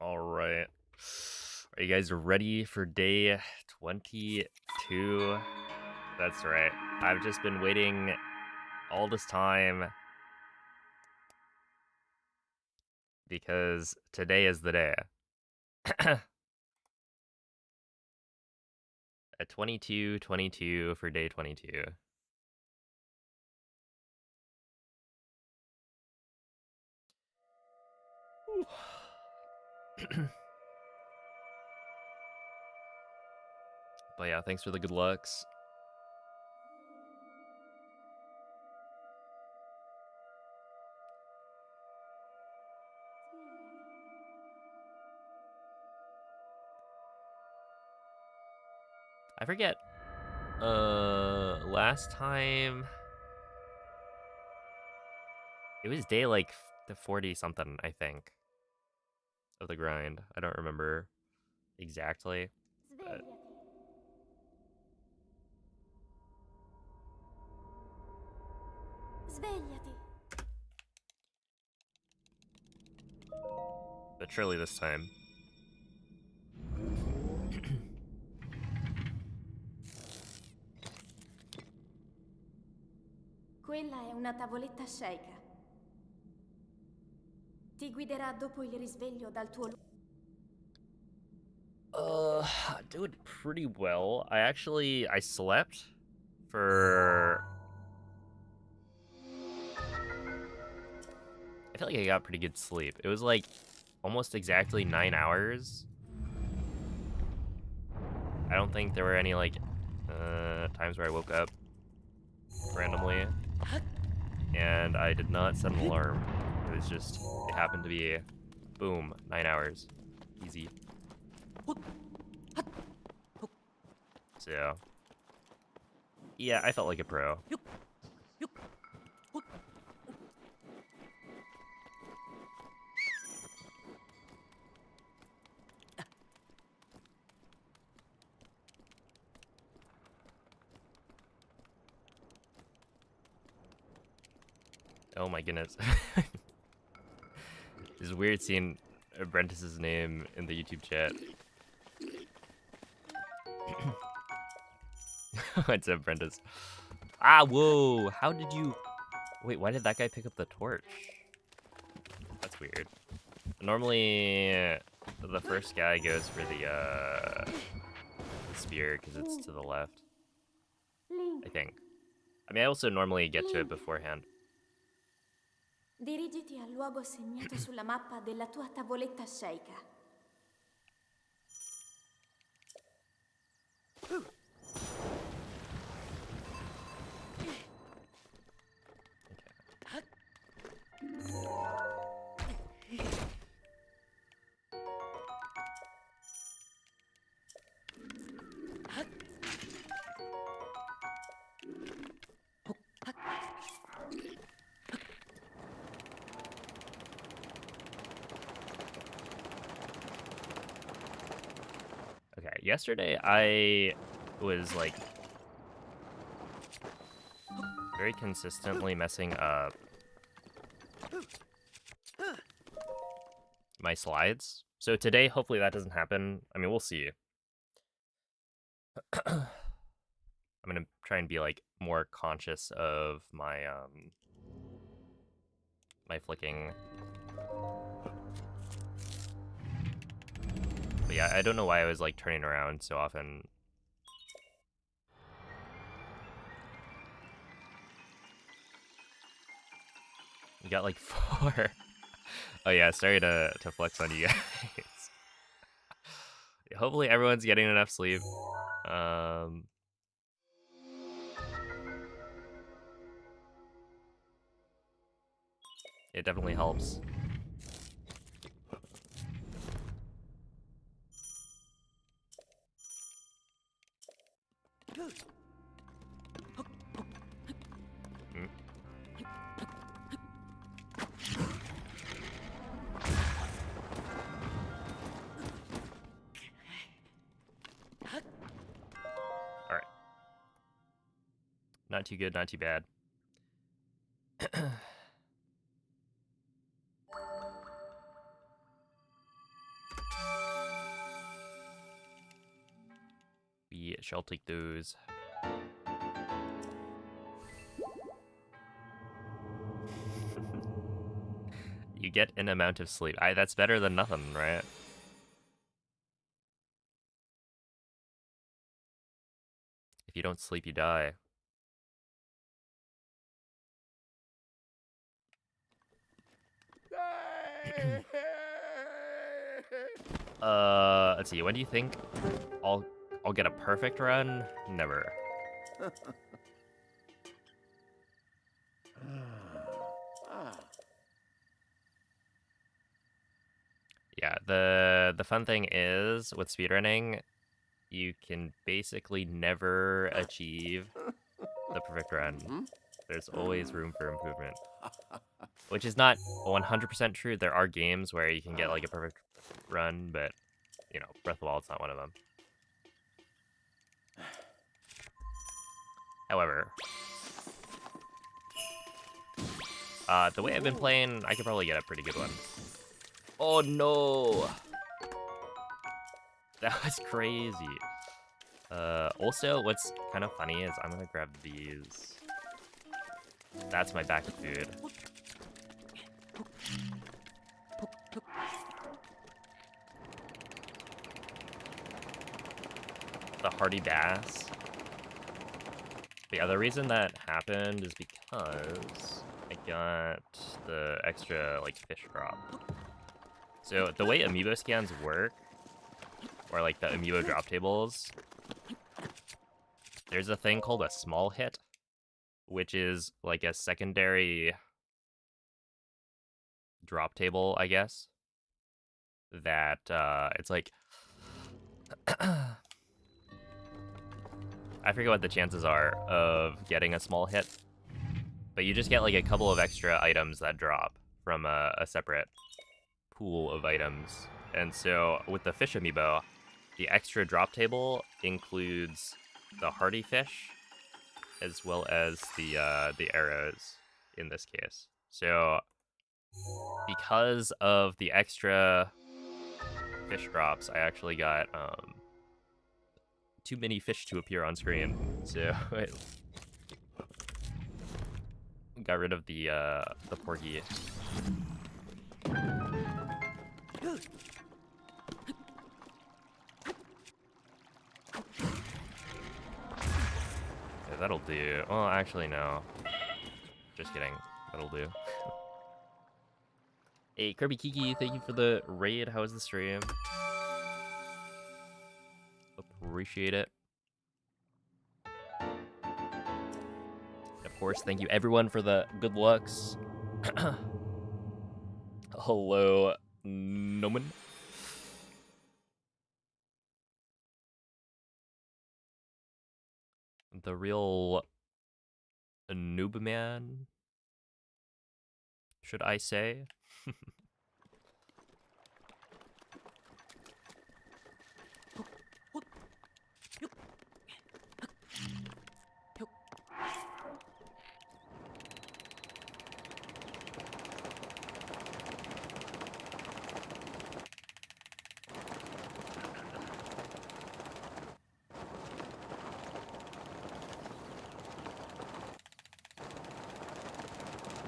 All right. Are you guys ready for day 22? That's right. I've just been waiting all this time because today is the day. At 22:22 for day 22. But yeah, thanks for the good lucks. I forget. Last time it was day like the 40 something, I think, of the grind. I don't remember exactly, but Svegliati. surely this time. Quella è una tavoletta sceicca. Ti guiderà dopo il risveglio dal tuo Doing pretty well. I slept for. I feel like I got pretty good sleep. It was like almost exactly 9 hours. I don't think there were any like times where I woke up randomly, and I did not set an alarm. It was just, it happened to be, boom, 9 hours, easy. So yeah, I felt like a pro. Oh my goodness. It's weird seeing Brentus's name in the YouTube chat. What's up, Brentus? Ah, whoa! How did you... Wait, why did that guy pick up the torch? That's weird. Normally, the first guy goes for the spear, because it's to the left. I think. I mean, I also normally get to it beforehand. Dirigiti al luogo segnato sulla mappa della tua tavoletta sceicca. Okay, yesterday I was like very consistently messing up my slides. So today, hopefully that doesn't happen. I mean, we'll see. I'm gonna try and be like more conscious of my my flicking. But yeah, I don't know why I was like turning around so often. We got like 4. Oh yeah, sorry to flex on you guys. Hopefully everyone's getting enough sleep. It definitely helps. Mm. All right. Not too good, not too bad. Shall take those. You get an amount of sleep. That's better than nothing, right? If you don't sleep, you die. Let's see. When do you think I'll get a perfect run? Never. Yeah, the fun thing is with speedrunning, you can basically never achieve the perfect run. There's always room for improvement. Which is not 100% true. There are games where you can get like a perfect run, but you know, Breath of the Wild's not one of them. However, the way I've been playing, I could probably get a pretty good one. Oh no! That was crazy. Also, what's kind of funny is I'm gonna grab these. That's my backup food. The hardy bass. The other reason that happened is because I got the extra like fish drop. So the way Amiibo scans work, or like the Amiibo drop tables, there's a thing called a small hit, which is like a secondary drop table, I guess. That it's like I forget what the chances are of getting a small hit, but you just get like a couple of extra items that drop from a separate pool of items. And so with the fish amiibo, the extra drop table includes the hardy fish as well as the arrows in this case. So because of the extra fish drops, I actually got too many fish to appear on screen. So I got rid of the porky. Yeah, that'll do. Well, actually, no. Just kidding. That'll do. Hey, Kirby Kiki, thank you for the raid. How was the stream? Appreciate it. Of course, thank you everyone for the good looks. Hello, Noman. The real noob man, should I say?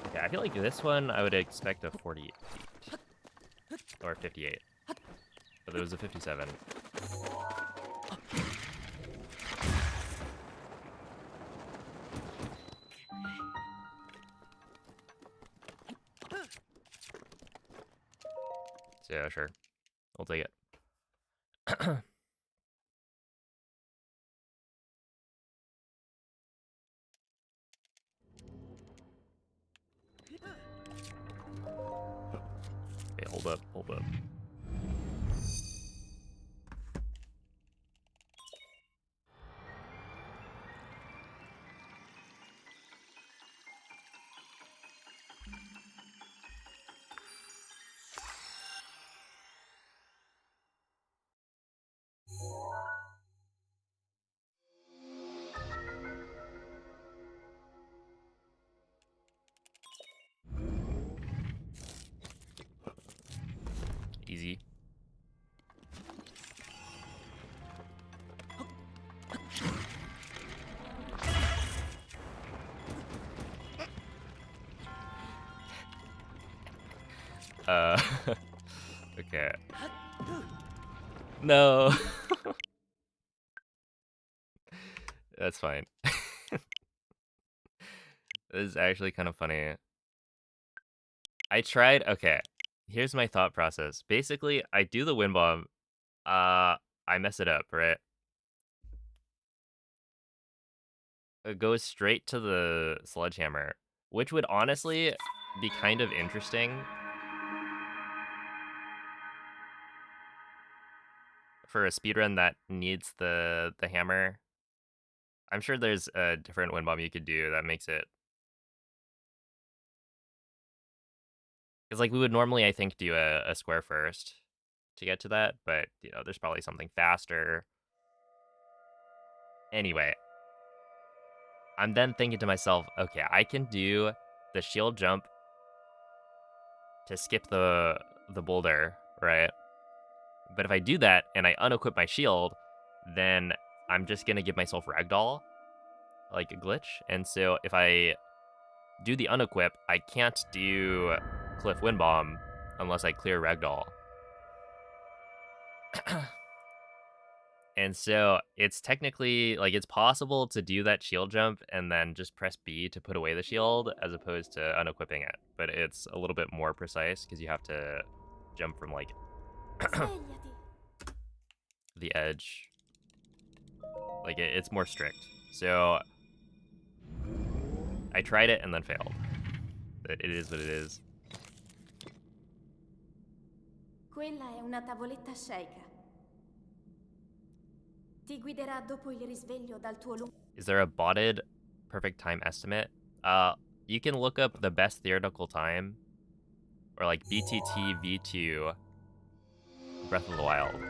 Okay, I feel like this one I would expect a 48 or 58, but there was a 57. So yeah, sure, I'll take it. Okay, hold up, hold up. Okay. No. That's fine. This is actually kind of funny. I tried. Okay. Here's my thought process. Basically, I do the wind bomb. I mess it up, right? It goes straight to the sledgehammer, which would honestly be kind of interesting for a speedrun that needs the hammer. I'm sure there's a different wind bomb you could do that makes it. Because like we would normally, I think, do a square first to get to that, but you know, there's probably something faster. Anyway, I'm then thinking to myself, okay, I can do the shield jump to skip the boulder, right? But if I do that and I unequip my shield, then I'm just gonna give myself ragdoll, like a glitch. And so if I do the unequip, I can't do Cliff Wind Bomb unless I clear ragdoll. And so it's technically like it's possible to do that shield jump and then just press B to put away the shield as opposed to unequipping it. But it's a little bit more precise because you have to jump from like the edge. Like it's more strict. So I tried it and then failed. It is what it is. Quella è una tavoletta sceicca. Ti guiderà dopo il risveglio dal tuo lungo. Is there a botted perfect time estimate? You can look up the best theoretical time, or like BTT V2 Breath of the Wild.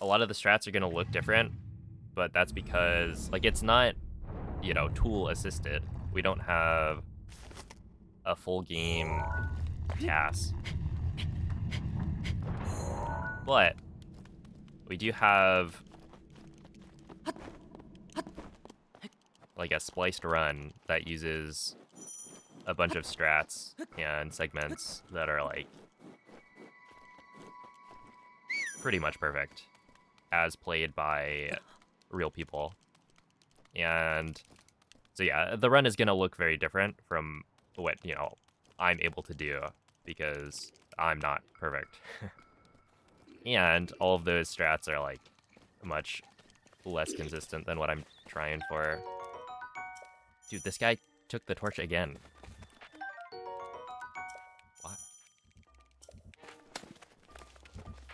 A lot of the strats are gonna look different, but that's because like it's not, you know, tool assisted. We don't have a full game CAS, but we do have like a spliced run that uses a bunch of strats and segments that are like pretty much perfect as played by real people. And so yeah, the run is gonna look very different from what, you know, I'm able to do because I'm not perfect. And all of those strats are like much less consistent than what I'm trying for. Dude, this guy took the torch again. What?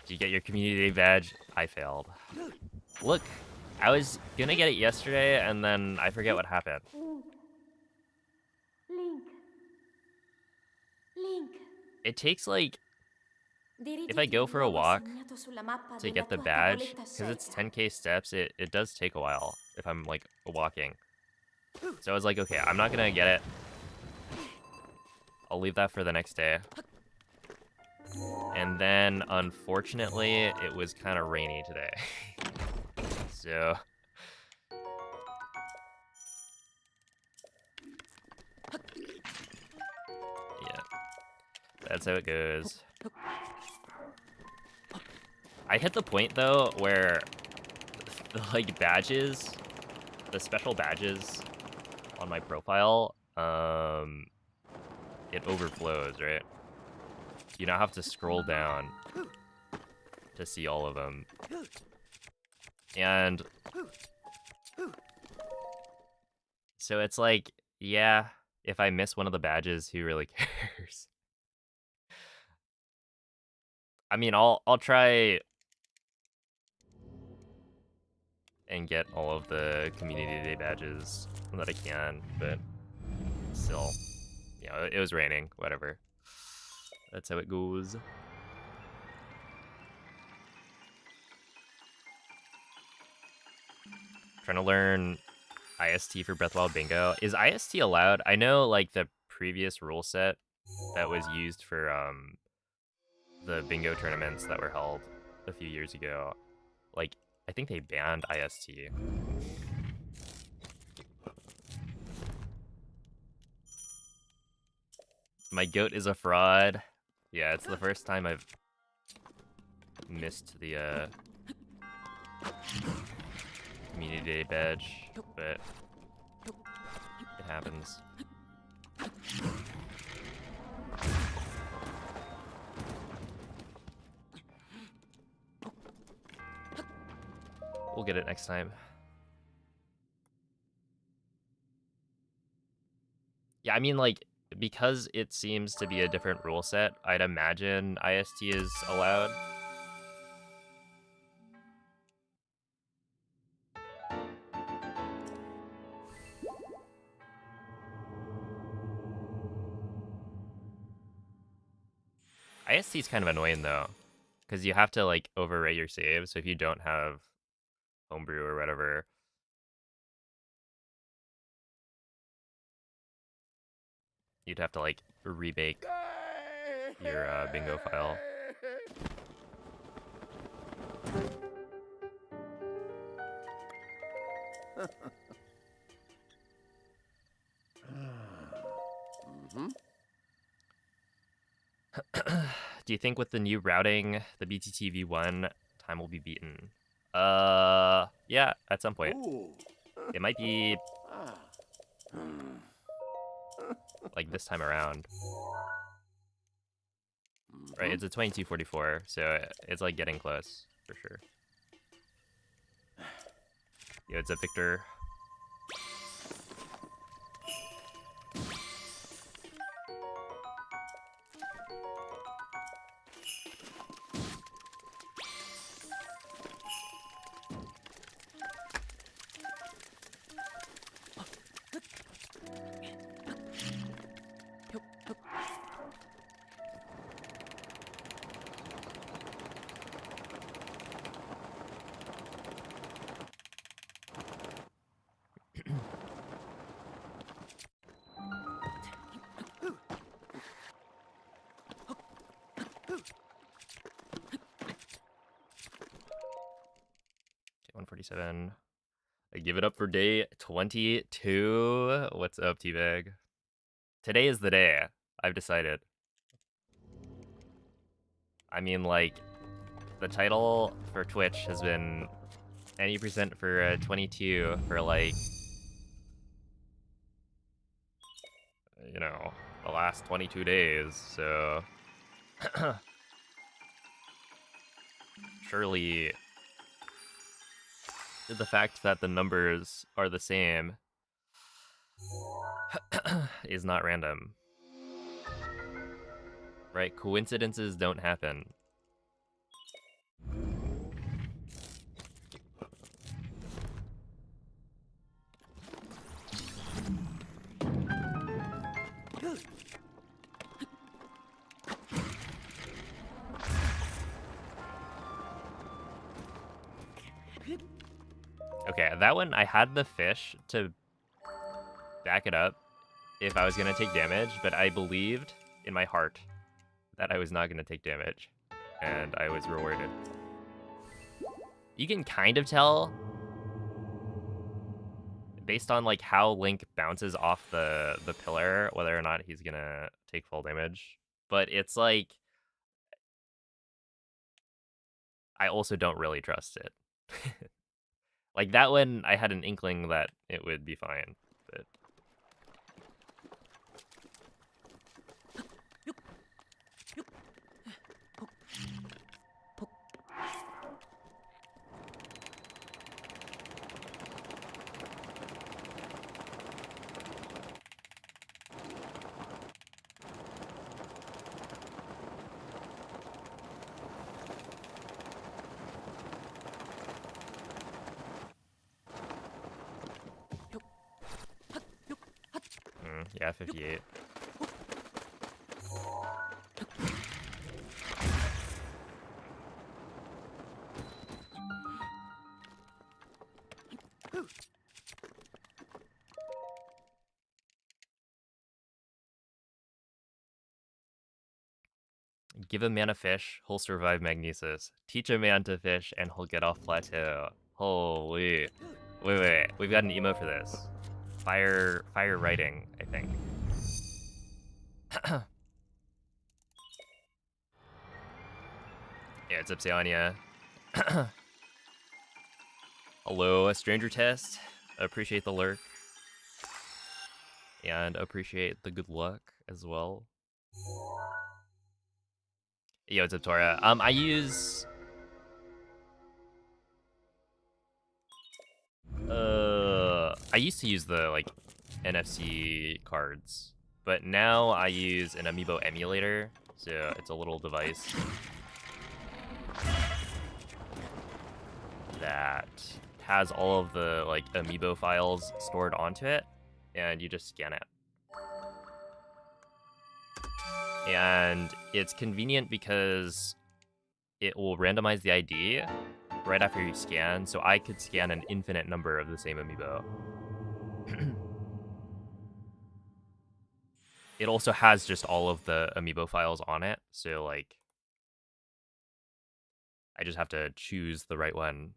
Did you get your community day badge? I failed. Look, I was gonna get it yesterday and then I forget what happened. Link. Link. It takes like, if I Dirigiti go al for a luogo walk segnato sulla mappa to della get the tua badge, tavoletta because it's sceicca. 10k steps, it does take a while if I'm like walking. So I was like, okay, I'm not gonna get it. I'll leave that for the next day. And then, unfortunately, it was kind of rainy today. So... yeah. That's how it goes. I hit the point, though, where the, like, badges, the special badges on my profile, it overflows, right? You now have to scroll down to see all of them. And so it's like, yeah, if I miss one of the badges, who really cares? I mean, I'll try and get all of the community day badges that I can, but still, you know, it was raining, whatever. That's how it goes. Trying to learn IST for Breath of the Wild Bingo. Is IST allowed? I know, like, the previous rule set that was used for the bingo tournaments that were held a few years ago, like, I think they banned IST. My goat is a fraud. Yeah, it's the first time I've missed the community day badge, but it happens. We'll get it next time. Yeah, I mean, like, because it seems to be a different rule set, I'd imagine IST is allowed. IST is kind of annoying, though, because you have to, like, overwrite your save, so if you don't have homebrew or whatever, you'd have to, like, rebake your bingo file. Do you think with the new routing, the BTT v1 time will be beaten? Yeah, at some point. It might be like this time around. Right, it's a 2244, so it's like getting close, for sure. Yeah, it's a Victor. Okay, 147. I give it up for day 22. What's up, T-Bag? Today is the day. I've decided. I mean, like, the title for Twitch has been any percent for 22 for, like, you know, the last 22 days, so surely the fact that the numbers are the same is not random. Right? Coincidences don't happen. Okay, that one, I had the fish to back it up if I was going to take damage, but I believed in my heart that I was not going to take damage, and I was rewarded. You can kind of tell based on like how Link bounces off the pillar whether or not he's going to take full damage, but it's like I also don't really trust it. Like that one, I had an inkling that it would be fine, but yeah, 58. Give a man a fish, he'll survive magnesis. Teach a man to fish, and he'll get off plateau. Holy. Wait. We've got an emote for this. Fire writing, I think. Yeah, it's Miscellaneous. Hello, a stranger test. Appreciate the lurk. And appreciate the good luck as well. Yo, it's Tora. I use I used to use the like NFC cards, but now I use an Amiibo emulator, so it's a little device that has all of the like Amiibo files stored onto it, and you just scan it. And it's convenient because it will randomize the ID right after you scan, so I could scan an infinite number of the same Amiibo. It also has just all of the Amiibo files on it, so like I just have to choose the right one.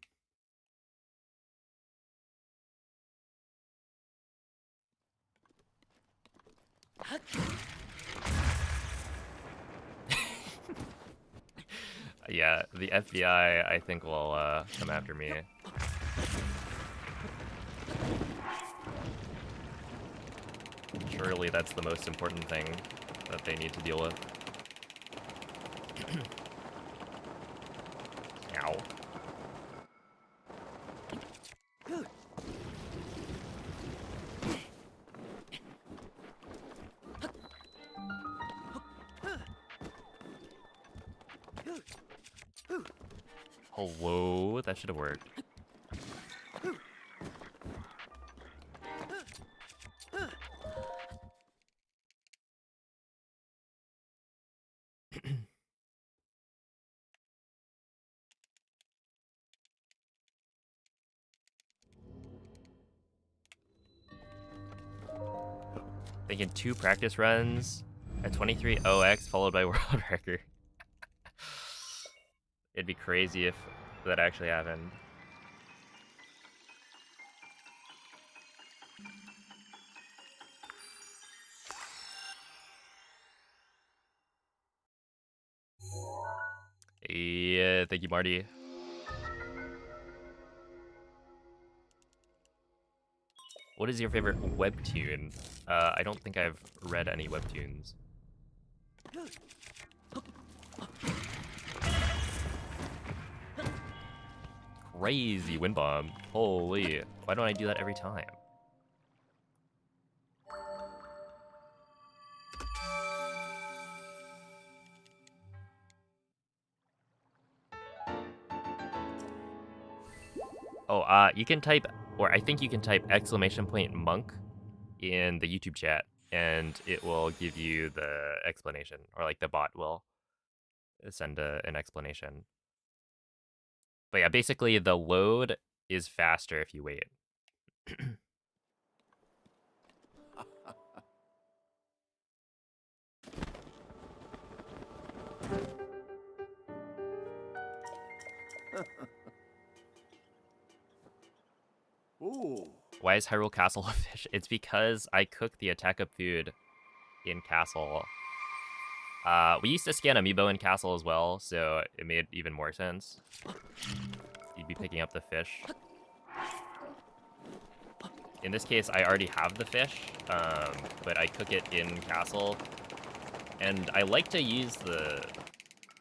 Yeah, the FBI I think will come after me. Surely that's the most important thing that they need to deal with. Ow. Hello, that should have worked. Thinking 2 practice runs at 23 OX followed by world record. It'd be crazy if that actually happened. Yeah, thank you, Marty. What is your favorite webtoon? I don't think I've read any webtoons. Crazy wind bomb. Holy, why don't I do that every time? Oh, you can type, or I think you can type !monk in the YouTube chat, and it will give you the explanation, or like the bot will send an explanation. But yeah, basically the load is faster if you wait. Ooh. Why is Hyrule Castle a fish? It's because I cook the attack up food in Castle. We used to scan Amiibo in Castle as well, so it made even more sense. You'd be picking up the fish. In this case, I already have the fish, but I cook it in Castle. And I like to use the,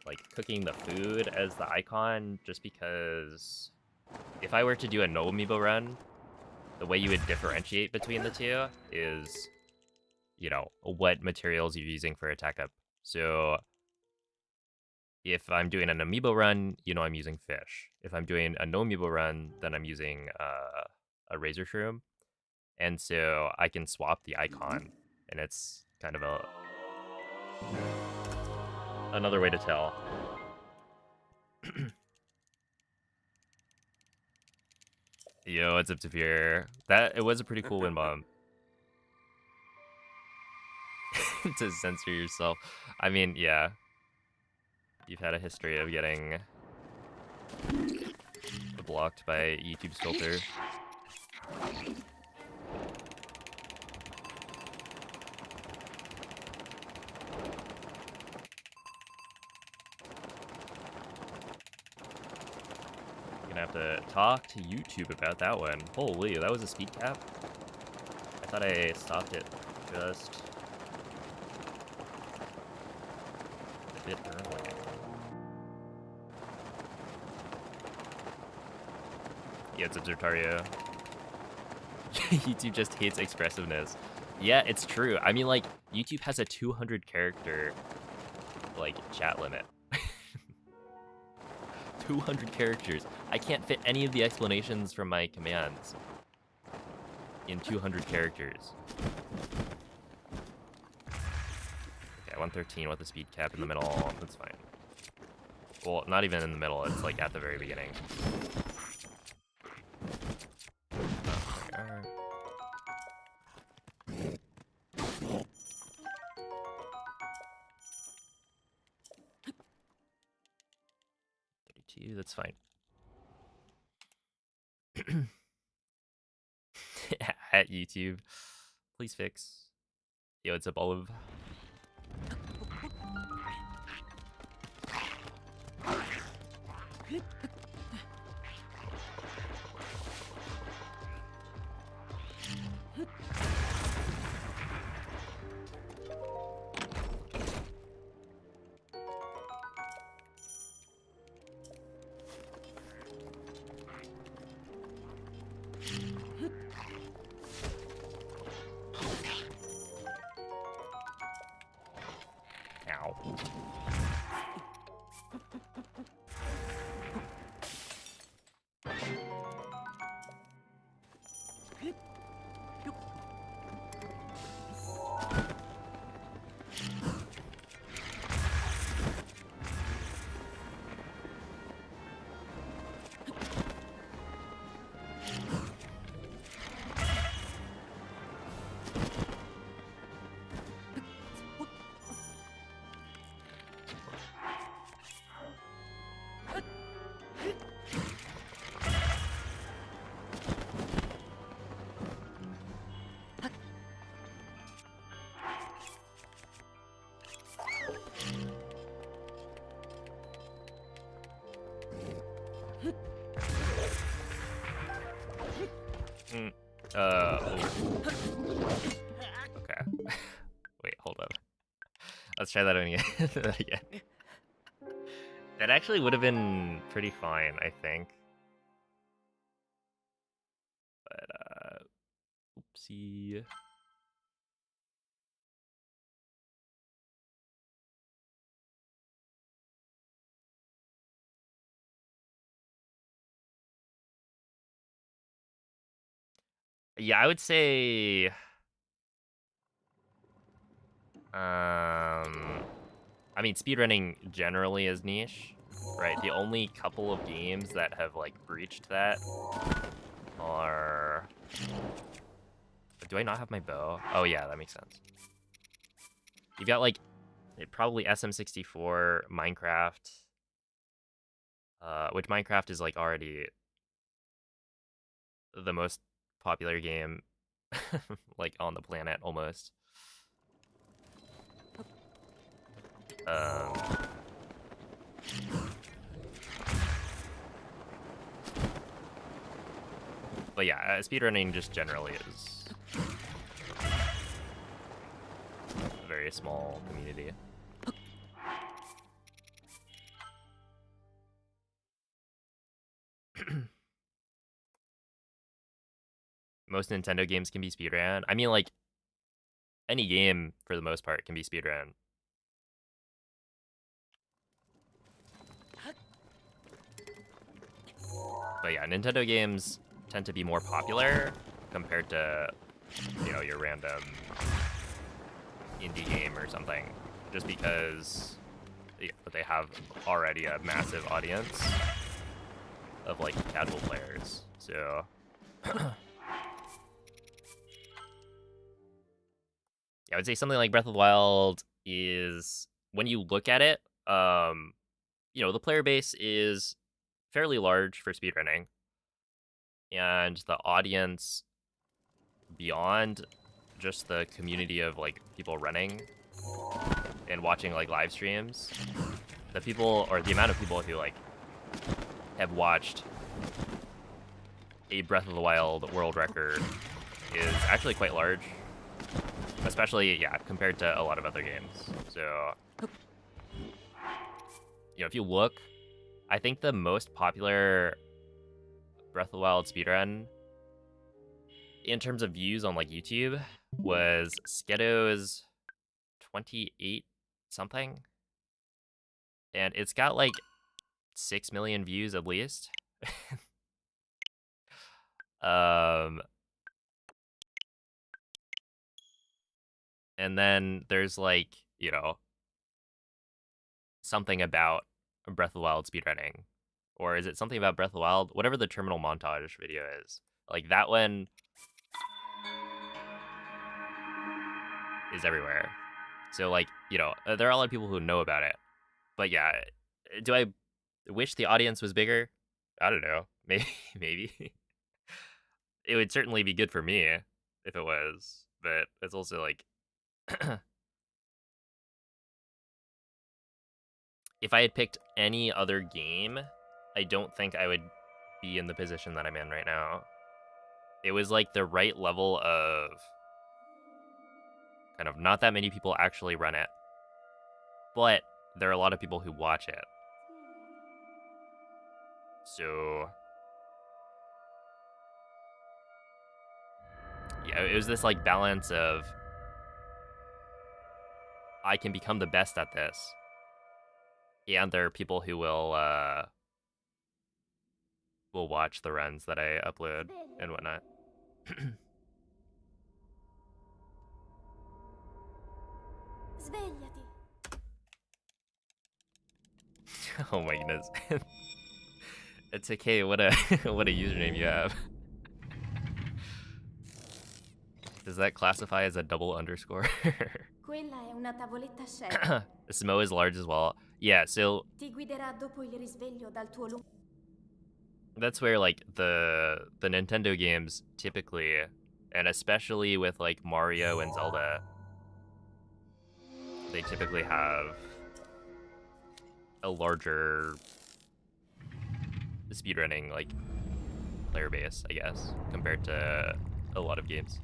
like, cooking the food as the icon, just because if I were to do a no Amiibo run, the way you would differentiate between the two is, you know, what materials you're using for attack up. So if I'm doing an Amiibo run, you know I'm using fish. If I'm doing a no Amiibo run, then I'm using a razor shroom. And so I can swap the icon, and it's kind of another way to tell. Yo, what's up, Tafir? It was a pretty cool wind bomb. To censor yourself. I mean, yeah. You've had a history of getting blocked by YouTube's filter. Gonna have to talk to YouTube about that one. Holy, that was a speed cap? I thought I stopped it just a bit early. Yeah, it's a Zertario. YouTube just hates expressiveness. Yeah, it's true. I mean, like, YouTube has a 200 character, like, chat limit. 200 characters. I can't fit any of the explanations from my commands in 200 characters. Okay, 113 with the speed cap in the middle. That's fine. Well, not even in the middle. It's, like, at the very beginning. Oh, 32, that's fine. At YouTube. Please fix. Yo, what's up, Olive? Ow. Okay. Wait, hold up. Let's try that again. That actually would have been pretty fine, I think. But, oopsie. Yeah, I would say... I mean, speedrunning generally is niche, right? The only couple of games that have, like, breached that are... Do I not have my bow? Oh, yeah, that makes sense. You've got, like, probably SM64, Minecraft, which Minecraft is, like, already the most popular game, like, on the planet, almost. But yeah, speedrunning just generally is a very small community. Most Nintendo games can be speedrun. I mean, like, any game, for the most part, can be speedrun. But yeah, Nintendo games tend to be more popular compared to, you know, your random indie game or something. Just because they have already a massive audience of, like, casual players. So... I would say something like Breath of the Wild is, when you look at it, you know, the player base is fairly large for speedrunning. And the audience beyond just the community of, like, people running and watching, like, live streams, the people, or the amount of people who, like, have watched a Breath of the Wild world record is actually quite large. Especially, yeah, compared to a lot of other games. So, if you look, I think the most popular Breath of the Wild speedrun in terms of views on like YouTube was Skedo's 28 something. And it's got like 6 million views at least. And then there's like, something about Breath of the Wild speedrunning. Or is it something about Breath of the Wild? Whatever the terminal montage video is. Like that one is everywhere. So like, there are a lot of people who know about it. But yeah, do I wish the audience was bigger? I don't know. Maybe. It would certainly be good for me if it was, but it's also like if I had picked any other game, I don't think I would be in the position that I'm in right now. It was like the right level of kind of not that many people actually run it, but there are a lot of people who watch it. So yeah, it was this like balance of I can become the best at this, and there are people who will watch the runs that I upload and whatnot. Svegliati. Oh my goodness. It's okay, what a what a username you have. Does that classify as a double underscore? Quella è una tavoletta scenica. The Smo is large as well. Yeah, so Ti guiderà dopo il risveglio dal tuo lungo. that's where like the Nintendo games typically, and especially with like Mario and Zelda, they typically have a larger speedrunning like player base, I guess, compared to a lot of games.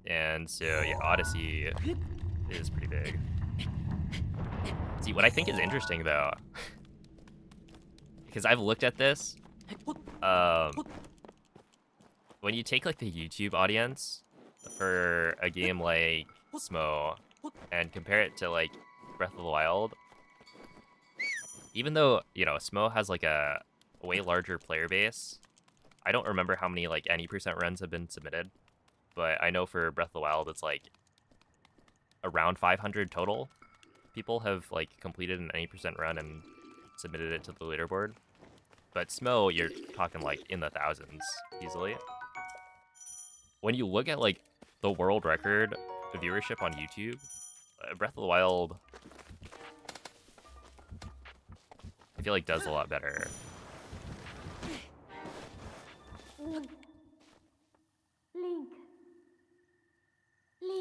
And so yeah, Odyssey is pretty big. See, what I think is interesting though, because I've looked at this, when you take like the YouTube audience for a game like Smo and compare it to like Breath of the Wild, even though, Smo has like a way larger player base, I don't remember how many like any percent runs have been submitted, but I know for Breath of the Wild it's like around 500 total people have like completed an any percent run and submitted it to the leaderboard. But Smo, you're talking like in the thousands easily. When you look at like the world record viewership on YouTube, Breath of the Wild, I feel like does a lot better. Link.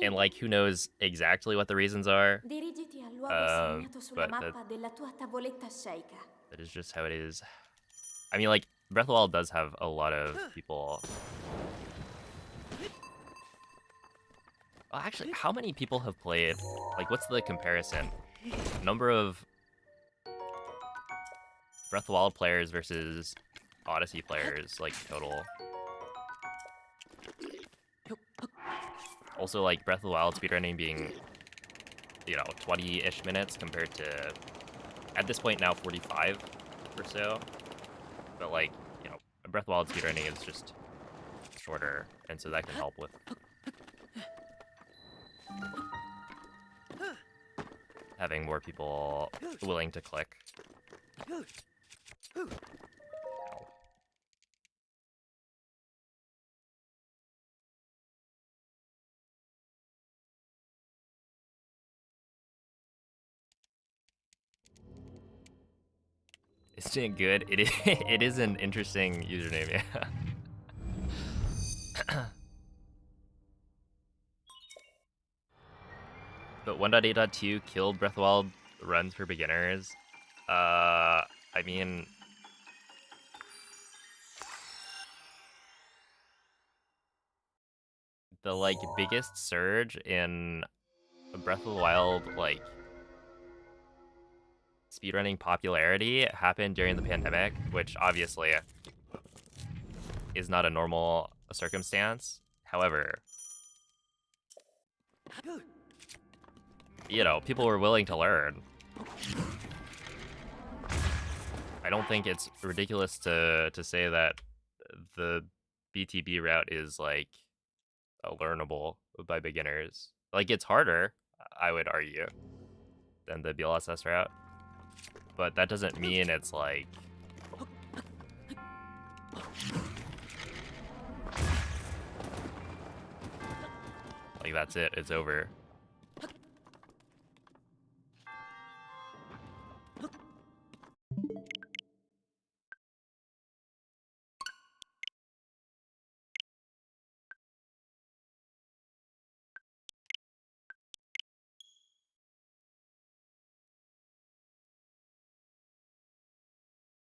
And like, who knows exactly what the reasons are, Dirigiti al luogo segnato sulla but mappa della tua tavoletta sceica. that is just how it is. I mean, like, Breath of the Wild does have a lot of people. Well, actually, how many people have played? Like, what's the comparison? Number of Breath of the Wild players versus Odyssey players, like, total. Also, like, Breath of the Wild speedrunning being, 20-ish minutes compared to, at this point now, 45 or so. But, like, Breath of the Wild speedrunning is just shorter, and so that can help with having more people willing to click. Isn't it good? It is, it is an interesting username, yeah. But 1.8.2 killed Breath of the Wild runs for beginners. I mean, the like biggest surge in Breath of the Wild like speedrunning popularity happened during the pandemic, which obviously is not a normal circumstance. However, you know, people were willing to learn. I don't think it's ridiculous to say that the BTB route is like learnable by beginners. Like it's harder, I would argue, than the BLSS route, but that doesn't mean it's like that's it, it's over.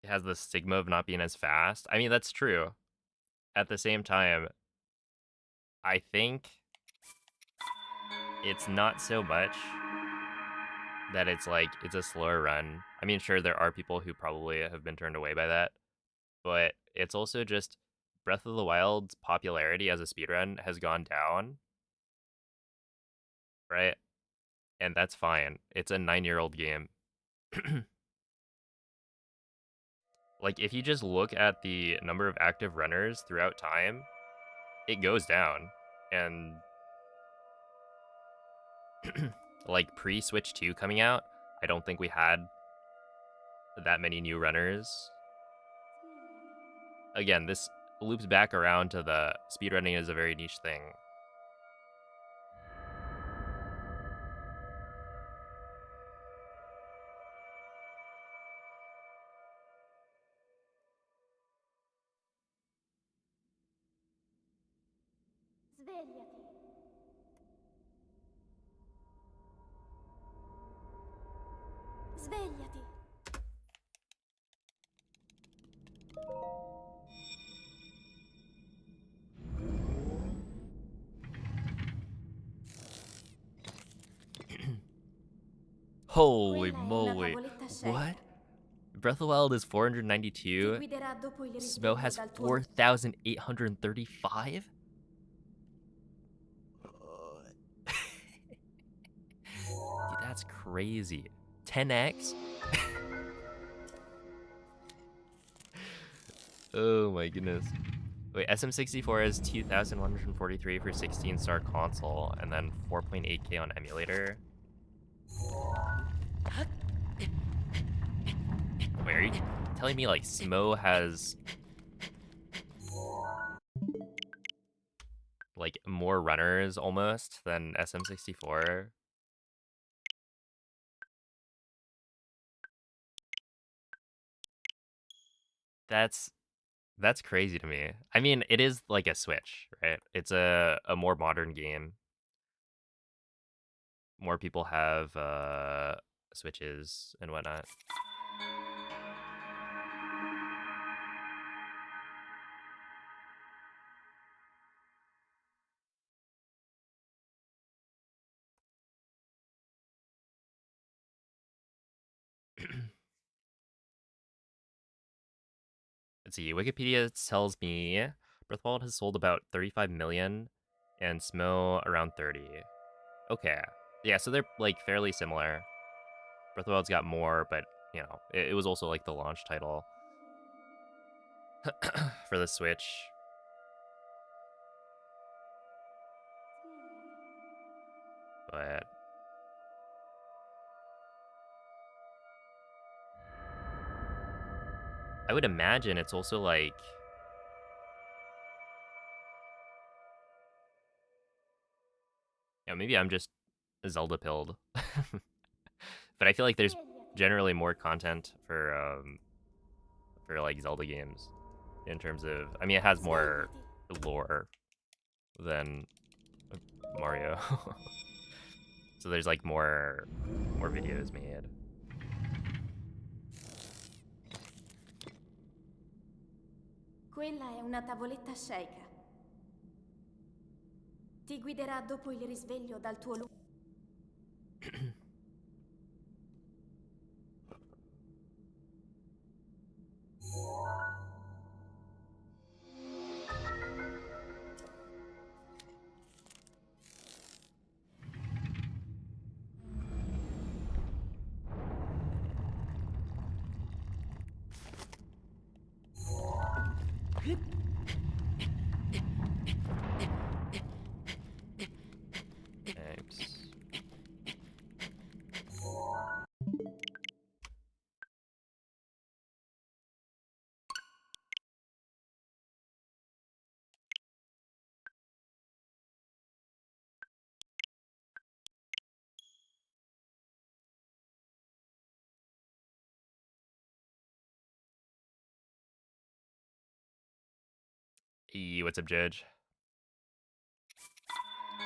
It has the stigma of not being as fast. I mean, that's true. At the same time, I think it's not so much that it's like it's a slower run. I mean, sure, there are people who probably have been turned away by that, but it's also just Breath of the Wild's popularity as a speedrun has gone down, right? And that's fine. It's a 9-year-old game. Like, if you just look at the number of active runners throughout time, it goes down. And like pre-Switch 2 coming out, I don't think we had that many new runners. Again, this loops back around to the speedrunning is a very niche thing. Svegliati. Svegliati. Holy Quella è una moly. tavoletta scelta. What? Breath of the Wild is Ti 492. guiderà dopo il Smo risveglio has dal tuo 4,835? Dude, that's crazy. 10x? Oh my goodness. Wait, SM64 is 2,143 for 16-star console, and then 4.8K on emulator. Wait, are you telling me like Smo has like more runners almost than SM64? That's crazy to me. I mean, it is like a Switch, right? It's a more modern game. More people have Switches and whatnot. Let's see. Wikipedia tells me Breath of the Wild has sold about 35 million and Smo around 30. Okay. Yeah, so they're like fairly similar. Breath of the Wild's got more, but you know, it was also like the launch title for the Switch. But I would imagine it's also like maybe I'm just Zelda pilled. But I feel like there's generally more content for like Zelda games in terms of I mean it has more lore than Mario. So there's like more videos made. Quella è una tavoletta sceicca. Ti guiderà dopo il risveglio dal tuo Oops. What's up, Judge?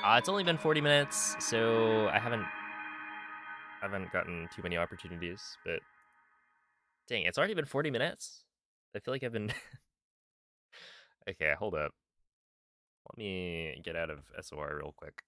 It's only been 40 minutes, so I haven't gotten too many opportunities, but dang, it's already been 40 minutes? I feel like I've been... Okay, hold up. Let me get out of SOR real quick.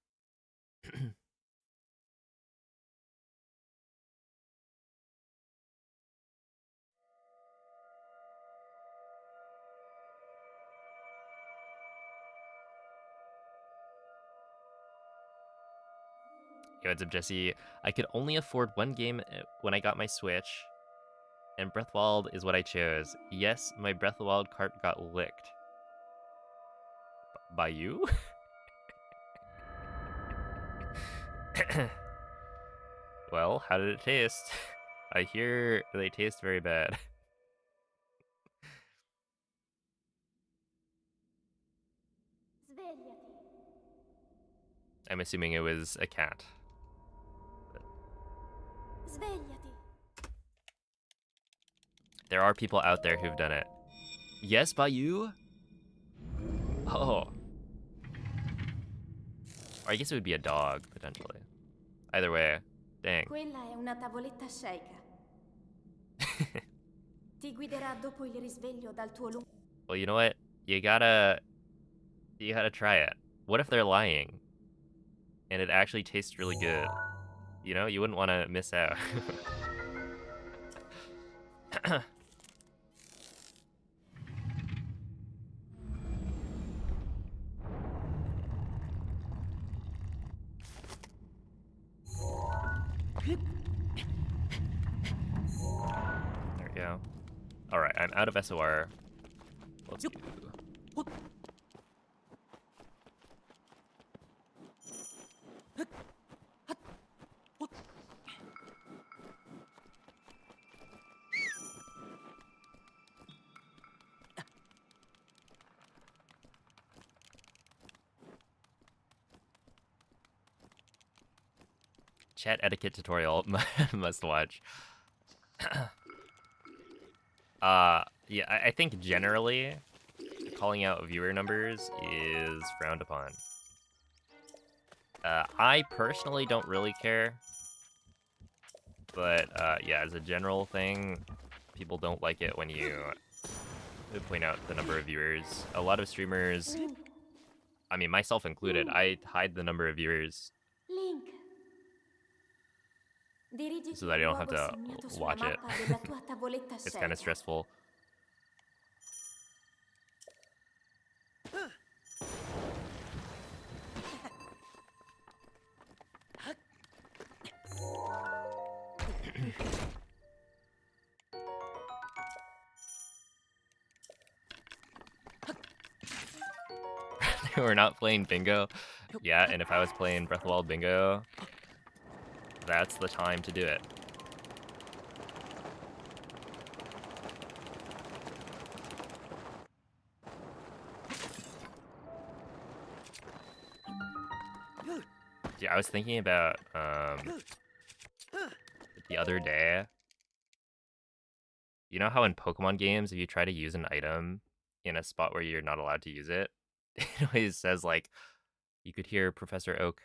Yo, what's up, Jesse? I could only afford one game when I got my Switch, and Breath of the Wild is what I chose. Yes, my Breath of the Wild cart got licked. By you? Well, how did it taste? I hear they taste very bad. Svegliati. I'm assuming it was a cat. Svegliati. There are people out there who've done it. Yes, by you? Oh. Or I guess it would be a dog, potentially. Either way, dang. Quella è una tavoletta sceicca. Ti guiderà dopo il risveglio dal tuo Well, you know what? You gotta try it. What if they're lying? And it actually tastes really good. You know, you wouldn't want to miss out. There we go. Alright, I'm out of SOR. Let's do... Chat etiquette tutorial must watch. Yeah, I think generally calling out viewer numbers is frowned upon. I personally don't really care, but yeah, as a general thing, people don't like it when you point out the number of viewers. A lot of streamers, I mean myself included, I hide the number of viewers Link. so Dirigiti that I al don't have luogo to segnato sulla watch it. mappa della tua tavoletta It's kind of scelta. stressful. We're not playing bingo. Yeah, and if I was playing Breath of the Wild bingo, that's the time to do it. Yeah, I was thinking about the other day. You know how in Pokemon games, if you try to use an item in a spot where you're not allowed to use it, it always says like you could hear Professor Oak's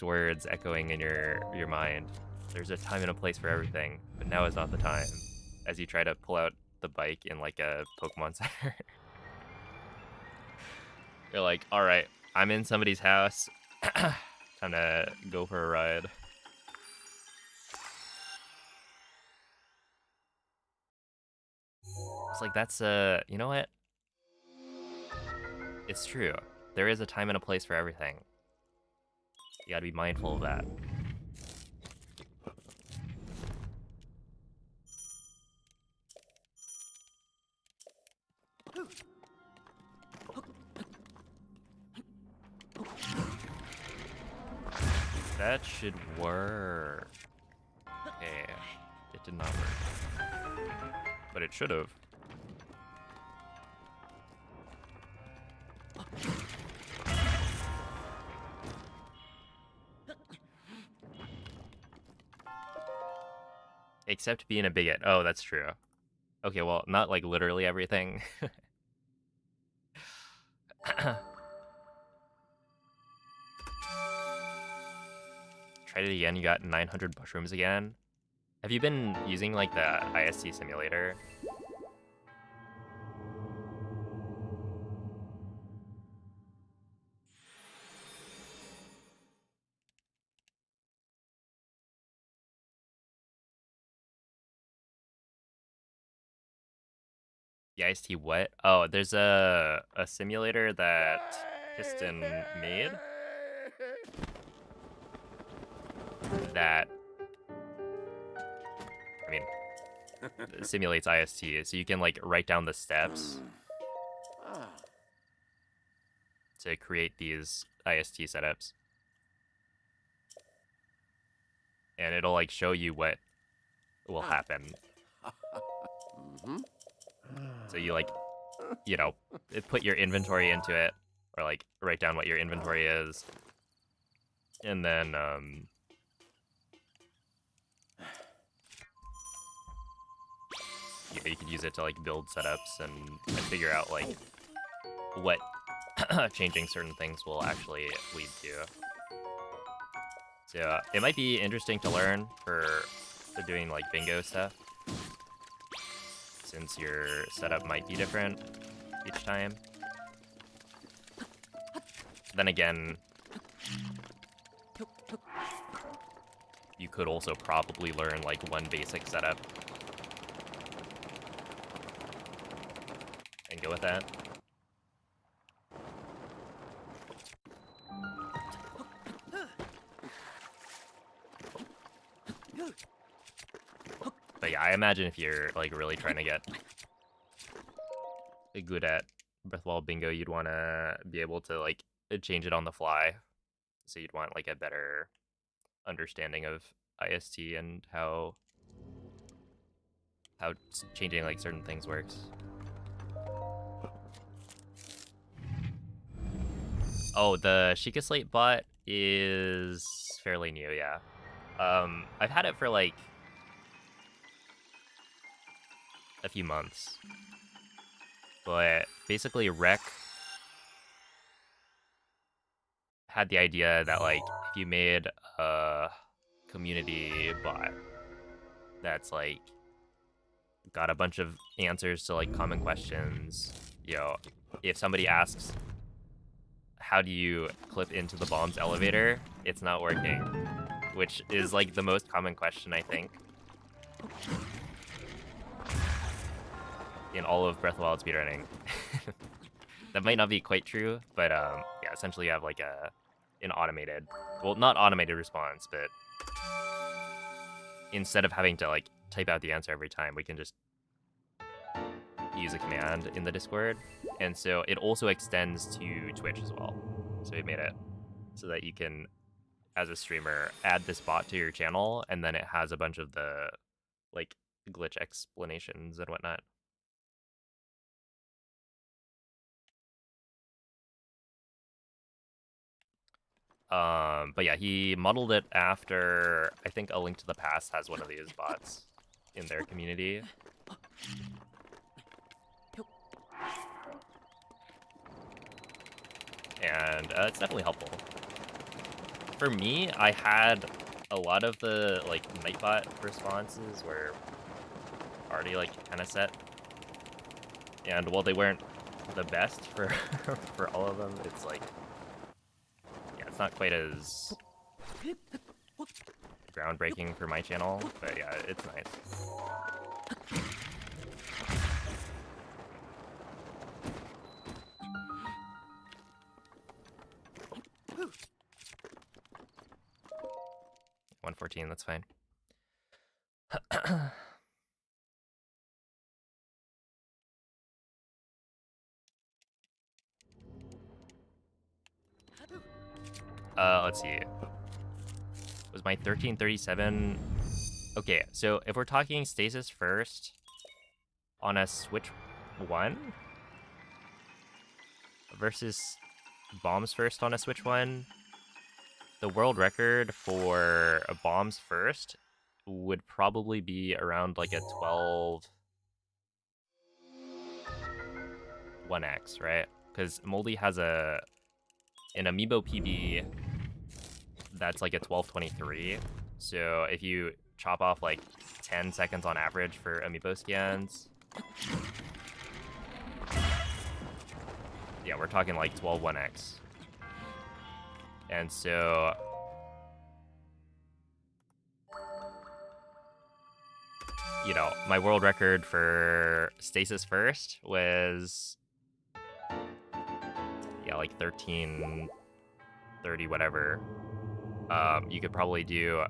words echoing in your mind. There's a time and a place for everything, but now is not the time. As you try to pull out the bike in like a Pokemon Center. You're like, all right, I'm in somebody's house. Time to go for a ride. It's like, that's, you know what? It's true. There is a time and a place for everything. You gotta be mindful of that. That should work. Okay. It did not work. But it should have. Except being a bigot. Oh, that's true. Okay, well, not like literally everything. Tried it again, you got 900 mushrooms again. Have you been using like the IST simulator? The IST what? Oh, there's a simulator that Piston made that, I mean, simulates IST, so you can like write down the steps to create these IST setups. And it'll like show you what will happen. So you like, you know, put your inventory into it, or like write down what your inventory is. And then, you can use it to like build setups and figure out like what changing certain things will actually lead to. So it might be interesting to learn for doing like bingo stuff, since your setup might be different each time. Then again, you could also probably learn like one basic setup and go with that. But yeah, I imagine if you're like really trying to get good at Breath of the Wild bingo, you'd want to be able to like change it on the fly. So you'd want like a better understanding of IST and how changing like certain things works. Oh, the Sheikah Slate bot is fairly new, yeah. I've had it for like a few months, but basically Rec had the idea that like if you made a community bot that's like got a bunch of answers to like common questions, you know, if somebody asks how do you clip into the bomb's elevator, it's not working, which is like the most common question I think in all of Breath of the Wild speedrunning. That might not be quite true, but yeah, essentially you have like an automated, well, not automated response, but instead of having to like type out the answer every time, we can just use a command in the Discord. And so it also extends to Twitch as well. So we made it so that you can, as a streamer, add this bot to your channel, and then it has a bunch of the like glitch explanations and whatnot. But yeah, he modeled it after, I think A Link to the Past has one of these bots in their community. And it's definitely helpful. For me, I had a lot of the like Nightbot responses were already like kind of set. And while they weren't the best for for all of them. It's like, yeah, it's not quite as groundbreaking for my channel, but yeah, it's nice. $114, that's fine. Let's see. Was my 1337? Okay, so if we're talking stasis first on a Switch 1 versus bombs first on a Switch 1, the world record for bombs first would probably be around like a 12 1x, right? Because Moldy has an Amiibo PB that's like a 1223. So if you chop off like 10 seconds on average for Amiibo scans, yeah, we're talking like 12 1x. And so you know, my world record for stasis first was, yeah, like 1330 whatever. You could probably do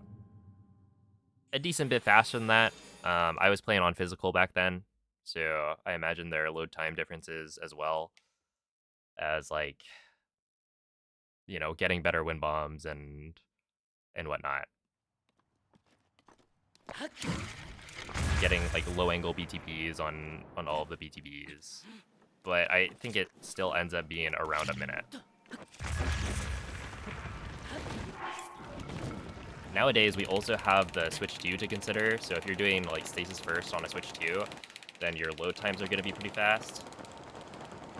a decent bit faster than that. I was playing on physical back then, so I imagine there are load time differences as well as, like, you know, getting better wind bombs and whatnot. Getting like low angle BTBs on all of the BTBs, but I think it still ends up being around a minute. Nowadays, we also have the Switch 2 to consider, so if you're doing like stasis first on a Switch 2, then your load times are going to be pretty fast,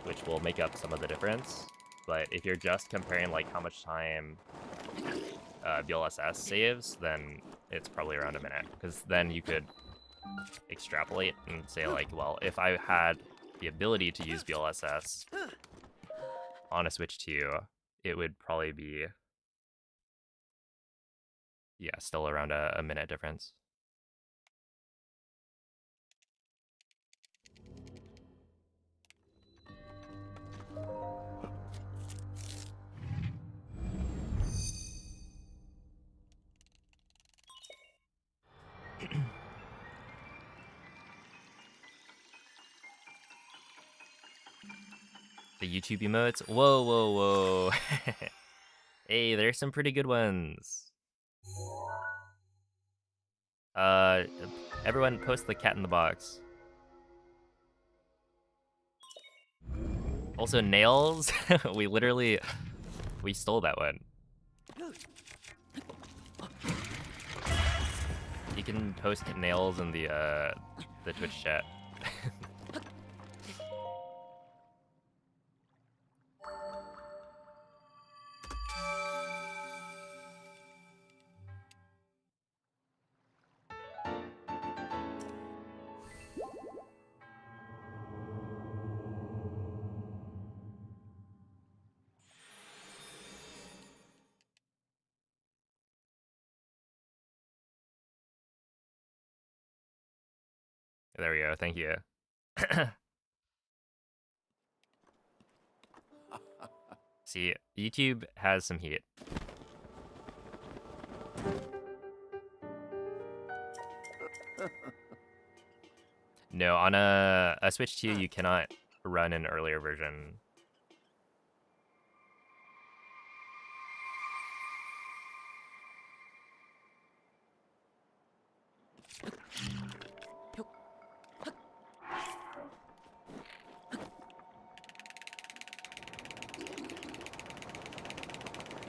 which will make up some of the difference. But if you're just comparing like how much time BLSS saves, then it's probably around a minute, because then you could extrapolate and say like, well, if I had the ability to use BLSS on a Switch 2, it would probably be, yeah, still around a minute difference. The YouTube emotes? Whoa, whoa, whoa. Hey, there's some pretty good ones. Everyone post the cat in the box. Also, nails. we stole that one. You can post nails in the Twitch chat. There we go. Thank you. See, YouTube has some heat. No, on a Switch 2, you cannot run an earlier version.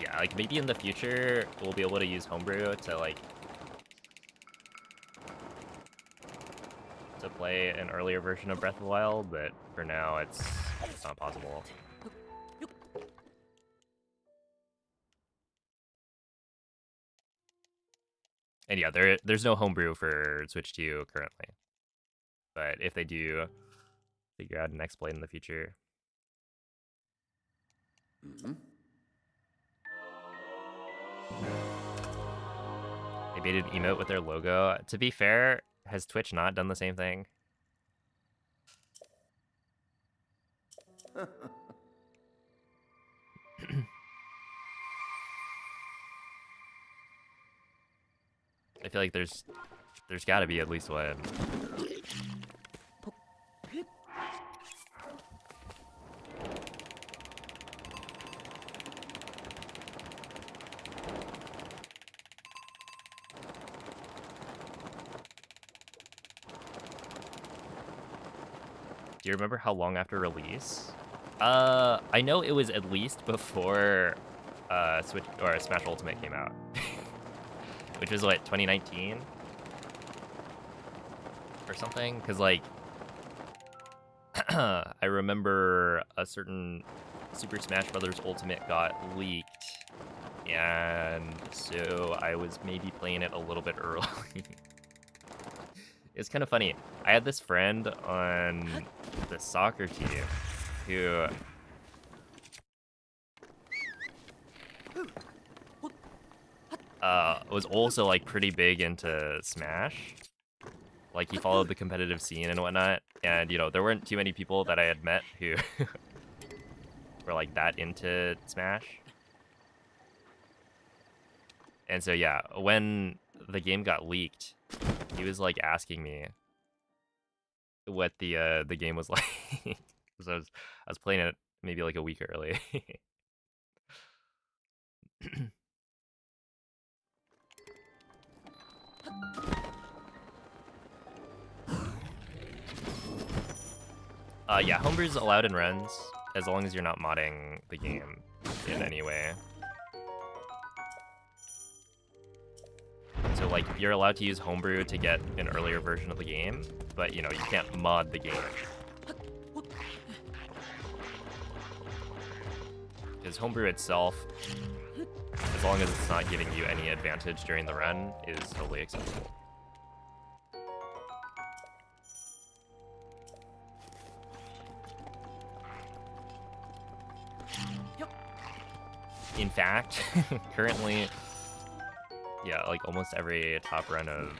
Yeah, like maybe in the future we'll be able to use homebrew to like play an earlier version of Breath of the Wild, but for now it's not possible. And yeah, there's no homebrew for Switch 2 currently. But if they do figure out an exploit in the future, They made an emote with their logo. To be fair, has Twitch not done the same thing? I feel like there's got to be at least one. Do you remember how long after release? I know it was at least before Switch or Smash Ultimate came out, which was what, 2019 or something? Because like, I remember a certain Super Smash Bros. Ultimate got leaked, and so I was maybe playing it a little bit early. It's kind of funny. I had this friend on the soccer team who was also like pretty big into Smash. Like he followed the competitive scene and whatnot, and you know, there weren't too many people that I had met who were like that into Smash. And so yeah, when the game got leaked, he was like asking me what the game was like. So I was playing it maybe like a week early. Yeah, homebrew's allowed in runs as long as you're not modding the game in any way. So like, you're allowed to use homebrew to get an earlier version of the game, but you know, you can't mod the game. Because homebrew itself, as long as it's not giving you any advantage during the run, is totally acceptable. In fact, currently, yeah, like almost every top run of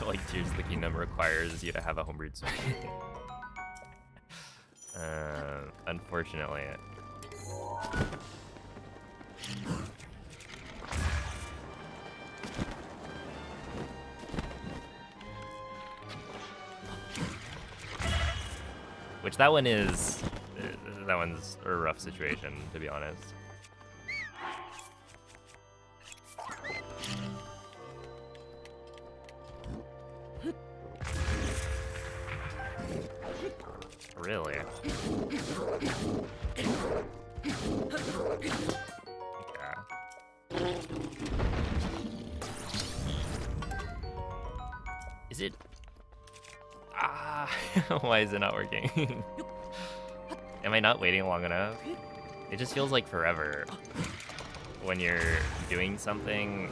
like Tears of the Kingdom requires you to have a homebrewed sword. Unfortunately. Which that one's a rough situation, to be honest. Really? Okay. Is it? Ah, why is it not working? Am I not waiting long enough? It just feels like forever when you're doing something.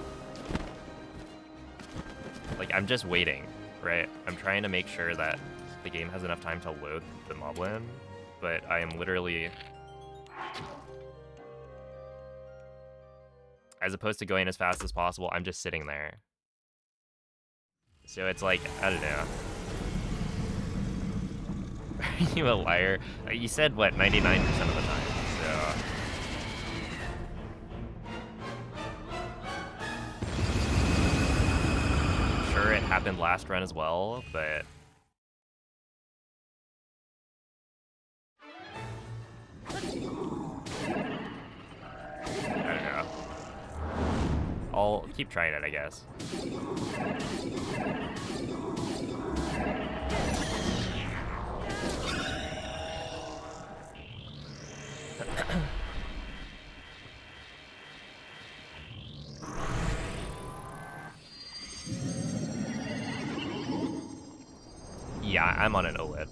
Like, I'm just waiting, right? I'm trying to make sure that the game has enough time to load the moblin, but I am literally... As opposed to going as fast as possible, I'm just sitting there. So it's like, I don't know. Are you a liar? You said, what, 99% of the time, so... Sure, it happened last run as well, but... I don't know. I'll keep trying it, I guess. Yeah, I'm on an OLED.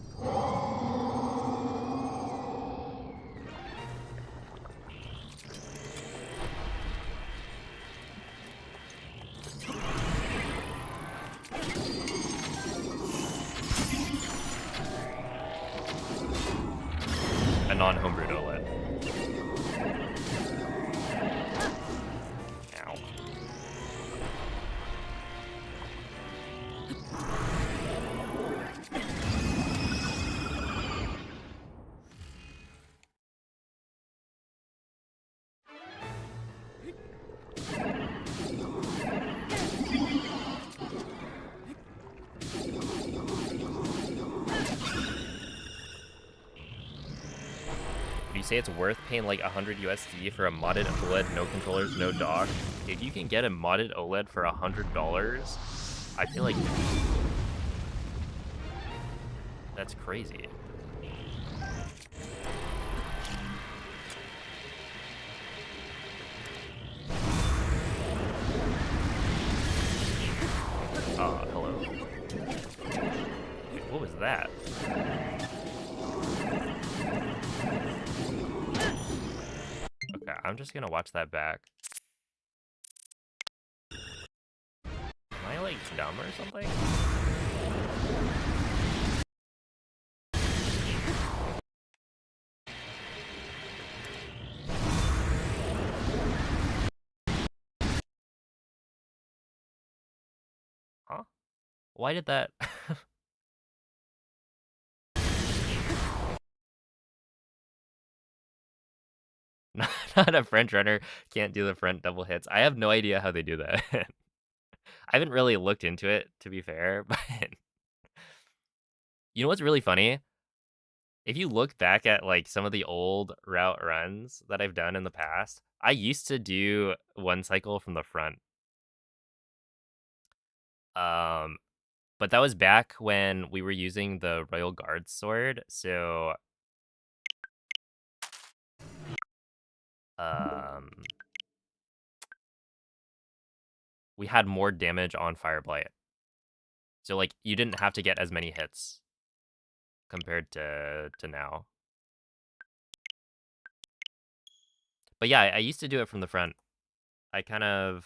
A non-homebrewed OLED. Would you say it's worth paying like 100 USD for a modded OLED, no controllers, no dock? If you can get a modded OLED for $100, I feel like that's crazy. Hello. Wait, what was that? Okay, I'm just gonna watch that back. Am I like dumb or something? Huh? Why did that? Not a French runner can't do the front double hits. I have no idea how they do that. I haven't really looked into it, to be fair, but you know what's really funny? If you look back at like some of the old route runs that I've done in the past, I used to do one cycle from the front. But that was back when we were using the Royal Guard sword, so we had more damage on Fireblight. So like you didn't have to get as many hits compared to now. But yeah, I used to do it from the front. I kind of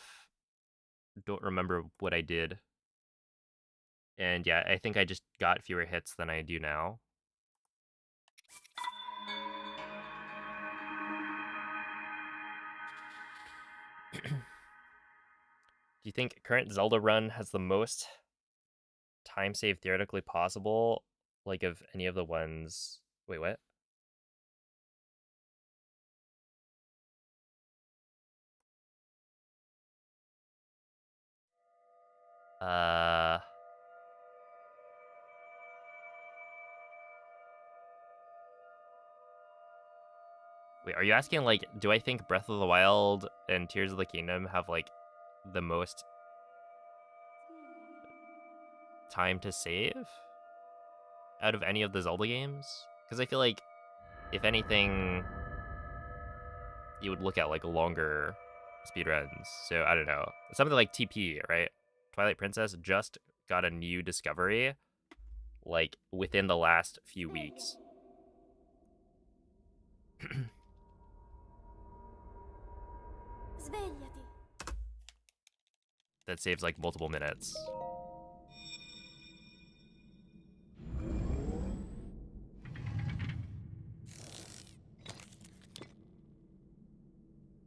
don't remember what I did. And yeah, I think I just got fewer hits than I do now. Do you think current Zelda run has the most time save theoretically possible? Like of any of the ones... Wait, what? Wait, are you asking, like, do I think Breath of the Wild and Tears of the Kingdom have, like, the most time to save out of any of the Zelda games? Because I feel like, if anything, you would look at, like, longer speedruns. So, I don't know. Something like TP, right? Twilight Princess just got a new discovery, like, within the last few weeks. Svegliati. That saves, like, multiple minutes.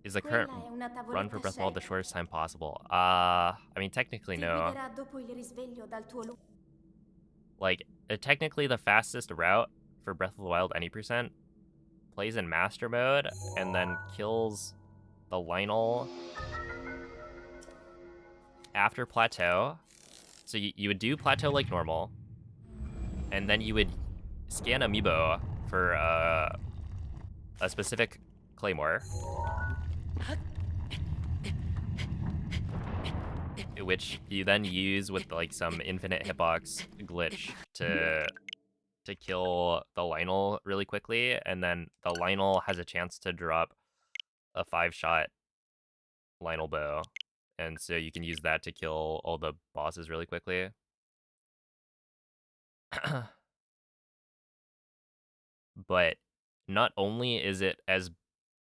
Is the current Quella è una run for tavoletta Breath of the Wild the scenica. shortest time possible? I mean, technically, Ti no. guiderà dopo il risveglio dal tuo Like, technically the fastest route for Breath of the Wild any percent plays in Master Mode and then kills the Lionel after Plateau. So you would do Plateau like normal, and then you would scan Amiibo for a specific Claymore, which you then use with like some infinite hitbox glitch to kill the Lionel really quickly, and then the Lionel has a chance to drop a 5-shot Lionel bow, and so you can use that to kill all the bosses really quickly. But not only is it as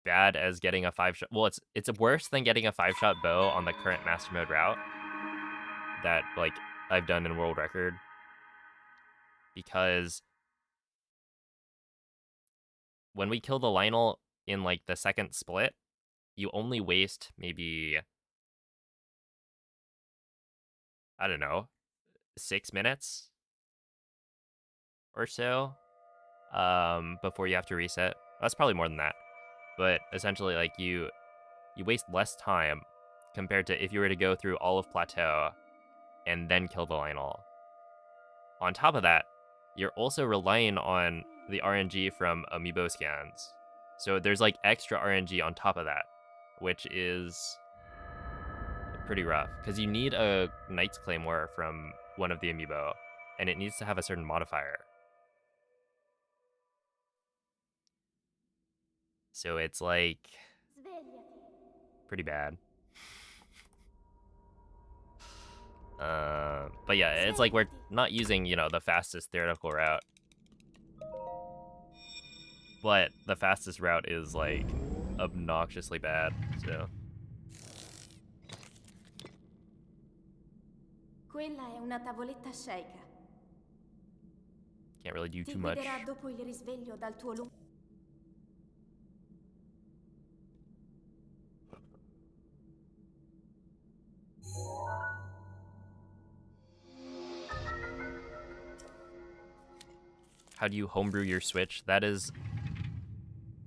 bad as getting a 5-shot, well, it's worse than getting a 5-shot bow on the current Master Mode route that like I've done in World Record, because when we kill the Lionel in like the second split, you only waste maybe, I don't know, 6 minutes or so before you have to reset. That's probably more than that. But essentially, like, you waste less time compared to if you were to go through all of Plateau and then kill the Lionel. On top of that, you're also relying on the RNG from Amiibo scans. So there's like extra RNG on top of that, which is pretty rough because you need a Knight's Claymore from one of the Amiibo, and it needs to have a certain modifier. So it's like pretty bad. But yeah, it's like we're not using, you know, the fastest theoretical route. But the fastest route is like obnoxiously bad, so. Quella è una tavoletta sceicca. Can't really do Ti too much. guiderà dopo il risveglio dal tuo lungo. How do you homebrew your Switch? That is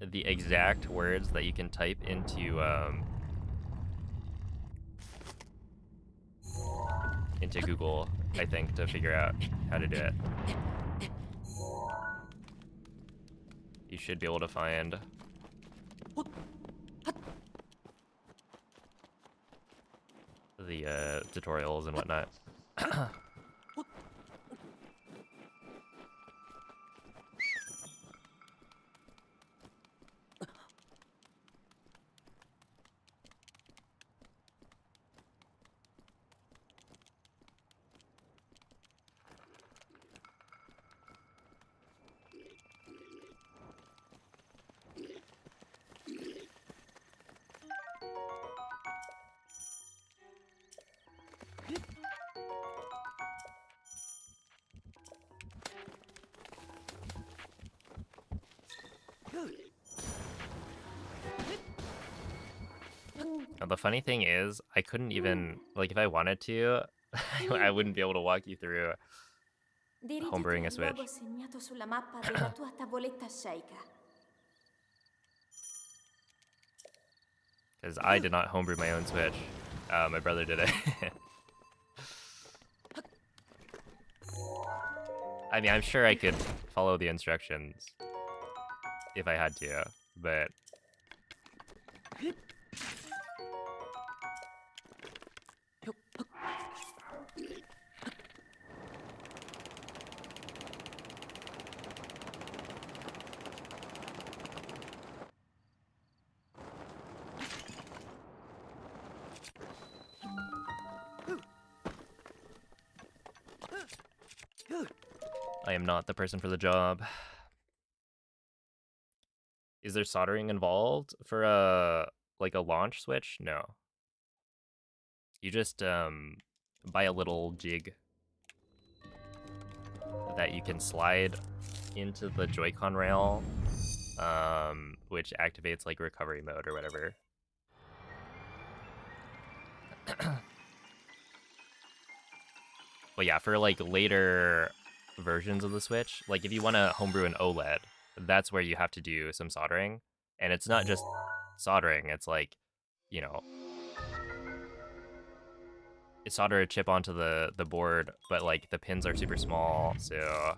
the exact words that you can type into Google, I think, to figure out how to do it. You should be able to find the tutorials and whatnot. Now, the funny thing is, I couldn't even, like, if I wanted to, I wouldn't be able to walk you through homebrewing a Switch. Segnato sulla mappa della tua tavoletta sceicca. Because I did not homebrew my own Switch. My brother did it. I mean, I'm sure I could follow the instructions if I had to, but... I am not the person for the job. Is there soldering involved for a launch switch? No. You just buy a little jig that you can slide into the Joy-Con rail, which activates like recovery mode or whatever. But yeah, for like later versions of the Switch, like if you want to homebrew an OLED, that's where you have to do some soldering. And it's not just soldering, it's like, you know, solder a chip onto the board, but like the pins are super small, so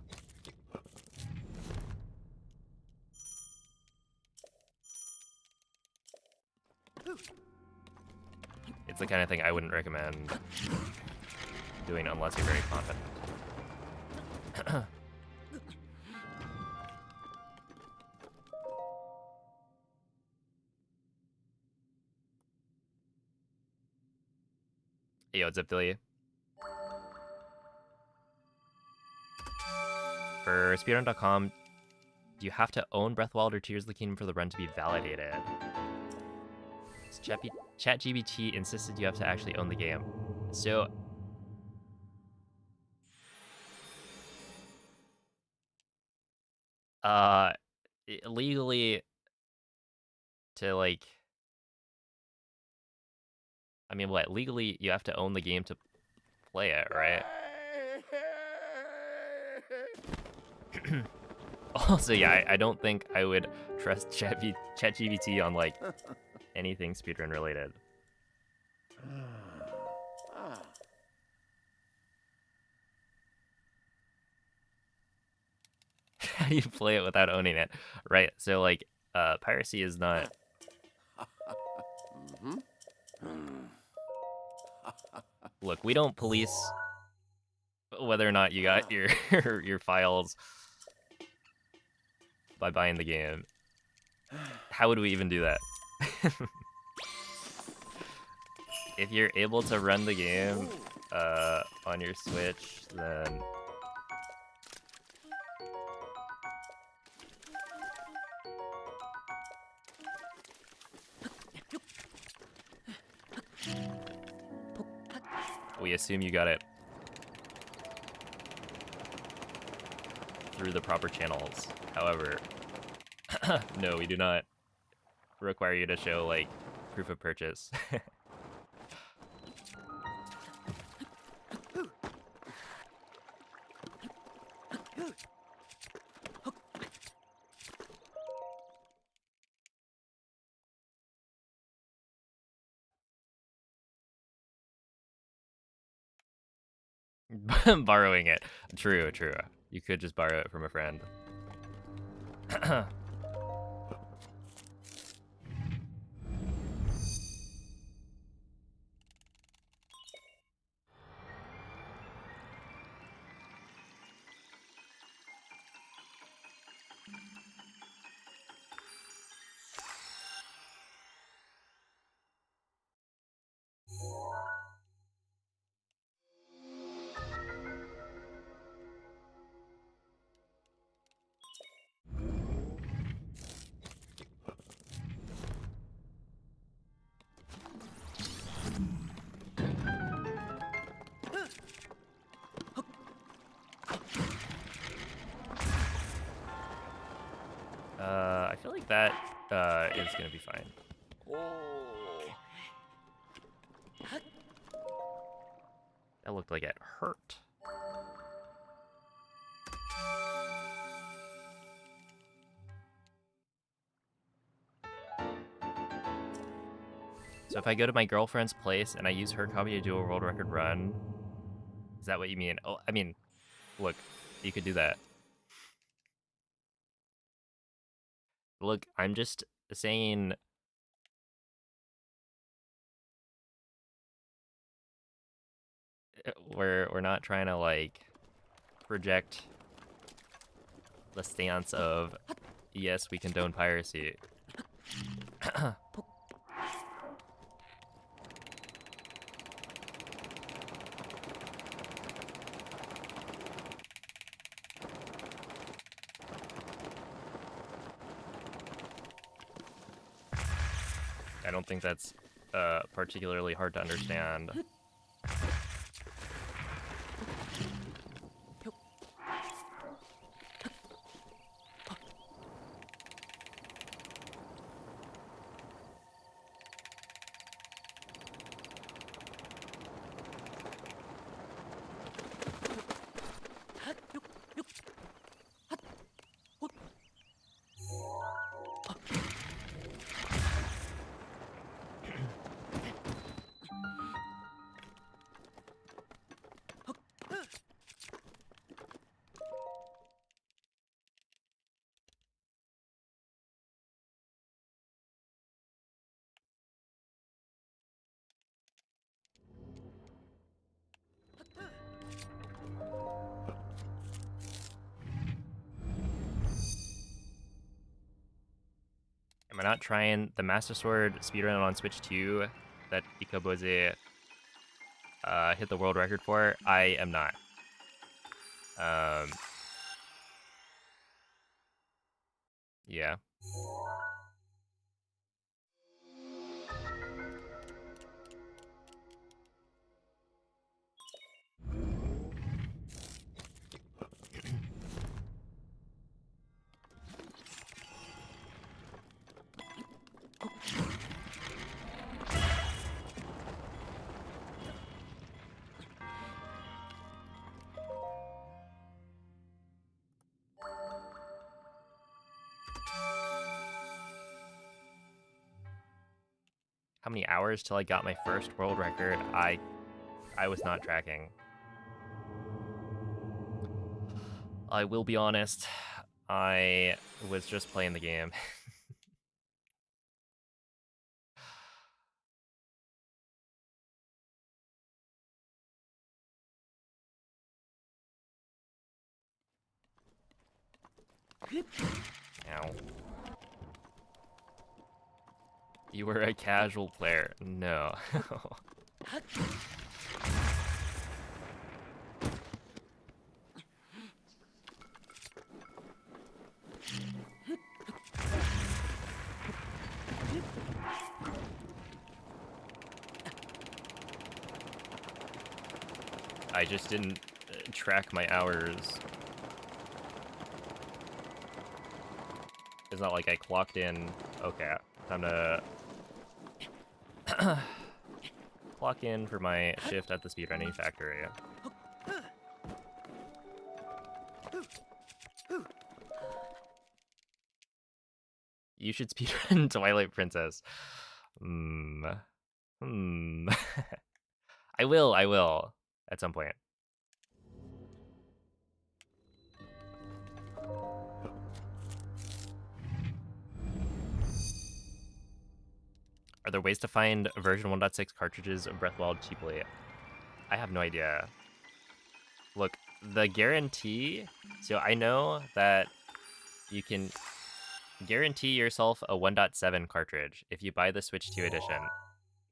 it's the kind of thing I wouldn't recommend doing unless you're very confident. Yo, what's up, Billy? For speedrun.com, do you have to own Breathwild or Tears of the Kingdom for the run to be validated? ChatGPT insisted you have to actually own the game. So, legally, to like, I mean, what? Legally, you have to own the game to play it, right? Also, yeah, I don't think I would trust ChatGPT on like anything speedrun related. How do you play it without owning it? Right. So like, piracy is not. Look, we don't police whether or not you got your your files by buying the game. How would we even do that? If you're able to run the game on your Switch, then we assume you got it through the proper channels. However, no, we do not require you to show like proof of purchase. Borrowing it. True, true. You could just borrow it from a friend. I feel like that is gonna be fine. That looked like it hurt. So if I go to my girlfriend's place and I use her copy to do a world record run, is that what you mean? Oh, I mean, look, you could do that. Look, I'm just saying. We're not trying to like project the stance of yes, we condone piracy. I don't think that's particularly hard to understand. Am I not trying the Master Sword speedrun on Switch 2 that Ikoboze hit the world record for? I am not. Yeah. many hours till I got my first world record? I was not tracking. I will be honest, I was just playing the game. Ow. You were a casual player. No. I just didn't track my hours. It's not like I clocked in. Okay, time to clock in for my shift at the speedrunning factory. You should speedrun Twilight Princess. I will, at some point. Are there ways to find version 1.6 cartridges of Breath of the Wild cheaply? I have no idea. Look, the guarantee... So I know that you can guarantee yourself a 1.7 cartridge if you buy the Switch 2 edition.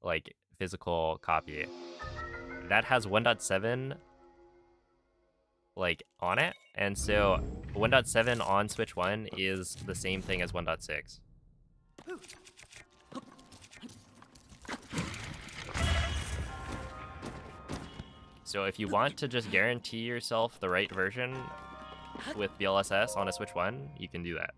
Like, physical copy. That has 1.7, like, on it. And so 1.7 on Switch 1 is the same thing as 1.6. So if you want to just guarantee yourself the right version with BLSS on a Switch 1, you can do that.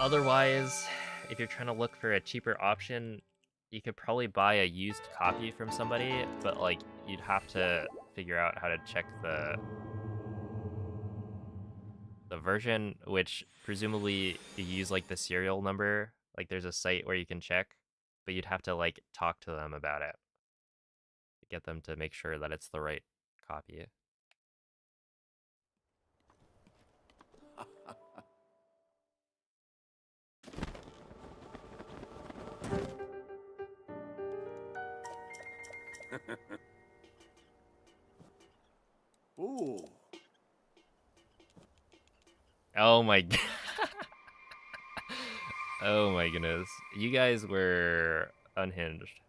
Otherwise, if you're trying to look for a cheaper option, you could probably buy a used copy from somebody, but like you'd have to figure out how to check the version, which presumably you use like the serial number. Like there's a site where you can check, but you'd have to like talk to them about it. Get them to make sure that it's the right copy. Ooh. Oh my god. Oh my goodness. You guys were unhinged.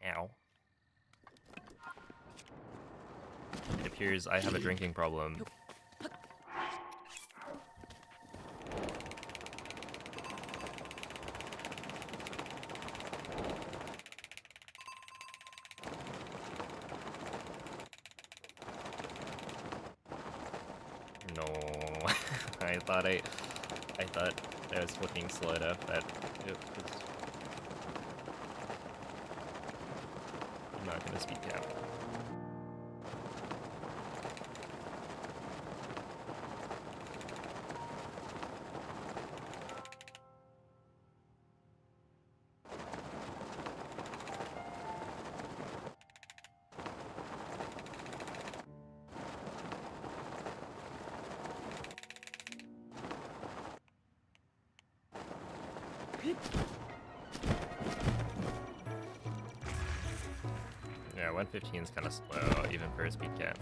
Ow. It appears I have a drinking problem. No. I thought I was flicking slow enough that it was... I'm not gonna speak out. 115 is kind of slow, even for a speed cap.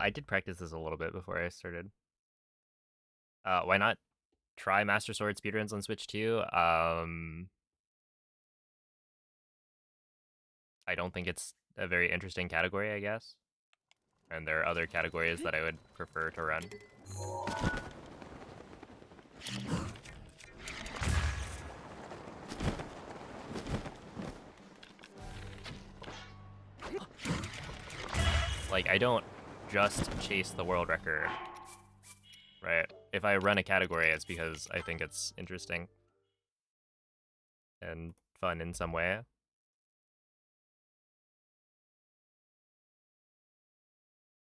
I did practice this a little bit before I started. Why not try Master Sword speedruns on Switch too? I don't think it's a very interesting category, I guess. And there are other categories that I would prefer to run. Like, I don't just chase the world record, right? If I run a category, it's because I think it's interesting and fun in some way.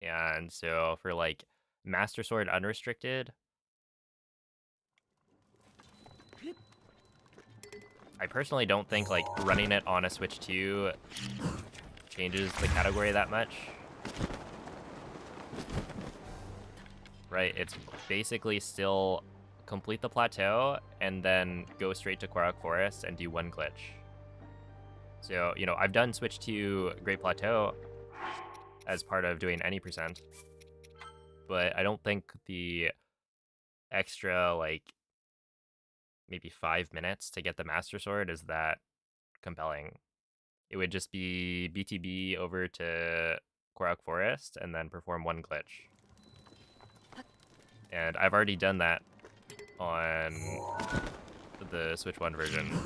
And so for like Master Sword Unrestricted, I personally don't think like running it on a Switch 2 changes the category that much. Right, it's basically still complete the plateau and then go straight to Korok Forest and do one glitch. So, you know, I've done Switch to Great Plateau as part of doing any percent, but I don't think the extra, like, maybe 5 minutes to get the Master Sword is that compelling. It would just be BTB over to Korok Forest and then perform one glitch. And I've already done that on the Switch 1 version.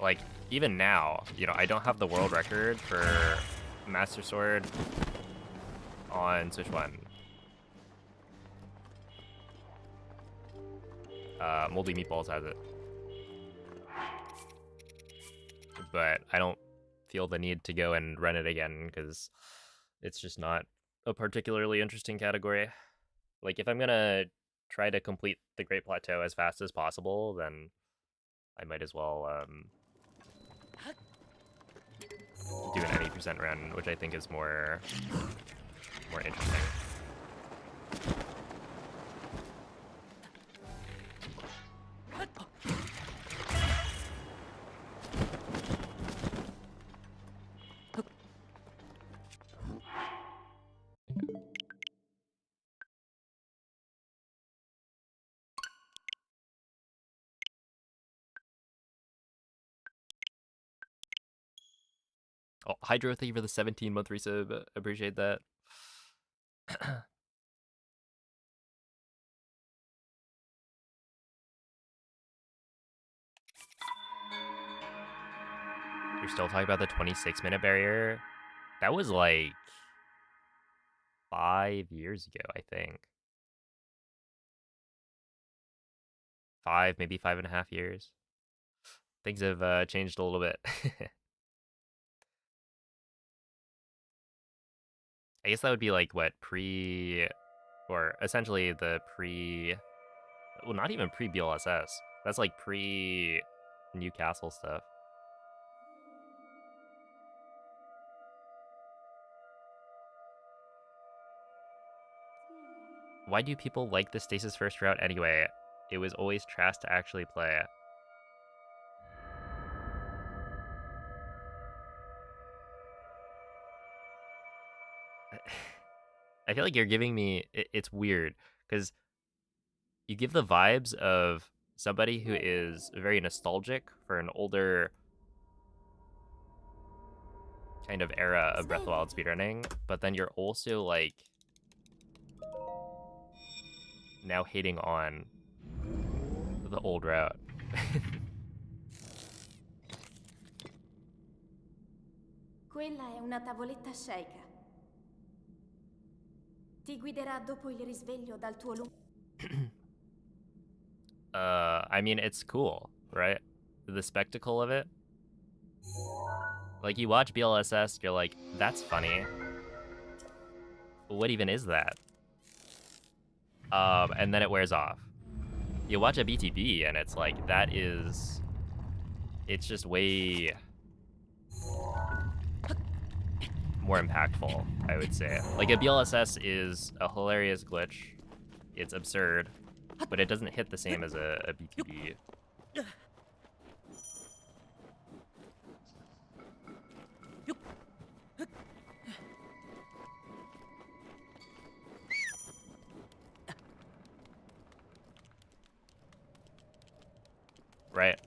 Like, even now, you know, I don't have the world record for Master Sword on Switch 1. Moldy Meatballs has it. But I don't feel the need to go and run it again because it's just not a particularly interesting category. Like, if I'm gonna try to complete the Great Plateau as fast as possible, then I might as well do an any percent run, which I think is more interesting. Oh, Hydro, thank you for the 17-month resub. Appreciate that. You're still talking about the 26-minute barrier? That was like 5 years ago, I think. 5, maybe 5.5 years. Things have changed a little bit. I guess that would be like what or essentially the well, not even pre BLSS. That's like pre Newcastle stuff. Why do people like the stasis first route anyway? It was always trash to actually play. I feel like you're giving me it's weird because you give the vibes of somebody who is very nostalgic for an older kind of era of Breath of the Wild speedrunning, but then you're also like now hating on the old route. Quella è una tavoletta shake. Ti guiderà dopo il risveglio dal tuo lungo... I mean, it's cool, right? The spectacle of it. Like, you watch BLSS, you're like, that's funny. What even is that? And then it wears off. You watch a BTB, and it's like, it's just way more impactful, I would say. Like, a BLSS is a hilarious glitch. It's absurd, but it doesn't hit the same as a BTB. Right.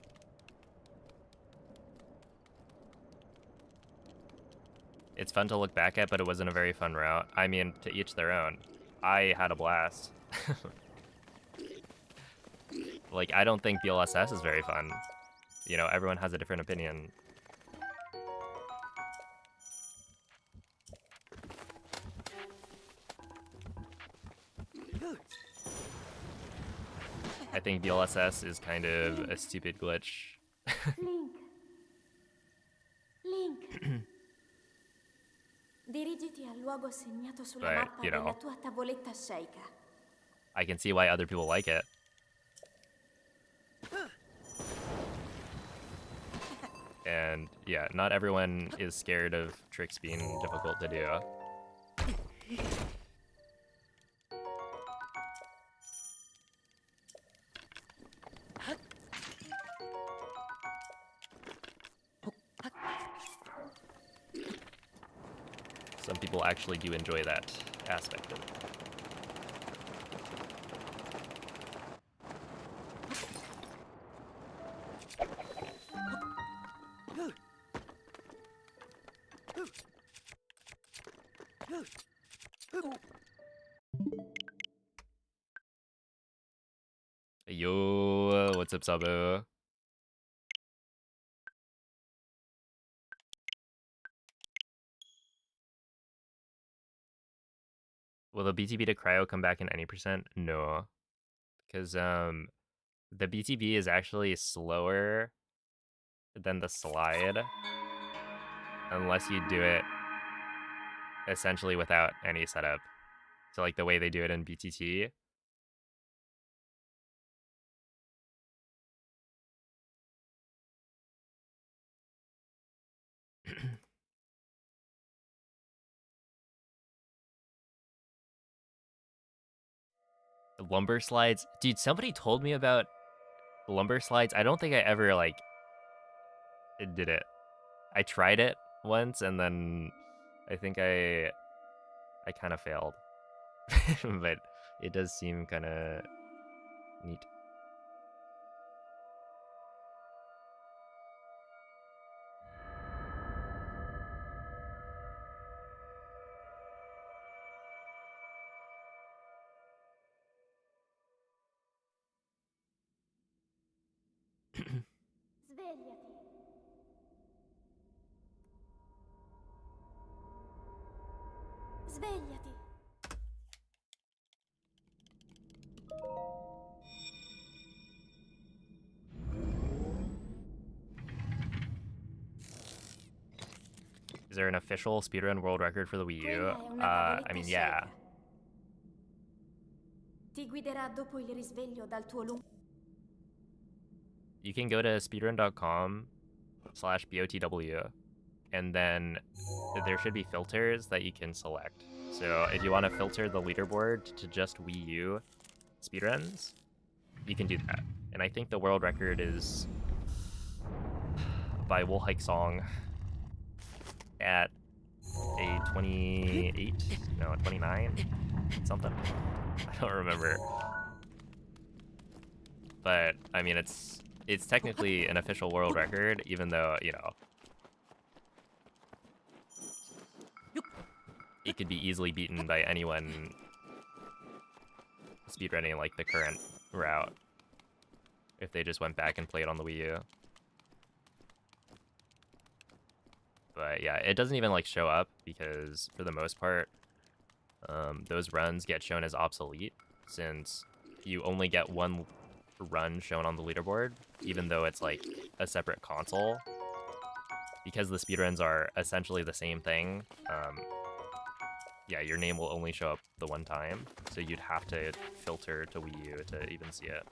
It's fun to look back at, but it wasn't a very fun route. I mean, to each their own. I had a blast. Like, I don't think BLSS is very fun. You know, everyone has a different opinion. I think BLSS is kind of a stupid glitch. Link. Link. Dirigiti al luogo segnato sulla But, mappa you della know, tua tavoletta shake. I can see why other people like it. And yeah, not everyone is scared of tricks being difficult to do. Some people actually do enjoy that aspect of it. Yo, what's up, Sabu? Will the BTB to cryo come back in any percent? No, because the BTB is actually slower than the slide unless you do it essentially without any setup. So like the way they do it in BTT. Lumber slides. Dude, somebody told me about lumber slides. I don't think I ever like did it. I tried it once and then I think I kind of failed. But it does seem kind of neat. Svegliati. Svegliati. Is there an official speedrun world record for the Wii U? Quella è una I mean, tavoletta yeah. cieca. Ti guiderà dopo il risveglio dal tuo lungo... You can go to speedrun.com/BOTW, and then there should be filters that you can select. So if you want to filter the leaderboard to just Wii U speedruns, you can do that. And I think the world record is by Woolhike Song at a 28, no, 29, something. I don't remember. But I mean, it's technically an official world record, even though, you know, it could be easily beaten by anyone speedrunning like the current route if they just went back and played on the Wii U. But yeah, it doesn't even like show up because for the most part, those runs get shown as obsolete since you only get one run shown on the leaderboard, even though it's like a separate console. Because the speedruns are essentially the same thing, yeah, your name will only show up the one time, so you'd have to filter to Wii U to even see it.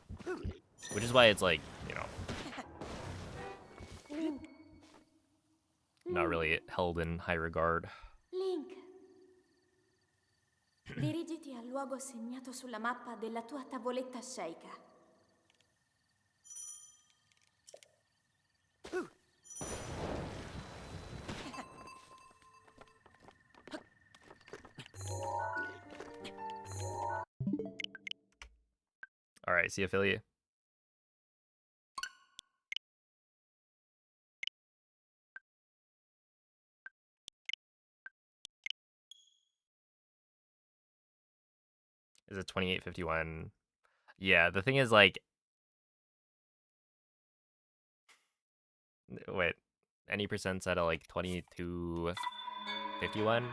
Which is why it's like, you know, not really held in high regard. Link! Dirigiti al luogo segnato sulla mappa della tua tavoletta sceicca. Alright, see you, Philly. Is it 2851? Yeah, the thing is, like... Wait, any percent's at a, like, 2251?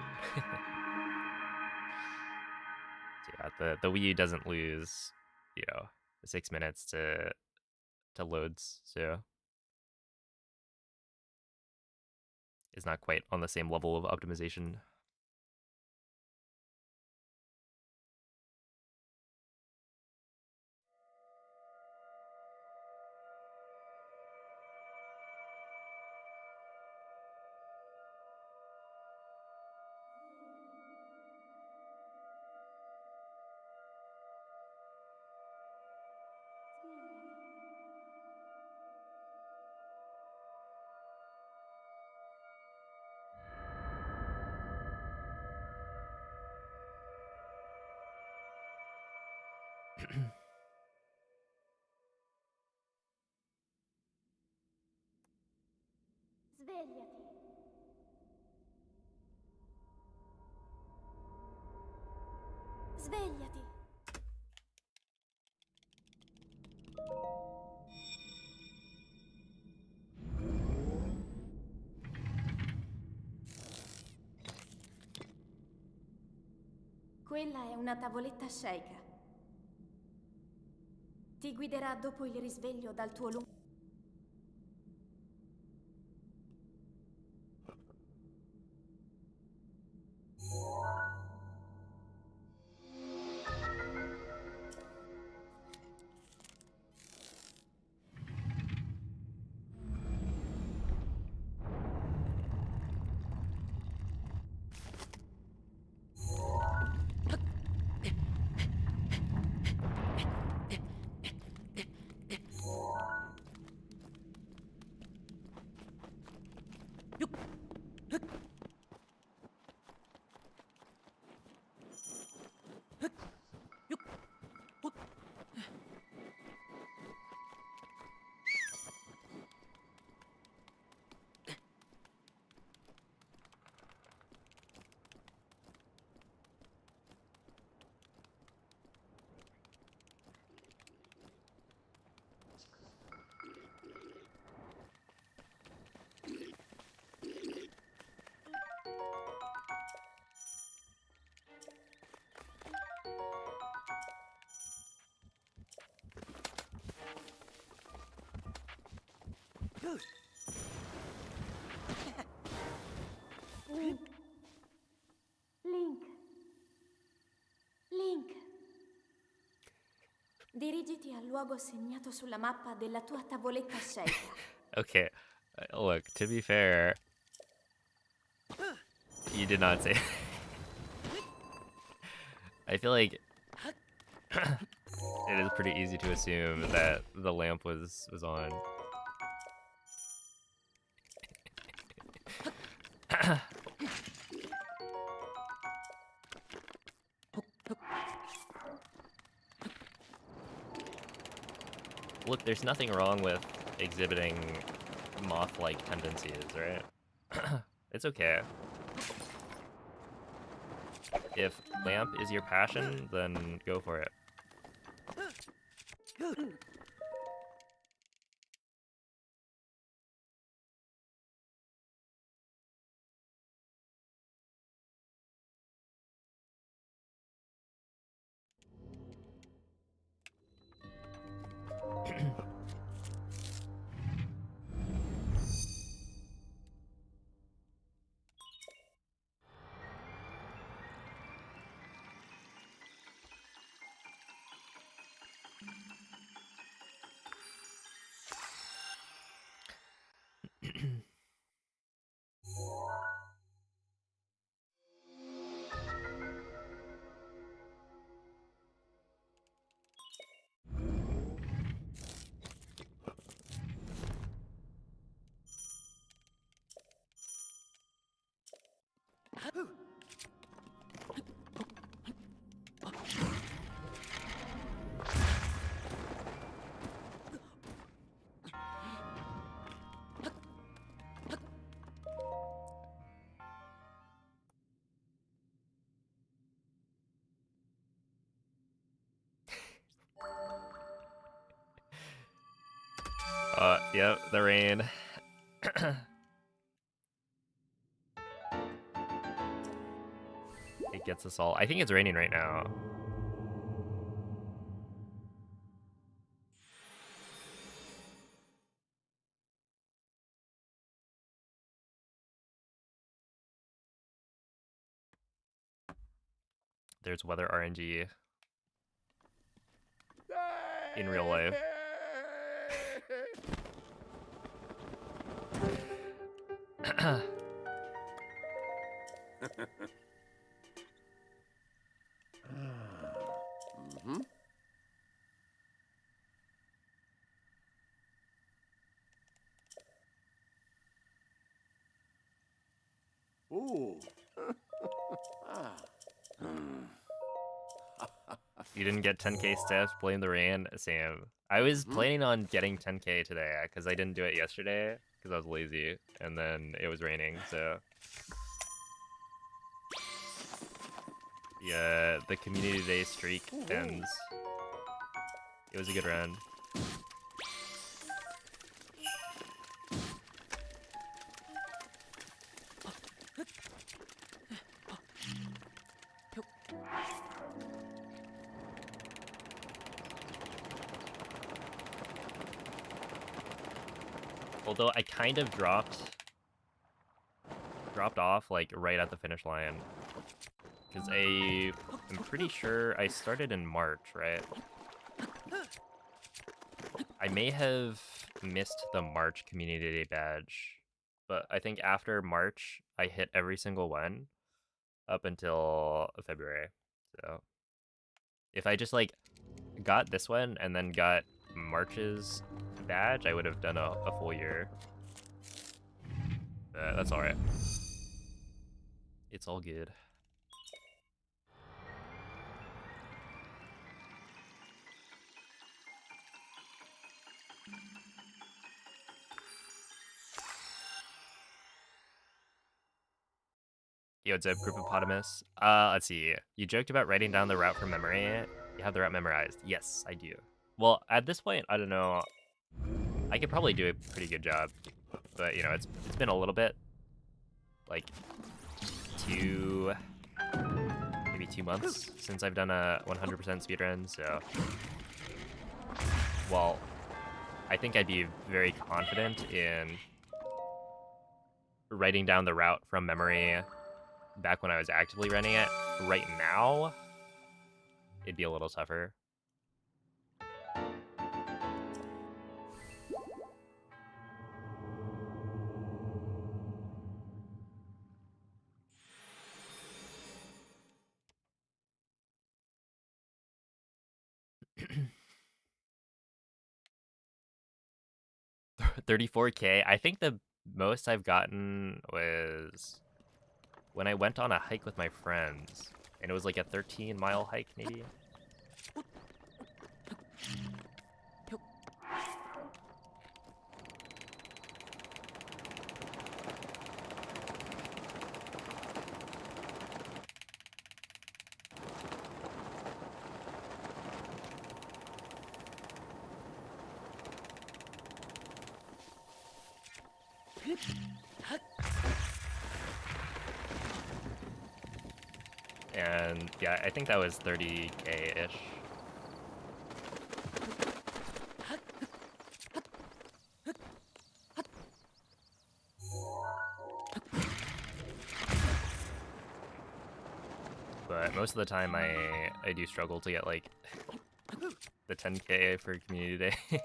So yeah, the Wii U doesn't lose, you know, 6 minutes to loads, so... It's not quite on the same level of optimization. Svegliati. Svegliati. Quella è una tavoletta sceicca. Ti guiderà dopo il risveglio dal tuo lungo... Link. Link. Link. Dirigiti al luogo segnato sulla mappa della tua tavoletta scelta. Okay, look, to be fair, you did not say. I feel like it is pretty easy to assume that the lamp was on. Look, there's nothing wrong with exhibiting moth-like tendencies, right? It's okay. If lamp is your passion, then go for it. Yep, the rain. It gets us all. I think it's raining right now. There's weather RNG in real life. Mm-hmm. Ooh. Ah. You didn't get 10k steps, blame the rain, Sam. I was planning on getting 10k today because I didn't do it yesterday because I was lazy, and then it was raining, so. Yeah, the community day streak ends. It was a good round. Although I kind of dropped off like right at the finish line. Because I'm pretty sure I started in March, right? I may have missed the March Community Day badge, but I think after March, I hit every single one up until February. So if I just like got this one and then got March's badge, I would have done a full year. That's all right. It's all good. Yo, what's up, Groupopotamus? Let's see. You joked about writing down the route from memory. You have the route memorized. Yes, I do. Well, at this point, I don't know. I could probably do a pretty good job, but you know, it's been a little bit, like maybe 2 months since I've done a 100% speedrun. So, well, I think I'd be very confident in writing down the route from memory back when I was actively running it. Right now, it'd be a little tougher. $34K. I think the most I've gotten was when I went on a hike with my friends, and it was like a 13-mile hike, maybe. And yeah, I think that was 30K-ish. But most of the time I do struggle to get like the 10K for community day.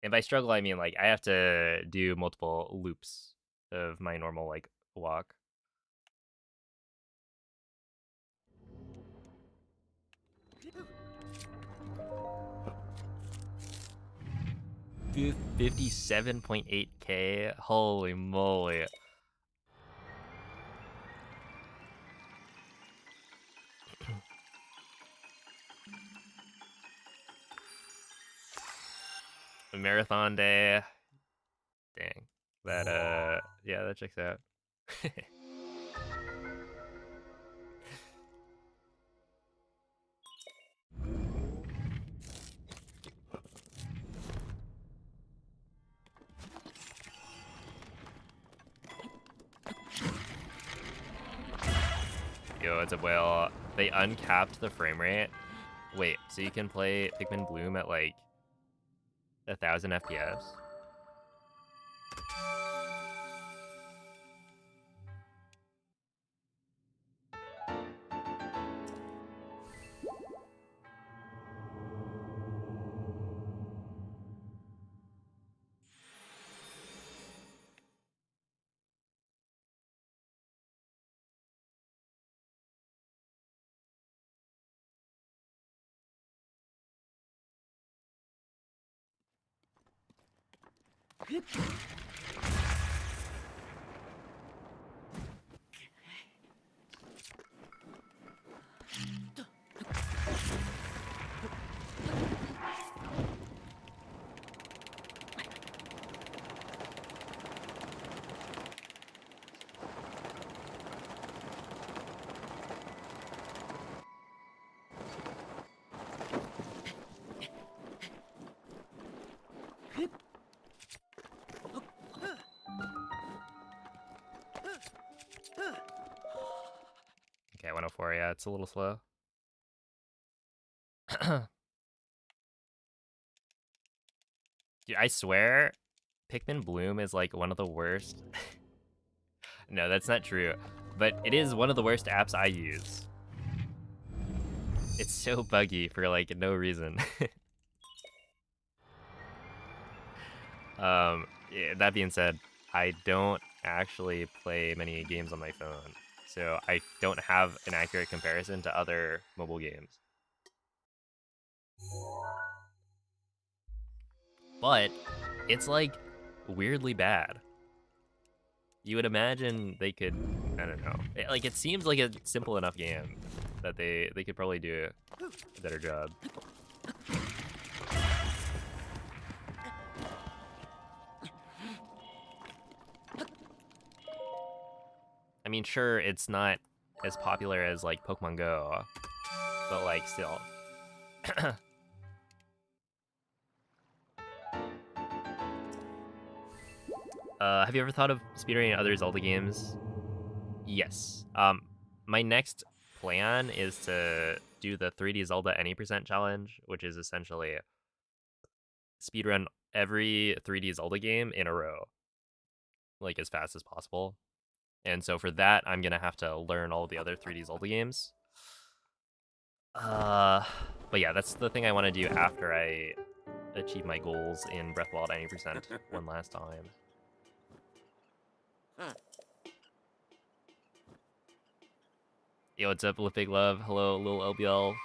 And by struggle I mean like I have to do multiple loops of my normal like walk. 57.8K. Holy moly. Marathon day. Dang. That yeah, that checks out. Yo, it's a whale. They uncapped the frame rate. Wait, so you can play Pikmin Bloom at like 1,000 FPS? Okay, 104, yeah, it's a little slow. Dude, I swear, Pikmin Bloom is like one of the worst. No, that's not true. But it is one of the worst apps I use. It's so buggy for like no reason. Yeah, that being said, I don't actually play many games on my phone, so I don't have an accurate comparison to other mobile games. But it's like weirdly bad. You would imagine they could, I don't know. Like it seems like a simple enough game that they could probably do a better job. I mean, sure, it's not as popular as like Pokemon Go, but like still. Have you ever thought of speedrunning other Zelda games? Yes. My next plan is to do the 3D Zelda Any Percent challenge, which is essentially speedrun every 3D Zelda game in a row. like as fast as possible. And so for that, I'm gonna have to learn all the other 3D Zelda games. But yeah, that's the thing I want to do after I achieve my goals in Breath of the Wild 90% one last time. Yo, what's up, Big Love? Hello, little LBL.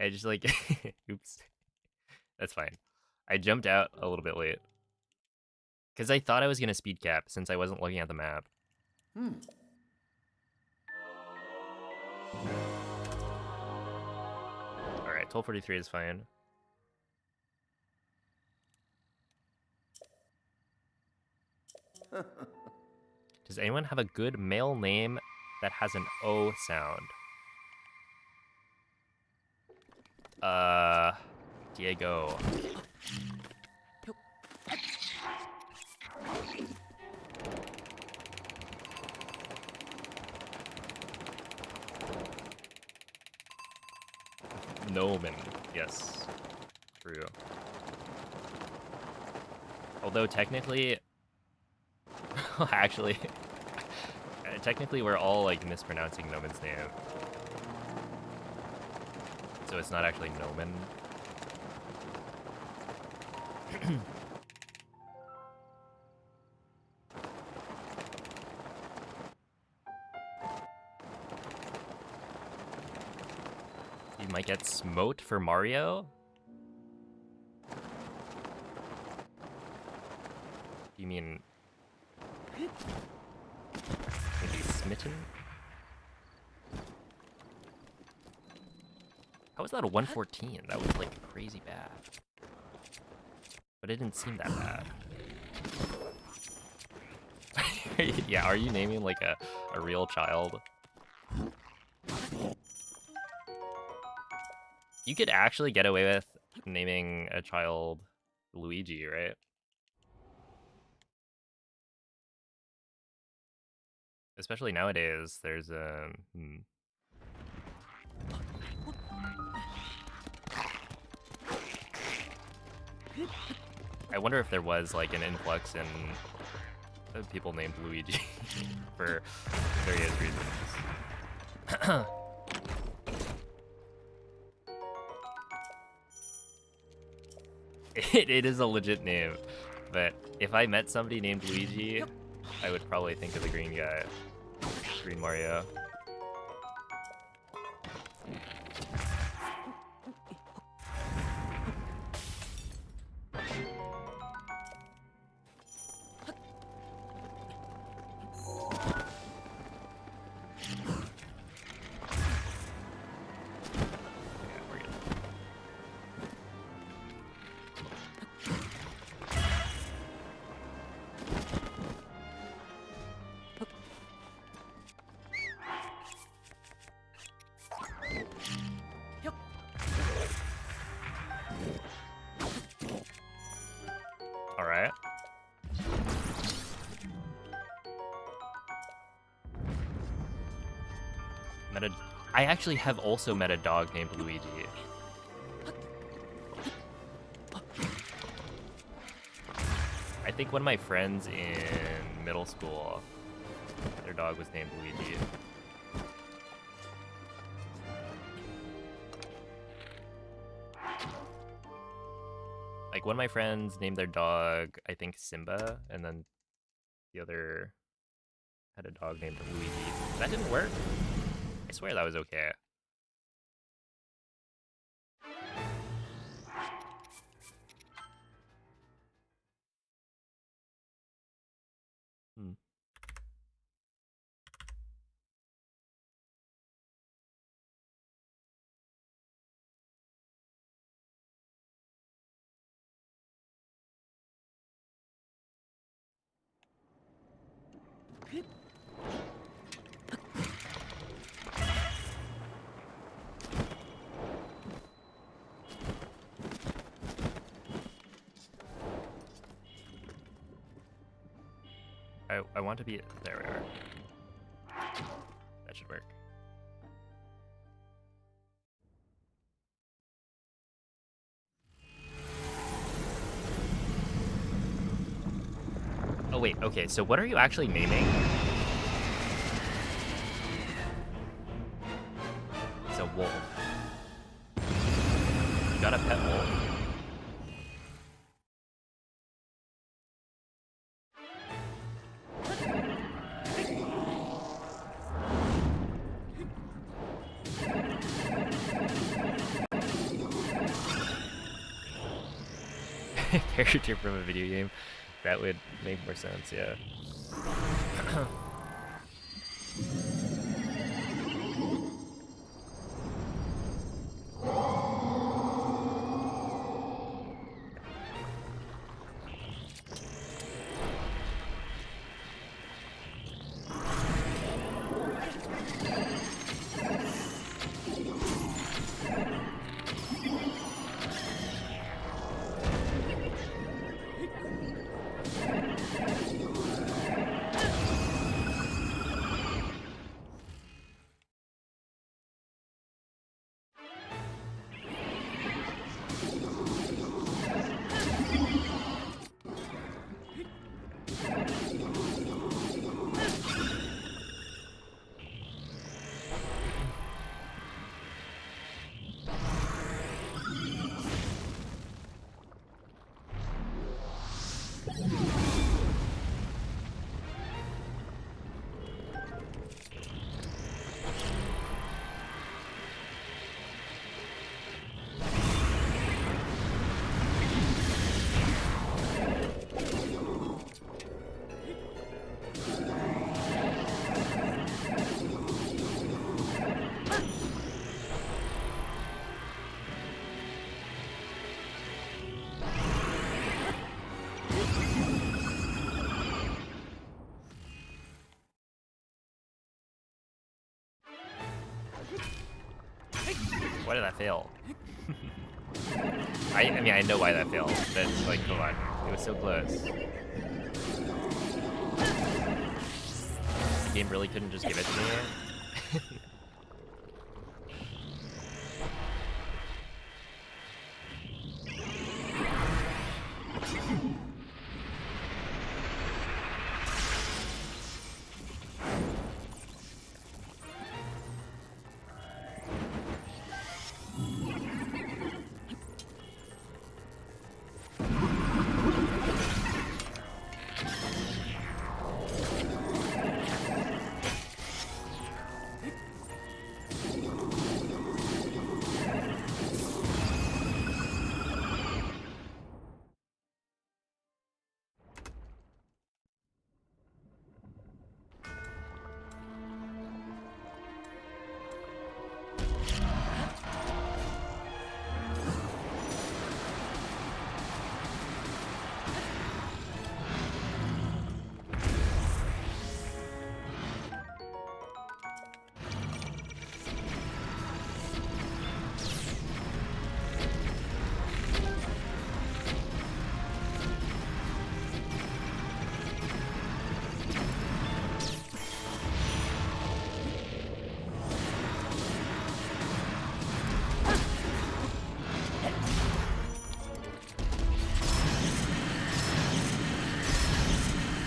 I just like, oops. That's fine. I jumped out a little bit late. Because I thought I was going to speed cap since I wasn't looking at the map. Alright, 1243 is fine. Does anyone have a good male name that has an O sound? Diego. Noman, yes. True. Although technically, actually, technically we're all like mispronouncing Noman's name. So it's not actually Noman. You might get smote for Mario? You mean maybe smitten? How was that a 114? That was like crazy bad. But it didn't seem that bad. Yeah, are you naming like a real child? You could actually get away with naming a child Luigi, right? Especially nowadays, there's a... I wonder if there was like an influx in people named Luigi for various reasons. It is a legit name, but if I met somebody named Luigi, I would probably think of the green guy. Green Mario. Alright. I actually have also met a dog named Luigi. I think one of my friends in middle school, their dog was named Luigi. Like one of my friends named their dog, I think Simba, and then the other had a dog named Luigi. That didn't work. I swear that was okay. I want to be... There we are. That should work. Oh, wait. Okay, so what are you actually naming? It's a wolf. You got a pet wolf? Character from a video game. That would make more sense, yeah. Why did that fail? I mean, I know why that failed, but like, come on. It was so close. The game really couldn't just give it to me?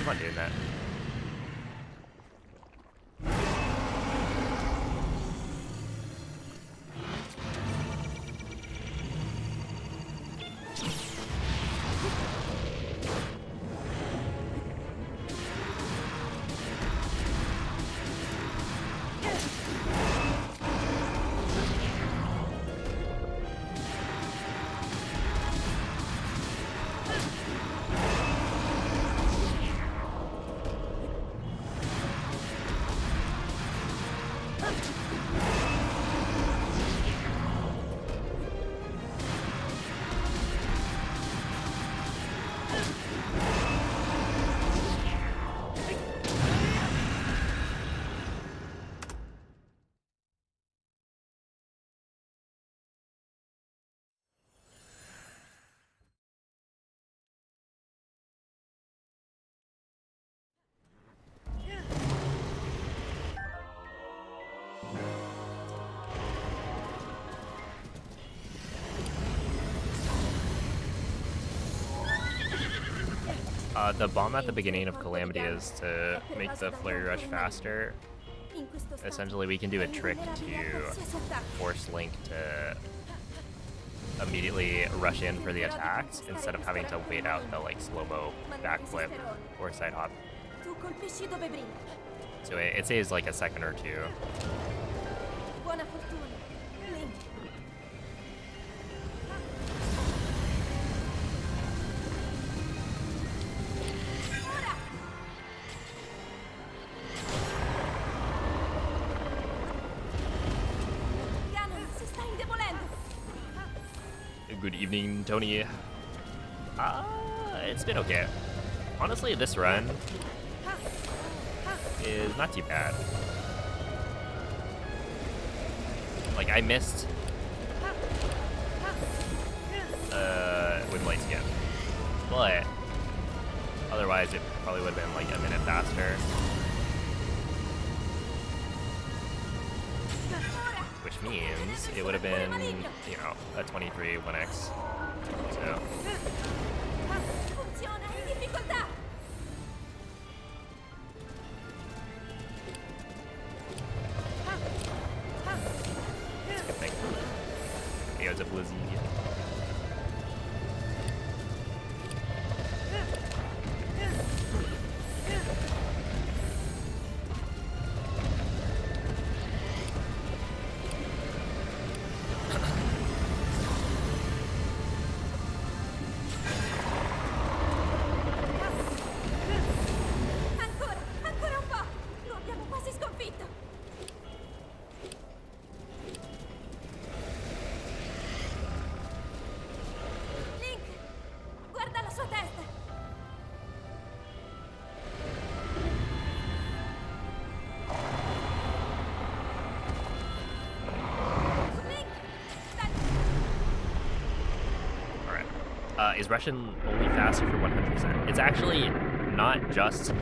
Keep on doing that. The bomb at the beginning of Calamity is to make the flurry rush faster. Essentially, we can do a trick to force Link to immediately rush in for the attacks instead of having to wait out the like slow-mo backflip or side hop. So it saves like a second or two. Good evening, Tony. It's been okay. Honestly, this run is not too bad. Like, I missed Wind Lights again. But otherwise, it probably would have been like a minute faster. Which means it would have been, you know, a 23 1x. So. That's a good thing. Hey, it's a Blizzy. Is Russian only faster for 100%? It's actually not just.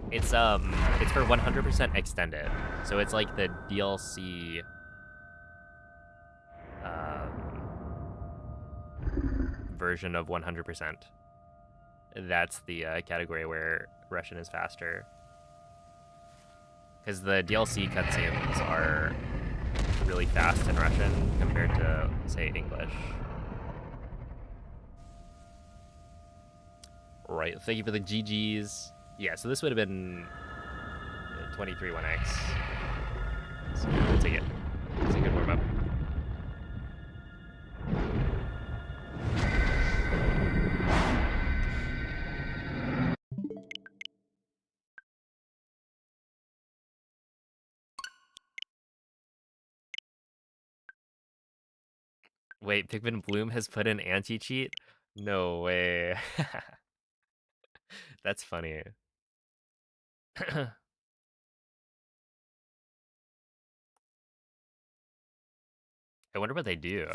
It's for 100% extended. So it's like the DLC version of 100%. That's the category where Russian is faster. Because the DLC cutscenes are really fast in Russian compared to, say, English. Right, thank you for the GGs. Yeah, so this would have been 23 1x. So we'll take it. It's a good warm-up. Wait, Pikmin Bloom has put in anti-cheat? No way. That's funny. I wonder what they do.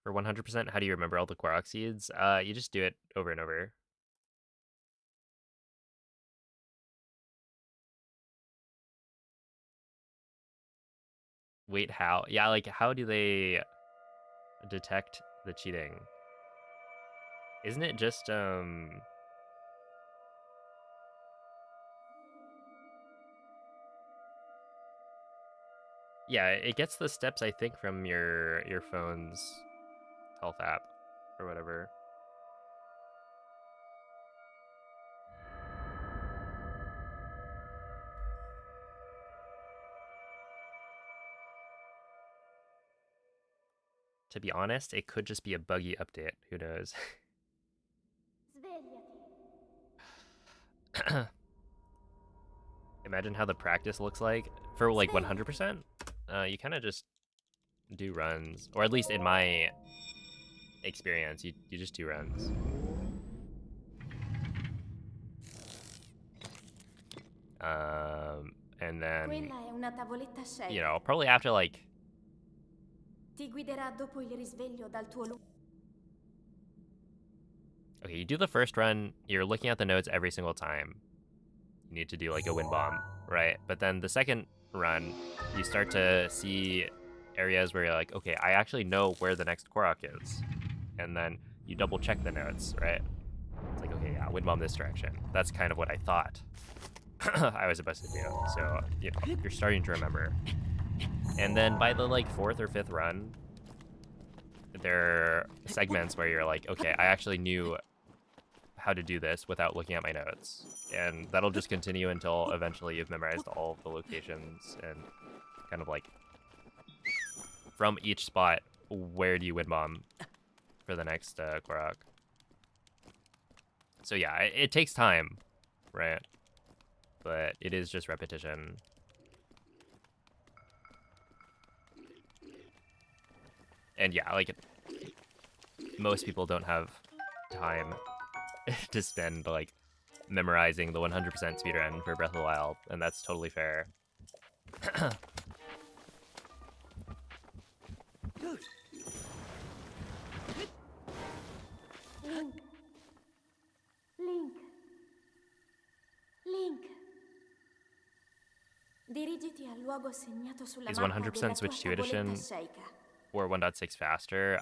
For 100%, how do you remember all the Korok seeds? You just do it over and over. Wait, how? Yeah, like, how do they detect the cheating? Isn't it just, yeah, it gets the steps, I think, from your phone's health app or whatever. To be honest, it could just be a buggy update. Who knows? Imagine how the practice looks like for like 100%. You kind of just do runs, or at least in my experience, you just do runs. And then, you know, probably after like. Okay, you do the first run, you're looking at the notes every single time. You need to do like a wind bomb, right? But then the second run, you start to see areas where you're like, okay, I actually know where the next Korok is. And then you double check the notes, right? It's like, okay, yeah, wind bomb this direction. That's kind of what I thought I was supposed to do. So, you know, you're starting to remember. And then by the like 4th or 5th run, there are segments where you're like, okay, I actually knew how to do this without looking at my notes. And that'll just continue until eventually you've memorized all of the locations and kind of like from each spot, where do you wind bomb for the next Korok. So yeah, it takes time, right? But it is just repetition. And yeah, like, most people don't have time to spend, like, memorizing the 100% speedrun for Breath of the Wild, and that's totally fair. Link. Link. Link. Dirigiti al luogo segnato sulla Is mappa 100% della tua Switch 2 tavoletta edition sceicca. or 1.6 faster?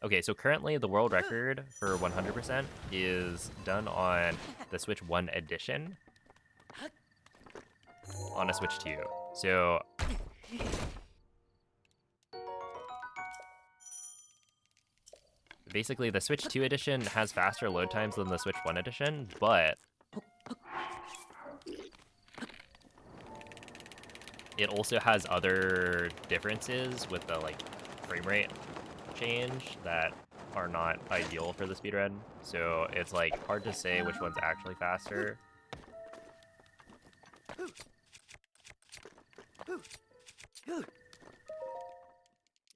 Okay, so currently the world record for 100% is done on the Switch 1 edition on a Switch 2. So basically the Switch 2 edition has faster load times than the Switch 1 edition, but it also has other differences with the like frame rate change that are not ideal for the speedrun. So it's like hard to say which one's actually faster.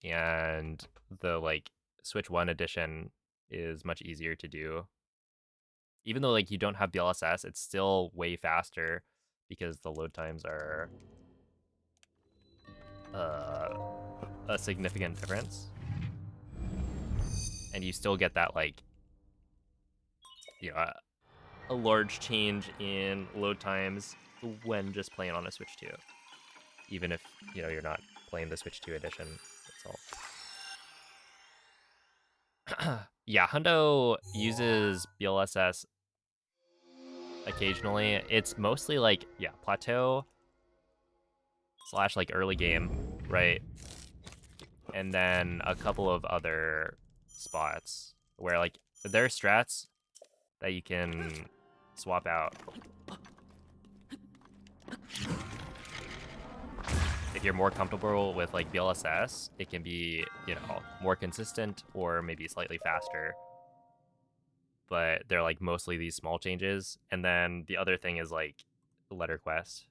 And the like Switch 1 edition is much easier to do. Even though like you don't have DLSS, it's still way faster because the load times are a significant difference. And you still get that like, you know, a large change in load times when just playing on a Switch 2. Even if, you know, you're not playing the Switch 2 edition itself. Yeah, Hundo uses BLSS occasionally. It's mostly like, yeah, plateau / like early game, right? And then a couple of other spots where like there are strats that you can swap out. If you're more comfortable with like BLSS, it can be, you know, more consistent or maybe slightly faster. But they're like mostly these small changes. And then the other thing is like letter quest,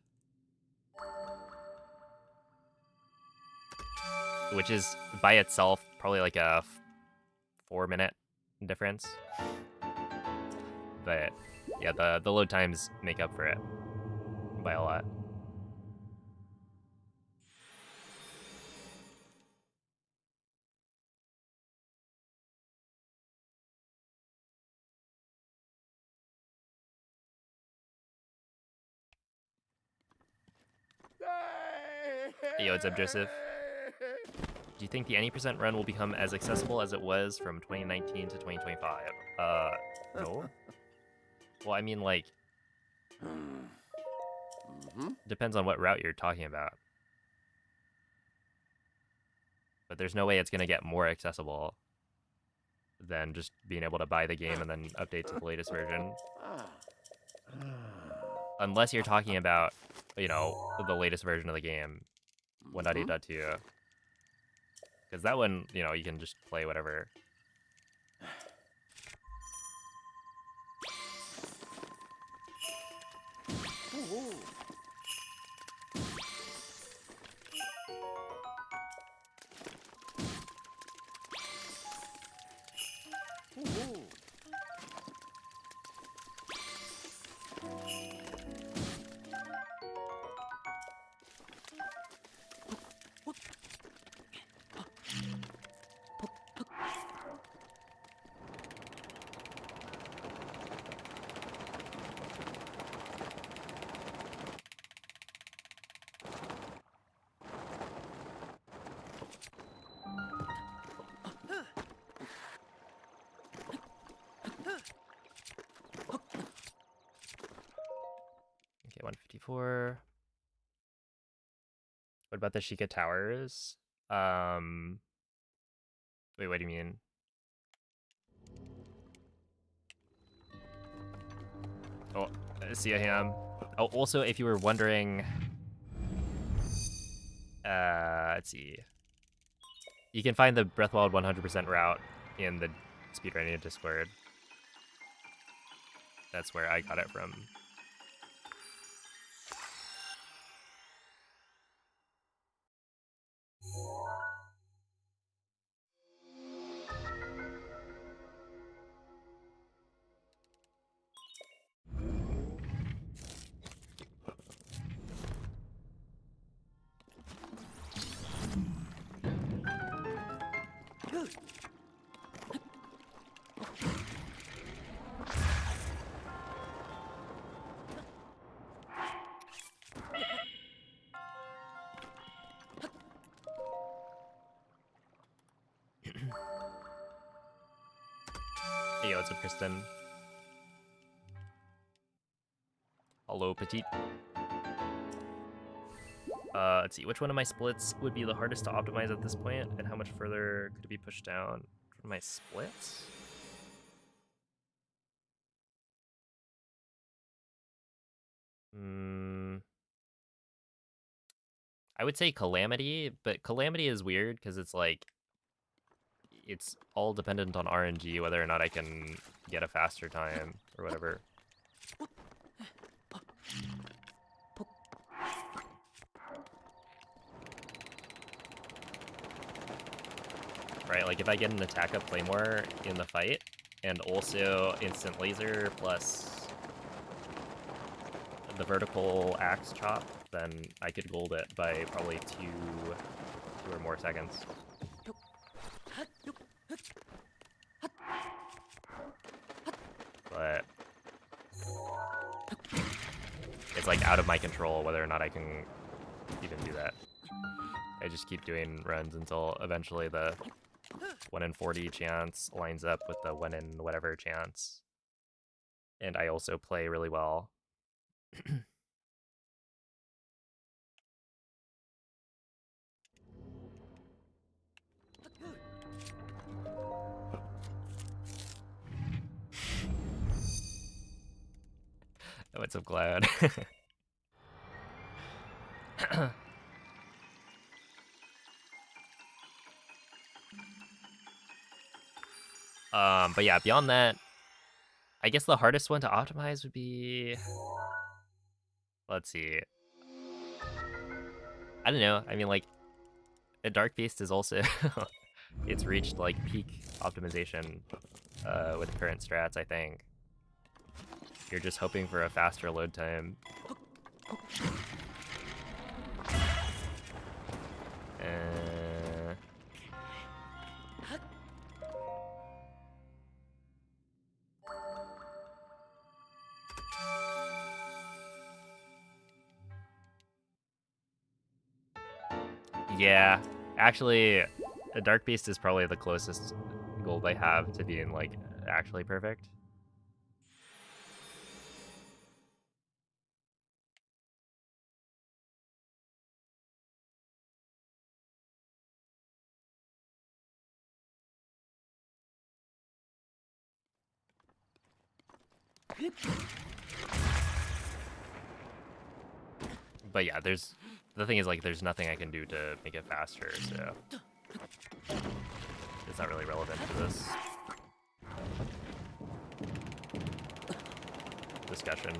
which is by itself probably like a 4-minute difference. But yeah, the load times make up for it by a lot. Hey, yo, what's up, Joseph? Do you think the Any percent run will become as accessible as it was from 2019 to 2025? No. Well, I mean, like, depends on what route you're talking about. But there's no way it's going to get more accessible than just being able to buy the game and then update to the latest version. Unless you're talking about, you know, the latest version of the game, 1.8.2. Because that one, you know, you can just play whatever. Okay, 154. What about the Sheikah Towers? Wait, what do you mean? Oh, see him. Oh, also, if you were wondering, let's see. You can find the Breathwild 100% route in the Speedrunning Discord. That's where I got it from. Hey, yo, what's up, Kristen? Hello, petite. Let's see, which one of my splits would be the hardest to optimize at this point, and how much further could it be pushed down? Which one of my splits? I would say Calamity, but Calamity is weird because it's like, it's all dependent on RNG, whether or not I can get a faster time or whatever. Right, like if I get an attack up Claymore in the fight, and also instant laser plus the vertical axe chop, then I could gold it by probably two or more seconds. But it's like out of my control whether or not I can even do that. I just keep doing runs until eventually the 1 in 40 chance lines up with the 1 in whatever chance. And I also play really well. What's up, Cloud? But yeah, beyond that, I guess the hardest one to optimize would be, let's see. I don't know. I mean, like, a Dark Beast is also, it's reached like peak optimization with current strats, I think. You're just hoping for a faster load time. Yeah, actually, a Dark Beast is probably the closest gold I have to being like actually perfect. But yeah, the thing is, like, there's nothing I can do to make it faster, so it's not really relevant to this discussion.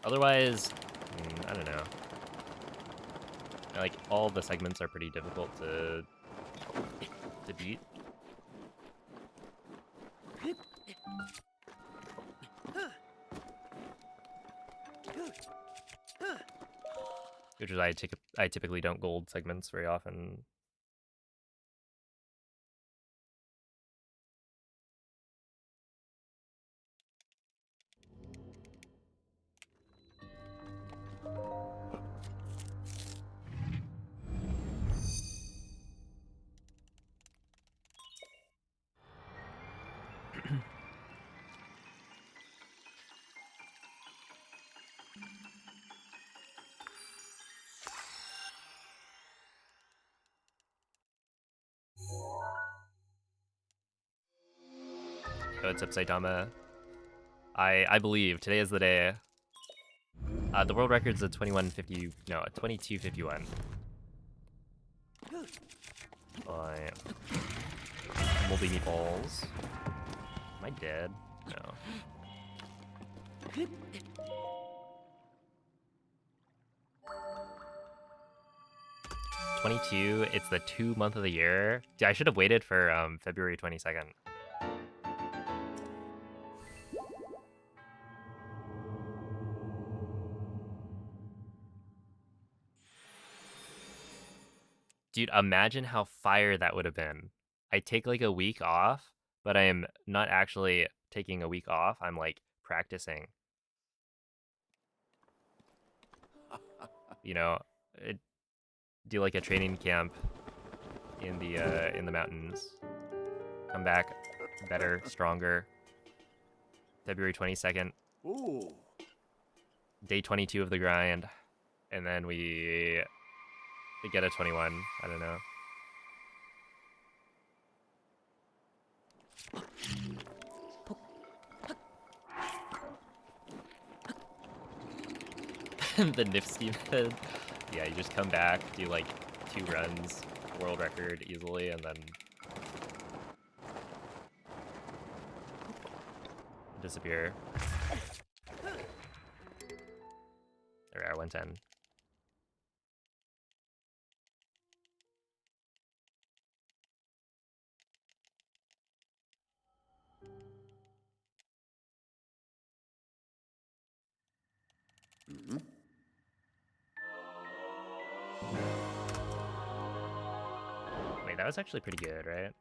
Otherwise, I don't know. Like, all the segments are pretty difficult to beat. Which is I typically don't gold segments very often. Oh, it's up Saitama. I believe today is the day. The world record's a 21:50. No, a 22:51. Moldy meatballs. Am I dead? No. 22. It's the 2 month of the year. Dude, I should have waited for February 22nd. Dude, imagine how fire that would have been. I take like a week off, but I am not actually taking a week off. I'm like practicing. You know, do like a training camp in the mountains. Come back better, stronger. February 22nd. Ooh. Day 22 of the grind, and then we get a 21. I don't know. The nifty method. Yeah, you just come back, do like 2 runs, world record easily, and then disappear. There we are, 110. Mm-hmm. Wait, that was actually pretty good, right?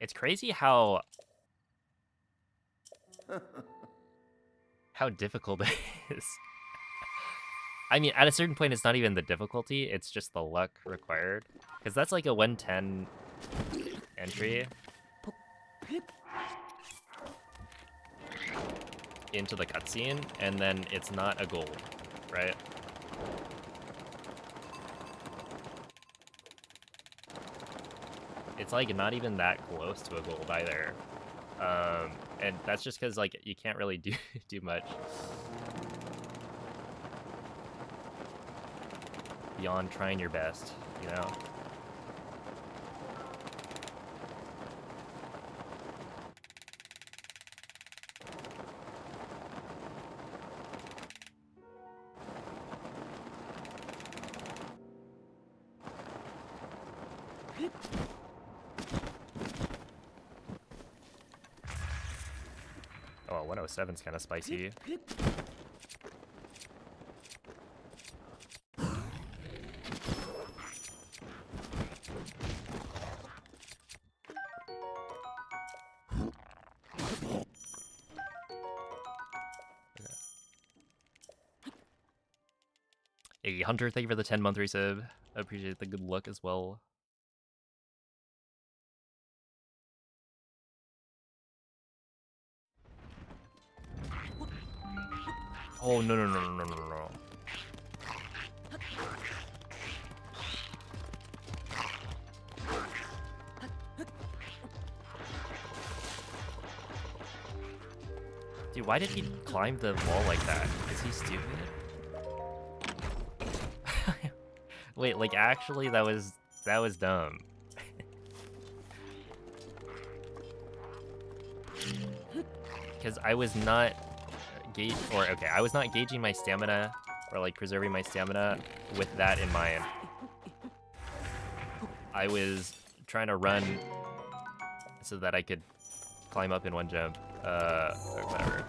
It's crazy how difficult it is. I mean, at a certain point, it's not even the difficulty, it's just the luck required. Because that's like a 110 entry into the cutscene, and then it's not a gold, right? It's like not even that close to a gold either. And that's just because like you can't really do much beyond trying your best, you know? Oh, 107's kind of spicy. Hey, Hunter, thank you for the 10-month resub. I appreciate the good luck as well. Oh, no, no, no, no, no, no, no. Dude, why did he climb the wall like that? Is he stupid? Wait, like actually that was dumb. Because I was not I was not gauging my stamina or like preserving my stamina with that in mind. I was trying to run so that I could climb up in one jump. Or whatever.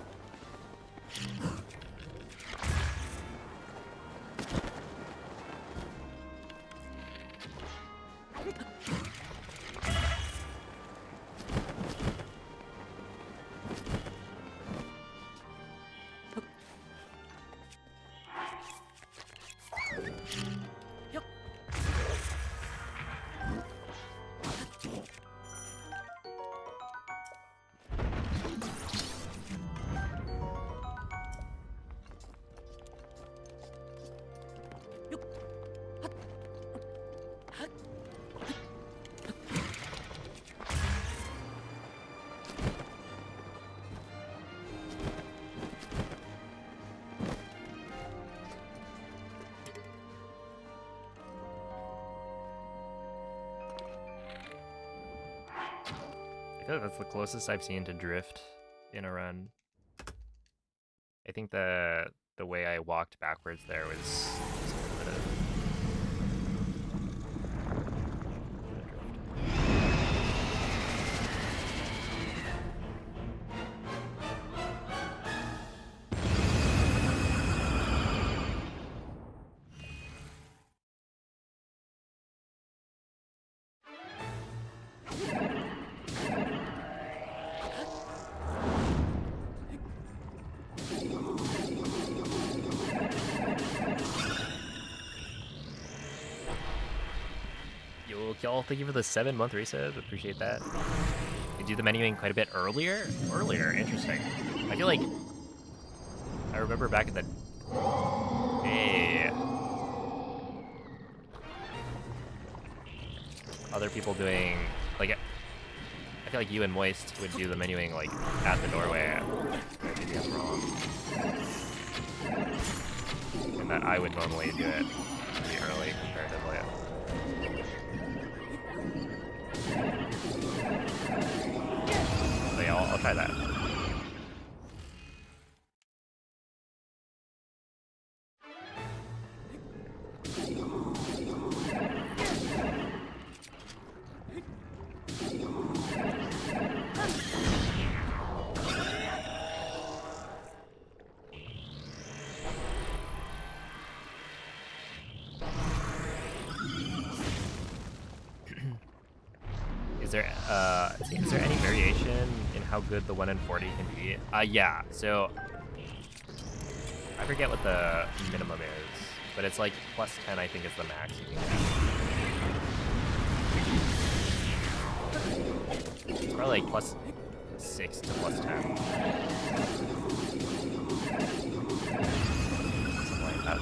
feel like that's the closest I've seen to drift in a run. I think the way I walked backwards there was a bit of Y'all, thank you for the 7-month reset. Appreciate that. You do the menuing quite a bit earlier? Interesting. I feel like I remember back in the day, other people doing like I feel like you and Moist would do the menuing like at the doorway. Maybe I'm wrong. And that I would normally do it pretty early comparatively. So yeah, I'll try that. Is there any variation in how good the 1 in 40 can be? Yeah, so I forget what the minimum is, but it's like plus 10 I think is the max you can get. Probably like plus 6 to plus 10. Something like that.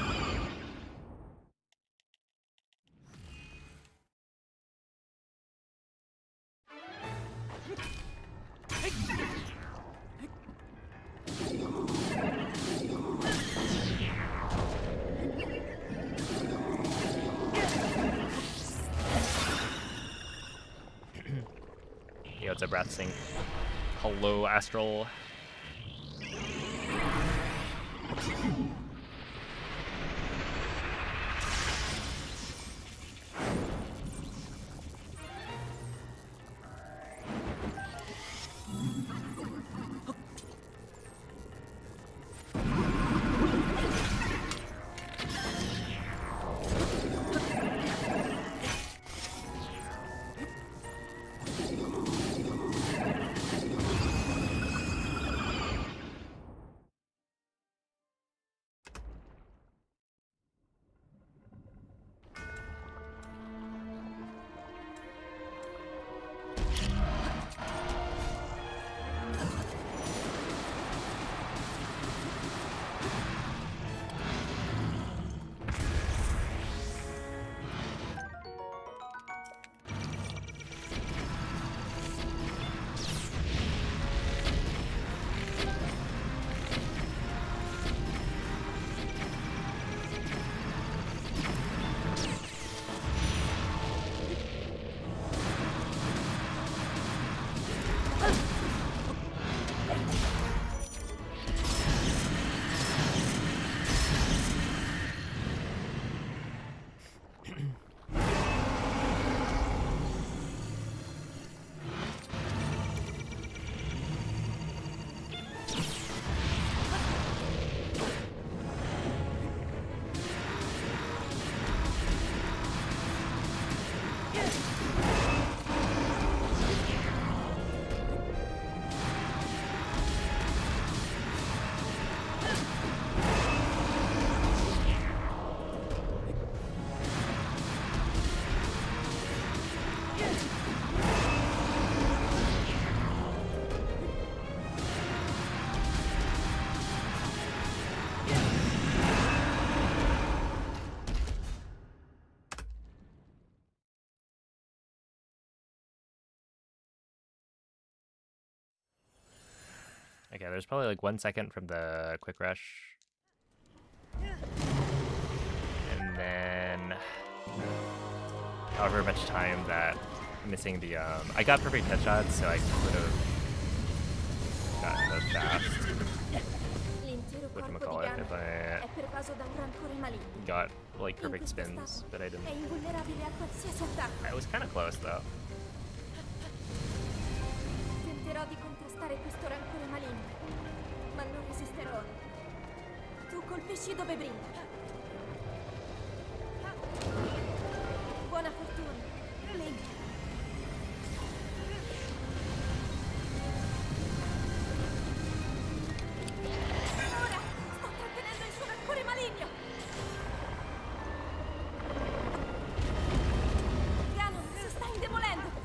Yo, it's a breath sync. Hello, Astral. Okay, there's probably like 1 second from the quick rush. And then however much time that missing the I got perfect headshots, so I could have gotten those fast. L'intero corpo di Whatchamacallit, Gunn if I è pervaso da un rancore maligno. got like In perfect questo spins, stato but I didn't. è invulnerabile a qualsiasi attacco. I was kind of close though. Tenterò di contrastare questo rancore maligno, ma non resisterò. Tu colpisci dove brinda. Buona fortuna, Link. Ora sto trattenendo il suo rancore maligno. Ganon si sta indebolendo.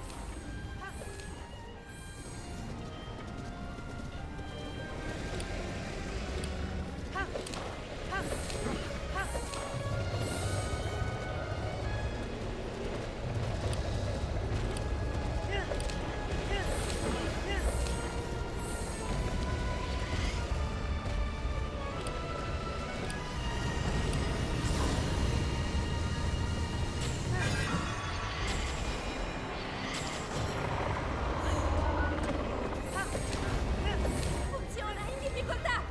Funziona in difficoltà.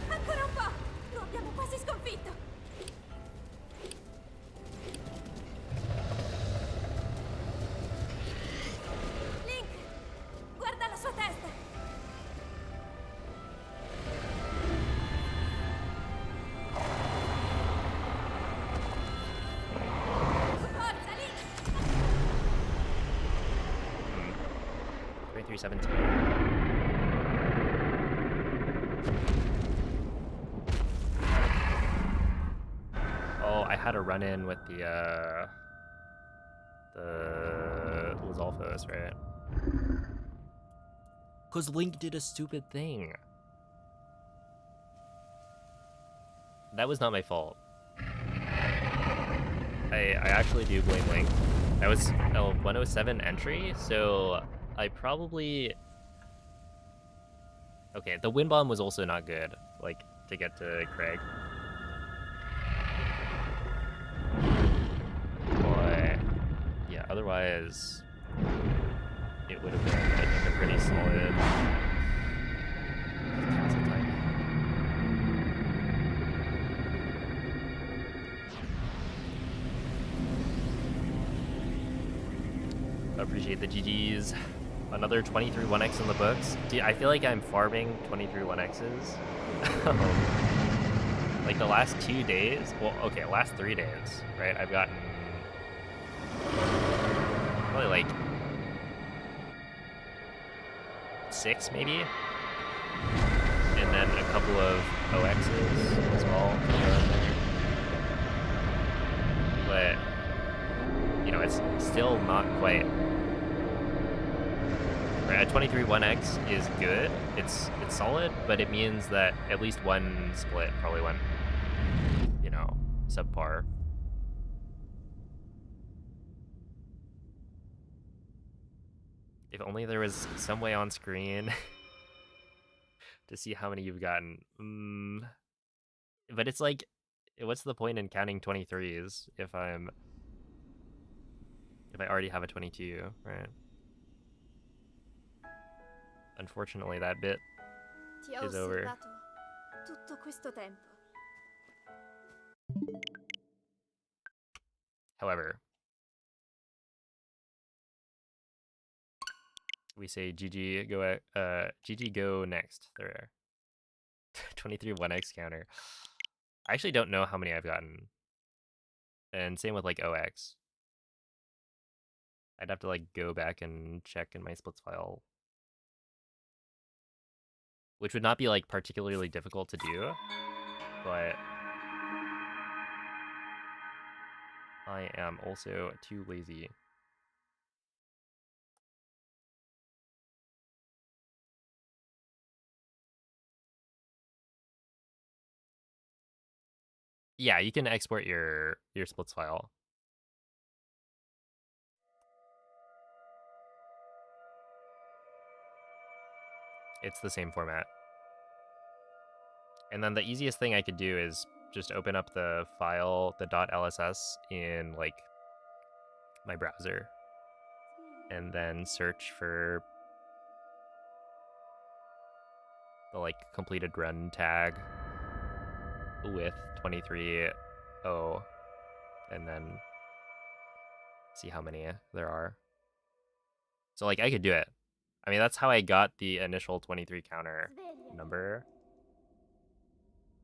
Ancora un po'. Lo abbiamo quasi sconfitto. Link, guarda la sua testa. Forza, Link. 2317. Oh, I had a run-in with the Lizalfos, right? Cause Link did a stupid thing. That was not my fault. I actually do blame Link. That was a 107 entry, so I probably... Okay, the wind bomb was also not good, like, to get to Craig. But, yeah, otherwise, it would have been, I think, a pretty solid castle type. Appreciate the GGs. Another 23 1x in the books. Dude, I feel like I'm farming 23 1x's. Like the last 2 days, well, okay, last 3 days, right? I've gotten probably like 6 maybe, and then a couple of OXs as well. But you know, it's still not quite. Right, a 23 1x is good. It's solid, but it means that at least one split probably went, you know, subpar. If only there was some way on screen to see how many you've gotten. But it's like, what's the point in counting 23s if I already have a 22, right? Unfortunately, that bit Ti ho is over. osservato tutto questo tempo. However, we say GG go next. There. 23 1x counter. I actually don't know how many I've gotten. And same with like OX. I'd have to like go back and check in my splits file. Which would not be like particularly difficult to do, but I am also too lazy. Yeah, you can export your splits file. It's the same format. And then the easiest thing I could do is just open up the file, the .lss in like my browser and then search for the like completed run tag with 23.0 and then see how many there are. So like I could do it. I mean, that's how I got the initial 23 counter number.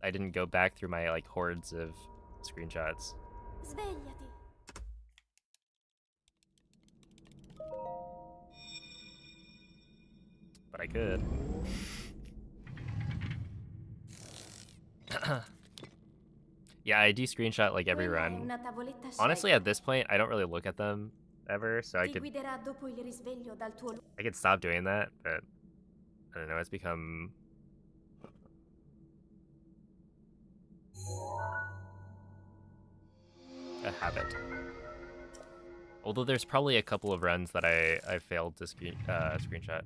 I didn't go back through my like hordes of screenshots. Svegliati. But I could. Yeah, I do screenshot like every Quella è run. una tavoletta Honestly, scelta. at this point, I don't really look at them ever, so I Ti guiderà dopo il risveglio dal tuo could stop doing that, but I don't know, it's become a habit. Although there's probably a couple of runs that I failed to screenshot.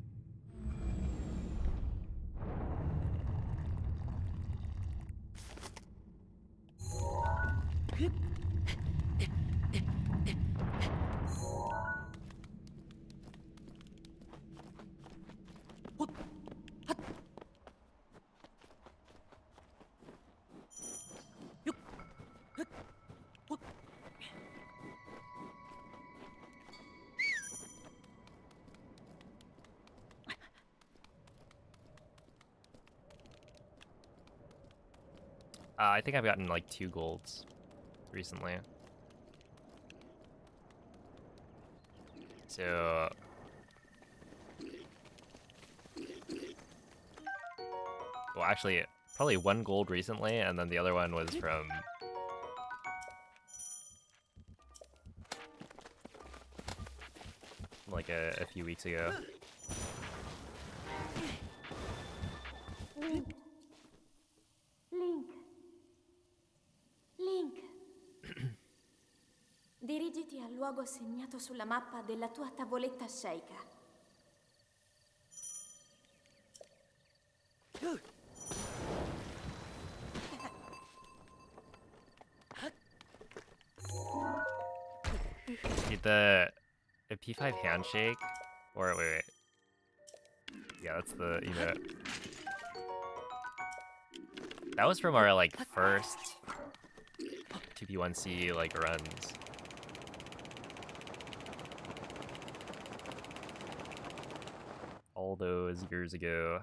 I think I've gotten like 2 golds recently. So well, actually, probably 1 gold recently, and then the other one was from like a few weeks ago. Link. Link. Link. Dirigiti al luogo segnato sulla mappa della tua tavoletta sceicca. Dude, the P5 handshake, or wait. Yeah, that's the emote. That was from our like first 2P1C like runs. All those years ago.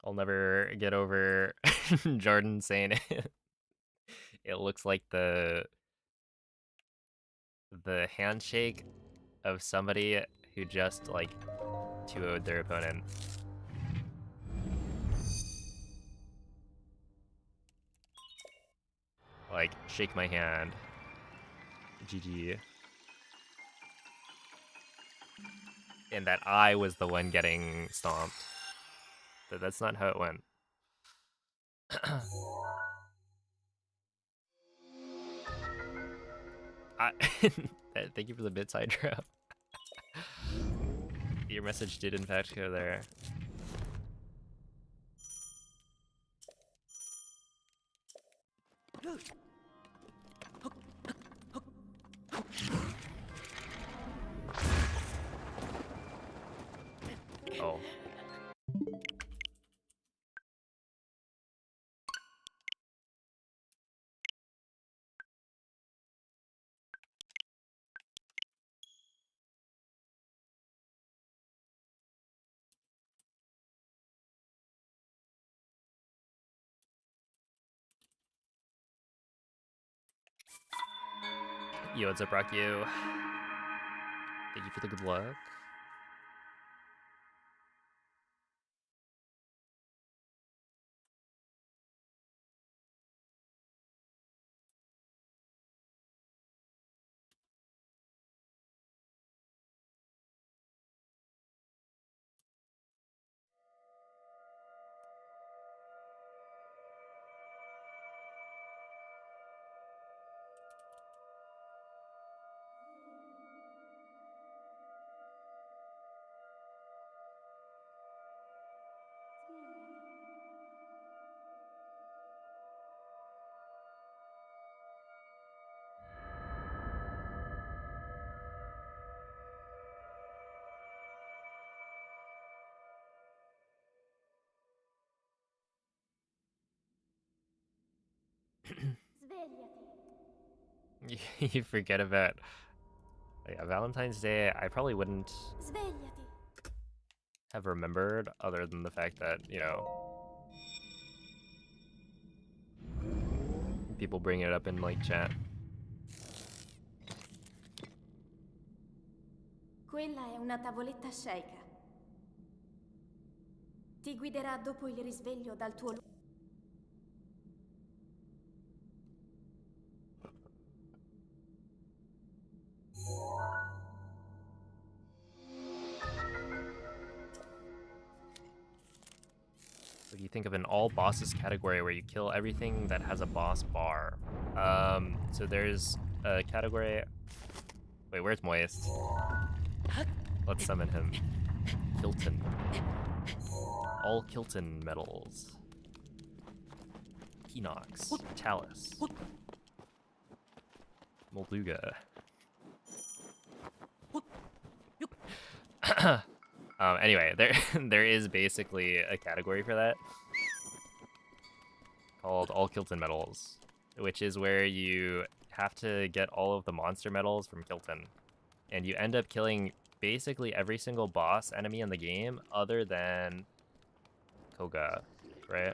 I'll never get over Jordan saying it. It looks like the handshake of somebody who just like 2-0'd their opponent. Like, shake my hand. GG. And that I was the one getting stomped. But that's not how it went. Thank you for the bit side drop. Your message did in fact go there. Oh. Yo, what's up, Rock? You? Thank you for the good luck. Svegliati. You forget about yeah, Valentine's Day. I probably wouldn't Svegliati. have remembered other than the fact that, you know, people bring it up in like chat. Quella è una tavoletta sceicca. Ti guiderà dopo il risveglio dal tuo So you think of an all bosses category where you kill everything that has a boss bar. So there's a category. Wait, where's Moist? Let's summon him. Kilton. All Kilton medals. Enox. Chalice. Molduga. Anyway, there is basically a category for that called All Kilton Medals, which is where you have to get all of the monster medals from Kilton, and you end up killing basically every single boss enemy in the game other than Koga, right?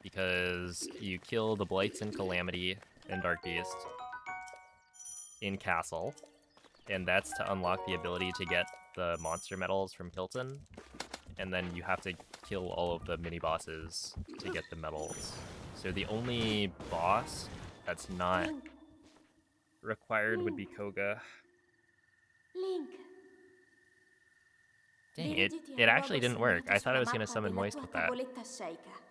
Because you kill the Blights and Calamity and Dark Beast in Castle, and that's to unlock the ability to get the monster medals from Kilton, and then you have to kill all of the mini bosses to get the medals. So the only boss that's not Link. required would be Koga. Link. Dang, Dirigiti it al actually luogo didn't work. segnato I thought I sulla was gonna mappa summon della Moist tua with that. tavoletta sceicca.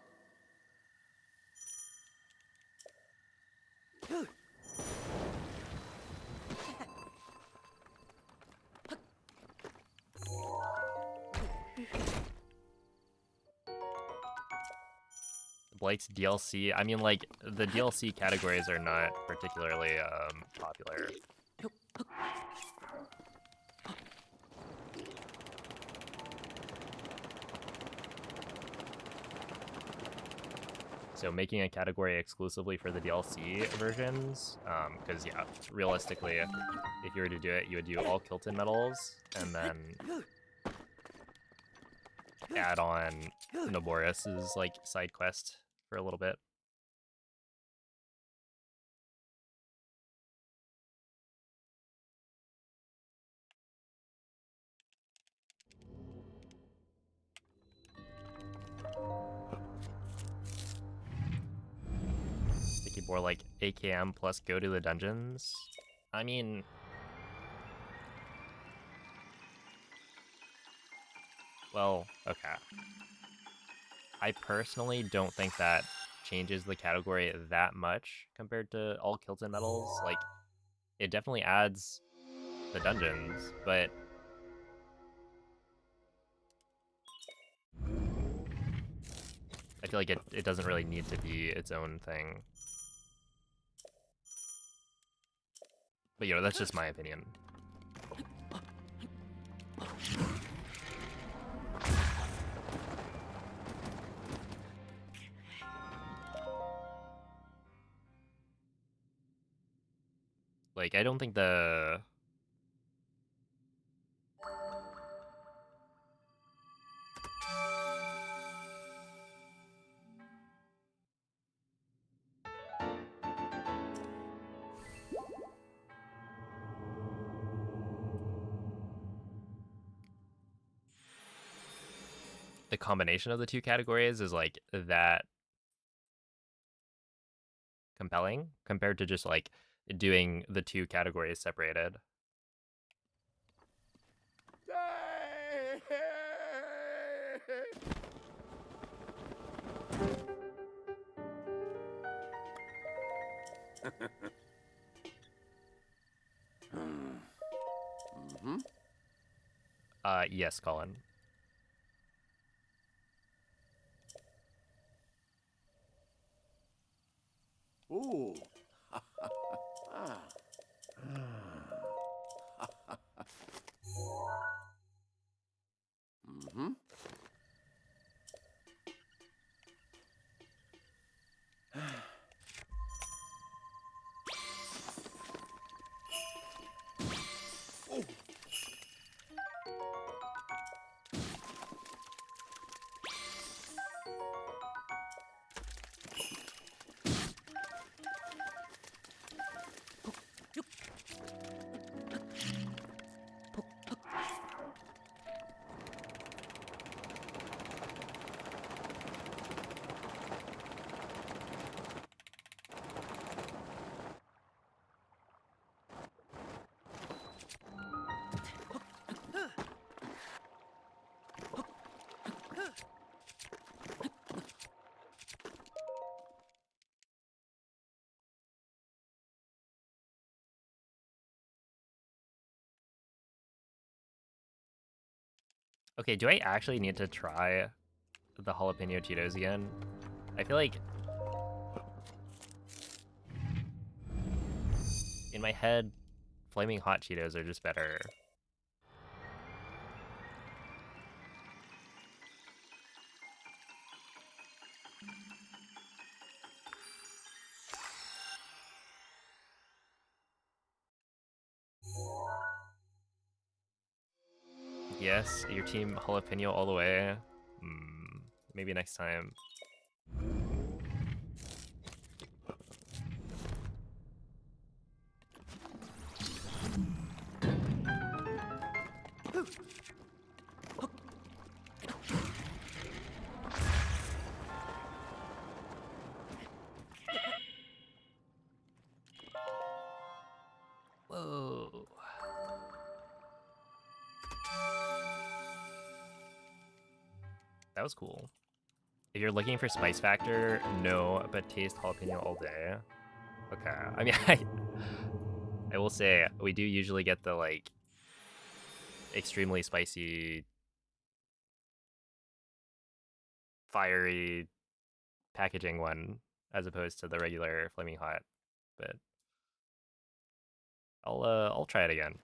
Blight's DLC, I mean, like, the DLC categories are not particularly popular. So making a category exclusively for the DLC versions, because yeah, realistically, if you were to do it, you would do all Kilton medals, and then add on Noborus's like side quest for a little bit. Thinking more like AKM plus go to the dungeons. I mean, well, okay. I personally don't think that changes the category that much compared to all Kilton medals. Like, it definitely adds the dungeons, but I feel like it doesn't really need to be its own thing. But, you know, that's just my opinion. Like, I don't think the... the combination of the two categories is like that compelling compared to just like doing the two categories separated. Mm-hmm. Yes, Colin. Ooh. Mm-hmm. Oh. Okay, do I actually need to try the jalapeno Cheetos again? I feel like in my head, flaming hot Cheetos are just better. Yes, your team jalapeno all the way. Maybe next time. Whoa. That was cool. If you're looking for spice factor, no, but taste jalapeno all day. Okay. I mean, I will say we do usually get the like extremely spicy, fiery packaging one as opposed to the regular flaming hot. But I'll try it again.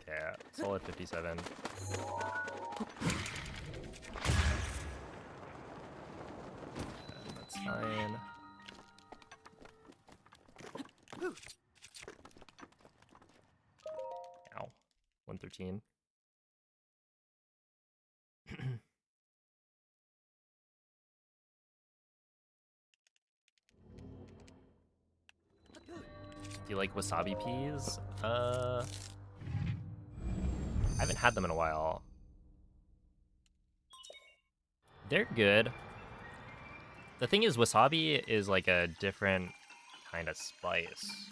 Okay, solid 57. That's fine. Ow. 113. Do you like wasabi peas? I haven't had them in a while. They're good. The thing is, wasabi is like a different kind of spice.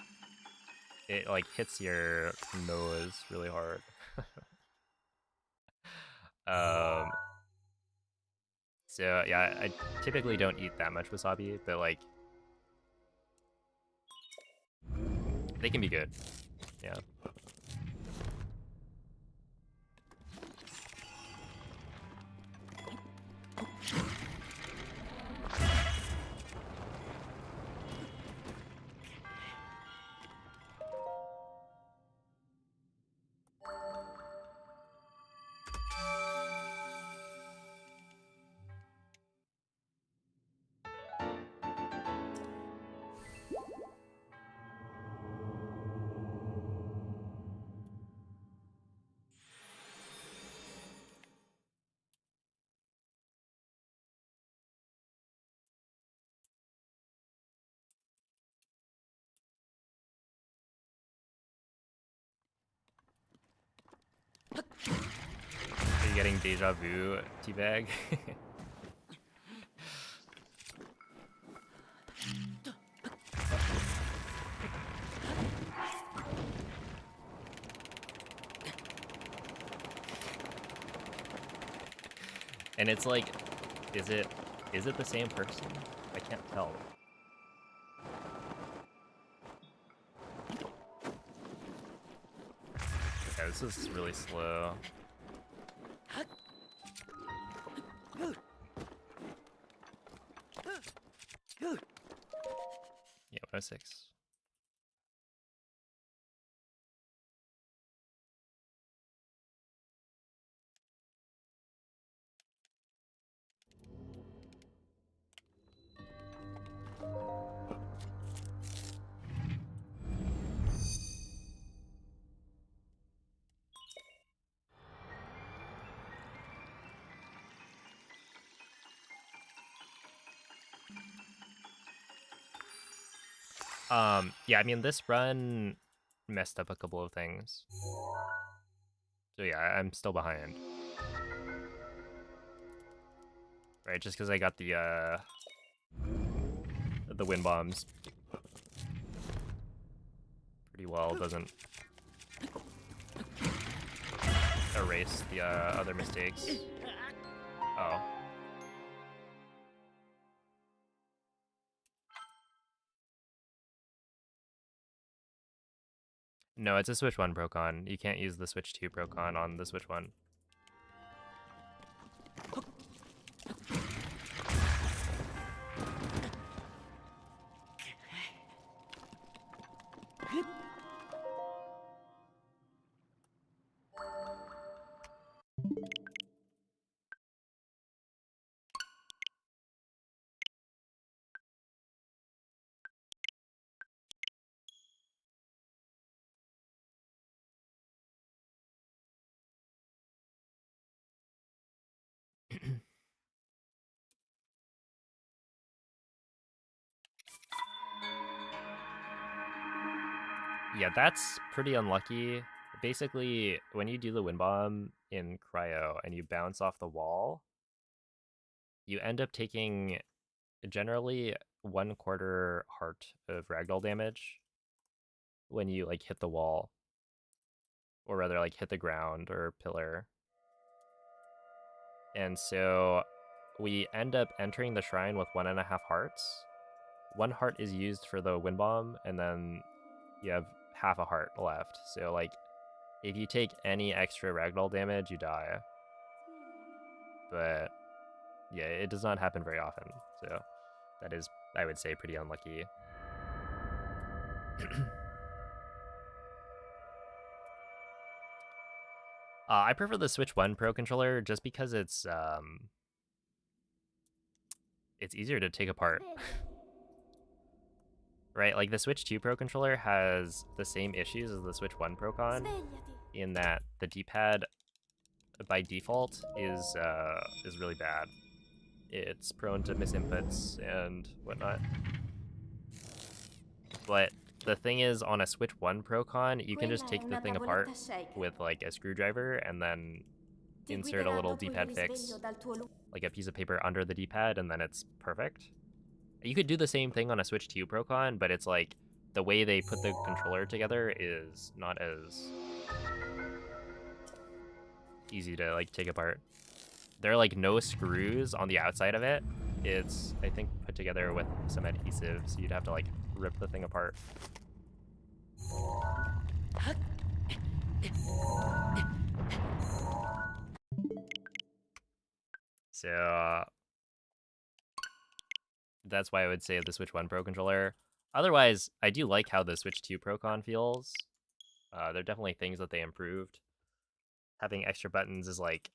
It like hits your nose really hard. um, so yeah, I typically don't eat that much wasabi, but like they can be good. Yeah. you getting deja vu, teabag? And it's like, is it the same person? I can't tell. Okay, this is really slow. Yeah, 106. Yeah, I mean, this run messed up a couple of things. So yeah, I'm still behind. Right, just because I got the wind bombs pretty well doesn't erase the other mistakes. Oh. No, it's a Switch 1 Procon. You can't use the Switch 2 Procon on the Switch 1. Yeah, that's pretty unlucky. Basically, when you do the wind bomb in Cryo and you bounce off the wall, you end up taking generally 1/4 heart of ragdoll damage when you like hit the wall, or rather like hit the ground or pillar. And so we end up entering the shrine with 1.5 hearts. 1 heart is used for the wind bomb, and then you have half a heart left. So like, if you take any extra ragdoll damage, you die. But yeah, it does not happen very often. So that is, I would say, pretty unlucky. I prefer the Switch 1 Pro controller just because it's easier to take apart. Right, like the Switch 2 Pro controller has the same issues as the Switch 1 Pro Con in that the D-pad by default is really bad. It's prone to misinputs and whatnot. But the thing is, on a Switch 1 Pro Con, you can just take the thing apart with like a screwdriver and then insert a little D-pad fix, like a piece of paper under the D-pad, and then it's perfect. You could do the same thing on a Switch 2 Pro Con, but it's like the way they put the controller together is not as easy to like take apart. There are like no screws on the outside of it. It's, I think, put together with some adhesive, so you'd have to like rip the thing apart. So that's why I would say the Switch 1 Pro controller. Otherwise, I do like how the Switch 2 Pro Con feels. There are definitely things that they improved. Having extra buttons is like,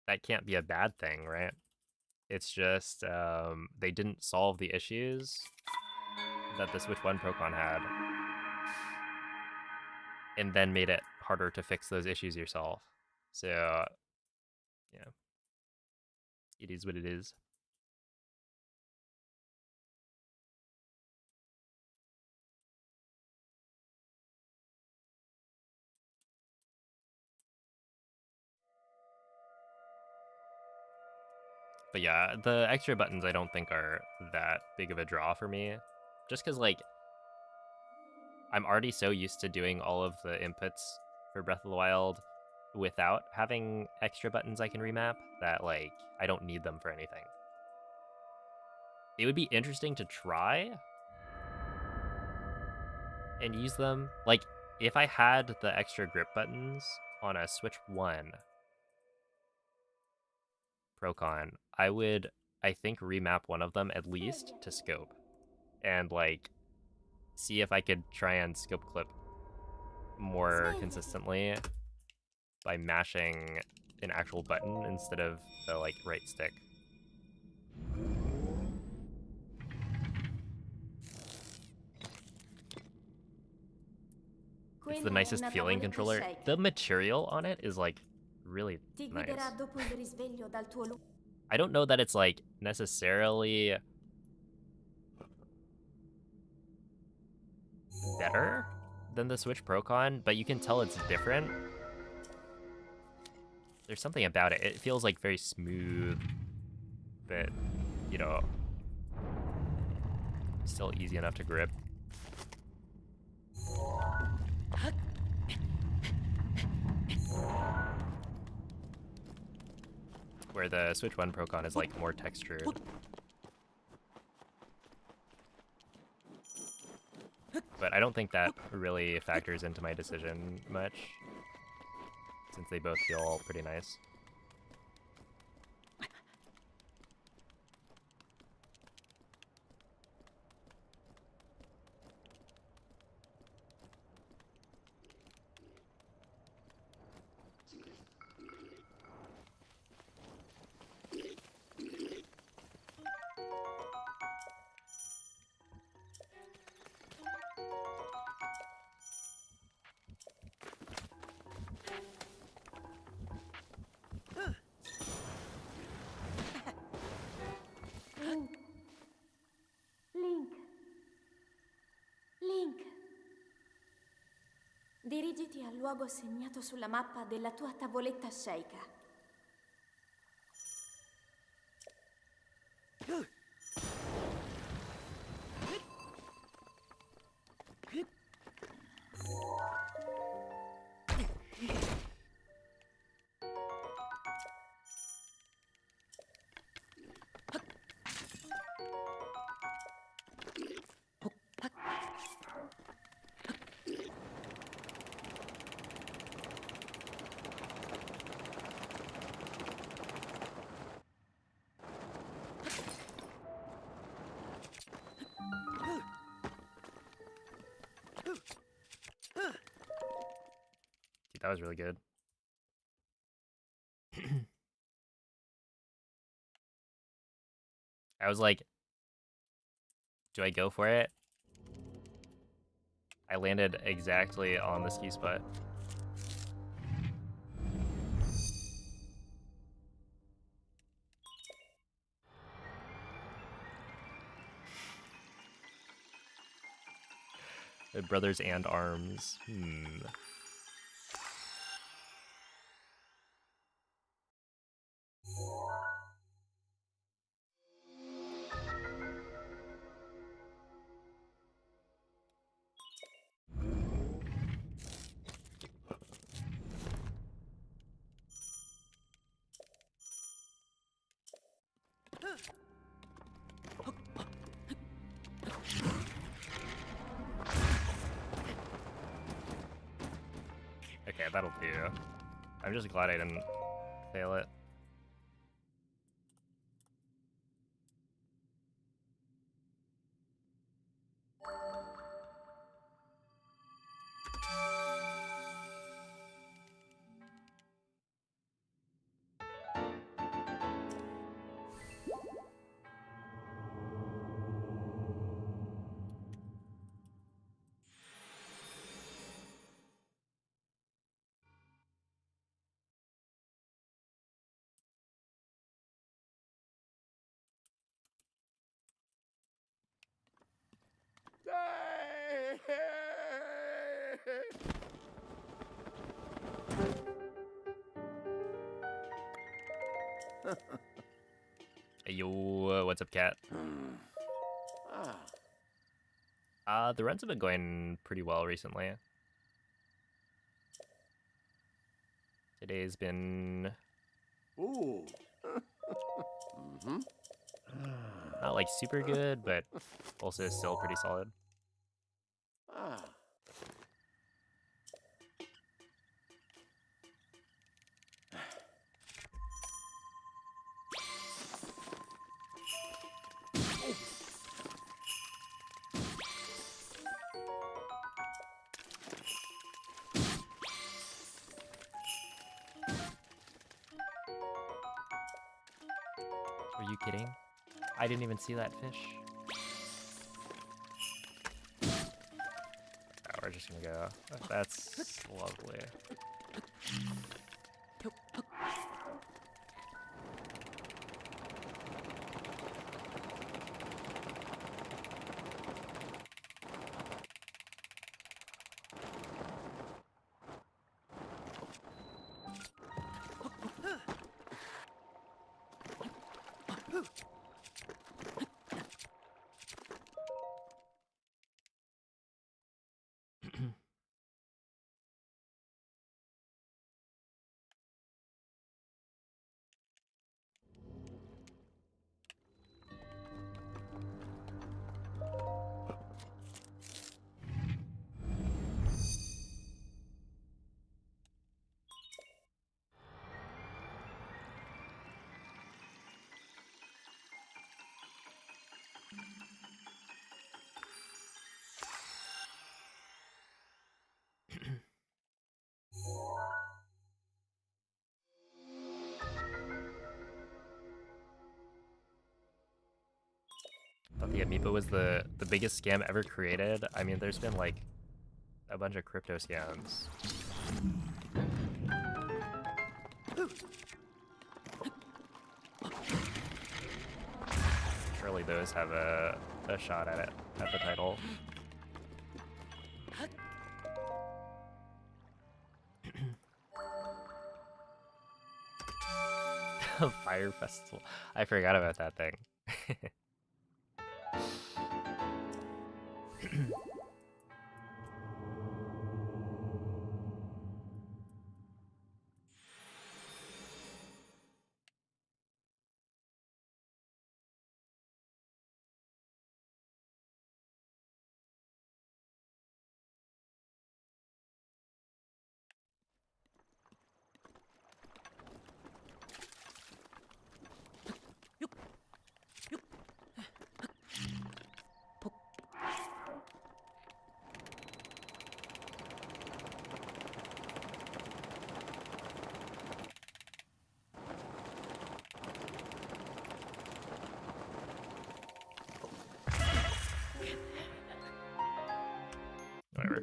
that can't be a bad thing, right? It's just they didn't solve the issues that the Switch 1 Pro Con had, and then made it harder to fix those issues yourself. So, yeah, it is what it is. But yeah, the extra buttons I don't think are that big of a draw for me. Just because, like, I'm already so used to doing all of the inputs for Breath of the Wild without having extra buttons I can remap that, like, I don't need them for anything. It would be interesting to try and use them. Like, if I had the extra grip buttons on a Switch 1 Procon, I would, I think, remap one of them at least to scope. And, like, see if I could try and scope clip more consistently by mashing an actual button instead of the, like, right stick. It's the nicest feeling controller. The material on it is, like, really nice. I don't know that it's, like, necessarily better than the Switch Procon, but you can tell it's different. There's something about it. It feels, like, very smooth, but, you know, still easy enough to grip. Where the Switch 1 Procon is, like, more textured. But I don't think that really factors into my decision much, since they both feel pretty nice. Link. Dirigiti al luogo segnato sulla mappa della tua tavoletta sceicca. Dude, that was really good. I was like, do I go for it? I landed exactly on the ski spot. Brothers and arms. Okay, that'll do. I'm just glad I didn't fail it. Hey, yo, what's up, cat? The runs have been going pretty well recently. Today's been Oh. not like super good, but also still pretty solid. Ah. Are you kidding? I didn't even see that fish. Oh, we're just gonna go. That's lovely. Thought the Amiibo was the biggest scam ever created. I mean, there's been like a bunch of crypto scams. Surely those have a shot at it, at the title. Fire Festival. I forgot about that thing. Whatever.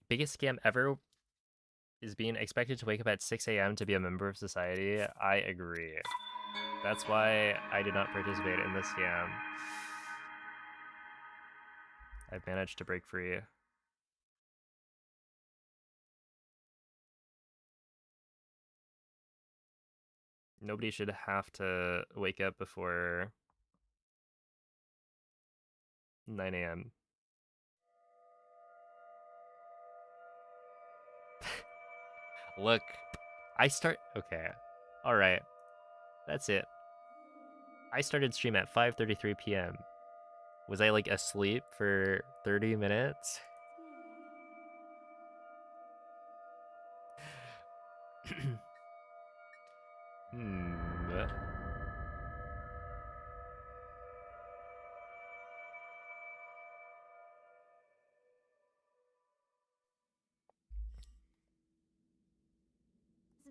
Biggest scam ever is being expected to wake up at 6 a.m. to be a member of society. I agree. That's why I did not participate in this scam. I've managed to break free. Nobody should have to wake up before 9 a.m. Look, okay. All right. That's it. I started stream at 5:33 p.m. Was I like asleep for 30 minutes? Hmm.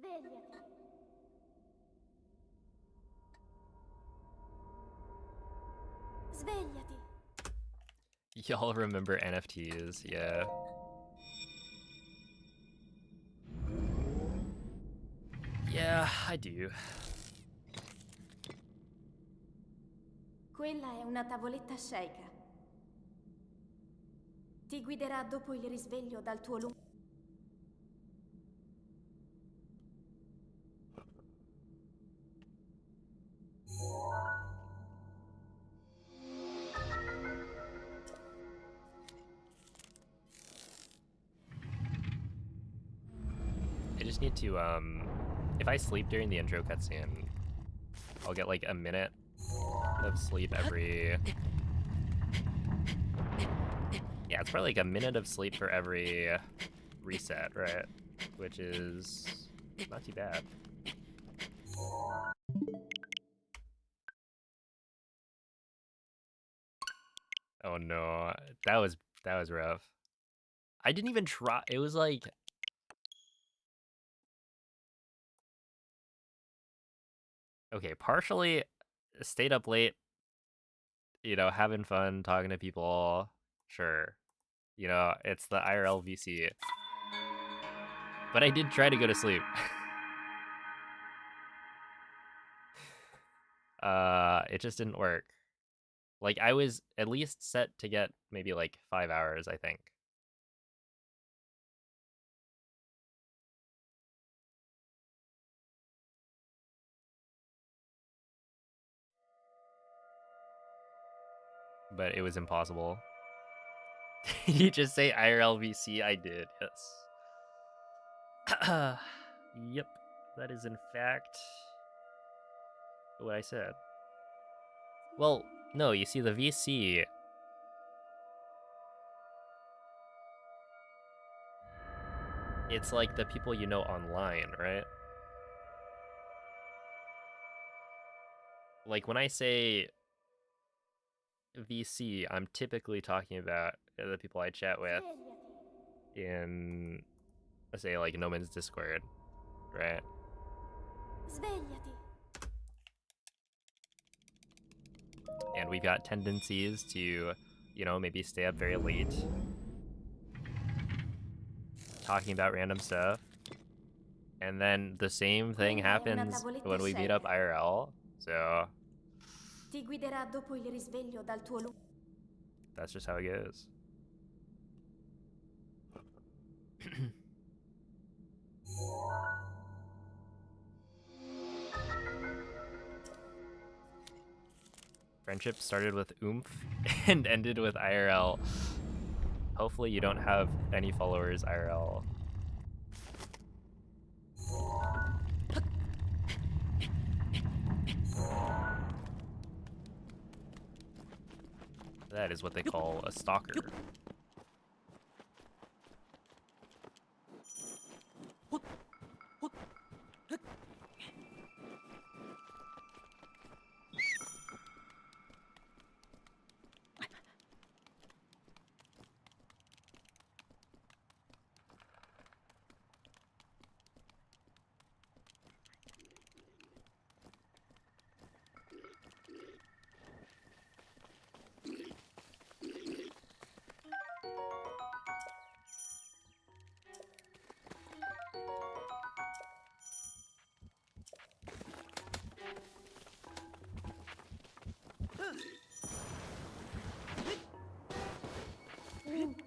Svegliati. Svegliati. Y'all remember NFTs, yeah. Yeah, I do. Quella è una tavoletta shake. Ti guiderà dopo il risveglio dal tuo lungo... I just need to, if I sleep during the intro cutscene, I'll get like a minute of sleep every... Yeah, it's probably like a minute of sleep for every reset, right? Which is not too bad. Oh no, that was rough. I didn't even try. It was like, okay, partially stayed up late, you know, having fun, talking to people, sure. You know, it's the IRL VC. But I did try to go to sleep. It just didn't work. Like, I was at least set to get maybe like 5 hours, I think. But it was impossible. Did you just say IRL VC? I did, yes. Yep, that is in fact what I said. Well, no, you see, the VC, it's like the people you know online, right? Like, when I say VC, I'm typically talking about the people I chat with in, let's say, like, No Man's Discord, right? Svegliati. And we've got tendencies to, you know, maybe stay up very late, talking about random stuff. And then the same thing happens when we meet up IRL, so Ti guiderà dopo il risveglio dal tuo lungo... that's just how it goes. Friendship started with oomph and ended with IRL. Hopefully you don't have any followers IRL. That is what they call a stalker. Link.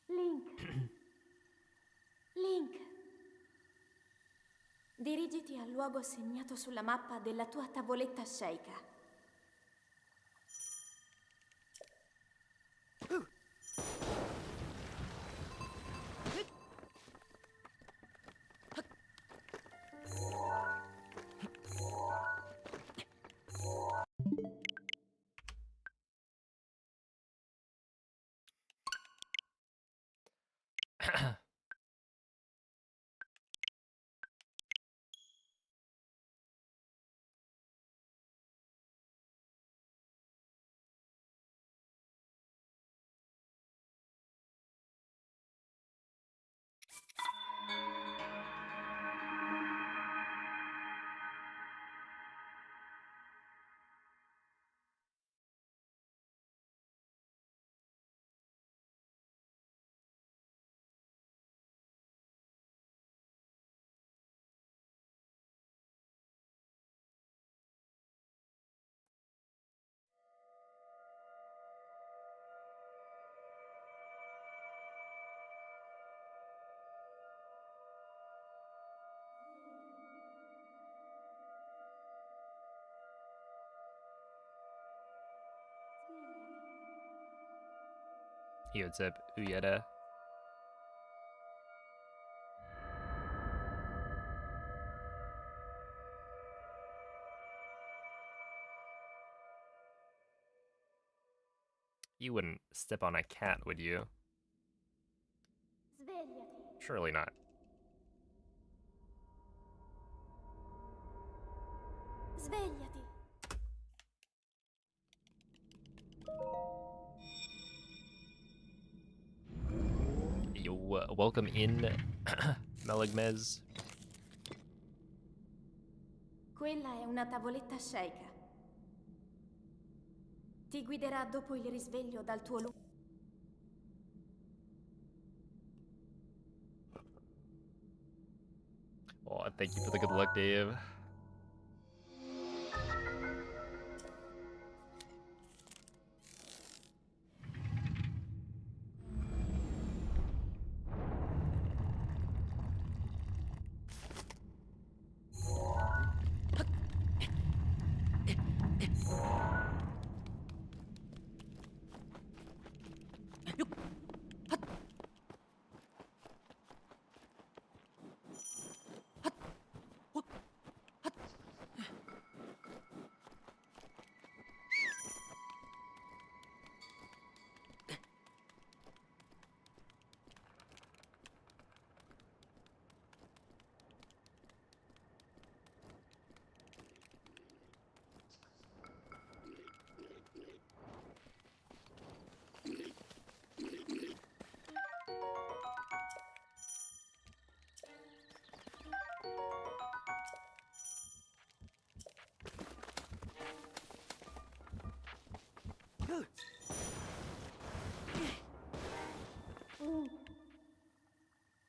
Link. Link. Dirigiti al luogo segnato sulla mappa della tua tavoletta shake. Yo, what's up, Uyeda? You wouldn't step on a cat, would you? Svegliati. Surely not. Svegliati. Yo, welcome in, Meligmez. Quella è una tavoletta sceicca. Ti guiderà dopo il risveglio dal tuo lungo. Oh, thank you for the good luck, Dave.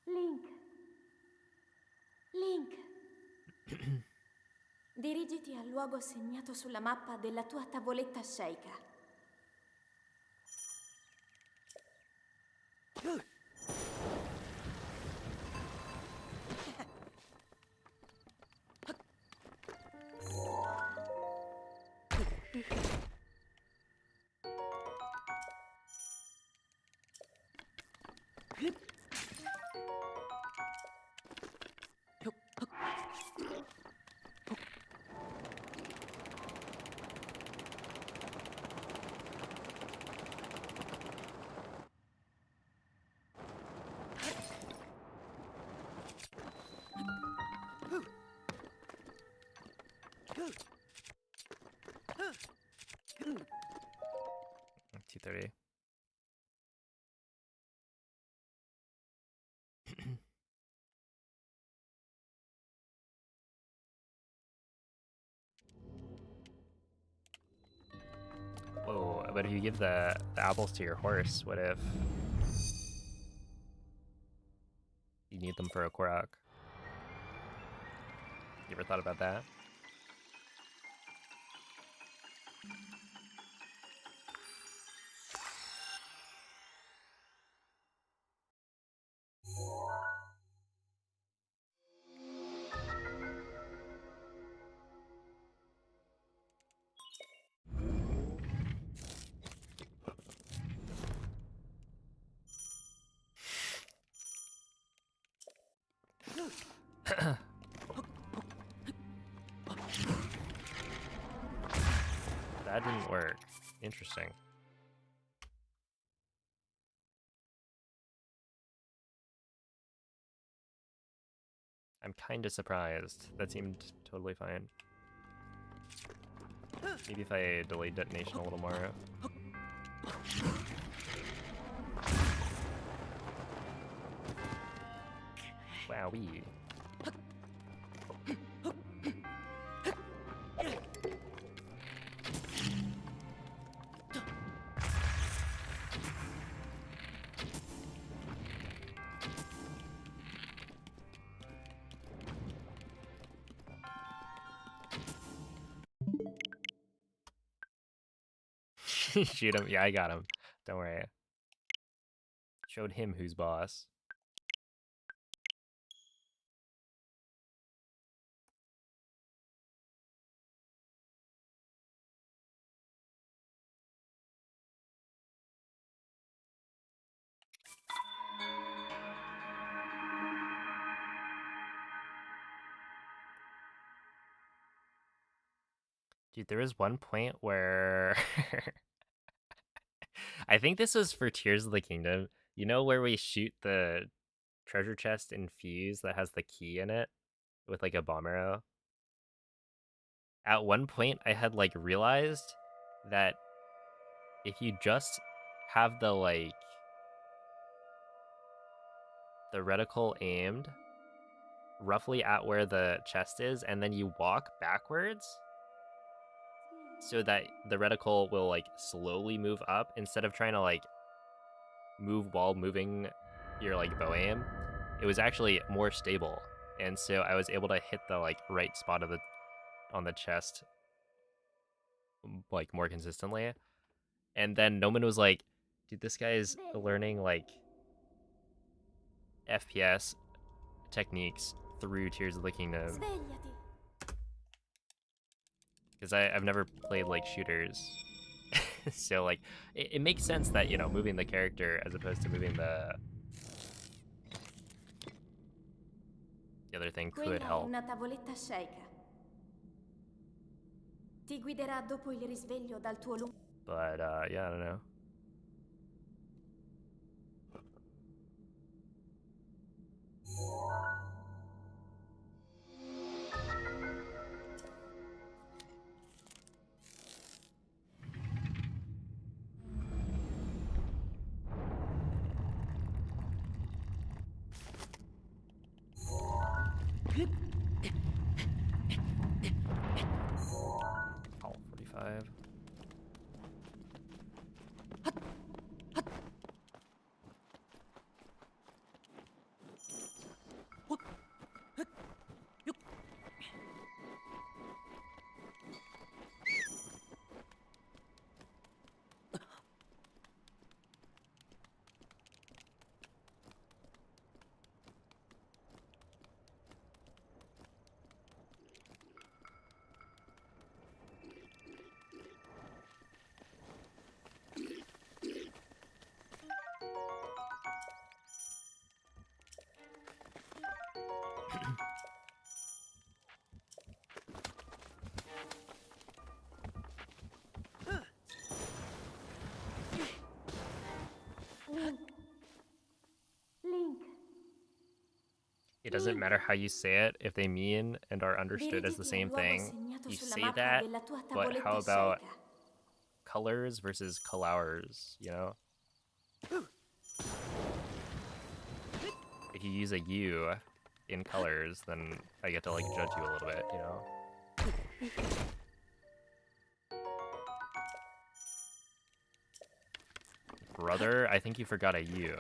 Link. Link. Dirigiti al luogo segnato sulla mappa della tua tavoletta sceicca. T30. Whoa, but if you give the apples to your horse, what if you need them for a Korok? You ever thought about that? That didn't work. Interesting. I'm kinda surprised. That seemed totally fine. Maybe if I delayed detonation a little more. Wowee. Shoot him. Yeah, I got him. Don't worry. Showed him who's boss. Dude, there was one point where I think this was for Tears of the Kingdom. You know where we shoot the treasure chest in Fuse that has the key in it with like a bomb arrow? At one point I had like realized that if you just have the reticle aimed roughly at where the chest is and then you walk backwards so that the reticle will like slowly move up instead of trying to like move while moving your like bow aim, it was actually more stable. And so I was able to hit the like right spot of the on the chest like more consistently. And then Noman was like, dude, this guy is learning like FPS techniques through Tears of the Kingdom. Svegliati. Because I've never played like shooters. So like it makes sense that, you know, moving the character as opposed to moving the other thing could Quella è help. una tavoletta sceicca. Ti guiderà dopo il risveglio dal tuo lungo. But yeah, I don't know. All 45. Link. It doesn't matter how you say it if they mean and are understood as the Dirigiti al same luogo thing. segnato You sulla say mappa that, della tua but how tavoletta about sceicca. colors versus colors, you know? If you use a U in colors, then I get to like judge you a little bit, you know? Brother, I think you forgot a U.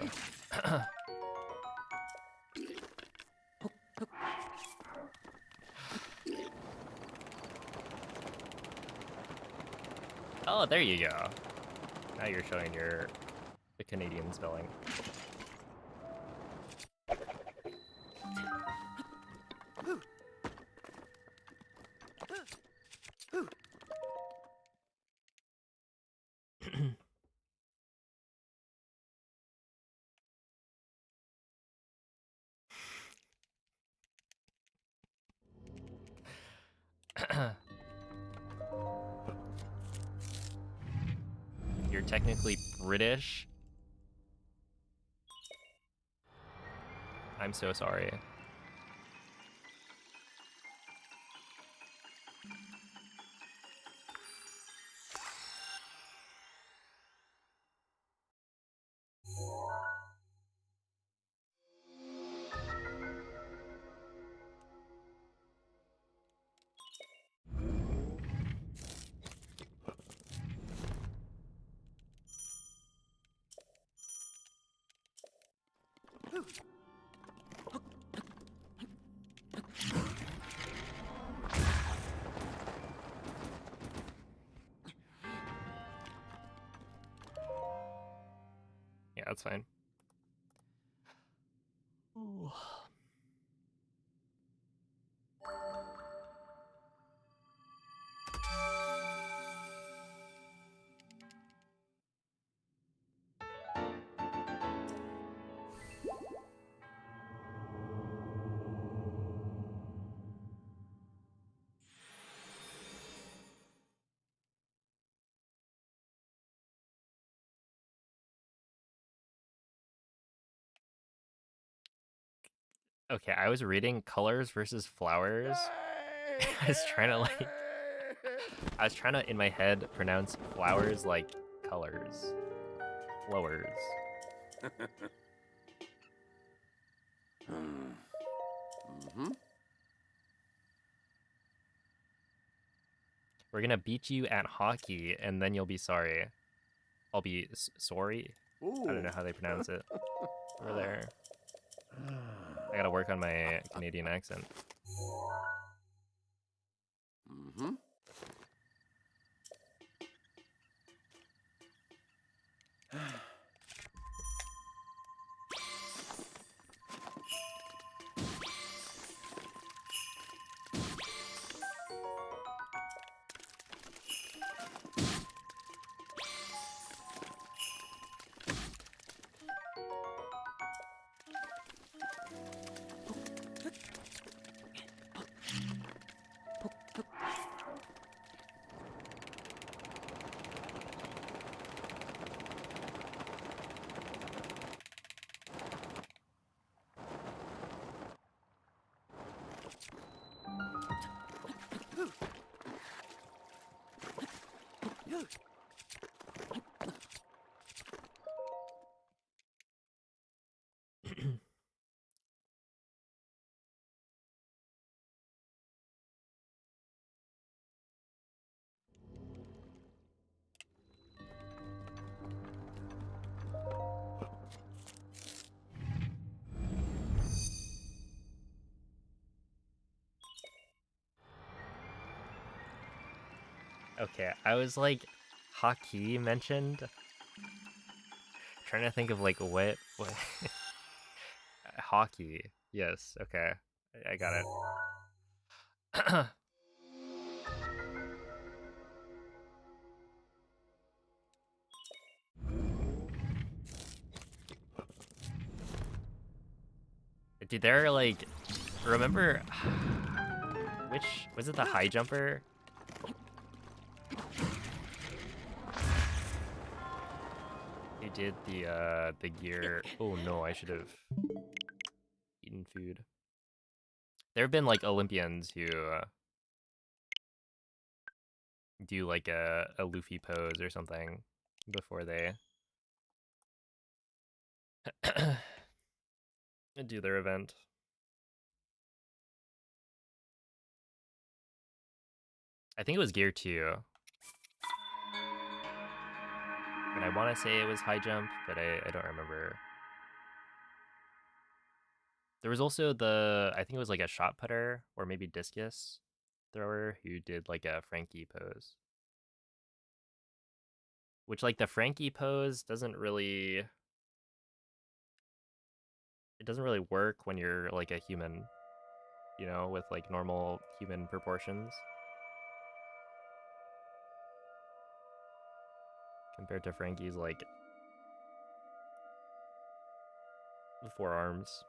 Oh, there you go. Now you're showing the Canadian spelling. You're technically British. I'm so sorry. Yeah, that's fine. Ooh. Okay, I was reading colors versus flowers. I was trying to in my head pronounce flowers like colors. Flowers. Mm-hmm. We're gonna beat you at hockey, and then you'll be sorry. I'll be sorry. I don't know how they pronounce it over there. I gotta work on my Canadian accent. Mm-hmm. Okay, I was like, hockey mentioned. Trying to think of like what hockey. Yes, okay. I got it. Dude, they're like, remember which was it, the high jumper? Who did the gear? Oh no, I should have eaten food. There have been like Olympians who do like a Luffy pose or something before they do their event. I think it was gear 2. And I want to say it was high jump, but I don't remember. There was also I think it was like a shot putter or maybe discus thrower who did like a Frankie pose. Which, like, the Frankie pose doesn't really, it doesn't really work when you're like a human, you know, with like normal human proportions. Compared to Frankie's like forearms.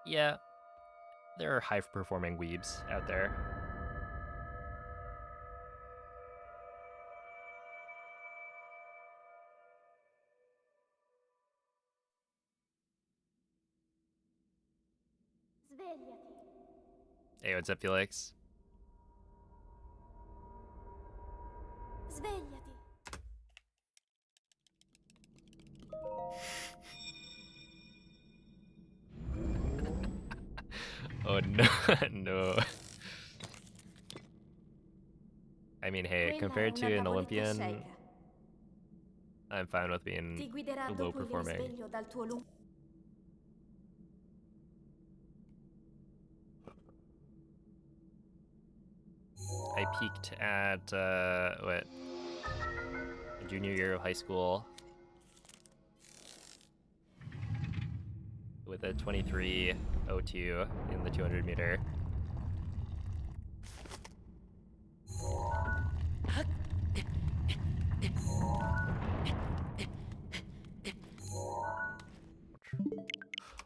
Yeah, there are high performing weebs out there. Svegliati. Hey, what's up, Felix? Svegliati. Oh no, no. I mean, hey, Quella è compared una to an tavoletta Olympian, shake. I'm fine with being Ti guiderà low dopo il performing. risveglio dal tuo lungo... I peaked at what, junior year of high school with a 23:02 in the 200 meter.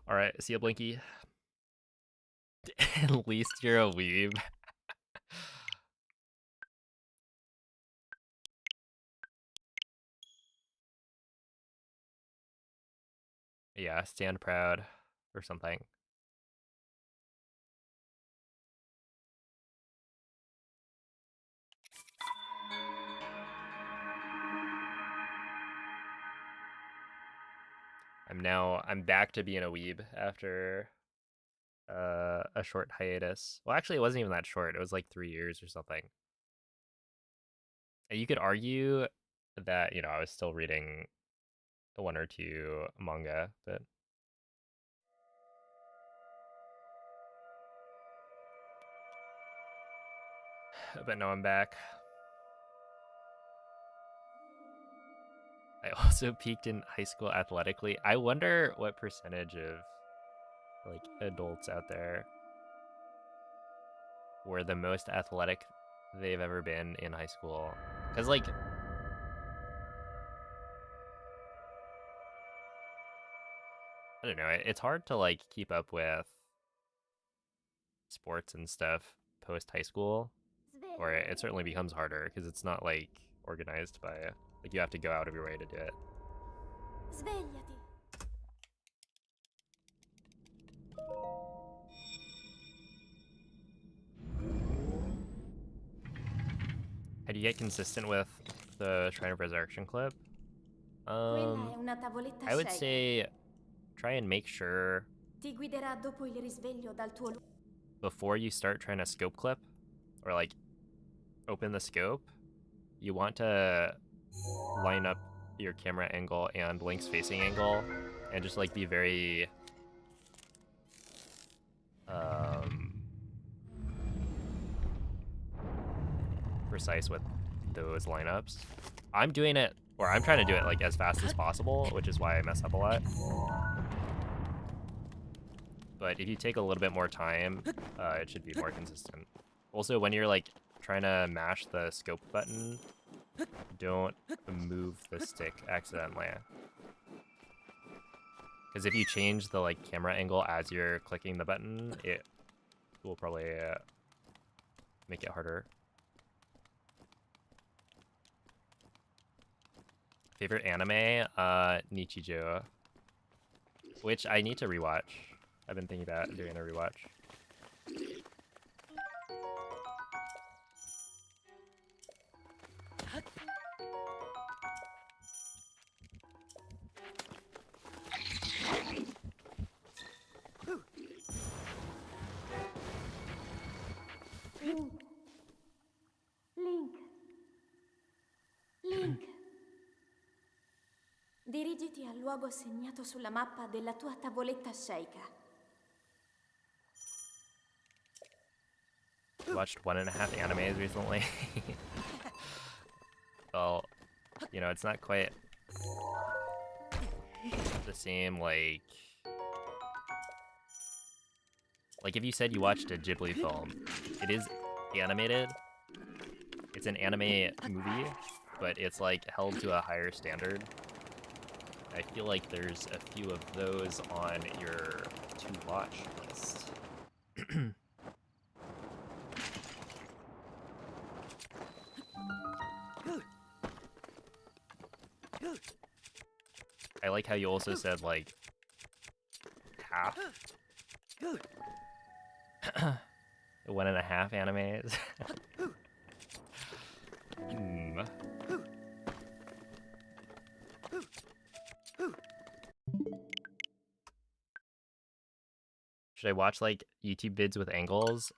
All right, see ya, Blinky. At least you're a weeb. Yeah, stand proud or something. I'm back to being a weeb after a short hiatus. Well, actually, it wasn't even that short. It was like 3 years or something. And you could argue that, you know, I was still reading one or two manga, but no, I'm back. I also peaked in high school athletically. I wonder what percentage of like adults out there were the most athletic they've ever been in high school. Cause like I don't know, it's hard to like keep up with sports and stuff post high school, or it certainly becomes harder because it's not like organized by like you have to go out of your way to do it. Svegliati. How do you get consistent with the Shrine of Resurrection clip? Quella è una tavoletta I would Shaker. say try and make sure Ti guiderà dopo il risveglio dal tuo before you start trying to scope clip or like open the scope, you want to line up your camera angle and Link's facing angle and just like be very precise with those lineups. I'm doing it, or I'm trying to do it like as fast as possible, which is why I mess up a lot. But if you take a little bit more time, it should be more consistent. Also, when you're like trying to mash the scope button, don't move the stick accidentally. Because if you change the like camera angle as you're clicking the button, it will probably make it harder. Favorite anime? Nichijou. Which I need to rewatch. I've been thinking about doing a rewatch. Link. Link. Dirigiti al luogo segnato sulla mappa della tua tavoletta Shaker. Watched 1.5 animes recently. Well, you know, it's not quite the same, like if you said you watched a Ghibli film, it is animated. It's an anime movie, but it's like held to a higher standard. I feel like there's a few of those on your to-watch list. I like how you also said, like, half. 1.5 animes. Should I watch, like, YouTube vids with angles?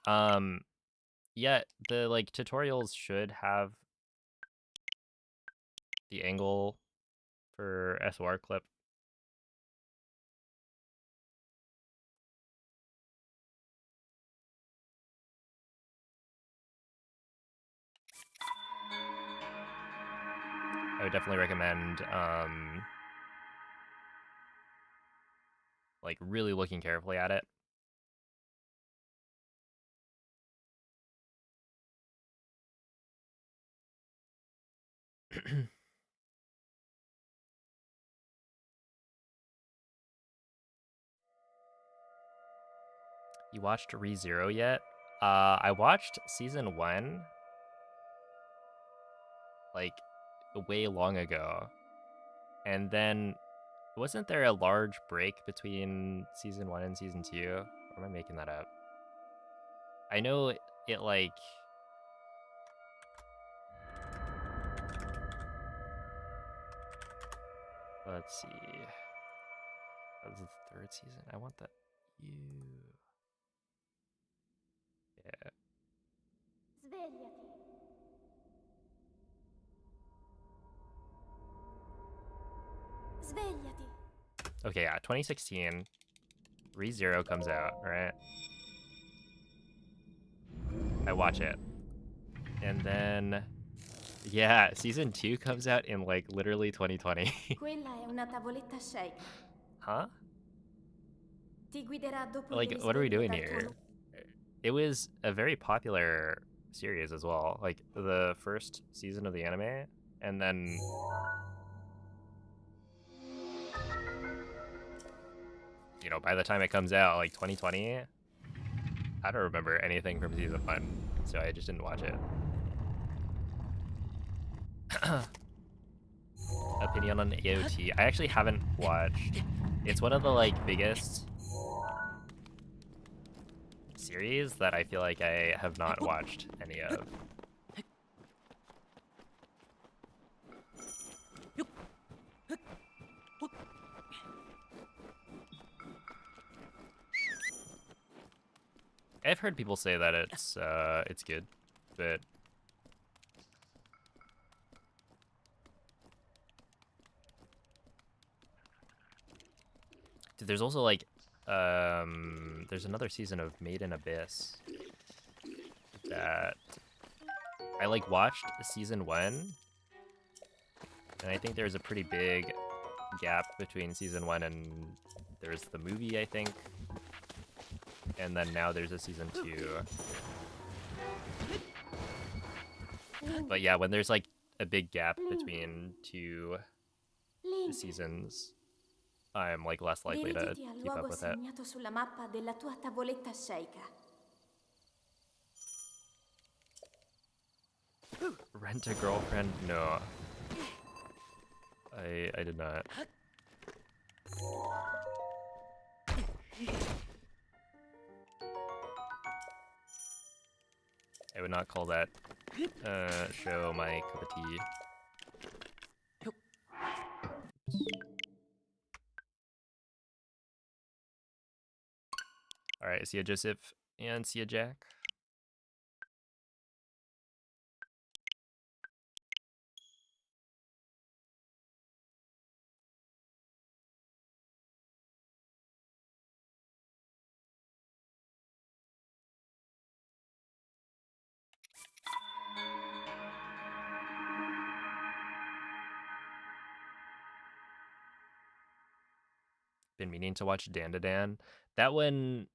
Yeah, the, like, tutorials should have the angle for SOR clip. I would definitely recommend, like, really looking carefully at it. You watched ReZero yet? I watched season 1, like, way long ago. And then Wasn't there a large break between season 1 and season 2? Or am I making that up? I know it like... Let's see. That was the 3rd season. I want that. You. Yeah. Svegliati. Svegliati. Okay, yeah, 2016. ReZero comes out, right? I watch it. And then, yeah, season 2 comes out in like literally 2020. Quella è una tavoletta shake. Huh? Ti guiderà dopo il Like, what are we risveglio doing dal tuo here? It was a very popular series as well. Like, the first season of the anime, and then... You know, by the time it comes out, like 2020, I don't remember anything from season 1, so I just didn't watch it. Opinion on AOT. I actually haven't watched. It's one of the like biggest series that I feel like I have not watched any of. I've heard people say that it's good, but dude, there's also like there's another season of Made in Abyss that I like watched season 1, and I think there's a pretty big gap between season 1 and there's the movie, I think. And then now there's a season 2. But yeah, when there's like a big gap between 2 Link. seasons, I'm like less likely to Dirigiti al keep up luogo with it. segnato sulla mappa della tua tavoletta shake. Rent a girlfriend? No. I did not. I would not call that show my cup of tea. Alright, see ya Joseph, and see ya Jack. Been meaning to watch Dan to Dan. That one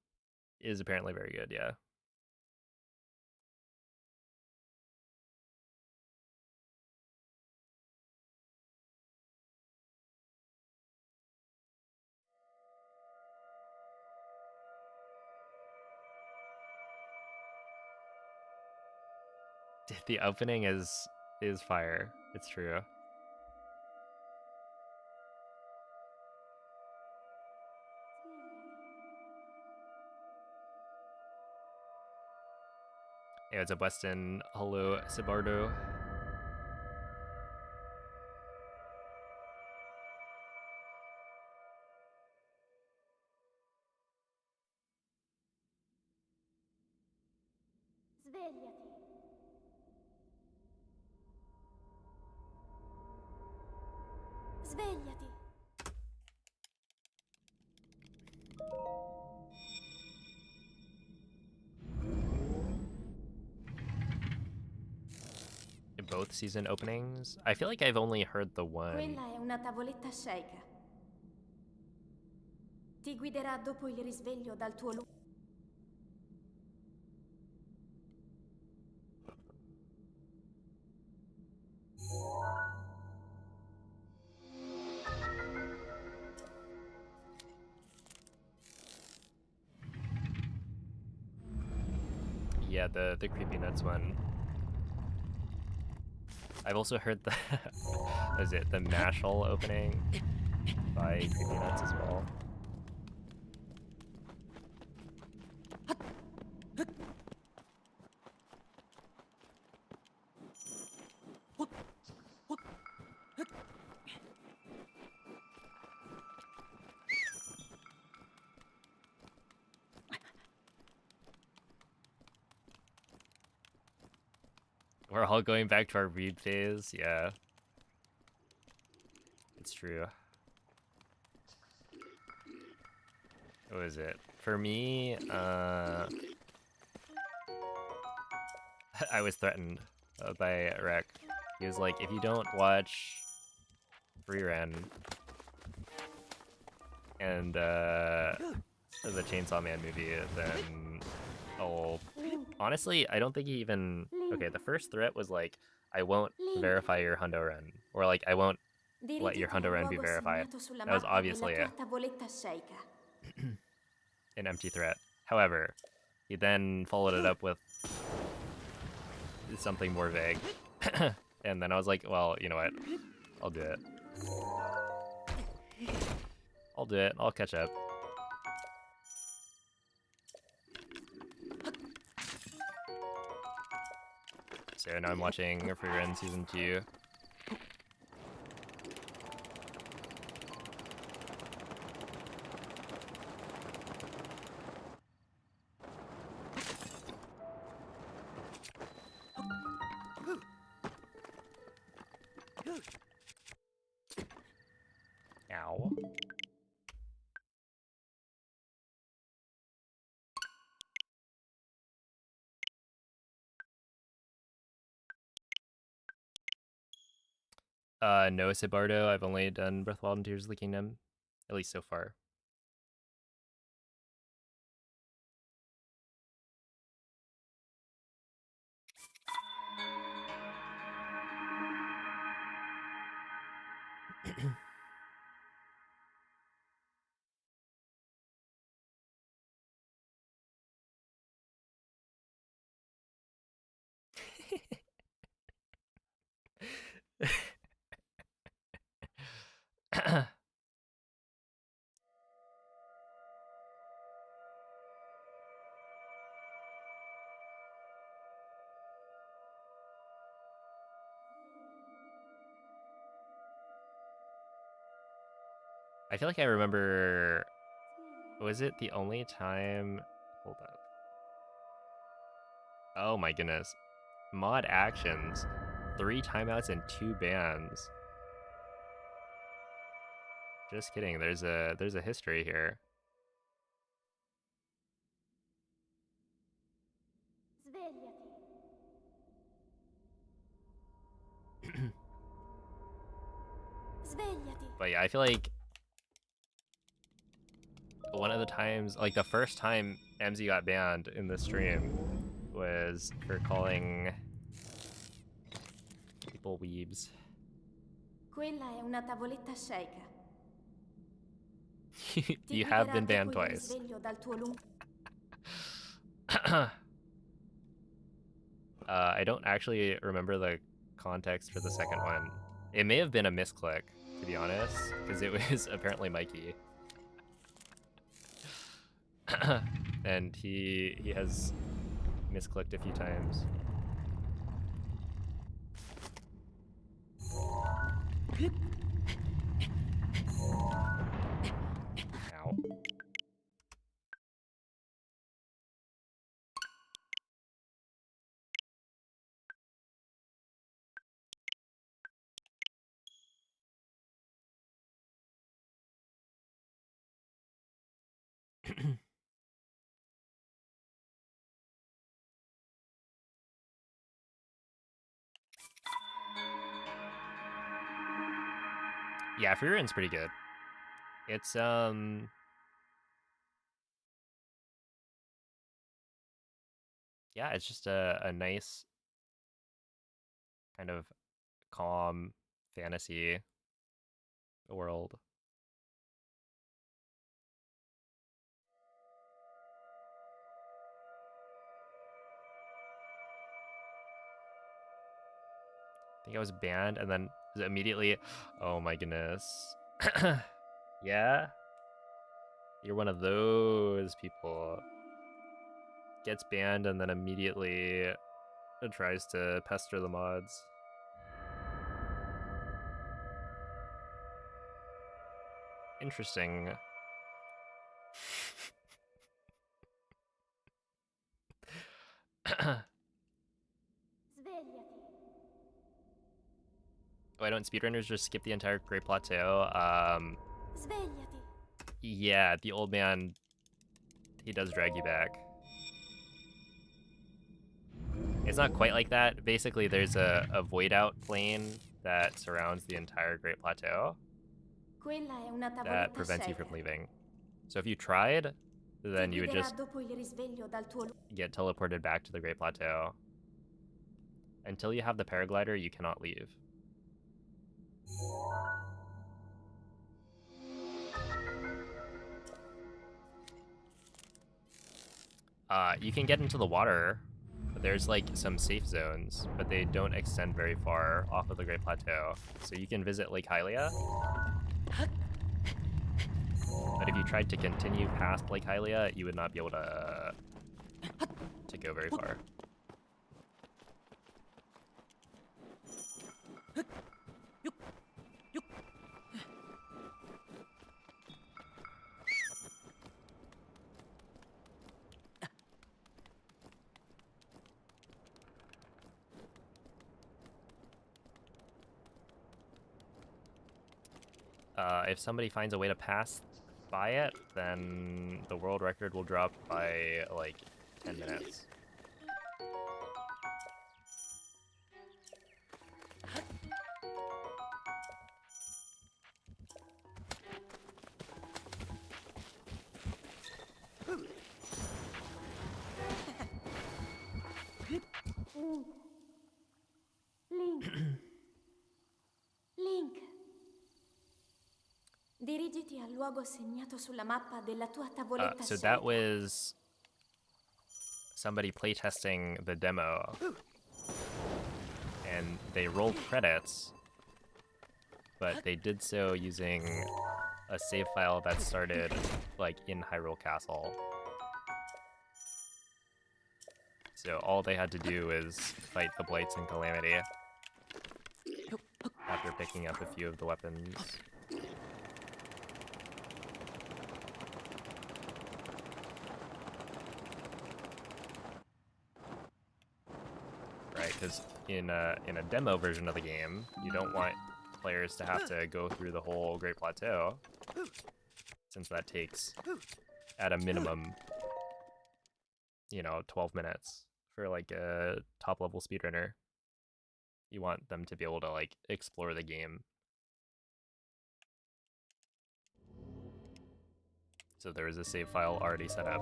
is apparently very good, yeah. The opening is fire. It's true. Hey, what's up, Weston? Hello, Sibardo. Svegliati. Svegliati. Both season openings? I feel like I've only heard the one. Quella è una tavoletta shake. Ti guiderà dopo il risveglio dal tuo luogo. Yeah, the Creepy Nuts one. I've also heard the is it the Mashal opening? by Creepy Nuts as well. We're all going back to our read phase, yeah. It's true. What was it? For me, I was threatened by Rec. He was like, if you don't watch Rerun and the Chainsaw Man movie, then I'll... Honestly, I don't think he even... Okay, the first threat was like, I won't verify your Hundo Run. Or like, I won't let your Hundo Run be verified. That was obviously an empty threat. However, he then followed it up with something more vague. And then I was like, well, you know what? I'll do it. I'll do it. I'll catch up. So now I'm watching Freerun Season 2. Ow. No, Sibardo. I've only done Breath of the Wild and Tears of the Kingdom, at least so far. I feel like I remember... Was it the only time... Hold up. Oh my goodness. Mod actions. 3 timeouts and 2 bans. Just kidding. There's a history here. But yeah, I feel like one of the times, like the first time MZ got banned in the stream was for calling people weebs. Quella è una tavoletta shake. You have been banned twice. I don't actually remember the context for the second one. It may have been a misclick, to be honest, because it was apparently Mikey. And he has misclicked a few times. Ow. Yeah, Freerun's pretty good. It's yeah, it's just a nice kind of calm fantasy world. I think I was banned and then immediately, oh my goodness. Yeah? You're one of those people. Gets banned and then immediately tries to pester the mods. Interesting. Svegliati. Why don't speedrunners just skip the entire Great Plateau? Svegliati. Yeah, the old man, he does drag you back. It's not quite like that. Basically, there's a void out plane that surrounds the entire Great Plateau Quella è una that tavoletta prevents you scega. from leaving. So if you tried, then Ti you would guiderà just dopo il risveglio dal tuo get teleported back to the Great Plateau. Until you have the paraglider, you cannot leave. You can get into the water. There's like some safe zones, but they don't extend very far off of the Great Plateau. So you can visit Lake Hylia. But if you tried to continue past Lake Hylia, you would not be able to go very far. If somebody finds a way to pass by it, then the world record will drop by like 10 minutes. Link. Link. Dirigiti al luogo segnato sulla mappa della tua tavoletta So scega. that was somebody playtesting the demo, and they rolled credits, but they did so using a save file that started like in Hyrule Castle. So all they had to do is fight the Blights and Calamity after picking up a few of the weapons. Right, because in a demo version of the game, you don't want players to have to go through the whole Great Plateau, since that takes, at a minimum, 12 minutes for like a top level speedrunner. You want them to be able to like explore the game. So there is a save file already set up.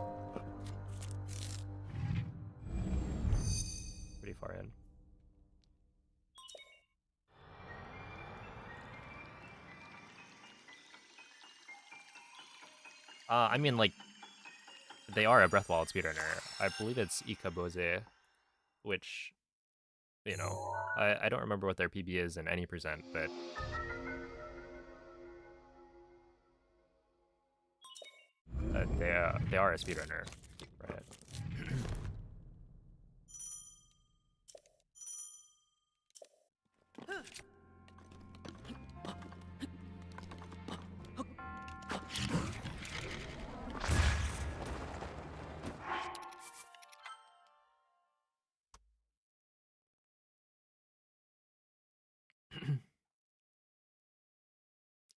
Pretty far in. I mean, like, they are a Breathwald speedrunner. I believe it's Ikaboze, which, I don't remember what their PB is in any percent, but they are a speedrunner, right?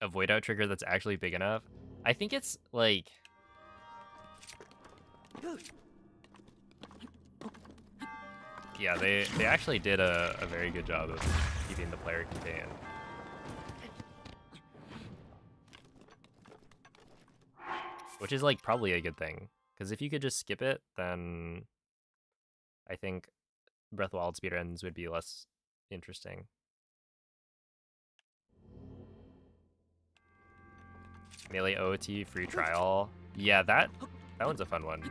A void out trigger that's actually big enough. I think it's like, yeah, they actually did a very good job of keeping the player contained. Which is like probably a good thing, because if you could just skip it, then I think Breath of the Wild speedruns would be less interesting. Melee OOT free trial. Yeah, that one's a fun one.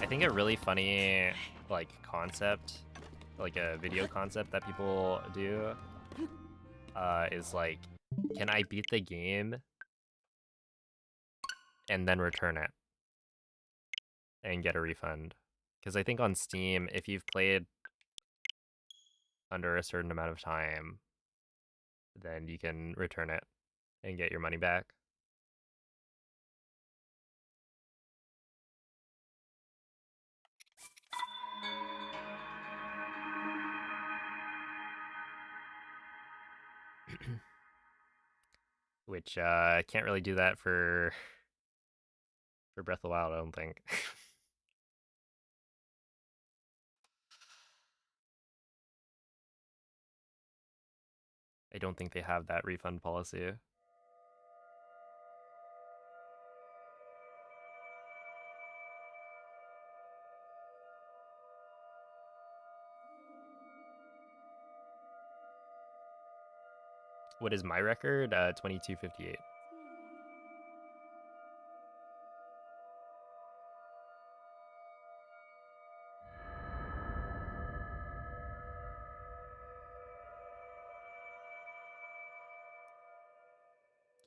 I think a really funny, like, concept, like a video concept that people do, is like, can I beat the game and then return it and get a refund? Because I think on Steam, if you've played under a certain amount of time, then you can return it and get your money back. Which can't really do that for Breath of the Wild, I don't think. I don't think they have that refund policy. What is my record? 22:58.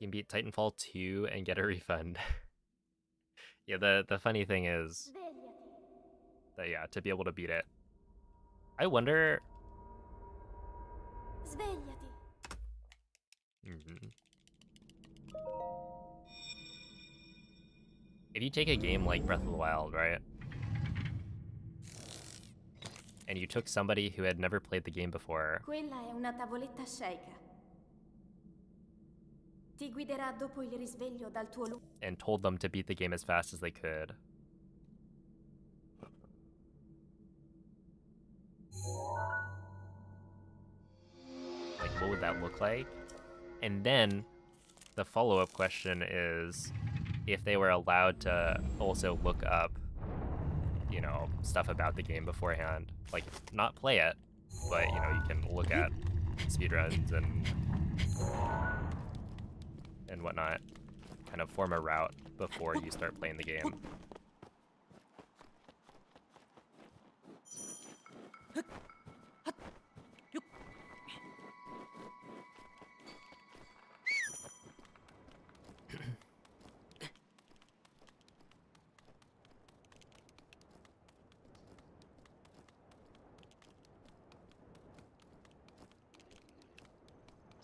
You can beat Titanfall 2 and get a refund. Yeah, the funny thing is that, yeah, to be able to beat it. I wonder... Svegliati. If you take a game like Breath of the Wild, right? And you took somebody who had never played the game before. Quella è una tavoletta sceicca. Ti guiderà dopo il risveglio dal tuo And told them to beat the game as fast as they could. Like, what would that look like? And then the follow-up question is if they were allowed to also look up, you know, stuff about the game beforehand. Like, not play it, but, you know, you can look at speedruns and whatnot, kind of form a route before you start playing the game.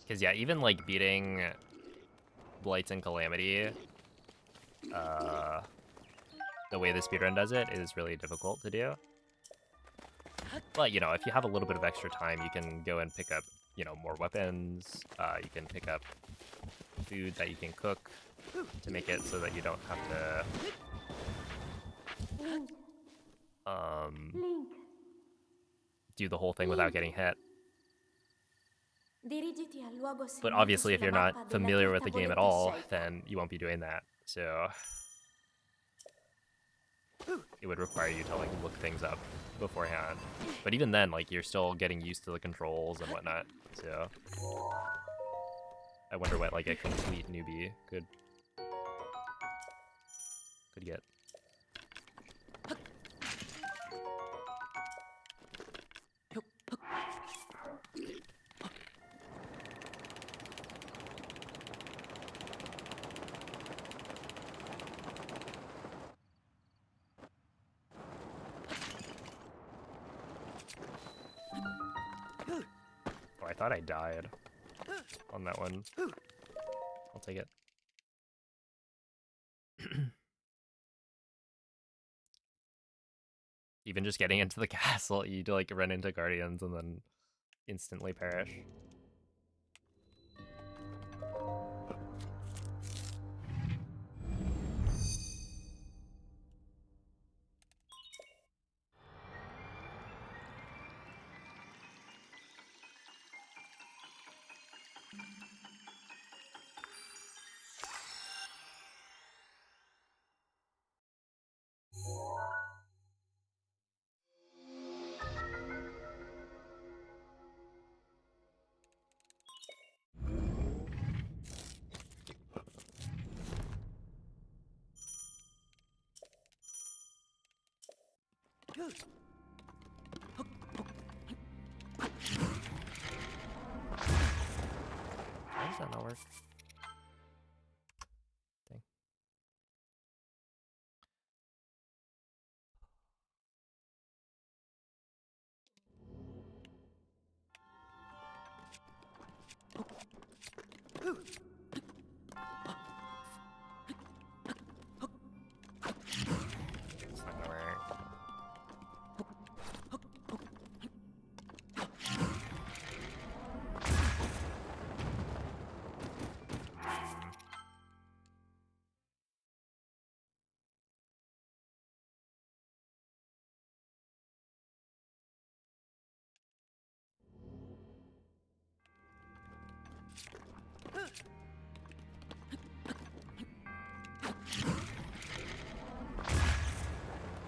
Because, yeah, even, like, beating Blights and Calamity, the way the speedrun does it is really difficult to do. But, you know, if you have a little bit of extra time, you can go and pick up, you know, more weapons. You can pick up food that you can cook to make it so that you don't have to do the whole thing without getting hit. But obviously, if you're not familiar with the game at all, then you won't be doing that. So it would require you to, like, look things up beforehand. But even then, like, you're still getting used to the controls and whatnot. So I wonder what, like, a complete newbie could get. Oh, I thought I died on that one. I'll take it. Even just getting into the castle, you do, like, run into guardians and then instantly perish. Why does that not work? Dang. It's not gonna work.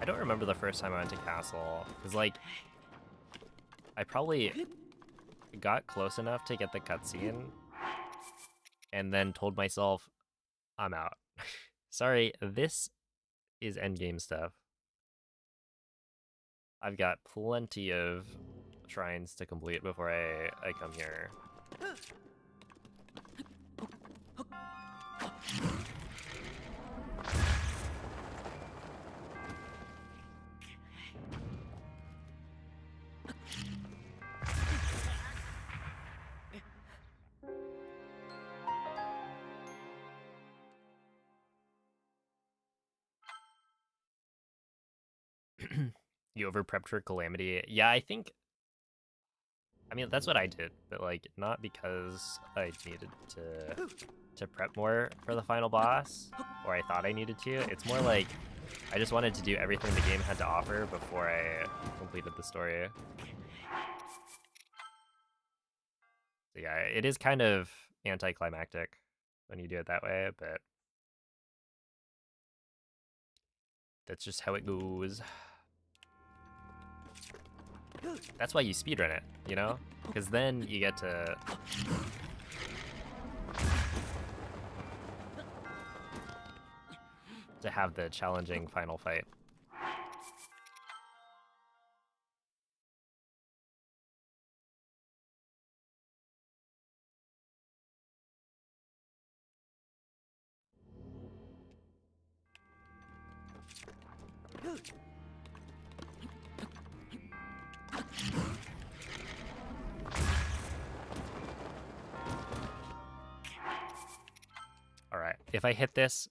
I don't remember the first time I went to Castle, because, like, I probably got close enough to get the cutscene, and then told myself, I'm out. Sorry, this is endgame stuff. I've got plenty of shrines to complete before I come here. You over prepped for Calamity? Yeah, I mean, that's what I did, but, like, not because I needed to prep more for the final boss, or I thought I needed to. It's more like I just wanted to do everything the game had to offer before I completed the story. So yeah, it is kind of anticlimactic when you do it that way, but that's just how it goes. That's why you speedrun it, you know? Because then you get to have the challenging final fight. Alright, if I hit this,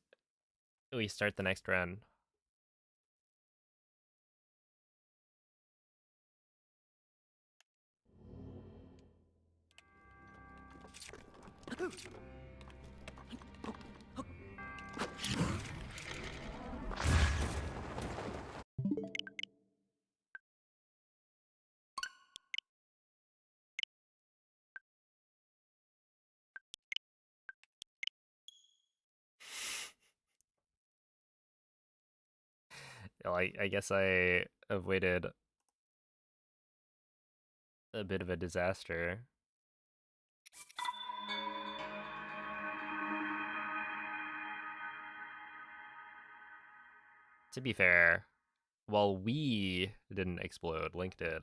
we start the next run. I guess I avoided a bit of a disaster. To be fair, while we didn't explode, Link did.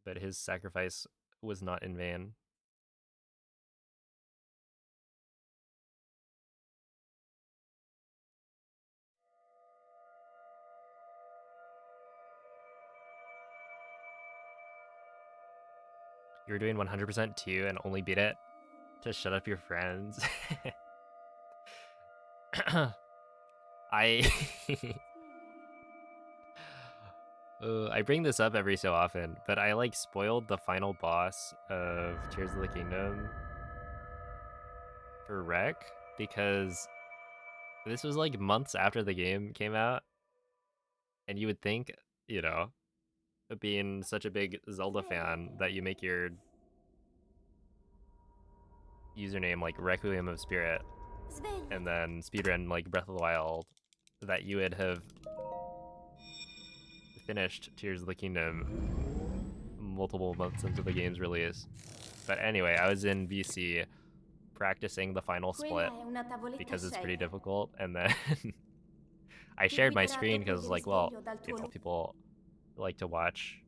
But his sacrifice was not in vain. You were doing 100% too and only beat it to shut up your friends. I I bring this up every so often, but I like spoiled the final boss of Tears of the Kingdom for Rec because this was like months after the game came out, and you would think, you know, being such a big Zelda fan that you make your username like Requiem of Spirit and then speedrun like Breath of the Wild, that you would have finished Tears of the Kingdom multiple months into the game's release. But anyway, I was in VC practicing the final split because it's pretty difficult, and then I Ti shared my guiderà screen dopo il because like, well, risveglio dal tuo people like to watch.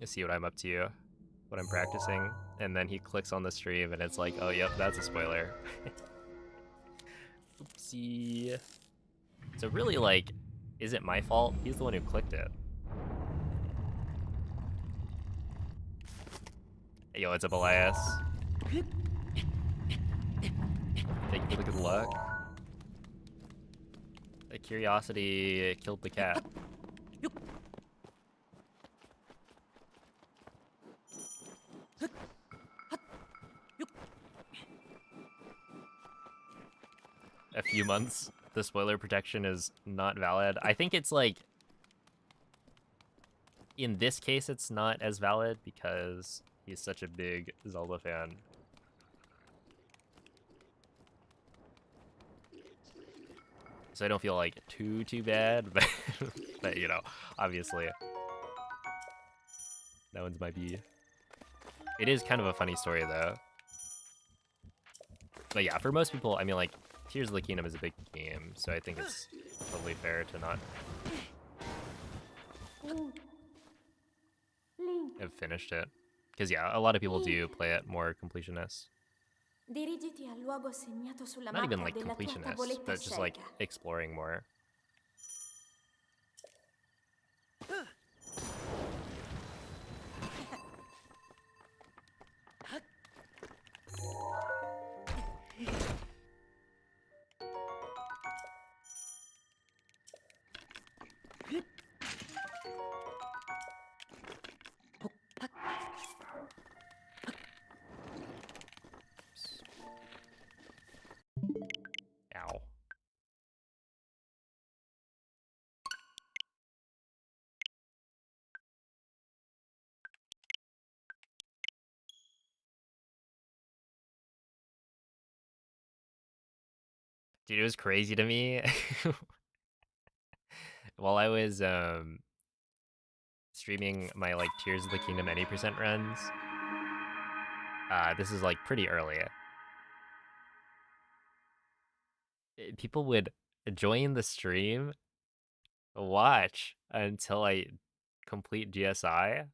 You see what I'm up to, what I'm practicing, and then he clicks on the stream and it's like, oh yep, that's a spoiler. Oopsie. So really, like, is it my fault? He's the one who clicked it. Hey, yo, what's up, Elias? Thank you for the good luck. The curiosity killed the cat. A few months, the spoiler protection is not valid. I think it's like, in this case, it's not as valid because he's such a big Zelda fan. So I don't feel like too bad, but but you know, obviously that one's might be. It is kind of a funny story though. But yeah, for most people, I mean, like, Tears of the Kingdom is a big game, so I think it's totally fair to not Link, have finished it. Because yeah, a lot of people do play it more completionist. dirigiti al luogo segnato sulla Not even mappa like della tua completionist, tavoletta but just like scelta. exploring more. Ow. Dude, it was crazy to me. While I was streaming my like Tears of the Kingdom any percent runs, this is like pretty early. People would join the stream, watch until I complete GSI,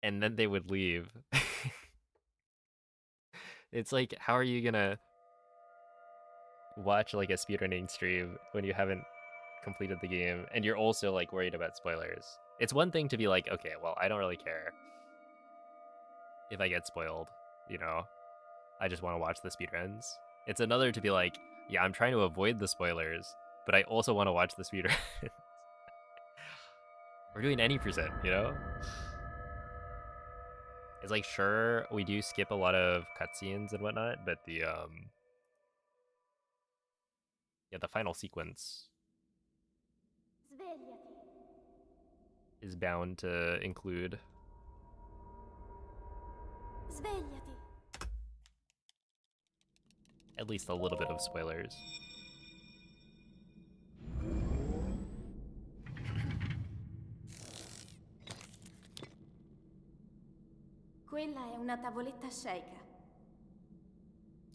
and then they would leave. It's like, how are you gonna watch like a speedrunning stream when you haven't completed the game and you're also like worried about spoilers? It's one thing to be like, okay, well, I don't really care if I get spoiled, you know, I just want to watch the speedruns. It's another to be like, yeah, I'm trying to avoid the spoilers, but I also want to watch the speedrun. We're doing any percent, you know? It's like, sure, we do skip a lot of cutscenes and whatnot, but the yeah, the final sequence Svegliati. is bound to include Svegliati. at least a little bit of spoilers. Quella è una tavoletta sceicca.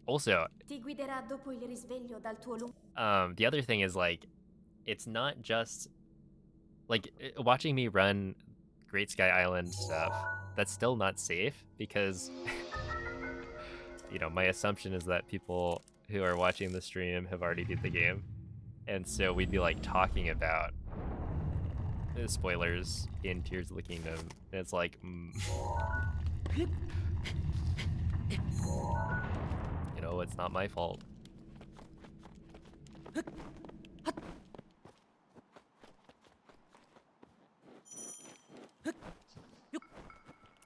Also, Ti guiderà dopo il risveglio dal tuo lungo. the other thing is like, it's not just like watching me run Great Sky Island stuff. That's still not safe because you know, my assumption is that people who are watching the stream have already beat the game, and so we'd be like talking about spoilers in Tears of the Kingdom. And it's like, you know, it's not my fault.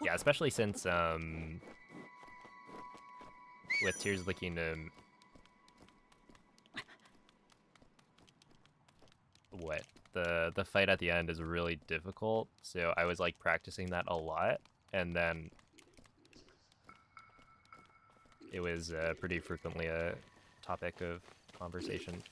Yeah, especially since with Tears of the Kingdom, what the fight at the end is really difficult. So I was like practicing that a lot, and then it was pretty frequently a topic of conversation.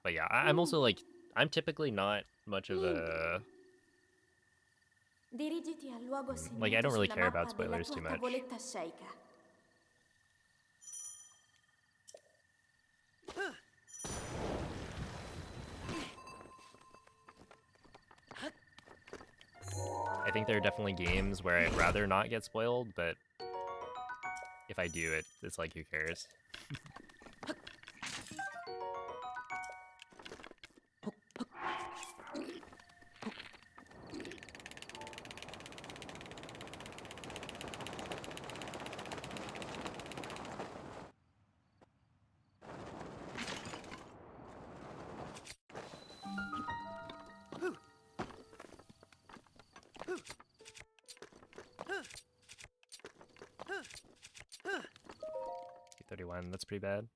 But yeah, I'm also like, I'm typically not much of a... Dirigiti al luogo like, I segnato don't really sulla care about mappa della spoilers tua too much. tavoletta sceicca. I think there are definitely games where I'd rather not get spoiled, but if I do, it's like, who cares? T31, that's pretty bad.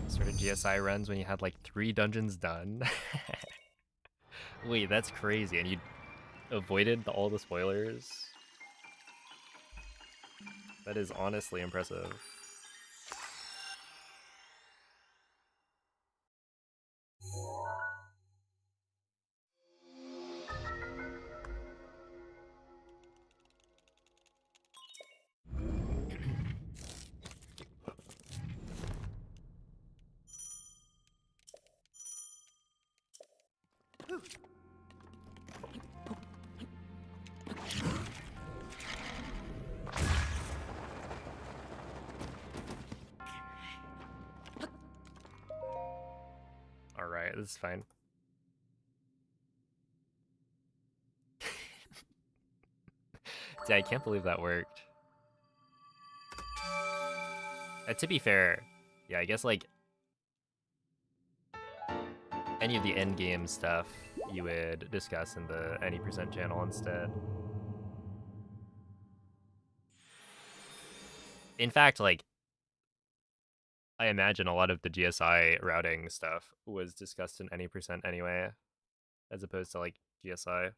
Started GSI runs when you had like 3 dungeons done. Wait, that's crazy. And you avoided all the spoilers? That is honestly impressive. Alright, this is fine. Yeah, I can't believe that worked. To be fair, yeah, I guess like any of the end game stuff you would discuss in the any percent channel instead. In fact, like, I imagine a lot of the GSI routing stuff was discussed in any percent anyway, as opposed to like GSI.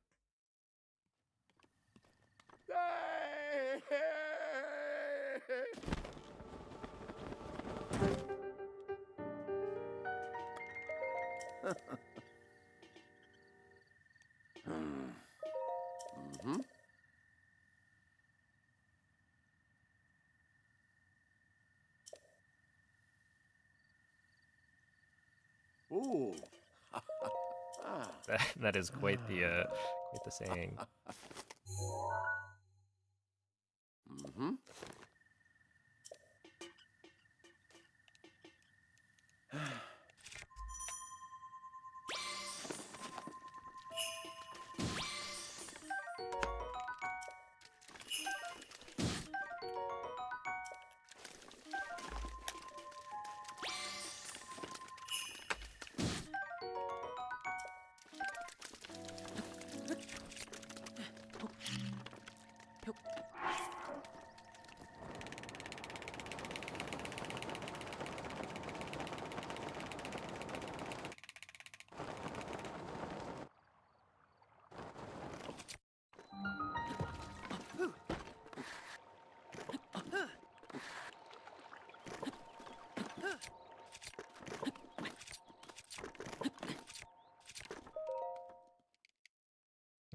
Mm-hmm. Ooh. That is quite the saying. Mm-hmm.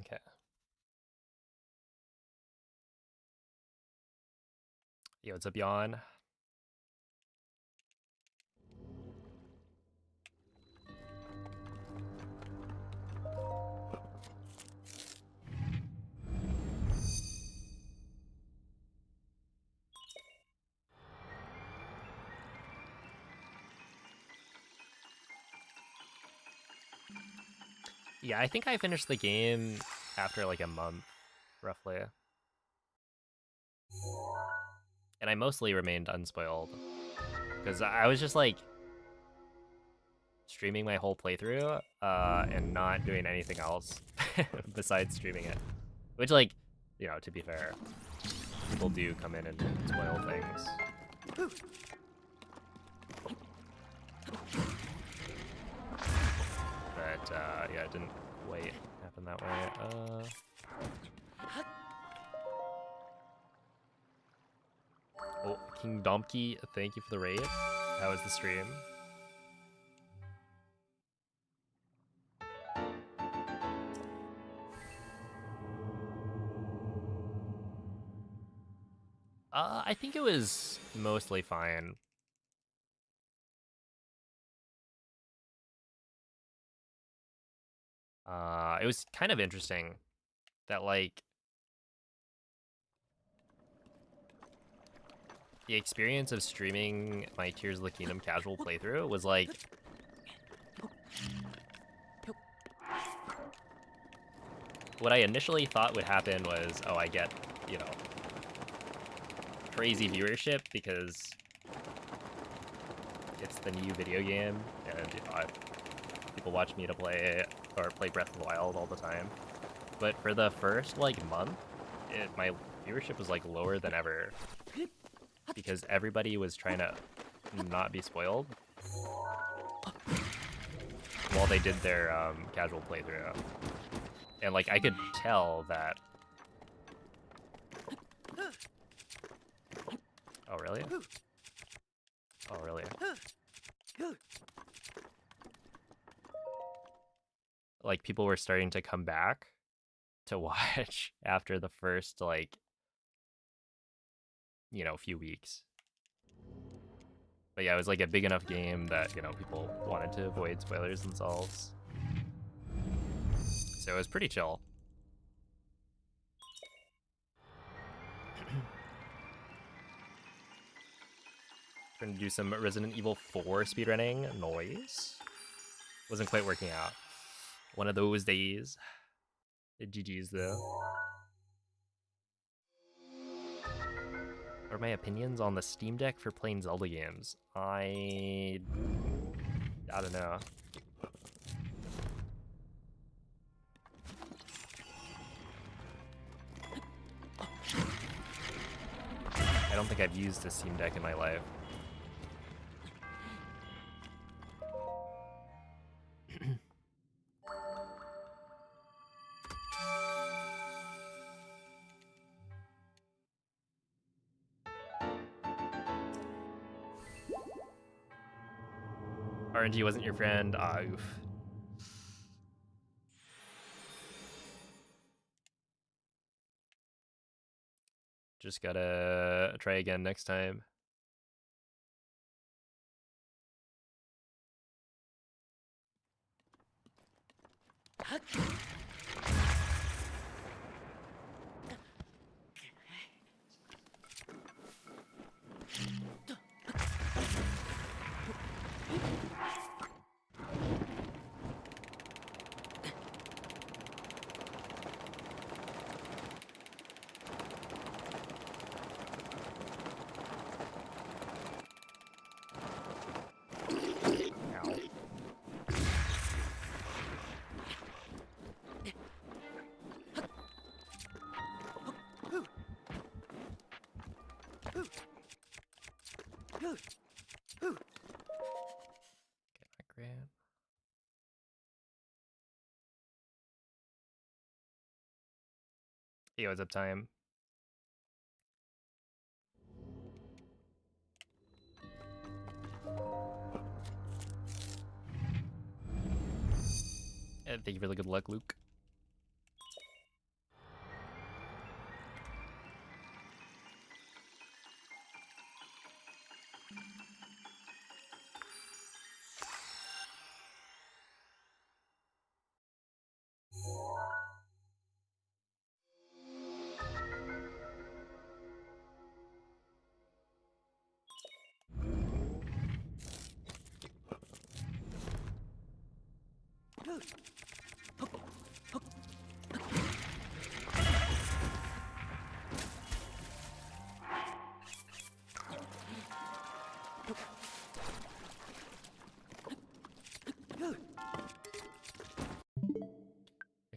Okay. Yo, what's up, Yawn? Yeah, I think I finished the game after like a month, roughly. And I mostly remained unspoiled. Because I was just like streaming my whole playthrough and not doing anything else besides streaming it. Which, like, you know, to be fair, people do come in and spoil things. But yeah, it didn't quite happen that way. Oh, King Donkey, thank you for the raid. How was the stream? I think it was mostly fine. It was kind of interesting that, like, the experience of streaming my Tears of the Kingdom casual playthrough was like, what I initially thought would happen was, oh, I get, you know, crazy viewership because it's the new video game, and you know, people watch me to play Breath of the Wild all the time. But for the first like month, my viewership was like lower than ever because everybody was trying to not be spoiled while they did their casual playthrough, and like I could tell that. Oh really? Oh really? Like people were starting to come back to watch after the first, like, you know, few weeks. But yeah, it was like a big enough game that, you know, people wanted to avoid spoilers themselves. So it was pretty chill. Trying to do some Resident Evil 4 speedrunning. Noise. Wasn't quite working out. One of those days. GG's though. What are my opinions on the Steam Deck for playing Zelda games? I don't know. I don't think I've used a Steam Deck in my life. RNG wasn't your friend. Ah, oof. Just gotta try again next time. Hey, what's up, time? And thank you for the good luck, Luke.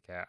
Okay,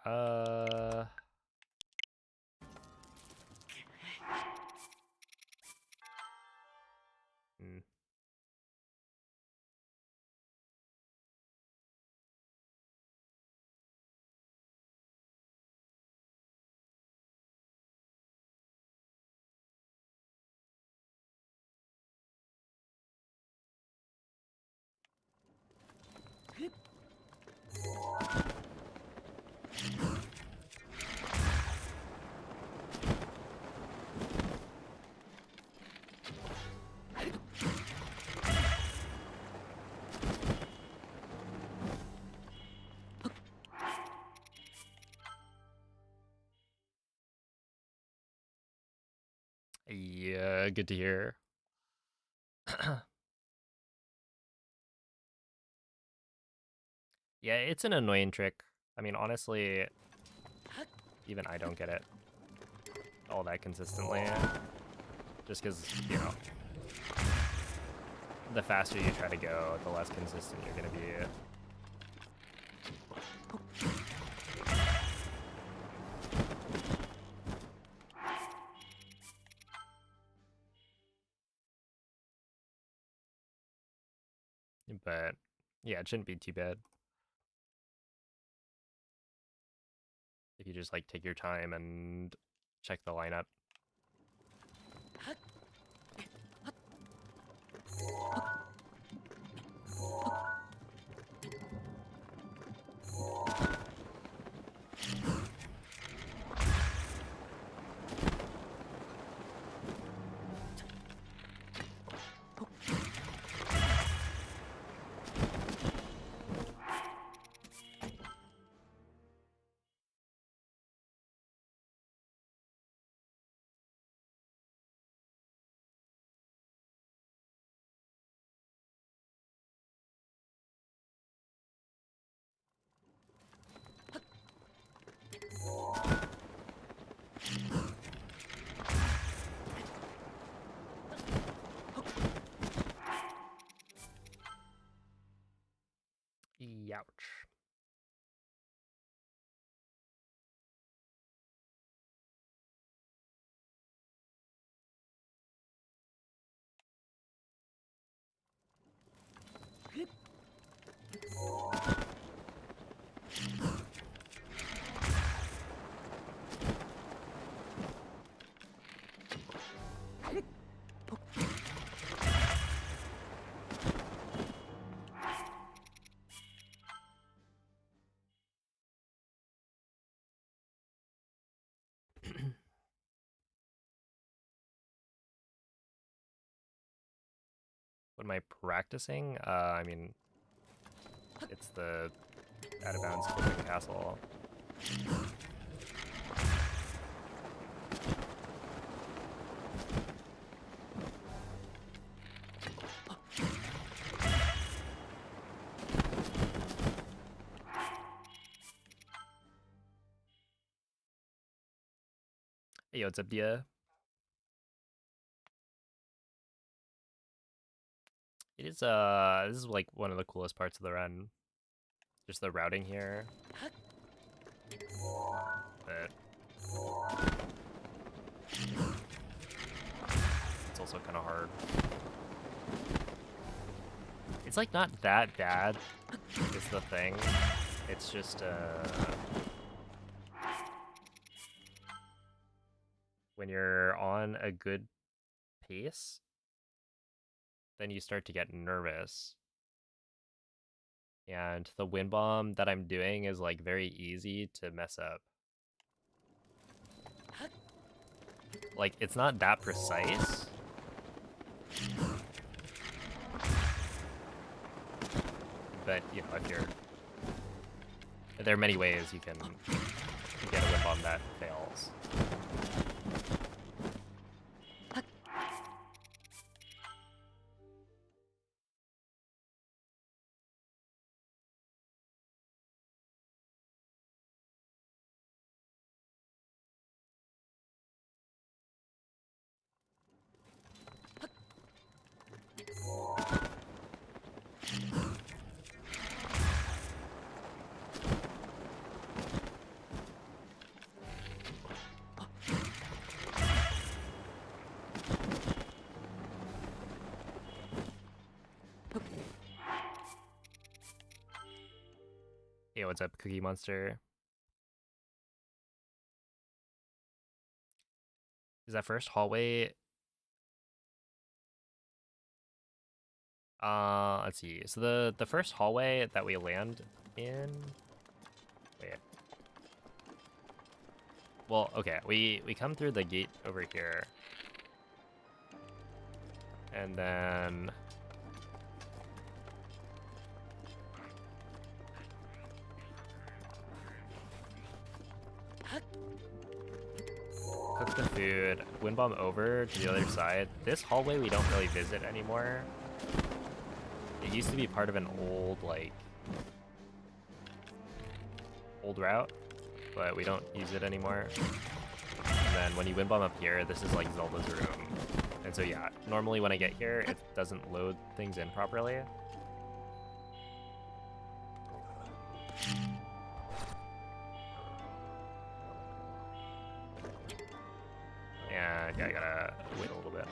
good to hear. Yeah, it's an annoying trick. I mean, honestly, even I don't get it all that consistently. Just because, you know, the faster you try to go, the less consistent you're going to be. But yeah, it shouldn't be too bad. If you just like take your time and check the lineup. Youch. What am I practicing? I mean, it's the out of bounds flipping castle. Hey, yo, what's up, Dia? It is, this is like one of the coolest parts of the run. Just the routing here. But it's also kind of hard. It's like not that bad, is the thing. It's just, when you're on a good pace, then you start to get nervous. And the wind bomb that I'm doing is like very easy to mess up. Like, it's not that precise. But, you know, if you're... There are many ways you can get a wind bomb that fails. Hey, what's up, Cookie Monster? Is that first hallway? Let's see. So the first hallway that we land in... Wait. Well, okay, we come through the gate over here. And then... Get the food. Wind bomb over to the other side. This hallway we don't really visit anymore. It used to be part of an old, like, old route, but we don't use it anymore. And then when you wind bomb up here, this is like Zelda's room. And so yeah, normally when I get here, it doesn't load things in properly. And yeah, I gotta wait a little bit.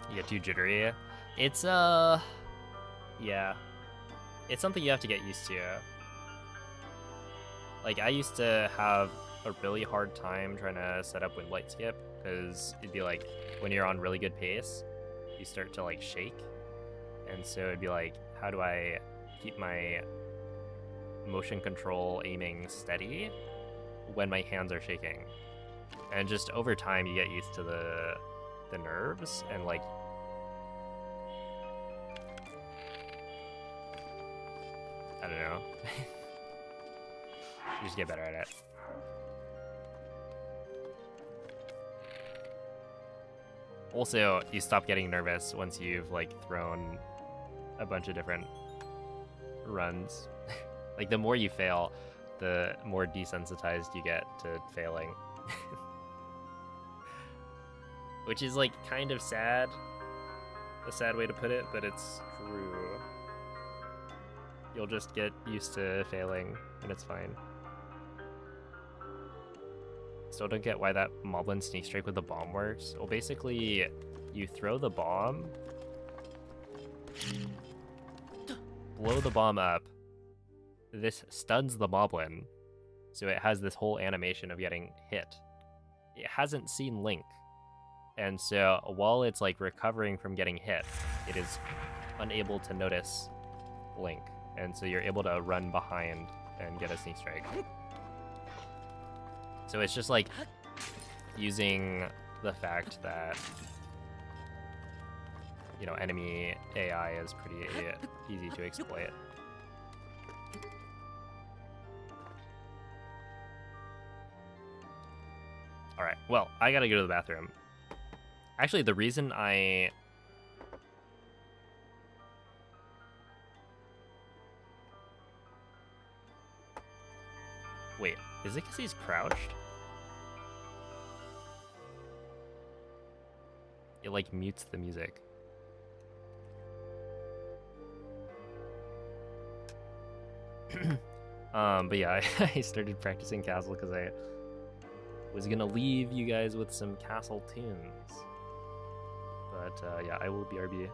You get too jittery. It's yeah. It's something you have to get used to. Like, I used to have a really hard time trying to set up wind light skip, because it'd be like, when you're on really good pace, you start to like shake. And so it'd be like, how do I keep my motion control aiming steady when my hands are shaking? And just over time, you get used to the nerves, and like, I don't know. You just get better at it. Also, you stop getting nervous once you've like thrown a bunch of different runs. Like, the more you fail, the more desensitized you get to failing. Which is like kind of sad. A sad way to put it, but it's true. You'll just get used to failing, and it's fine. Still don't get why that Moblin sneak strike with the bomb works. Well, basically, you throw the bomb, blow the bomb up, this stuns the Moblin, so it has this whole animation of getting hit. It hasn't seen Link, and so while it's like recovering from getting hit, it is unable to notice Link, and so you're able to run behind and get a sneak strike. So it's just like using the fact that, you know, enemy AI is pretty easy to exploit. Alright, well, I gotta go to the bathroom. Actually, the reason I... Wait, is it because he's crouched? It like mutes the music. But yeah, I started practicing Castle because I was gonna leave you guys with some Castle tunes. But yeah, I will BRB.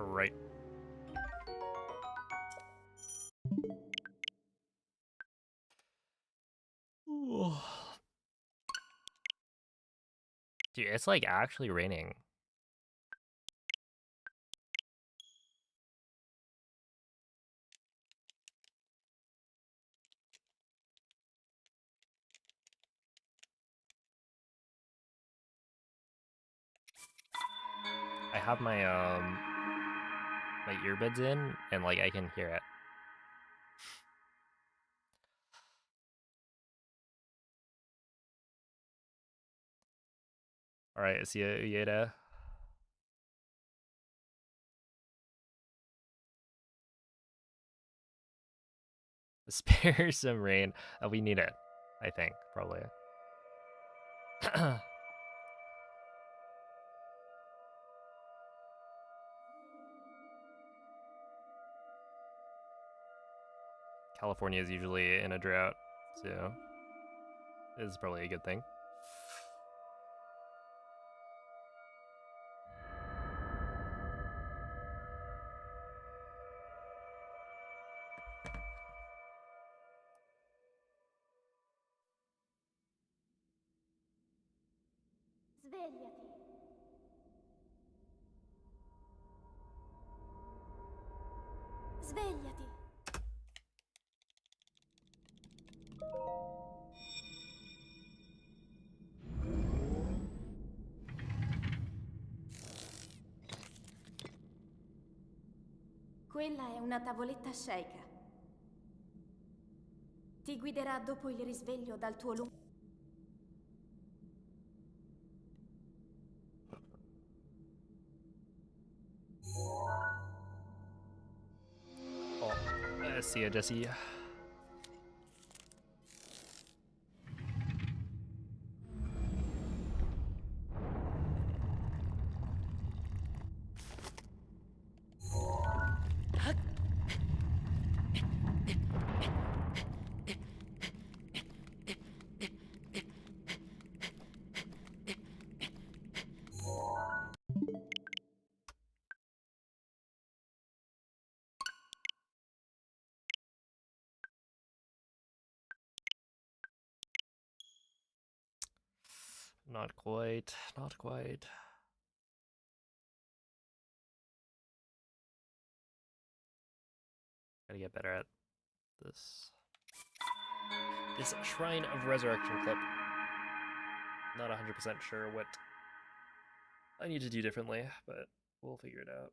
Alright. Dude, it's like actually raining. I have my my earbuds in and like I can hear it. Alright, see ya, Uyeda. Spare some rain. We need it, I think, probably. California is usually in a drought, so this is probably a good thing. Svegliati. Svegliati. Quella è una tavoletta sceicca. Ti guiderà dopo il risveglio dal tuo lungo... Oh, see ya, Jesse. Not quite, not quite. Gotta get better at this. This Shrine of Resurrection clip. Not 100% sure what I need to do differently, but we'll figure it out.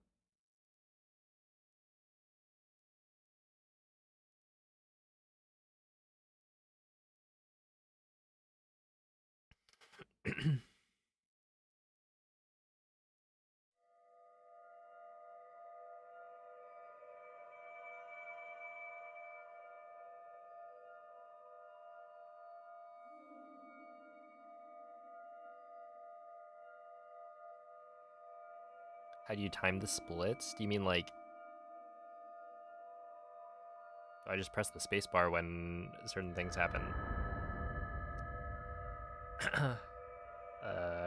How do you time the splits? Do you mean like I just press the spacebar when certain things happen?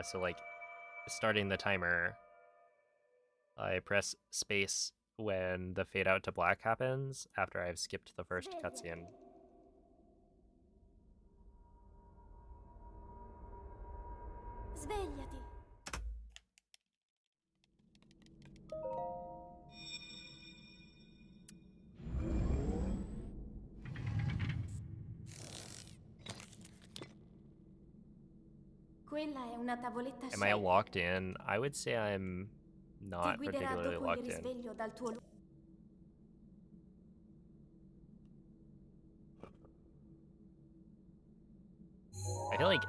So like starting the timer, I press space when the fade out to black happens after I've skipped the first cutscene. Svegliati. Quella è una tavoletta Am I sceicca. locked in? I would say I'm Ti not guiderà particularly dopo il locked in. risveglio dal tuo I feel like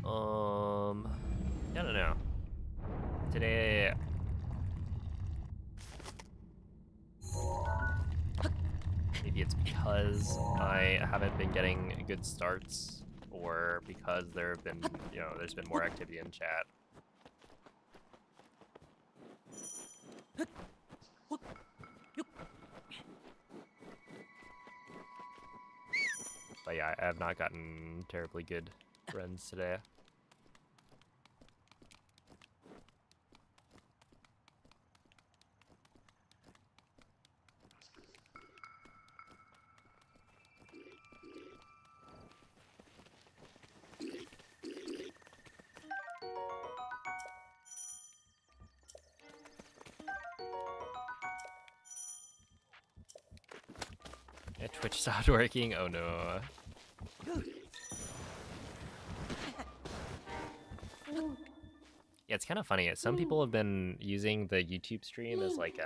I don't know. Today maybe it's because I haven't been getting good starts or because there have been, there's been more activity in chat. But yeah, I have not gotten terribly good runs today. Yeah, Twitch stopped working. Oh no. Yeah, it's kind of funny. Some people have been using the YouTube stream as like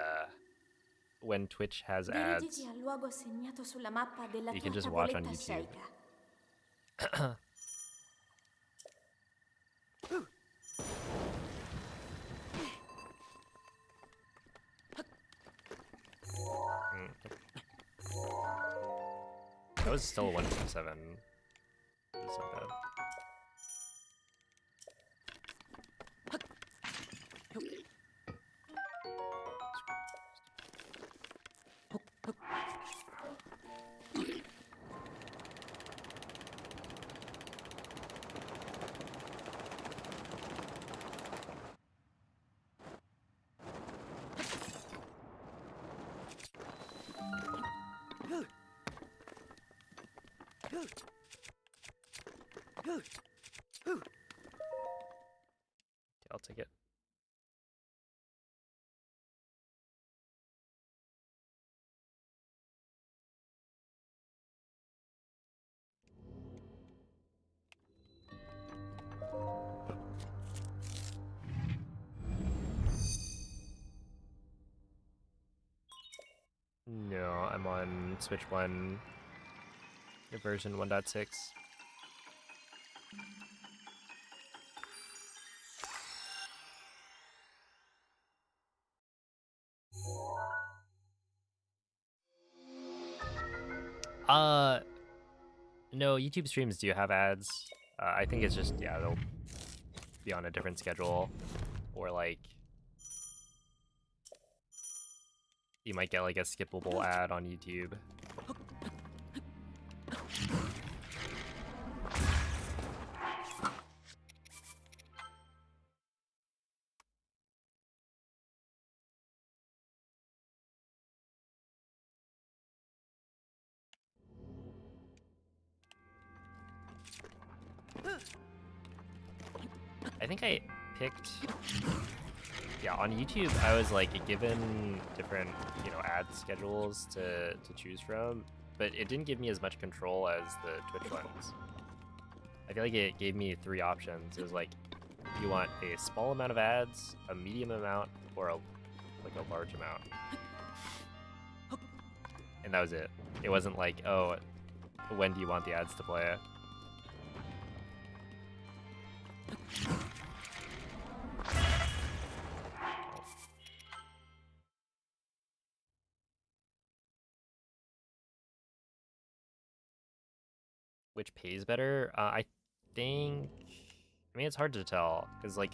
when Twitch has ads, Dirigiti al luogo segnato sulla mappa della you tua can just watch on tavoletta YouTube. sceicca. That was still 1.7. That's not bad. I'll take it. No, I'm on Switch 1, version 1.6. No, YouTube streams do have ads. I think it's just, yeah, they'll be on a different schedule, or like you might get like a skippable ad on YouTube. I think I picked, yeah, on YouTube I was like given different, you know, ad schedules to choose from, but it didn't give me as much control as the Twitch ones. I feel like it gave me 3 options. It was like, you want a small amount of ads, a medium amount, or like a large amount. And that was it. It wasn't like, oh, when do you want the ads to play? Which pays better? I think... I mean, it's hard to tell, because, like...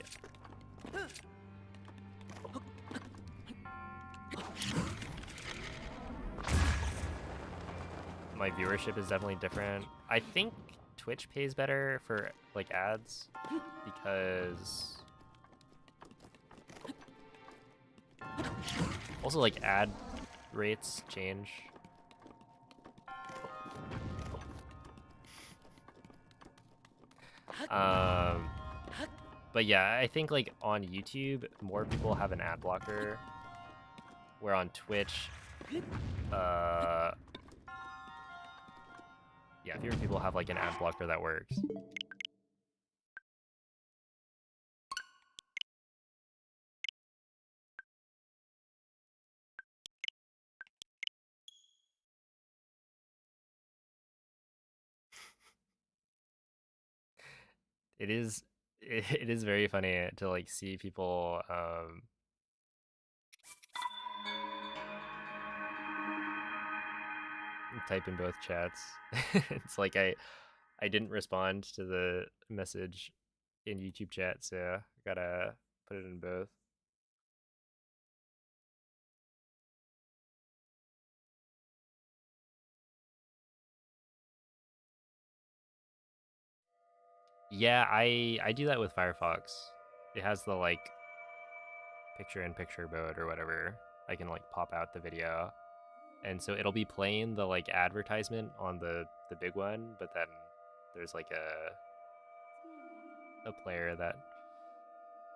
my viewership is definitely different. I think Twitch pays better for, like, ads, because... also, like, ad rates change. But yeah, I think like on YouTube, more people have an ad blocker, where on Twitch, yeah, fewer people have like an ad blocker that works. It is, it is very funny to like see people type in both chats. It's like I didn't respond to the message in YouTube chat, so I gotta put it in both. Yeah, I do that with Firefox. It has the like picture-in-picture mode or whatever. I can like pop out the video, and so it'll be playing the like advertisement on the big one, but then there's like a player that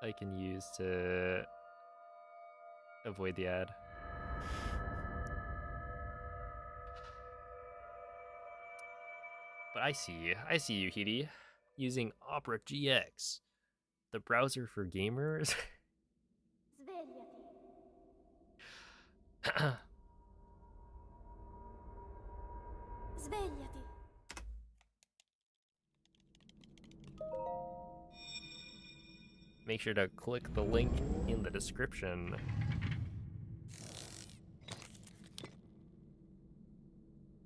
I can use to avoid the ad. But I see you, Hidi, using Opera GX, the browser for gamers. Svegliati. Svegliati. Make sure to click the link in the description.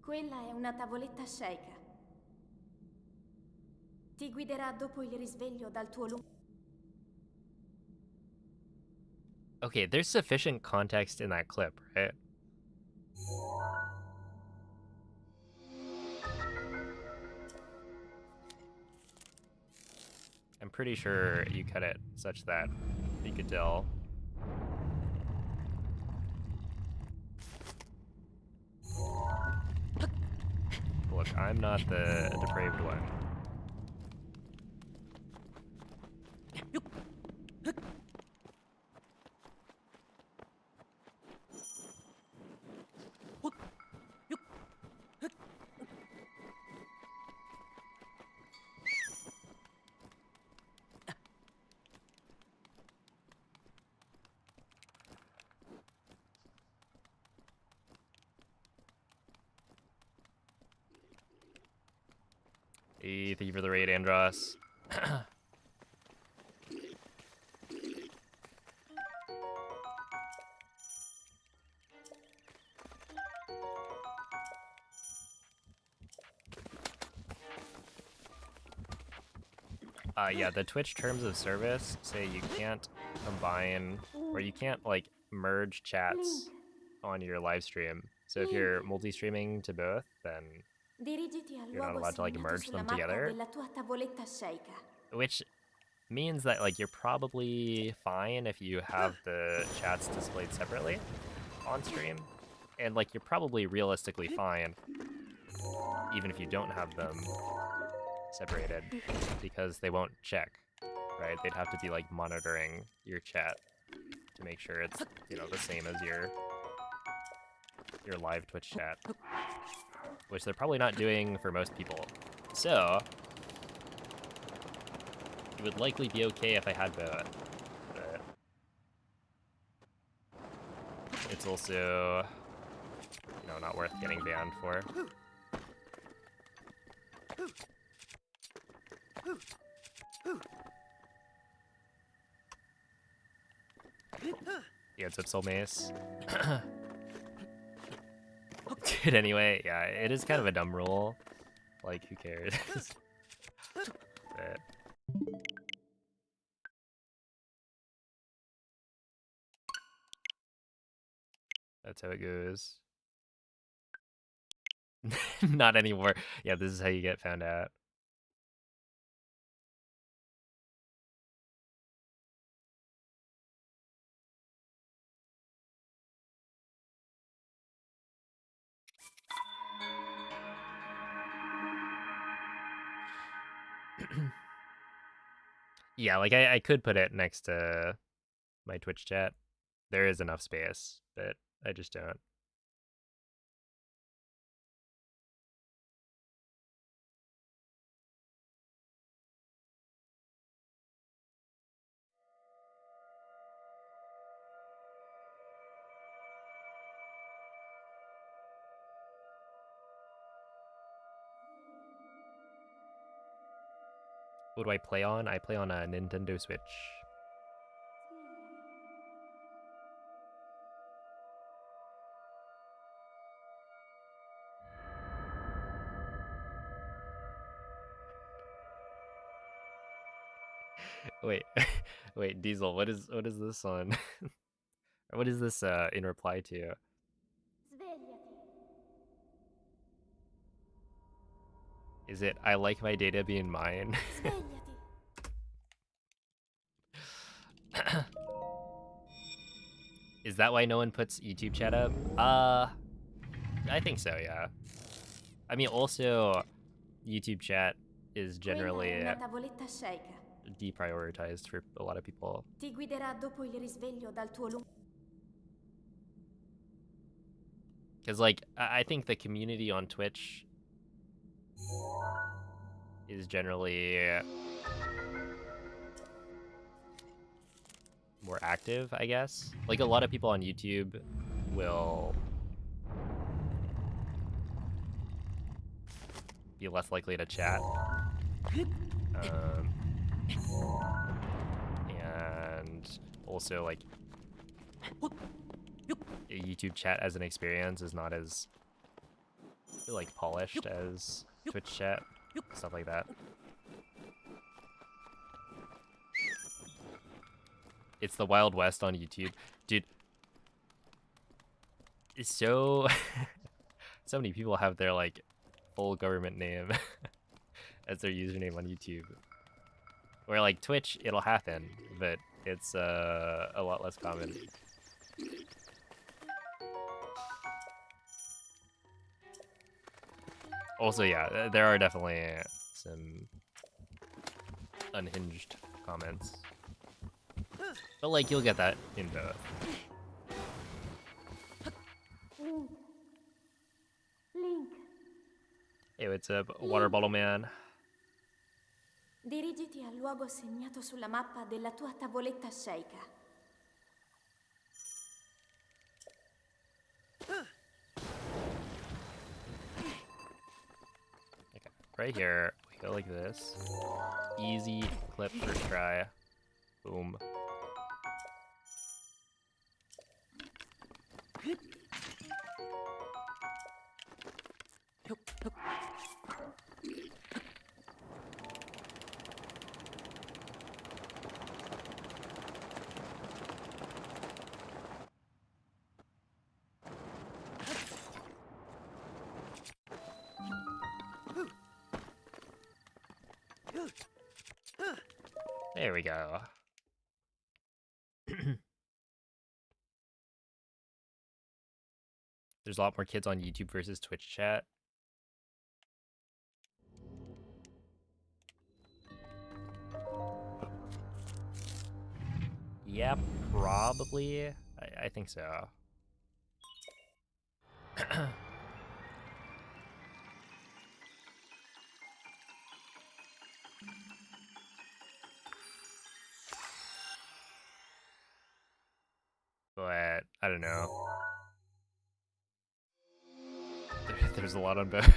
Quella è una tavoletta sceicca. Ti guiderà dopo il risveglio dal tuo lungo... Okay, there's sufficient context in that clip, right? I'm pretty sure you cut it such that you could tell. Look, I'm not the depraved one. Hey, thank you for the raid, Andros. Yeah, the Twitch terms of service say you can't combine, or you can't like merge chats on your live stream. So if you're multi-streaming to both, then Dirigiti al you're not luogo allowed to like segnato merge sulla them mappa together, della tua tavoletta sceicca. which means that like you're probably fine if you have the chats displayed separately on stream, and like you're probably realistically fine even if you don't have them separated, because they won't check, right? They'd have to be like monitoring your chat to make sure it's, you know, the same as your live Twitch chat, which they're probably not doing for most people. So it would likely be okay if I had both, but it's also, you know, not worth getting banned for. Yeah, it's Ipsil Mace. Dude, anyway, yeah, it is kind of a dumb rule. Like, who cares? But that's how it goes. Not anymore. Yeah, this is how you get found out. Yeah, like I could put it next to my Twitch chat. There is enough space, but I just don't. What do I play on? I play on a Nintendo Switch. Wait, wait, Diesel, what is this on? What is this in reply to? Svegliati. Is it I like my data being mine? Svegliati. that why no one puts YouTube chat up? I think so, yeah. I mean, also, YouTube chat is generally Quella è una tavoletta sceicca. deprioritized for a lot of people. Ti guiderà dopo il risveglio dal tuo lungo. Because, like, I think the community on Twitch is generally more active, I guess. Like, a lot of people on YouTube will be less likely to chat. And also, like, YouTube chat as an experience is not as, like, polished as Twitch chat, stuff like that. It's the Wild West on YouTube. Dude, it's so... so many people have their, like, full government name as their username on YouTube. Where, like, Twitch, it'll happen, but it's a lot less common. Also, yeah, there are definitely some unhinged comments. But, like, you'll get that in both. Link, Hey, what's up, Water Bottle Man? dirigiti al luogo segnato sulla mappa della tua tavoletta sceicca. Okay, right here, we go like this. Easy clip first try. Boom. There we go. There's a lot more kids on YouTube versus Twitch chat. Yeah, probably. I think so. But I don't know. There's a lot on both.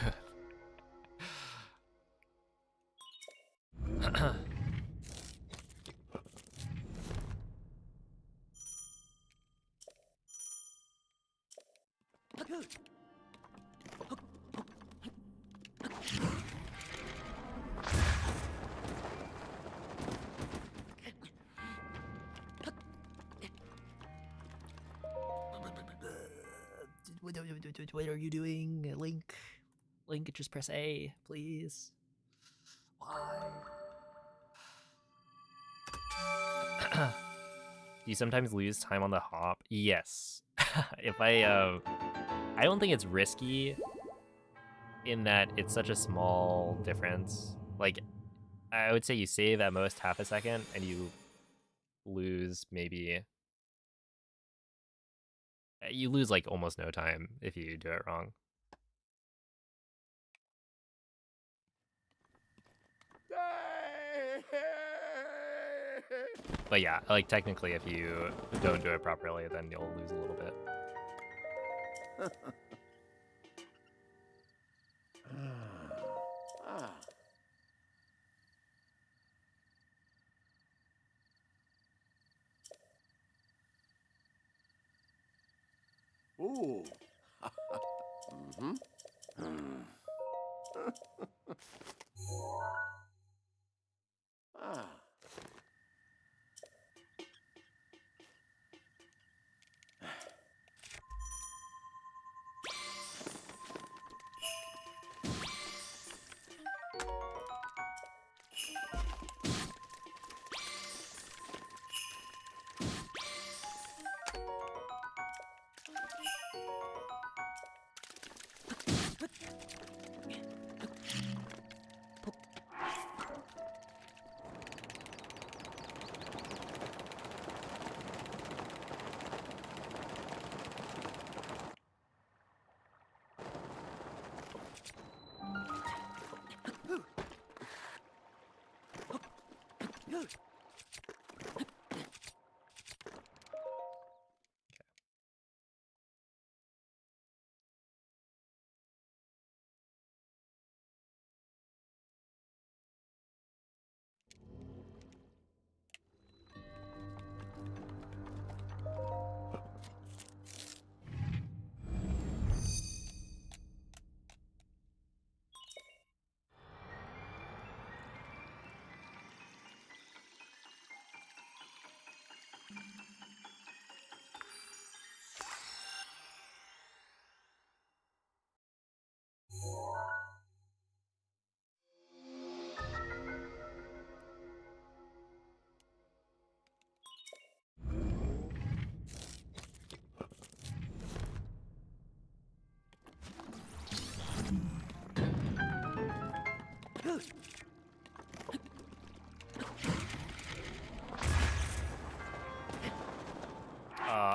What are you doing, Link? Link, just press A, please. Why? Do you sometimes lose time on the hop? Yes. If I don't think it's risky in that it's such a small difference. Like, I would say you save at most half a second and you lose maybe... You lose, like, almost no time if you do it wrong. But yeah, like, technically if you don't do it properly, then you'll lose a little bit. Ooh. Mm-hmm. Ah.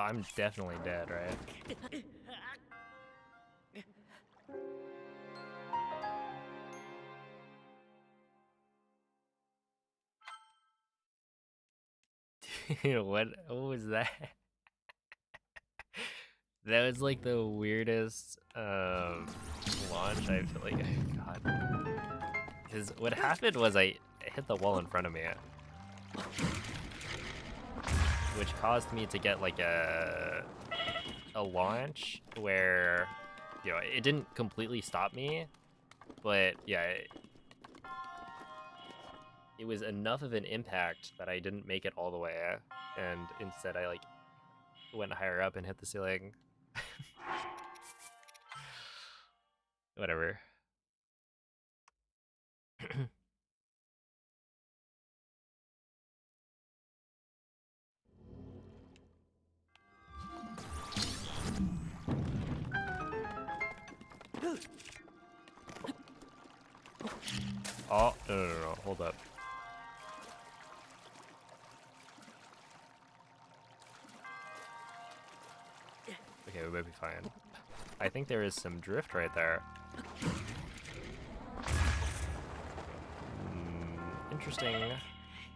I'm definitely dead, right? Dude, what was that? That was like the weirdest launch, I feel like. God. Because what happened was I hit the wall in front of me, which caused me to get like a launch where, you know, it didn't completely stop me, but yeah, it was enough of an impact that I didn't make it all the way, and instead I like went higher up and hit the ceiling. Whatever. Oh, no, hold up. Okay, we might be fine. I think there is some drift right there. Interesting.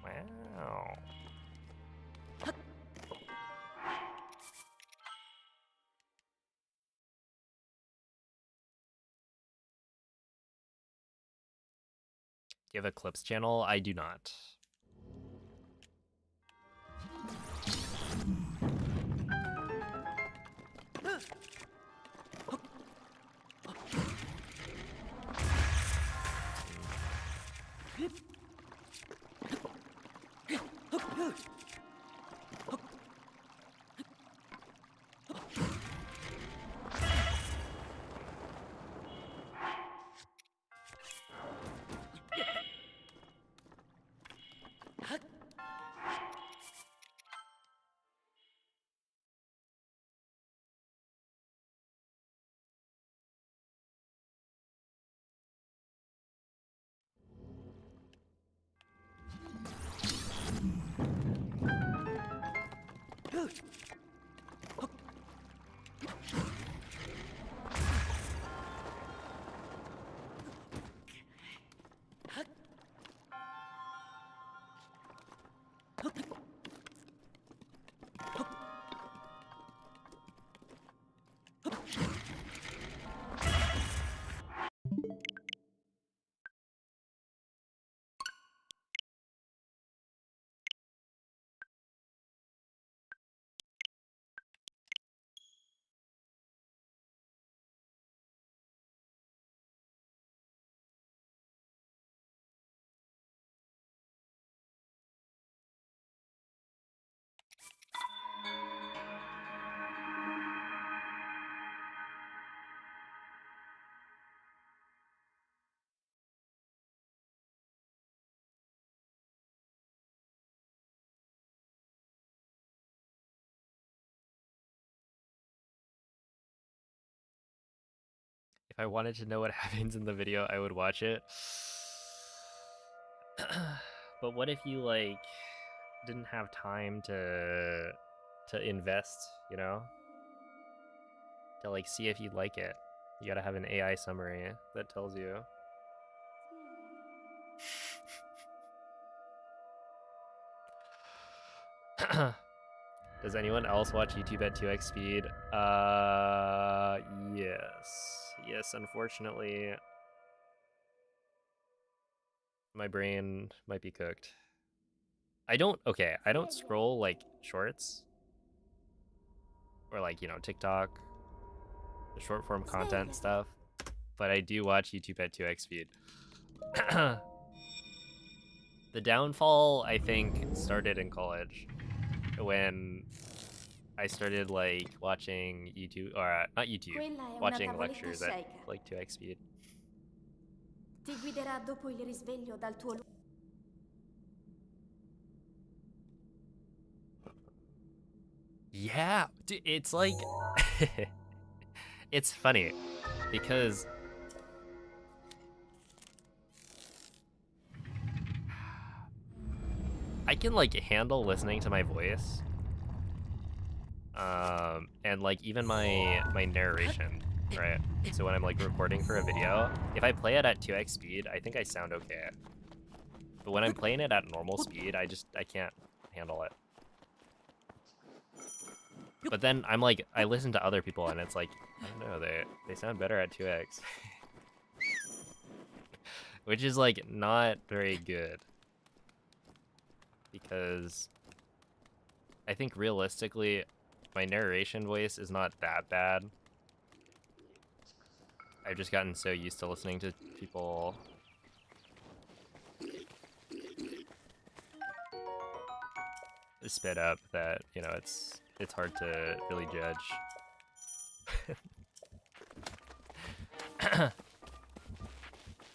Wow. Do you have a clips channel? I do not. If I wanted to know what happens in the video, I would watch it. But what if you like didn't have time to invest, you know? To like see if you'd like it. You gotta have an AI summary that tells you. Does anyone else watch YouTube at 2x speed? Yes. Yes, unfortunately. My brain might be cooked. I don't scroll like shorts or like, you know, TikTok, the short form content stuff, but I do watch YouTube at 2x speed. The downfall, I think, started in college when I started like watching YouTube, or not YouTube, Quella è una watching tavoletta lectures at shaker. like 2x speed. Ti guiderà dopo il risveglio dal tuo Yeah, dude, it's like, it's funny because I can like handle listening to my voice, and like even my narration, right? So when I'm like recording for a video, if I play it at 2x speed, I think I sound okay. But when I'm playing it at normal speed, I can't handle it. But then I'm like, I listen to other people and it's like, I don't know, they sound better at 2x. Which is like not very good. Because I think realistically, my narration voice is not that bad. I've just gotten so used to listening to people spit up that, you know, it's hard to really judge.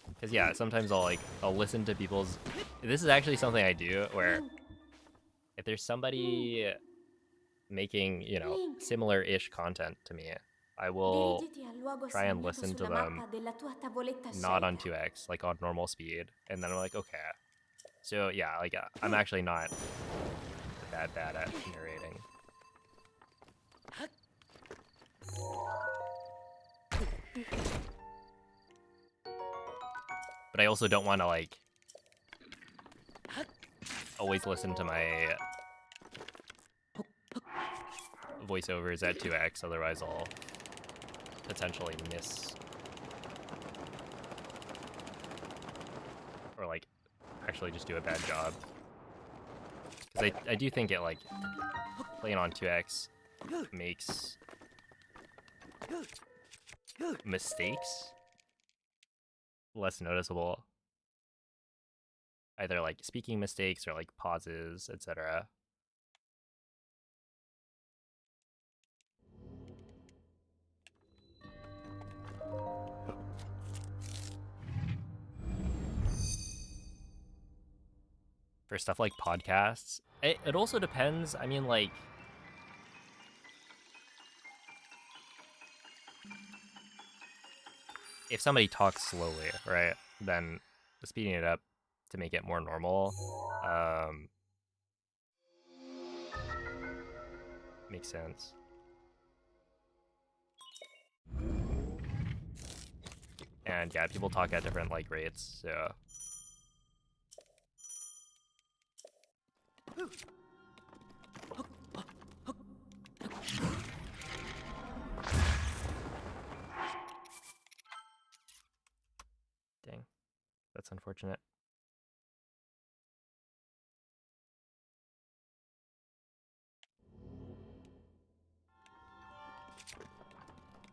Because yeah, sometimes I'll listen to people's. This is actually something I do where if there's somebody making, you know, similar-ish content to me, I will Dirigiti al luogo try and segnato listen to sulla them mappa della tua tavoletta not on shaker. 2x, like on normal speed, and then I'm like, okay. So yeah, like I'm actually not that bad at narrating. But I also don't want to like always listen to my voiceovers at 2x, otherwise I'll potentially miss or like actually just do a bad job. Because I do think it like playing on 2x makes mistakes less noticeable. Either like speaking mistakes or like pauses, etc. For stuff like podcasts, it also depends. I mean, like, if somebody talks slowly, right, then speeding it up to make it more normal makes sense. And yeah, people talk at different like rates, so dang, that's unfortunate.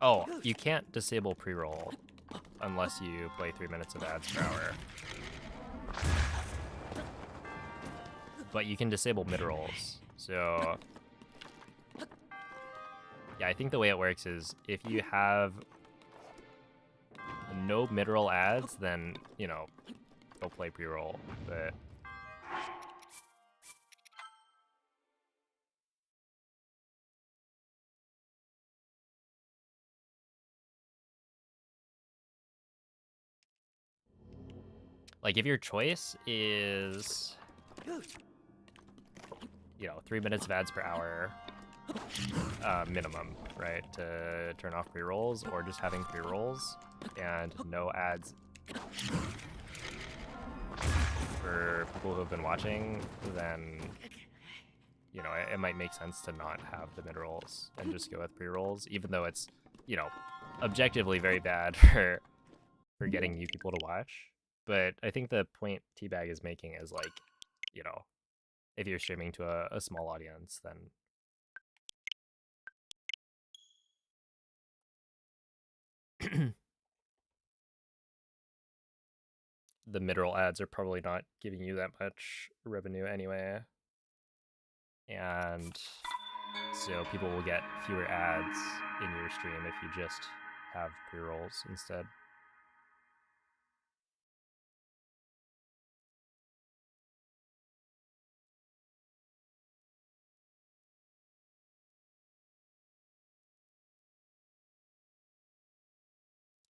Oh, you can't disable pre-roll unless you play 3 minutes of ads per hour. But you can disable mid-rolls. So yeah, I think the way it works is if you have no mid-roll ads, then, you know, go play pre-roll. But like if your choice is, you know, 3 minutes of ads per hour minimum, right, to turn off pre-rolls, or just having pre-rolls and no ads for people who have been watching, then you know, it might make sense to not have the mid-rolls and just go with pre-rolls, even though it's, you know, objectively very bad for getting new people to watch. But I think the point Teabag is making is like, you know, if you're streaming to a small audience, then the mid-roll ads are probably not giving you that much revenue anyway. And so people will get fewer ads in your stream if you just have pre-rolls instead.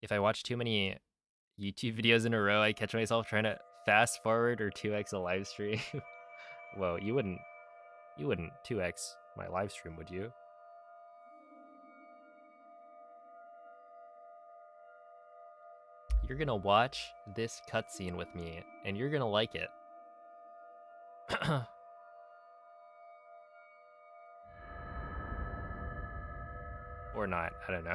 If I watch too many YouTube videos in a row, I catch myself trying to fast forward or 2x a live stream. Whoa, you wouldn't 2x my live stream, would you? You're gonna watch this cutscene with me, and you're gonna like it. Or not, I don't know.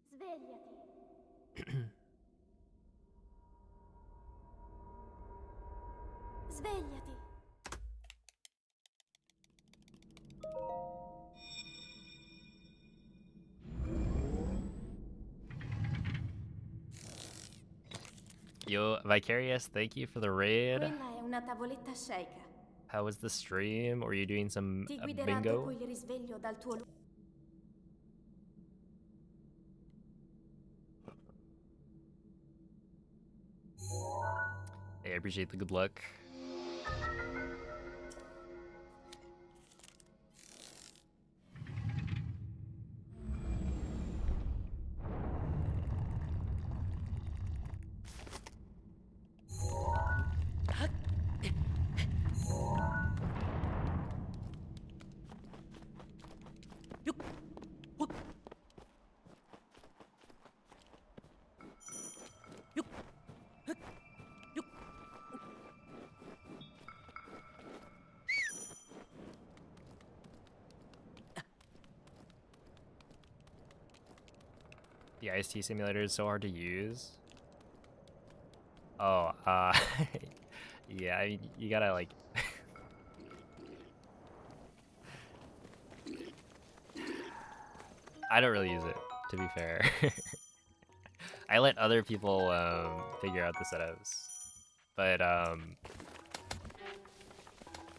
Svegliati. Svegliati. Yo, Vicarious, thank you for the raid. Quella è una tavoletta sceicca. How was the stream? Were you doing some Ti guiderà bingo? dopo il risveglio dal tuo Hey, I appreciate the good luck. The IST simulator is so hard to use. Oh, yeah, I mean, you gotta like... I don't really use it, to be fair. I let other people figure out the setups. But, I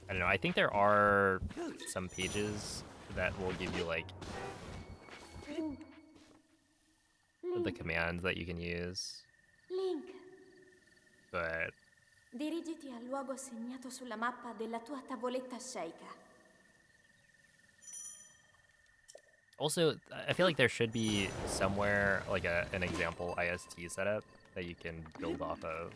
don't know, I think there are some pages that will give you, like, the commands that you can use. Link. But... Dirigiti al luogo segnato sulla mappa della tua tavoletta sceicca. Also, I feel like there should be somewhere like an example IST setup that you can build off of.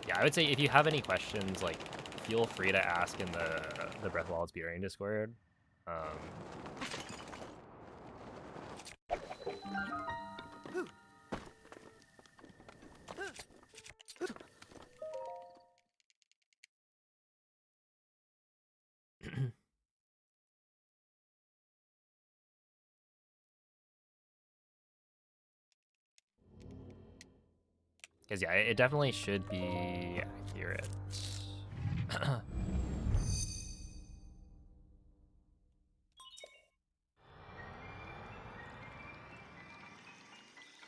Yeah, I would say if you have any questions, like, feel free to ask in the Breath of Wild Speedrunning Discord. Because, yeah, it definitely should be accurate.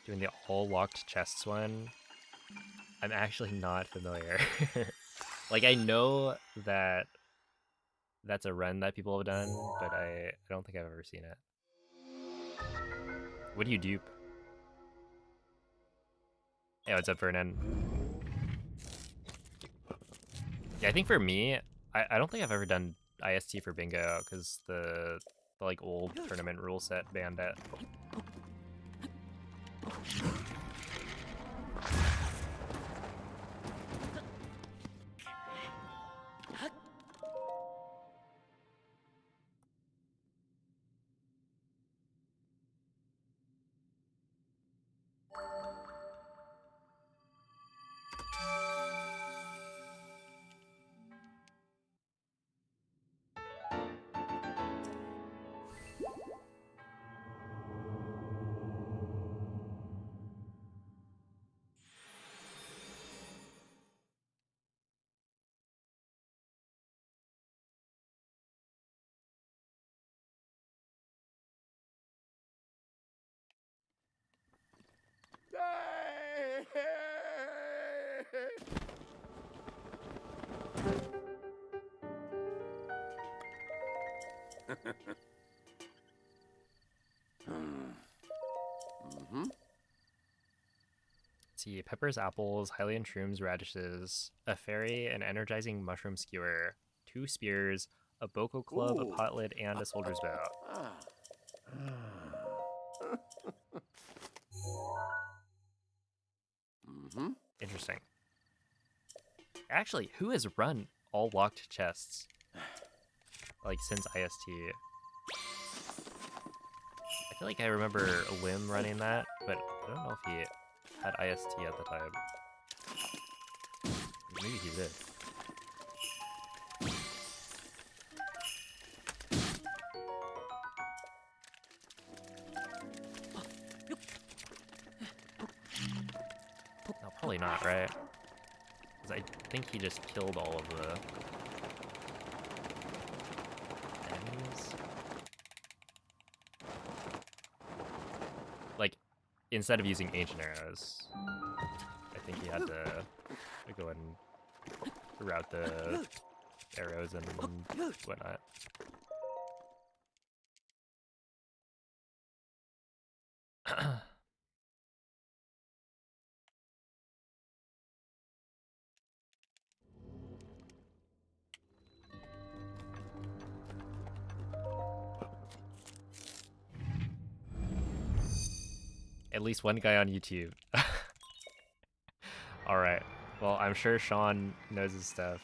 Doing the all locked chests one, I'm actually not familiar. Like, I know that that's a run that people have done, but I don't think I've ever seen it. What do you dupe? Hey, what's up, Vernon? Yeah, I think for me, I don't think I've ever done IST for bingo, because the The like old tournament rule set bandit. Mm-hmm. Let's see, peppers, apples, Hylian shrooms, radishes, a fairy, an energizing mushroom skewer, 2 spears, a boko club, a Ooh. pot lid, and a soldier's bow. Ah. Mm-hmm. Interesting. Actually, who has run all locked chests? Like, since IST? I feel like I remember Lim running that, but I don't know if he had IST at the time. Maybe he did. No, probably not, right? Because I think he just killed all of the enemies. Like, instead of using ancient arrows, I think he had to go and route the arrows and whatnot. At least one guy on YouTube. Alright. Well, I'm sure Sean knows his stuff.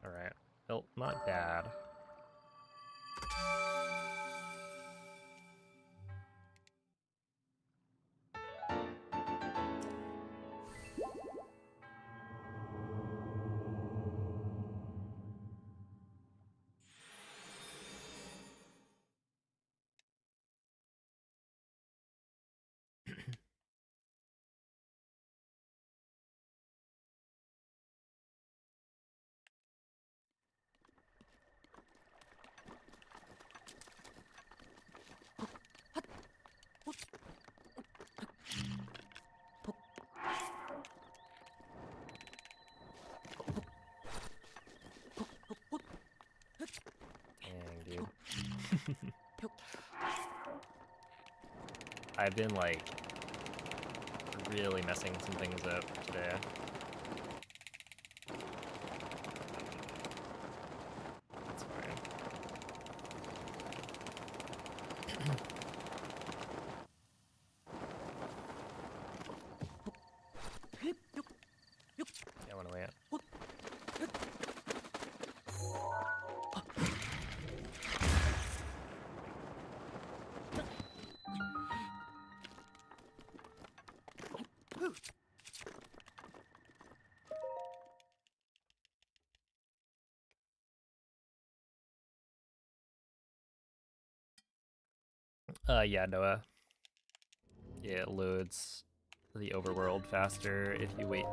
Alright. Well, not bad. Dang, dude. I've been, like, really messing some things up today. That's fine. Yeah, I wanna land. Yeah, Noah. Yeah, it loads the overworld faster if you wait.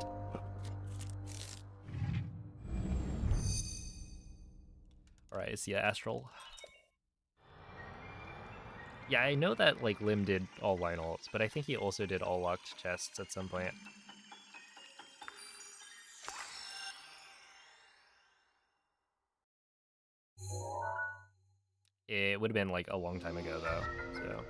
Alright, I see an Astral. Yeah, I know that like Lim did all Lionels, but I think he also did all locked chests at some point. It would have been like a long time ago though, so.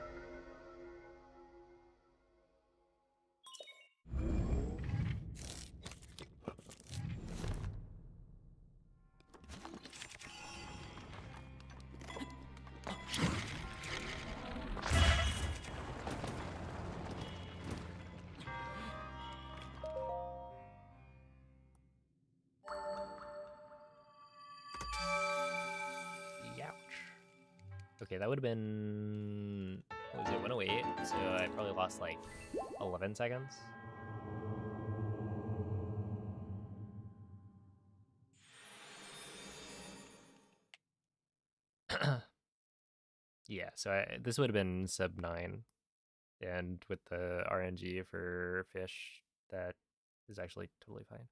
Okay, that would have been, what was it, 108? So I probably lost like 11 seconds. Yeah, so this would have been sub 9. And with the RNG for fish, that is actually totally fine.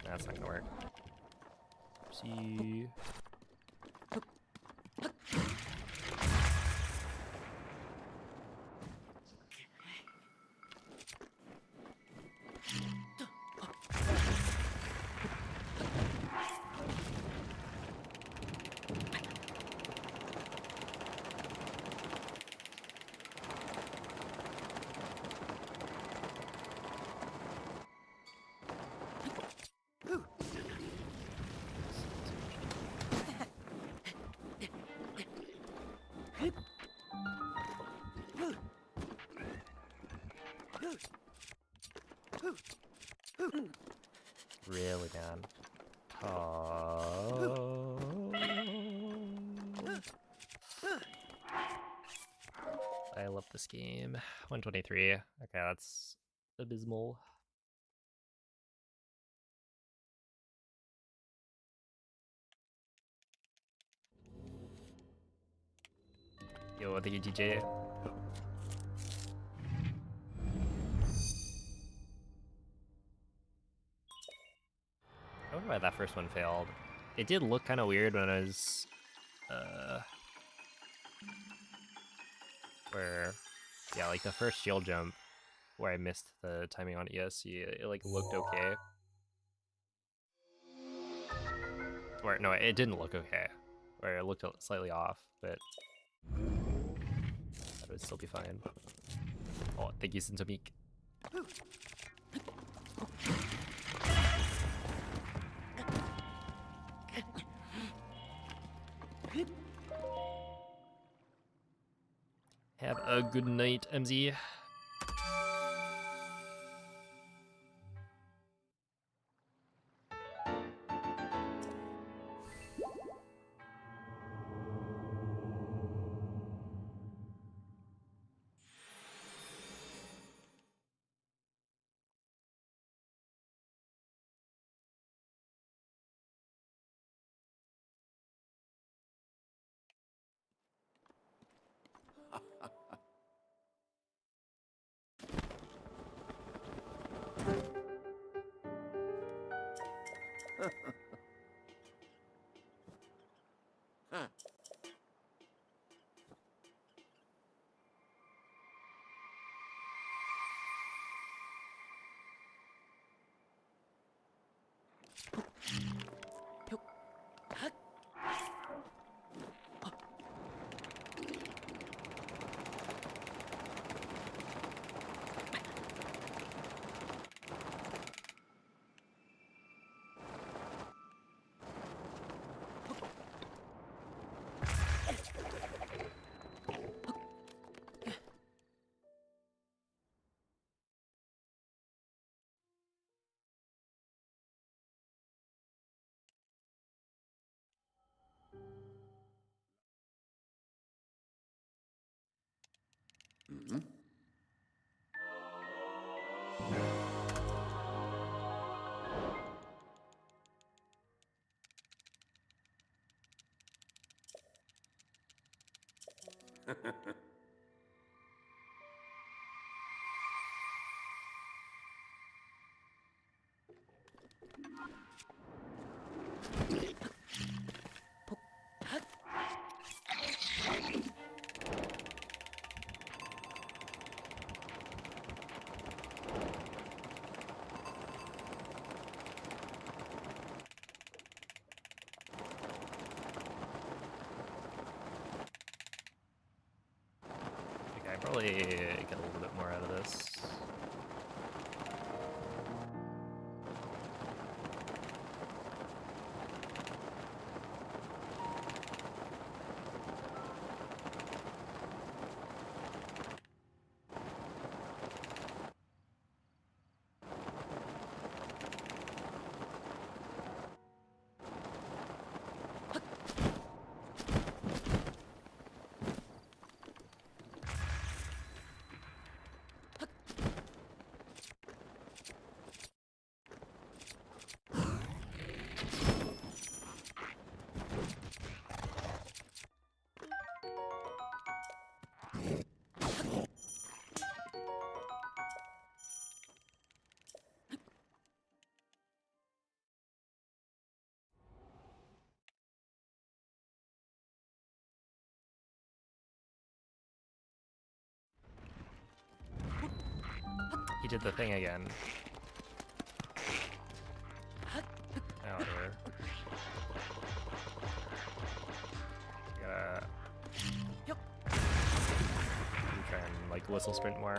That's not gonna work. See. Really, man. Oh. I love this game. 123. Okay, that's abysmal. Yo, thank you, DJ. I wonder why that first one failed. It did look kind of weird when I was, where, yeah, like the first shield jump where I missed the timing on ESC, it like looked okay. Or no, it didn't look okay. Or it looked slightly off, but that would still be fine. Oh, thank you, Sintomik. Have a good night, MZ. Mm-hmm. probably get a little bit more out of this. He did the thing again. Oh, whatever. Gotta try and like whistle sprint more.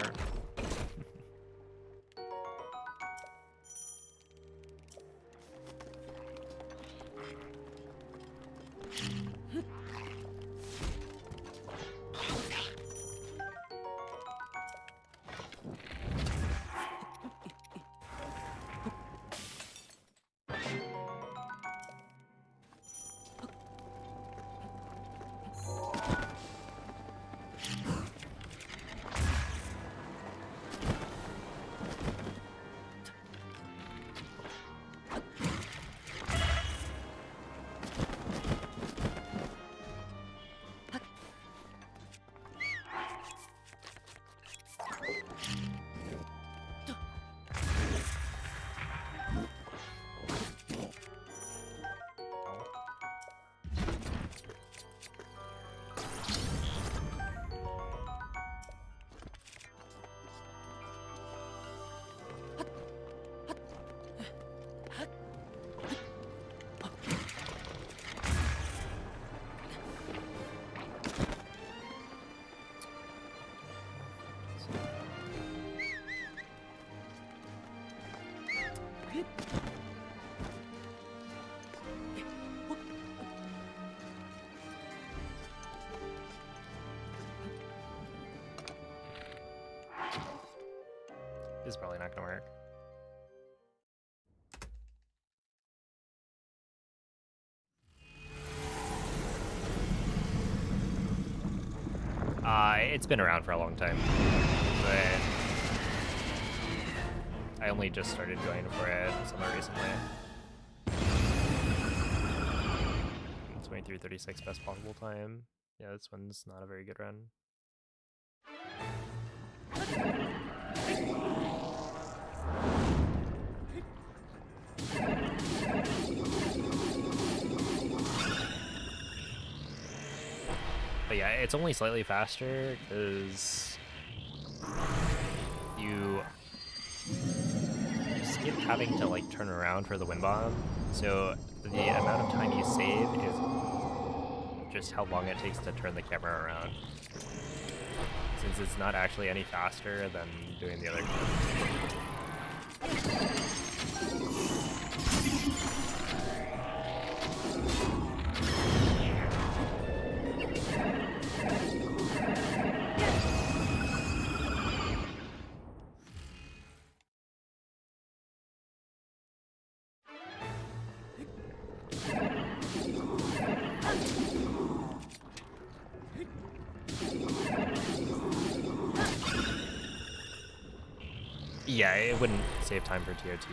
This is probably not gonna work. It's been around for a long time, but I only just started going for it somewhat recently. 23:36 best possible time. Yeah, this one's not a very good run. But yeah, it's only slightly faster because you skip having to like turn around for the wind bomb. So the amount of time you save is just how long it takes to turn the camera around. Since it's not actually any faster than doing the other Yeah, it wouldn't save time for TOT.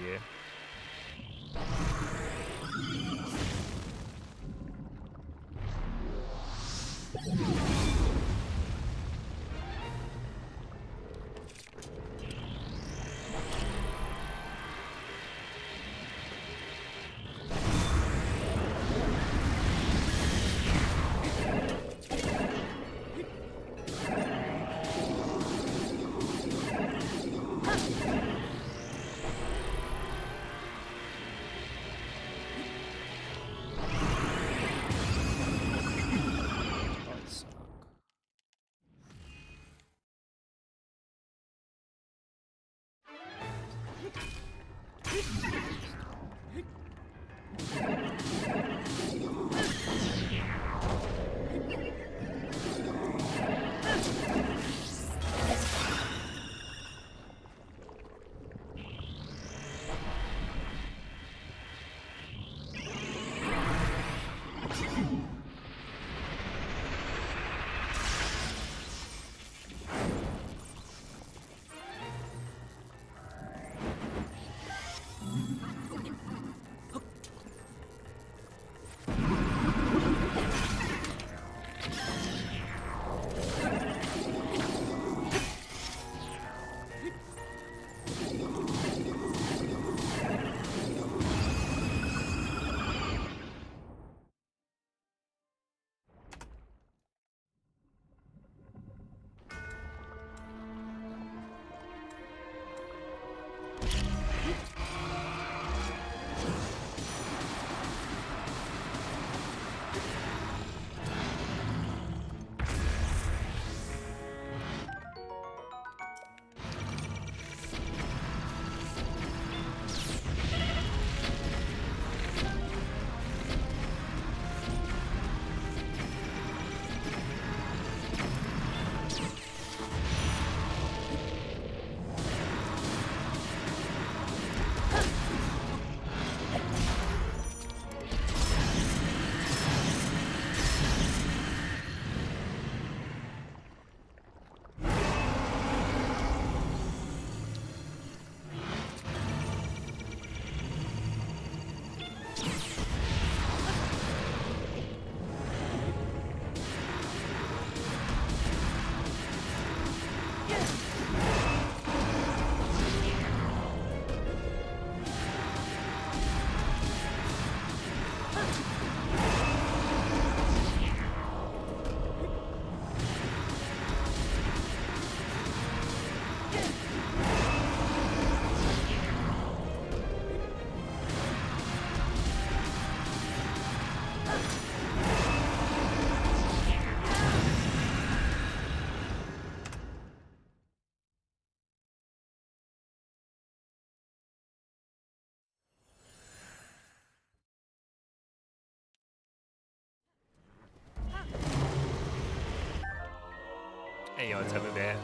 Hey, yo, it's over there.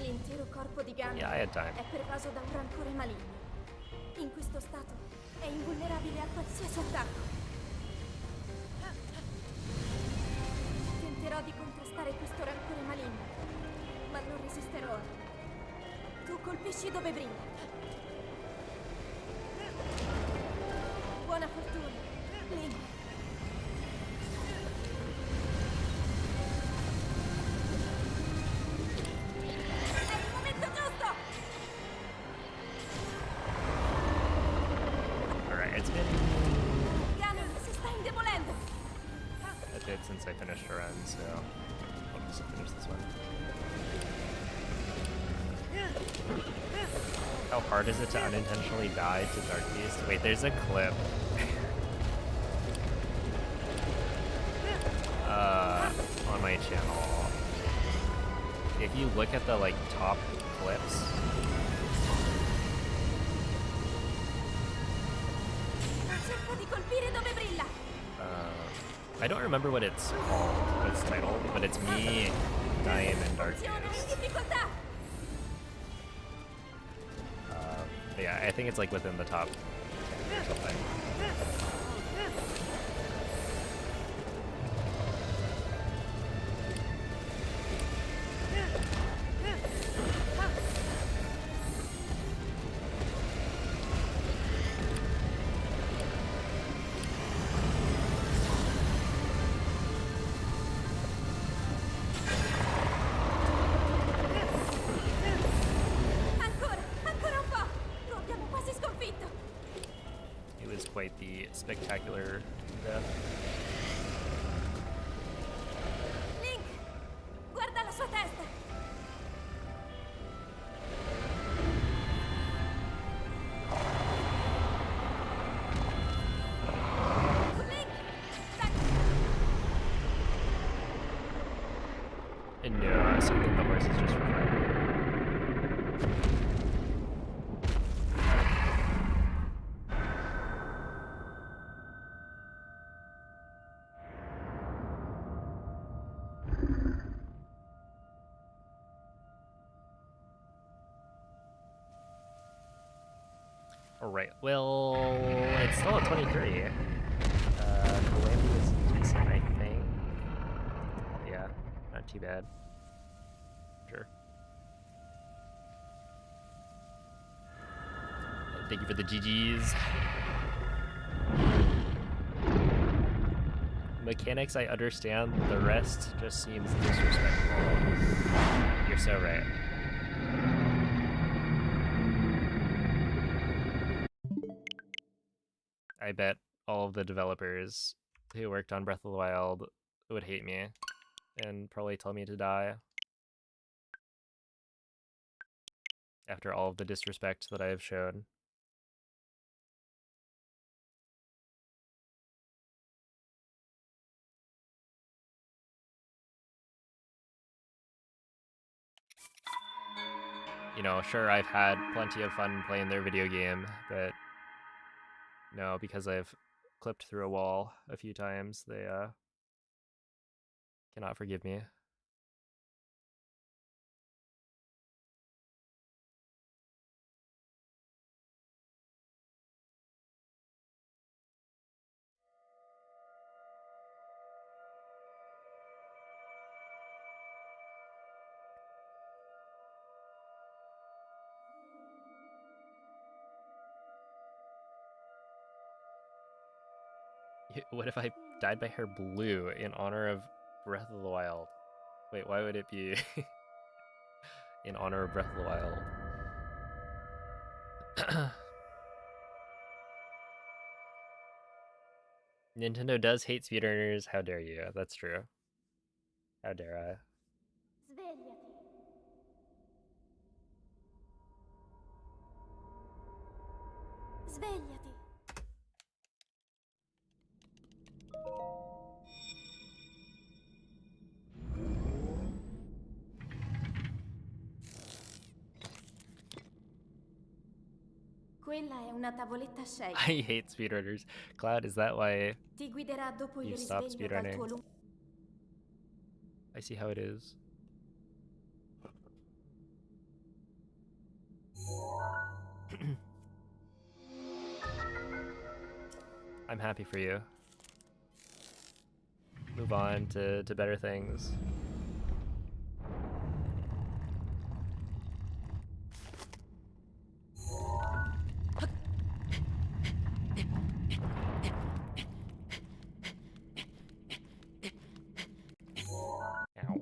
L'intero corpo di Ganon Yeah, I had time. è pervaso da un rancore maligno. In questo stato è invulnerabile a qualsiasi attacco. Tenterò di contrastare questo rancore maligno, ma non resisterò. Tu colpisci dove brilla. Buona fortuna, Link. È il momento giusto! Alright, it's been Ganon si sta indebolendo. a bit since I finished a run, so I'll just finish this one. How hard is it to unintentionally die to Dark Beast? Wait, there's a clip. On my channel. If you look at the like top clips, Cerca di colpire dove brilla. I don't remember what it's called, what it's titled, but it's me dying in Dark Funziona in Beast. difficoltà. Yeah, I think it's like within the top 10 or something. Ancora un po'. Lo abbiamo quasi sconfitto. It was quite the spectacular death. Link, guarda la sua testa. Link, dai. And no, I assume that the horse is just for fun. Alright, well, it's still at 23. Calamity is decent, I think. Yeah, not too bad. Sure. Thank you for the GGs. Mechanics I understand, the rest just seems disrespectful. You're so right. I bet all of the developers who worked on Breath of the Wild would hate me and probably tell me to die after all of the disrespect that I have shown. You know, sure, I've had plenty of fun playing their video game, but no, because I've clipped through a wall a few times, they cannot forgive me. What if I dyed my hair blue in honor of Breath of the Wild? Wait, why would it be in honor of Breath of the Wild? Nintendo does hate speedrunners. How dare you? That's true. How dare I? Svegliati. Svegliati. Quella è una tavoletta shake. I hate speedrunners. Cloud, is that why Ti guiderà dopo il you stopped risveglio dal tuo speedrunning? I see how it is. I'm happy for you. Move on to better things. Ow.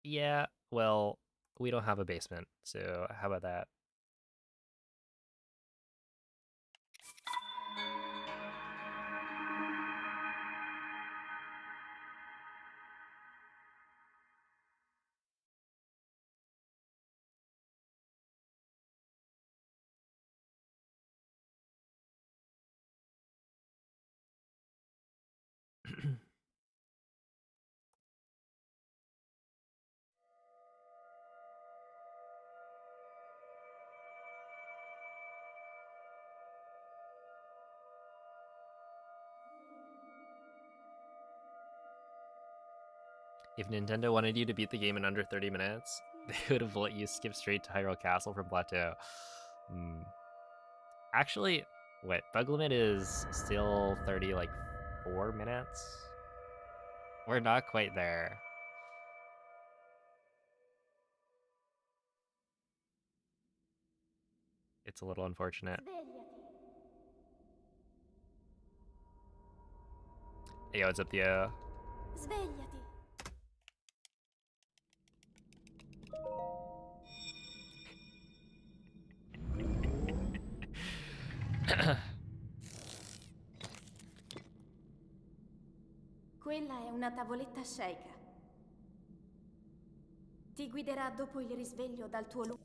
Yeah, well, we don't have a basement, so how about that? If Nintendo wanted you to beat the game in under 30 minutes, they would have let you skip straight to Hyrule Castle from Plateau. Actually, wait, bug limit is still 30, like 4 minutes? We're not quite there. It's a little unfortunate. Hey, yo, what's up, Theo? Svegliati. Quella è una tavoletta shake. Ti guiderà dopo il risveglio dal tuo You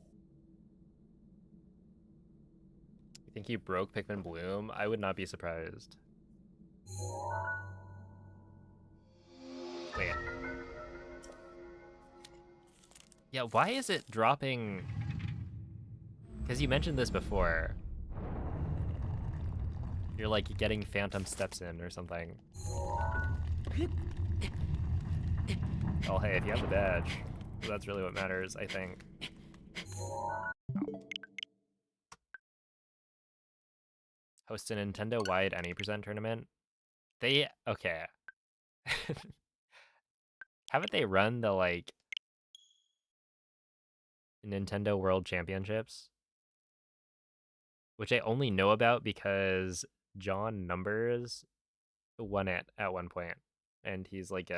think you broke Pikmin Bloom? I would not be surprised. Wait. Yeah, why is it dropping? Because you mentioned this before. You're like getting phantom steps in or something. Oh, hey, if you have the badge, that's really what matters, I think. Host a Nintendo-wide Any Present tournament. Okay. Haven't they run the, like, Nintendo World Championships? Which I only know about because John Numbers won it at one point. And he's like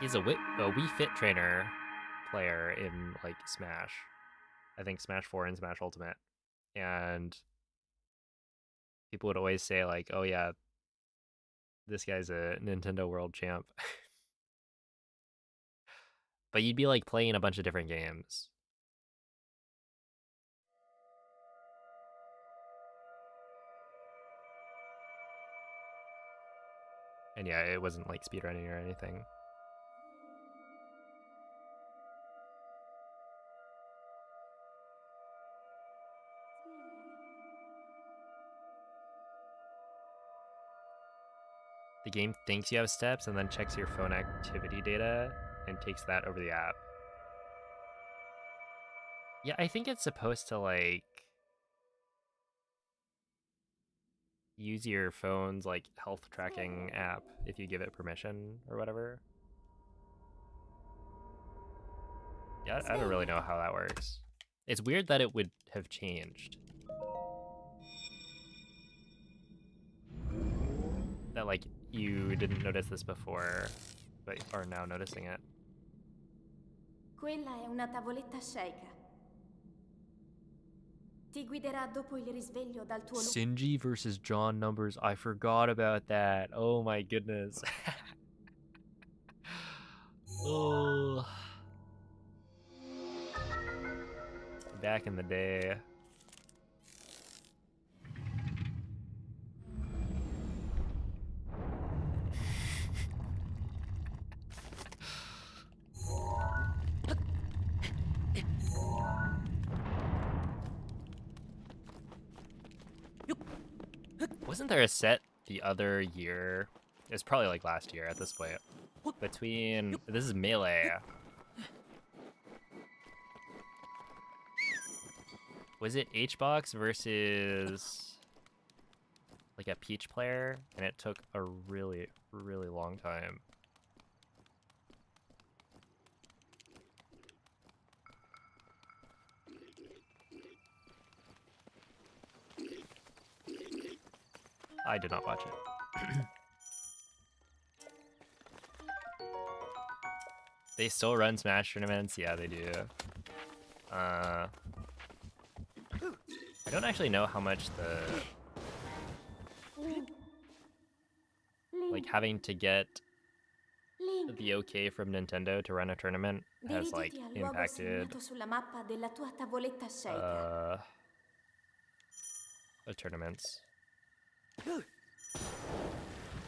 he's a Wii Fit trainer player in, like, Smash. I think Smash 4 and Smash Ultimate. And people would always say, like, oh yeah, this guy's a Nintendo World Champ. But you'd be, like, playing a bunch of different games. And yeah, it wasn't like speedrunning or anything. The game thinks you have steps and then checks your phone activity data and takes that over the app. Yeah, I think it's supposed to, like, use your phone's, like, health tracking app if you give it permission or whatever. Yeah, I don't really know how that works. It's weird that it would have changed. That, like, you didn't notice this before, but are now noticing it. Quella è una tavoletta sceicca. Ti guiderà dopo il risveglio dal tuo Sinji versus John Numbers. I forgot about that. Oh my goodness. Oh. Back in the day. Wasn't there a set the other year? It's probably like last year at this point. Between, this is Melee. Was it HBox versus like a Peach player? And it took a really, really long time. I did not watch it. They still run Smash tournaments? Yeah, they do. I don't actually know how much like, having to get the okay from Nintendo to run a tournament has, like, Dirigiti al luogo impacted segnato sulla mappa della tua tavoletta sceicca. the tournaments.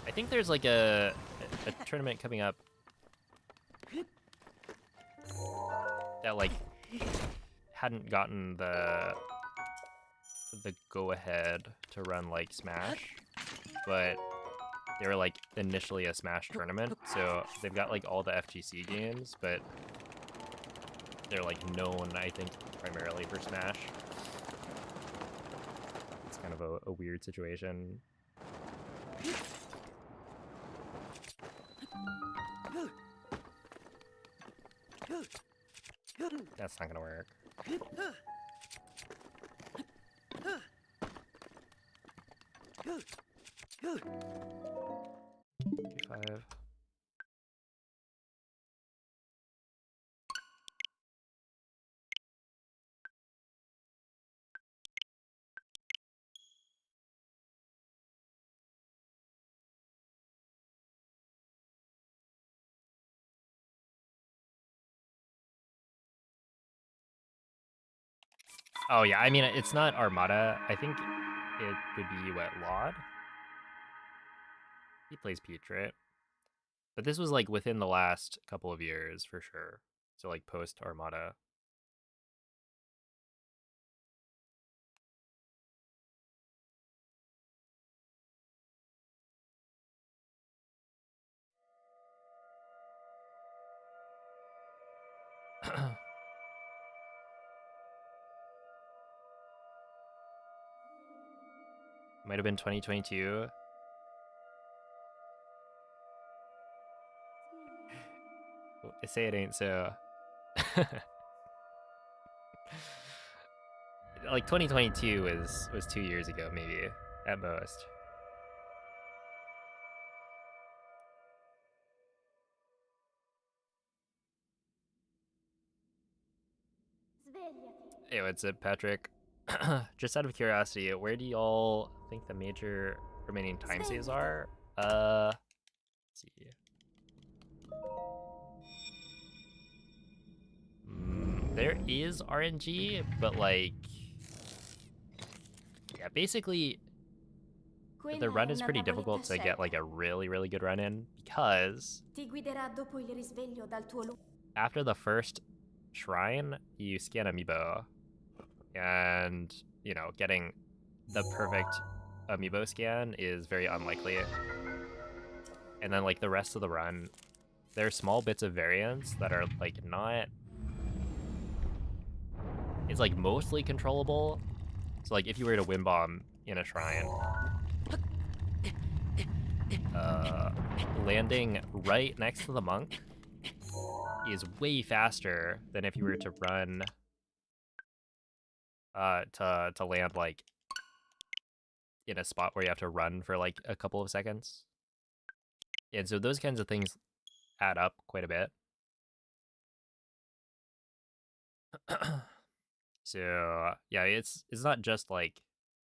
I think there's like a tournament coming up that, like, hadn't gotten the go ahead to run, like, Smash, but they were, like, initially a Smash tournament, so they've got, like, all the FGC games, but they're, like, known, I think, primarily for Smash. It's kind of a weird situation. That's not gonna work. 5. Oh yeah, I mean, it's not Armada. I think it would be, what, Laud? He plays Peach, right? But this was, like, within the last couple of years, for sure. So, like, post Armada. Might have been 2022. I say it ain't so. Like 2022 was 2 years ago, maybe at most. Svegliati. Hey, what's up, Patrick? Just out of curiosity, where do y'all think the major remaining time saves are? Let's see. There is RNG, but like, yeah, basically the run is pretty difficult to get like a really, really good run in because Ti guiderà dopo il risveglio dal tuo after the first shrine, you scan Amiibo, and you know, getting the perfect Amiibo scan is very unlikely. And then like the rest of the run, there are small bits of variance that are like not. It's like mostly controllable. So like if you were to win bomb in a shrine, landing right next to the monk is way faster than if you were to run to land like in a spot where you have to run for like a couple of seconds. And so those kinds of things add up quite a bit. So yeah, it's not just like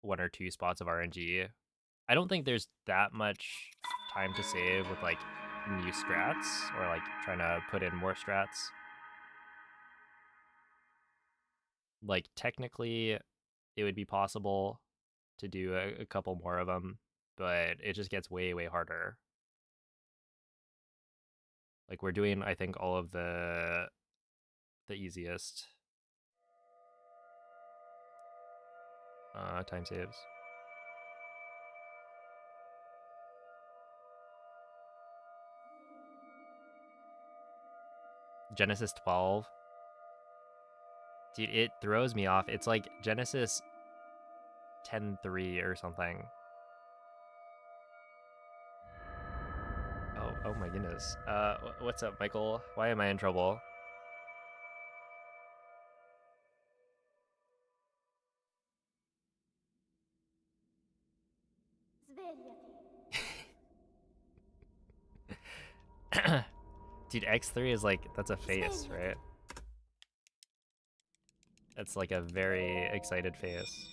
1 or 2 spots of RNG. I don't think there's that much time to save with like new strats or like trying to put in more strats. Like technically it would be possible to do a couple more of them, but it just gets way, way harder. Like we're doing, I think, all of the easiest time saves. Genesis 12. Dude, it throws me off. It's like Genesis 10.3 or something. Oh my goodness. What's up, Michael? Why am I in trouble? Svegliati. Dude, X3 is like, that's a face, right? That's like a very excited face.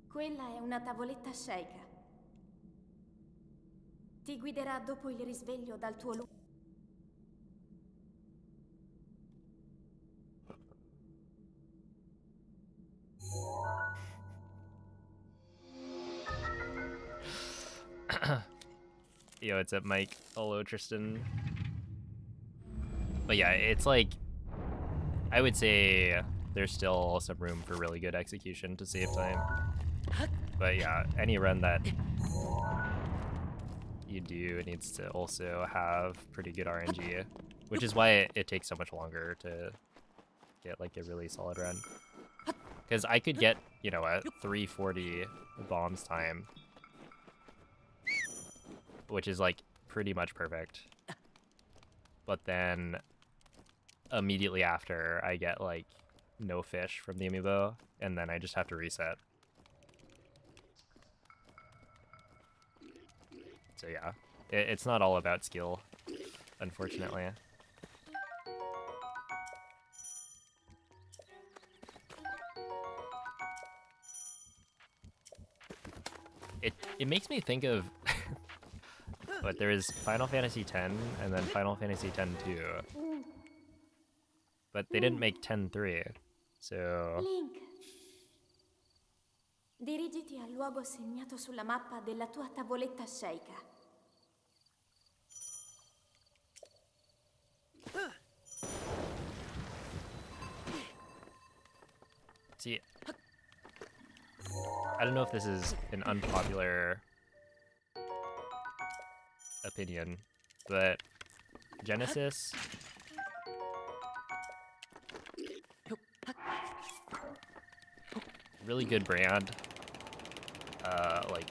Quella è una tavoletta sceicca. Ti guiderà dopo il risveglio dal tuo Yo, what's up, Mike? Hello, Tristan. But yeah, it's like, I would say there's still some room for really good execution to save time. But yeah, any run that you do needs to also have pretty good RNG, which is why it takes so much longer to get like a really solid run. Because I could get, you know, a 340 bombs time, which is like pretty much perfect. But then immediately after, I get like no fish from the Amiibo, and then I just have to reset. So yeah, it's not all about skill, unfortunately. It makes me think of but there is Final Fantasy X and then Final Fantasy X-2. But they didn't make 10-3, so Link. Dirigiti al luogo segnato sulla mappa della tua tavoletta sceicca. see, I don't know if this is an unpopular opinion, but Genesis really good brand. Like,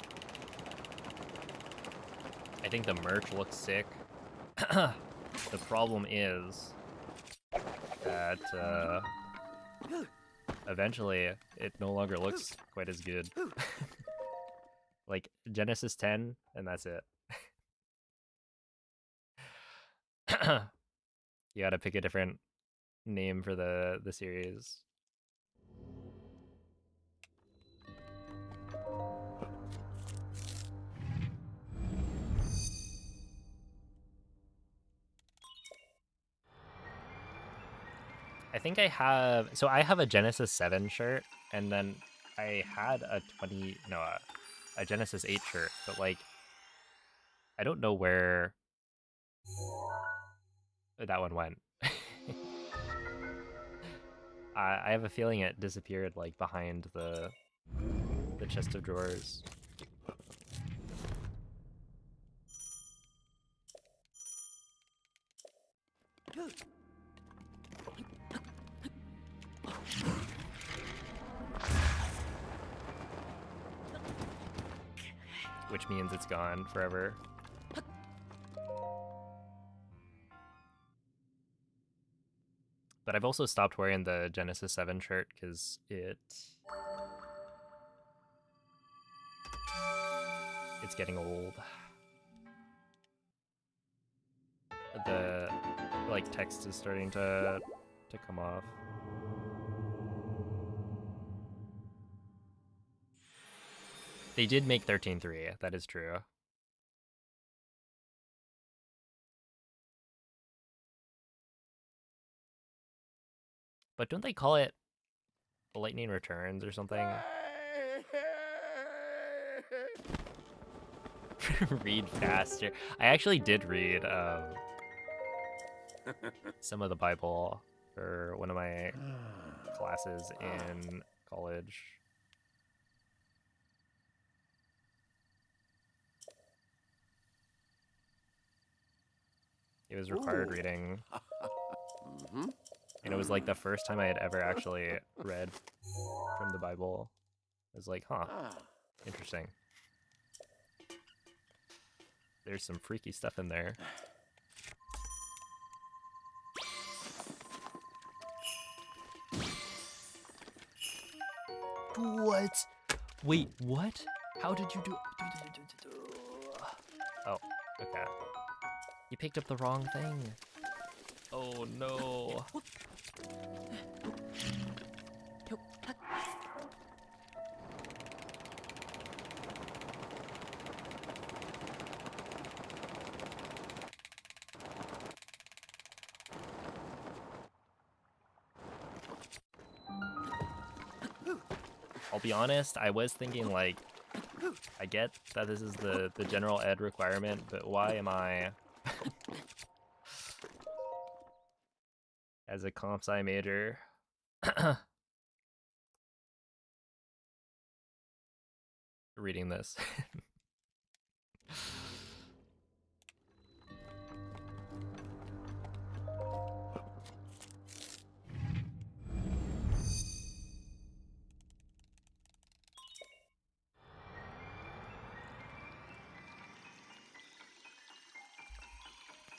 I think the merch looks sick. The problem is that eventually it no longer looks quite as good. Like Genesis 10, and that's it. You gotta pick a different name for the series. I think I have, so I have a Genesis 7 shirt, and then I had a a Genesis 8 shirt, but like, I don't know where that one went. I have a feeling it disappeared like behind the chest of drawers. Which means it's gone forever. But I've also stopped wearing the Genesis 7 shirt because it's getting old. The like text is starting to come off. They did make 13.3, that is true. But don't they call it Lightning Returns or something? Read faster. I actually did read some of the Bible for one of my classes in college. It was required reading. And it was like the first time I had ever actually read from the Bible. I was like, huh, interesting. There's some freaky stuff in there. What? Wait, what? How did you do? Oh, okay. You picked up the wrong thing. Oh no. I'll be honest, I was thinking like, I get that this is the general ed requirement, but why am I as a comp sci major reading this?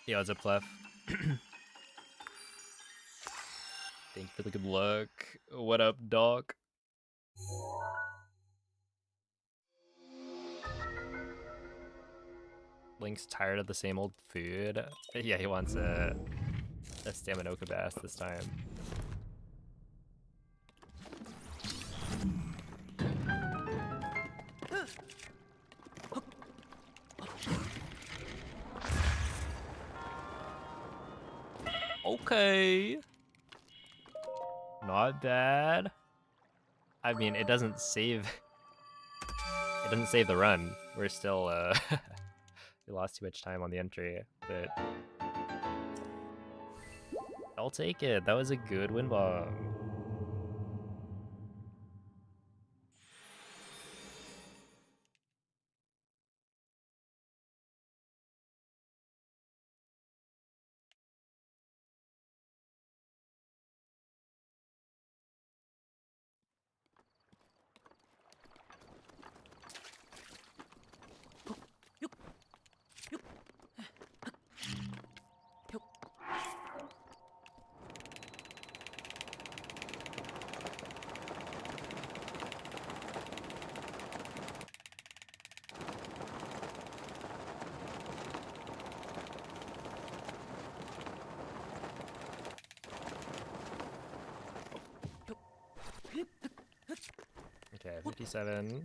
Yo, what's up, Clef? Thank you for the good luck. What up, Doc? Link's tired of the same old food. Yeah, he wants a Staminoka bass this time. Okay. Not bad. I mean, it doesn't save the run. We're still we lost too much time on the entry, but I'll take it. That was a good win bomb. Okay, 57.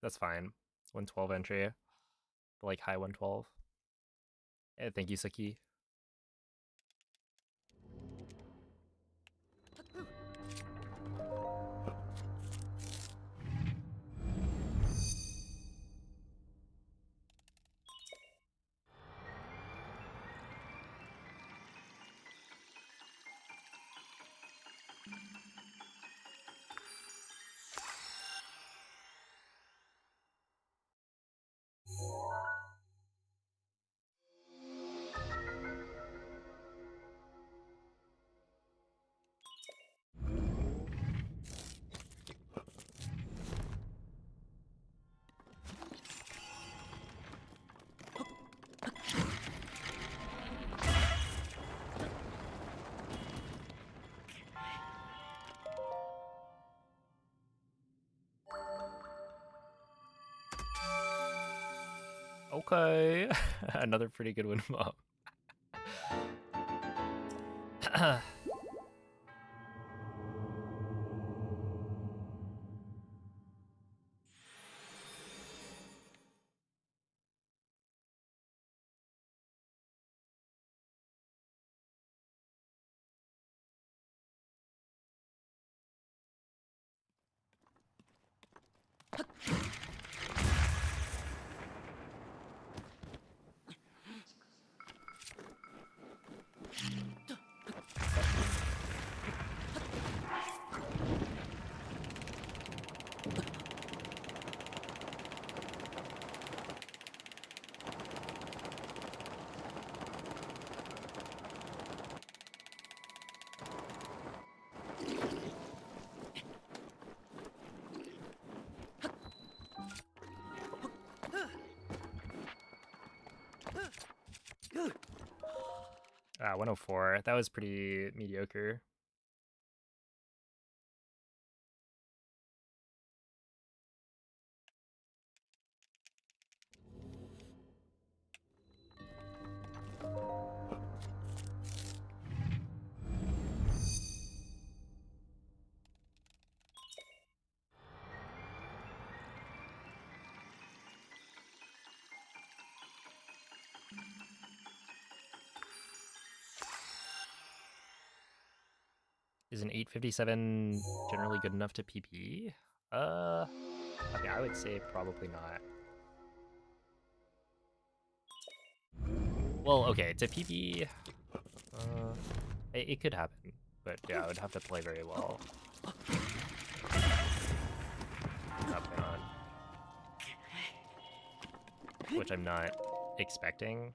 That's fine. 112 entry. Like high 112. Hey, thank you, Saki. Okay, another pretty good win mob. Ah, 104. That was pretty mediocre. Is an 857 generally good enough to PP? Okay, I would say probably not. Well, okay, to PP, it could happen, but yeah, I would have to play very well. Up and on. Which I'm not expecting.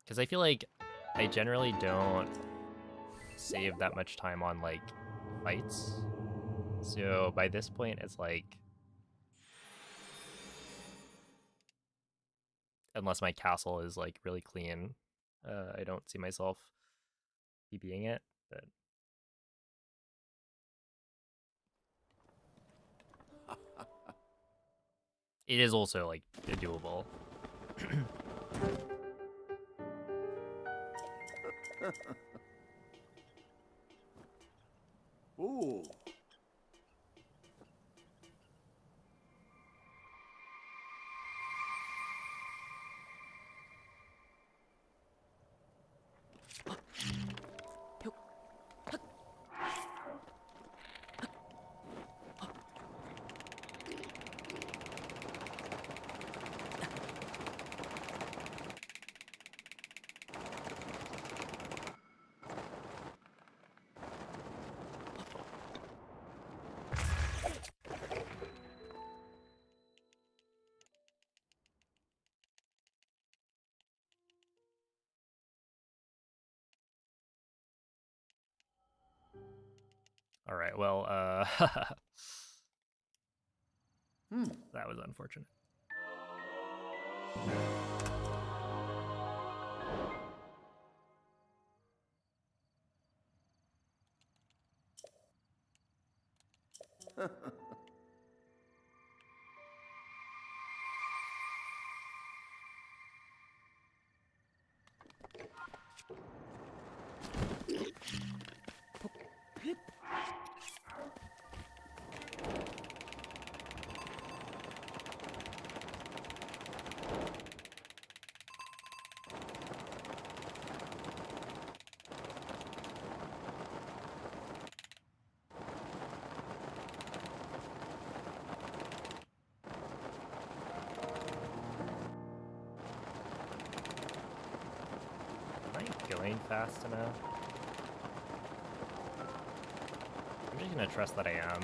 Because I feel like I generally don't save that much time on, like, fights. So by this point, it's like... Unless my castle is, like, really clean, I don't see myself PBing it, but... It is also, like, doable. Ooh. All right, well, Hmm. that was unfortunate. Am I going fast enough? I'm just gonna trust that I am.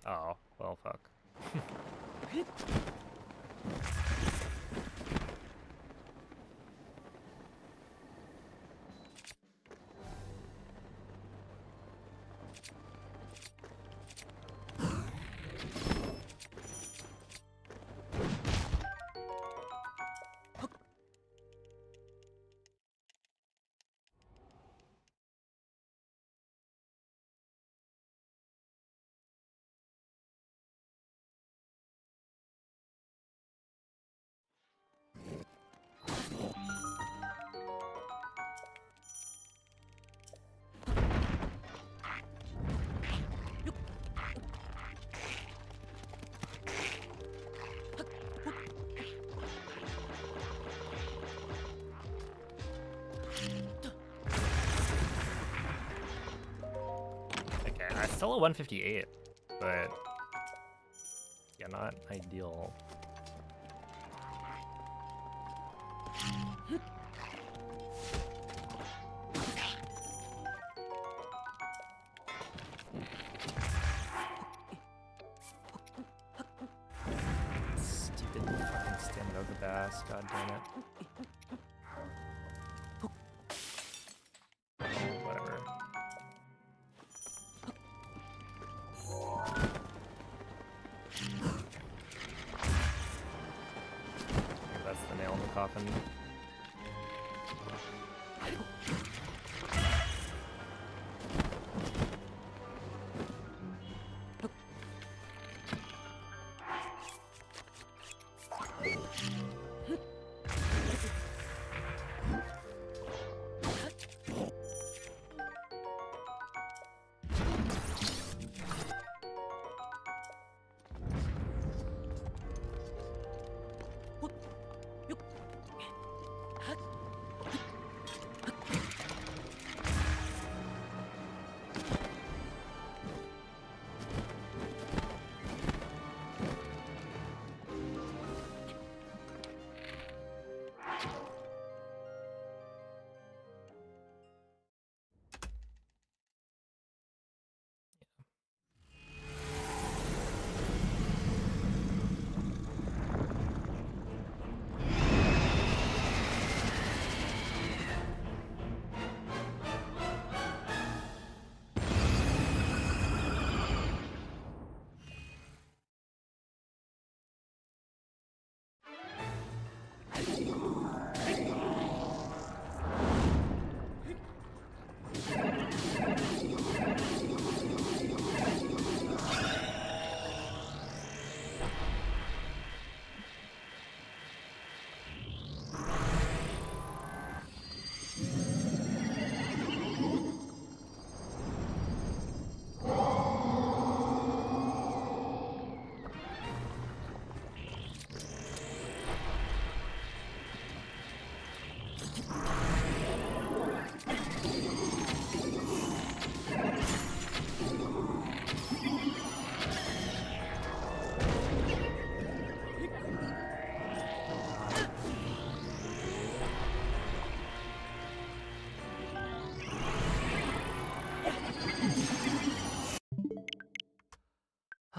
Oh, well, fuck. Okay, I still a 158, but yeah, not ideal. Stupid fucking stand over bass, god damn it. Whatever. That's the nail in the coffin.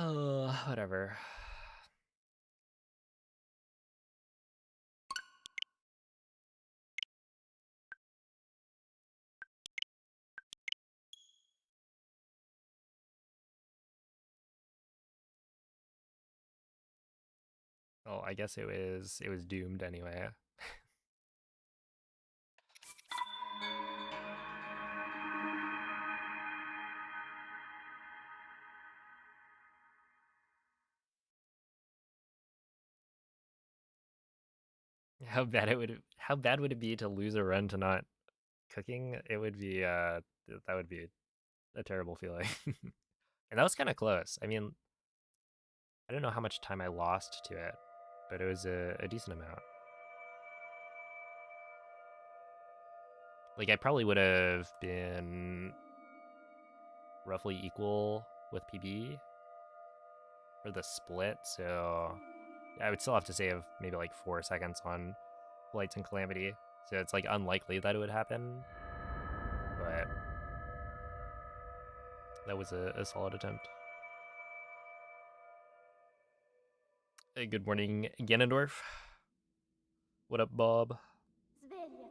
Oh, whatever. Oh, I guess it was doomed anyway. How bad would it be to lose a run to not cooking? It would be that would be a terrible feeling. And that was kind of close. I mean, I don't know how much time I lost to it, but it was a decent amount. Like I probably would have been roughly equal with PB for the split, so I would still have to save maybe like 4 seconds on Blights and Calamity. So it's like unlikely that it would happen, but that was a solid attempt. Hey, good morning, Ganondorf. What up, Bob? Svegliati.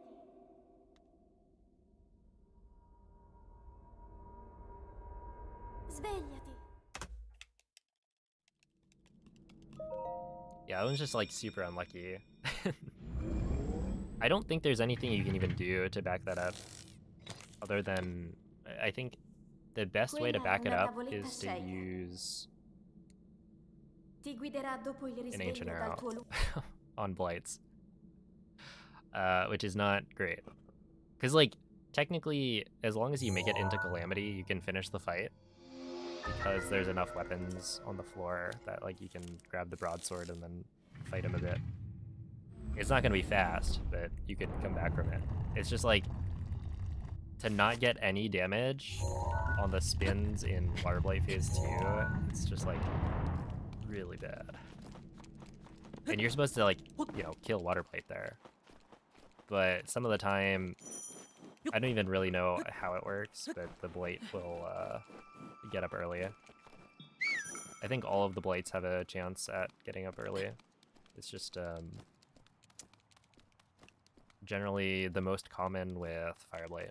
Svegliati. Yeah, I was just like super unlucky. I don't think there's anything you can even do to back that up other than I think the best way to Quella è back it una up tavoletta is to scelta. use Ti guiderà dopo il an ancient risveglio dal arrow tuo on blights, which is not great. Because like technically, as long as you make it into Calamity, you can finish the fight because there's enough weapons on the floor that like you can grab the broadsword and then fight him a bit. It's not gonna be fast, but you could come back from it. It's just like to not get any damage on the spins in Waterblight Phase 2, it's just like really bad. And you're supposed to like, you know, kill Waterblight there. But some of the time, I don't even really know how it works, but the Blight will get up early. I think all of the Blights have a chance at getting up early. It's just generally the most common with Fireblight.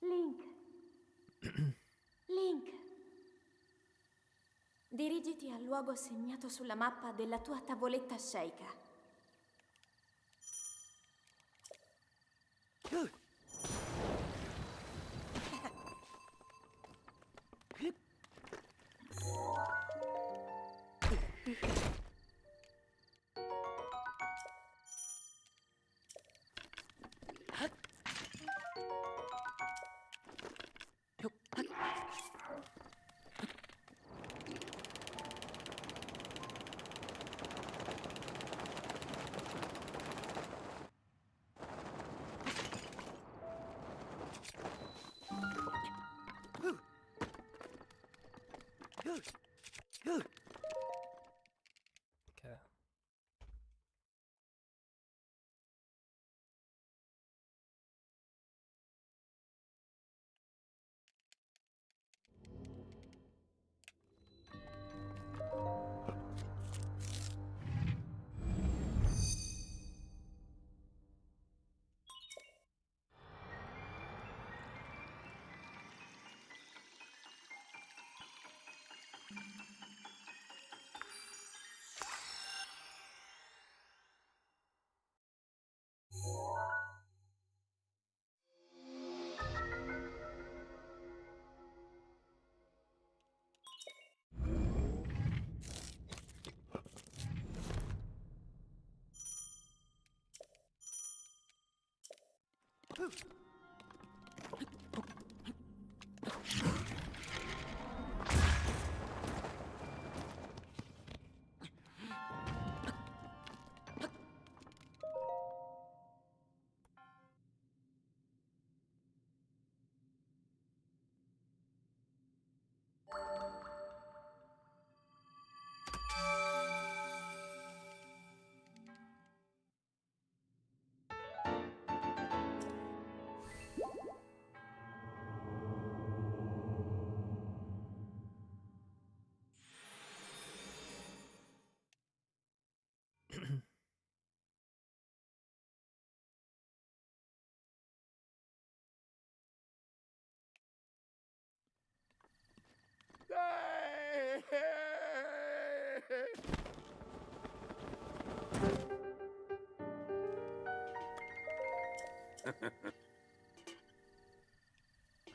Link. Link. Dirigiti al luogo segnato sulla mappa della tua tavoletta sceicca. Okay.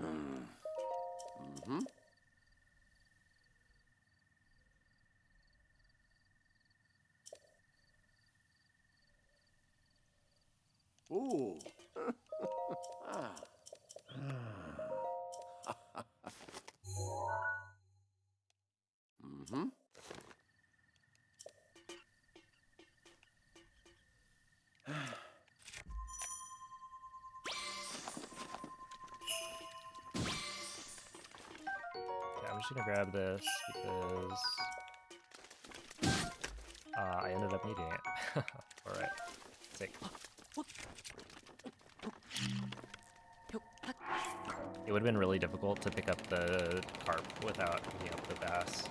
Mm-hmm. Ooh. Ah. Mm-hmm. Okay, I'm just gonna grab this because I ended up needing it. Alright, sick. It would have been really difficult to pick up the carp without picking up the bass.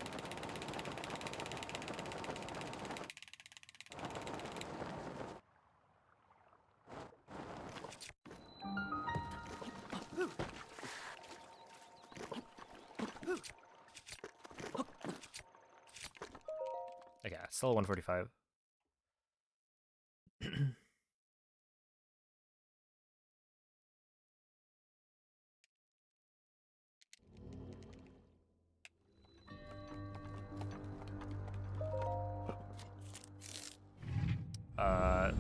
Okay, still 145.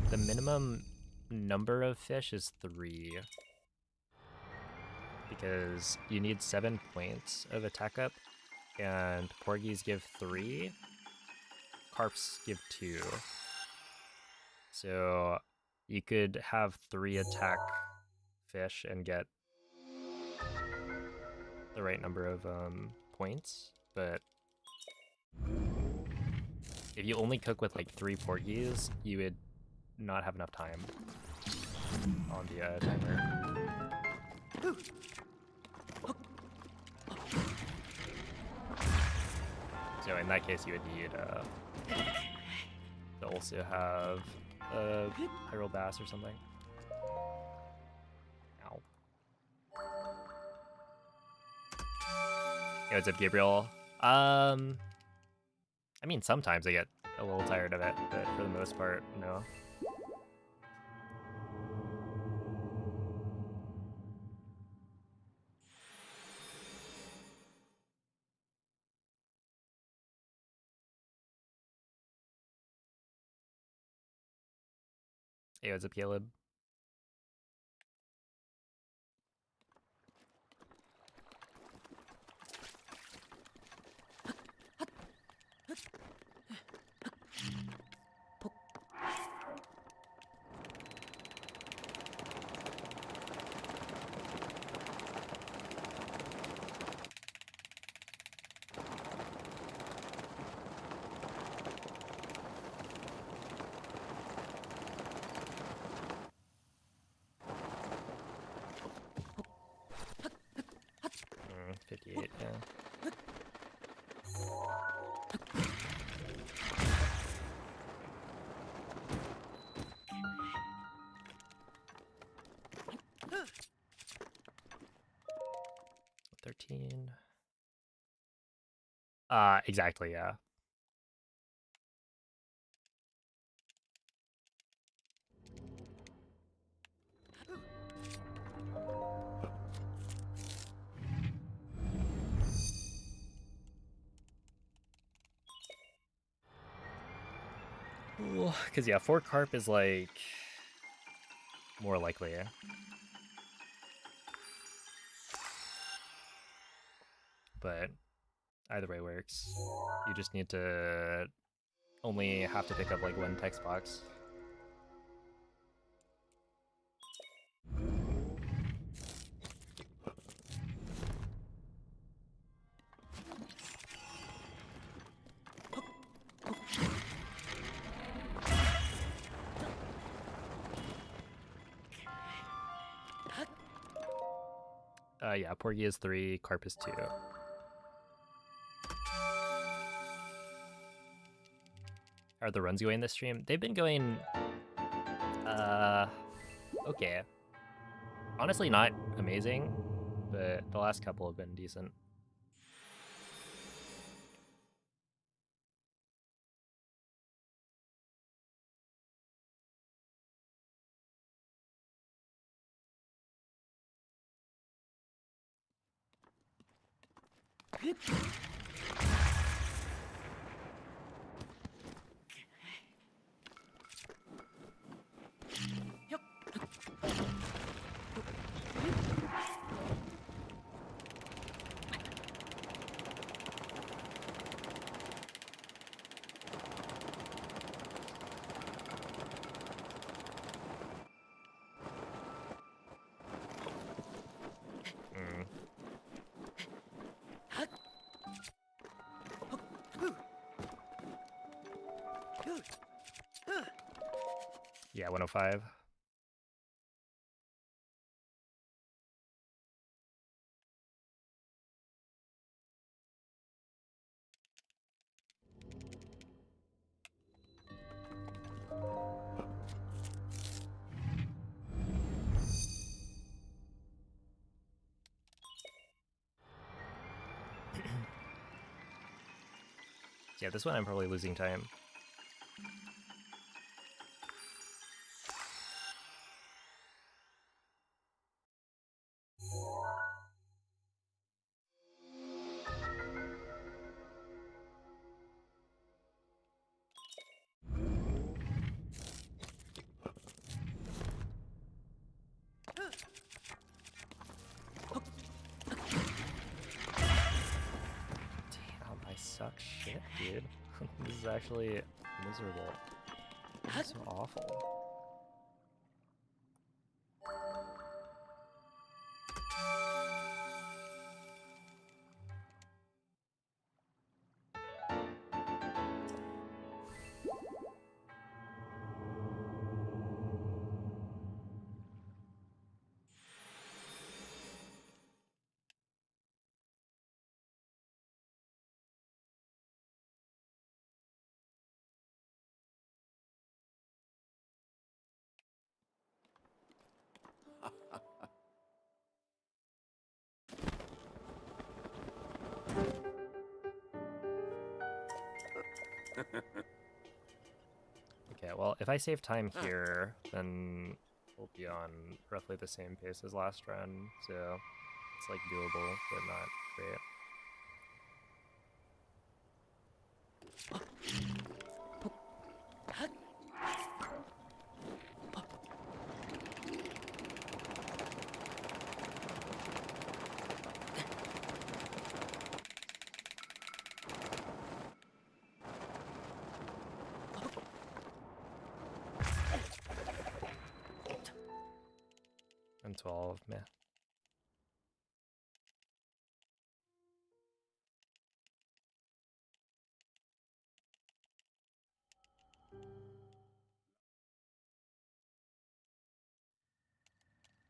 The minimum number of fish is 3. Because you need 7 points of attack up, and porgies give 3, carps give 2. So you could have 3 attack fish and get the right number of points, but if you only cook with like 3 porgies, you would not have enough time on the timer. So in that case, you would need to also have a high-roll bass or something. Ow. Hey, what's up, Gabriel? I mean, sometimes I get a little tired of it, but for the most part, no. Hey, what's up, Caleb? Mm, 58, yeah. $13. Exactly, yeah. Because, yeah, 4 carp is, like, more likely, yeah. But either way works. You just need to only have to pick up, like, 1 text box. Yeah, porgy is 3, carp is 2. How are the runs going this stream? They've been going, okay. Honestly, not amazing, but the last couple have been decent. Yeah, 105. Yeah, this one I'm probably losing time. Damn, I suck shit, dude. This is actually miserable. This is so awful. Okay, well, if I save time here, then we'll be on roughly the same pace as last run, so it's like doable, but not great. And 12, meh.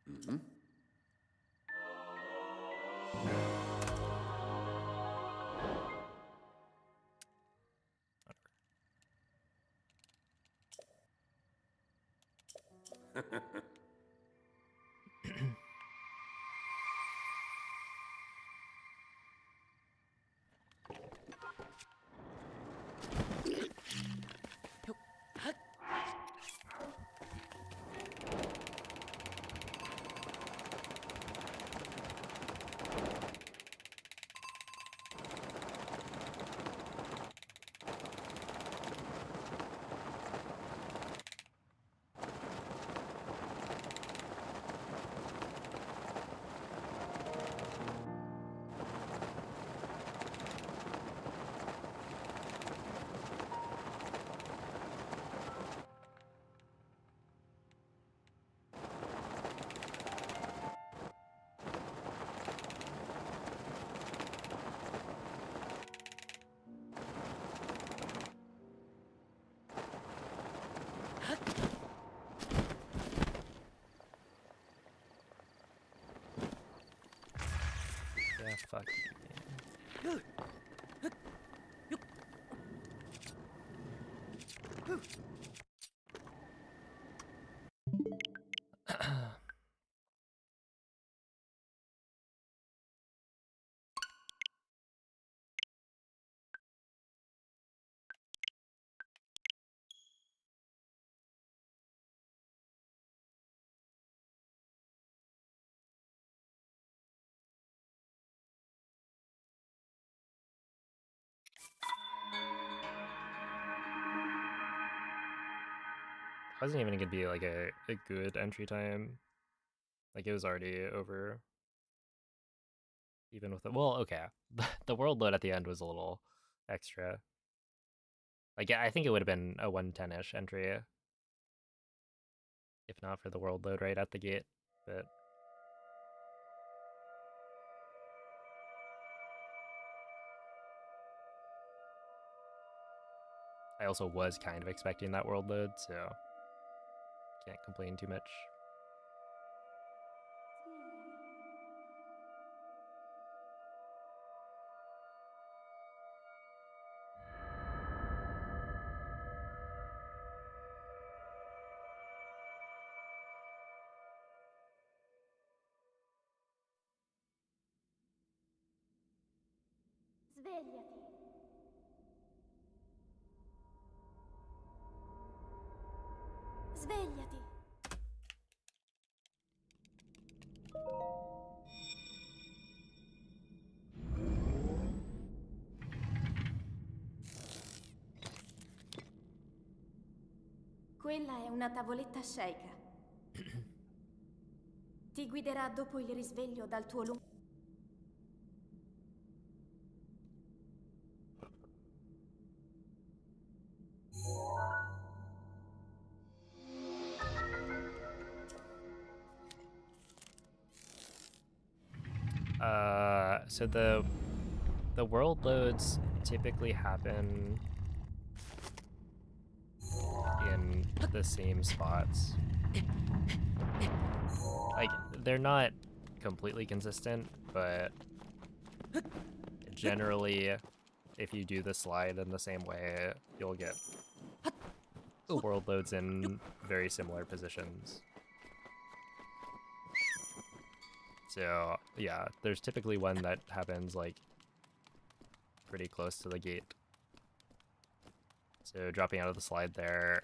Mm-hmm. Yeah, fuck you, man. Wasn't even gonna be like a good entry time. Like it was already over. Even with it. Well, okay. The world load at the end was a little extra. Like I think it would have been a 110-ish entry if not for the world load right at the gate. But I also was kind of expecting that world load, so can't complain too much. Svegliati. Svegliati. Quella è una tavoletta sceicca. Ti guiderà dopo il risveglio dal tuo lungo... So the world loads typically happen in the same spots. Like they're not completely consistent, but generally if you do the slide in the same way, you'll get the world loads in very similar positions. So yeah, there's typically one that happens like pretty close to the gate. So dropping out of the slide there,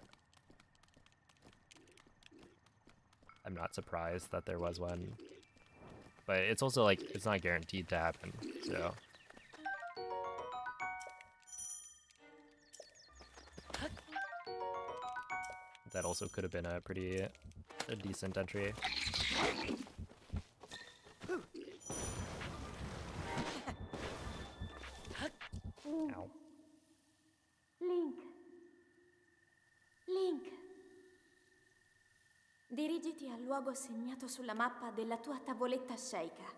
I'm not surprised that there was one. But it's also like, it's not guaranteed to happen, so. That also could have been a pretty decent entry. Ow. Link. Link. Dirigiti al luogo segnato sulla mappa della tua tavoletta sceicca.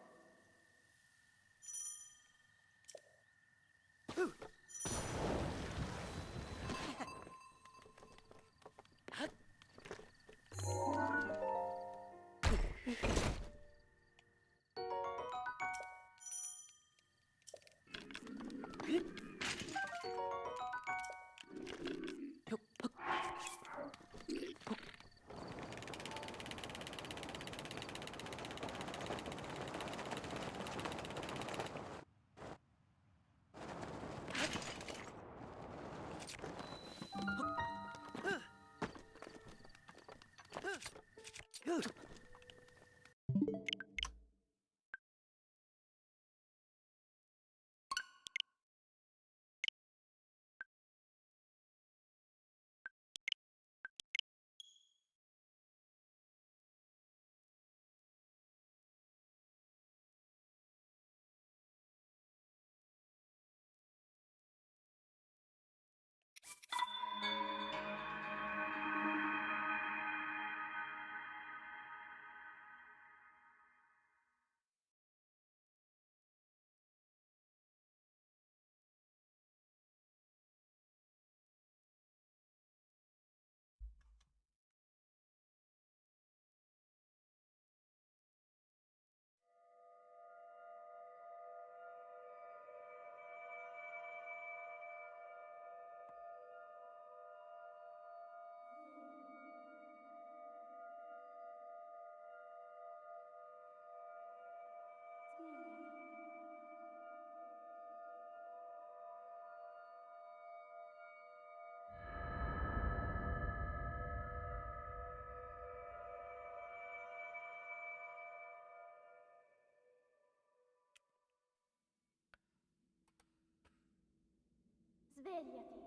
Svegliati.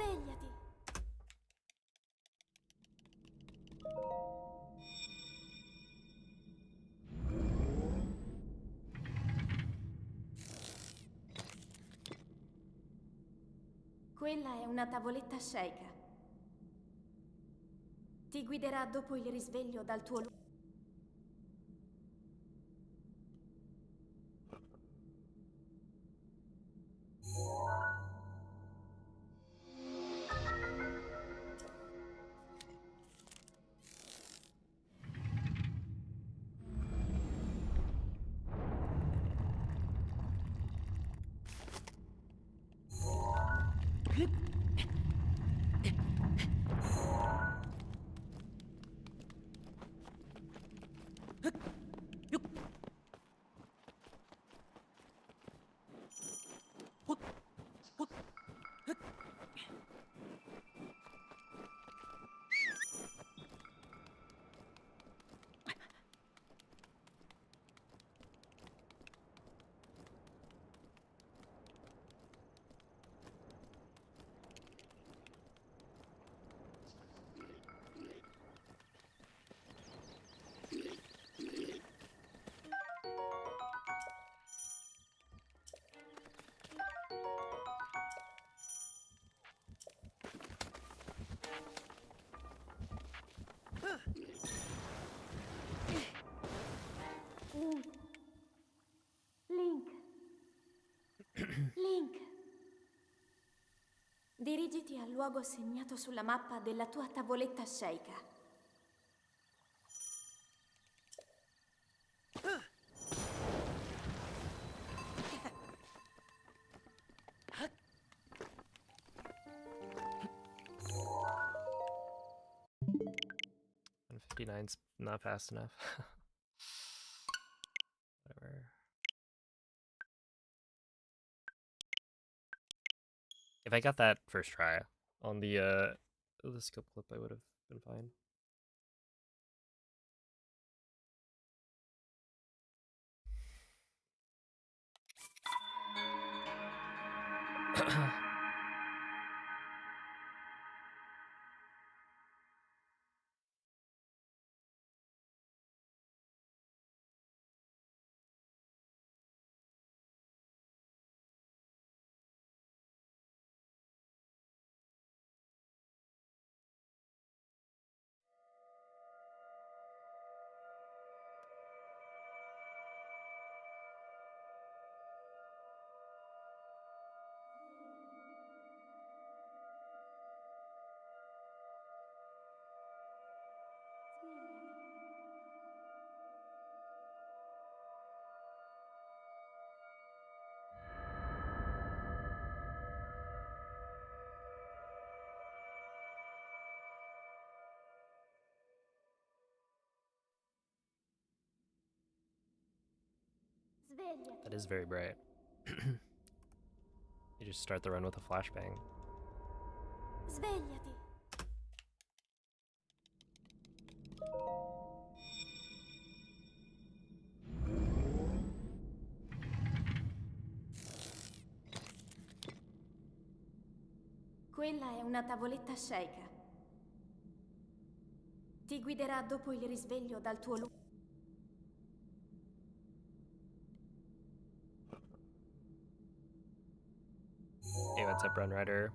Svegliati. Quella è una tavoletta sceika. Ti guiderà dopo il risveglio dal tuo luogo. Link. Link. Dirigiti al luogo segnato sulla mappa della tua tavoletta sceika. And 59's not fast enough. Whatever. If I got that first try on the skill clip, I would have been fine. Svegliati. That is very bright. You just start the run with a flashbang. Svegliati. Quella è una tavoletta sceika. Ti guiderà dopo il risveglio dal tuo luogo. Hey, what's up, Run Rider?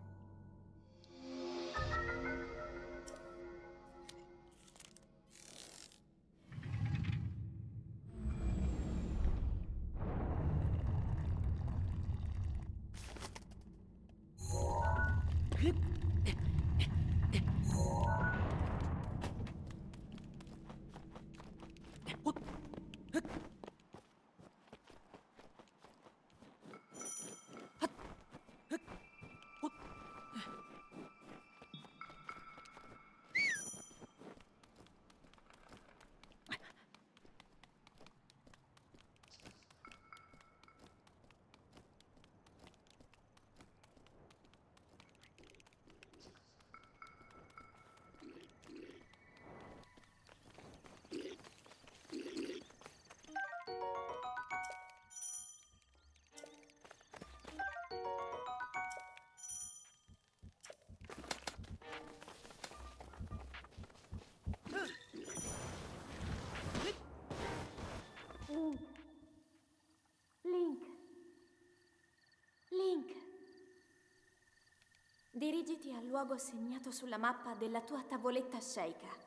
Dirigiti al luogo segnato sulla mappa della tua tavoletta sceicca.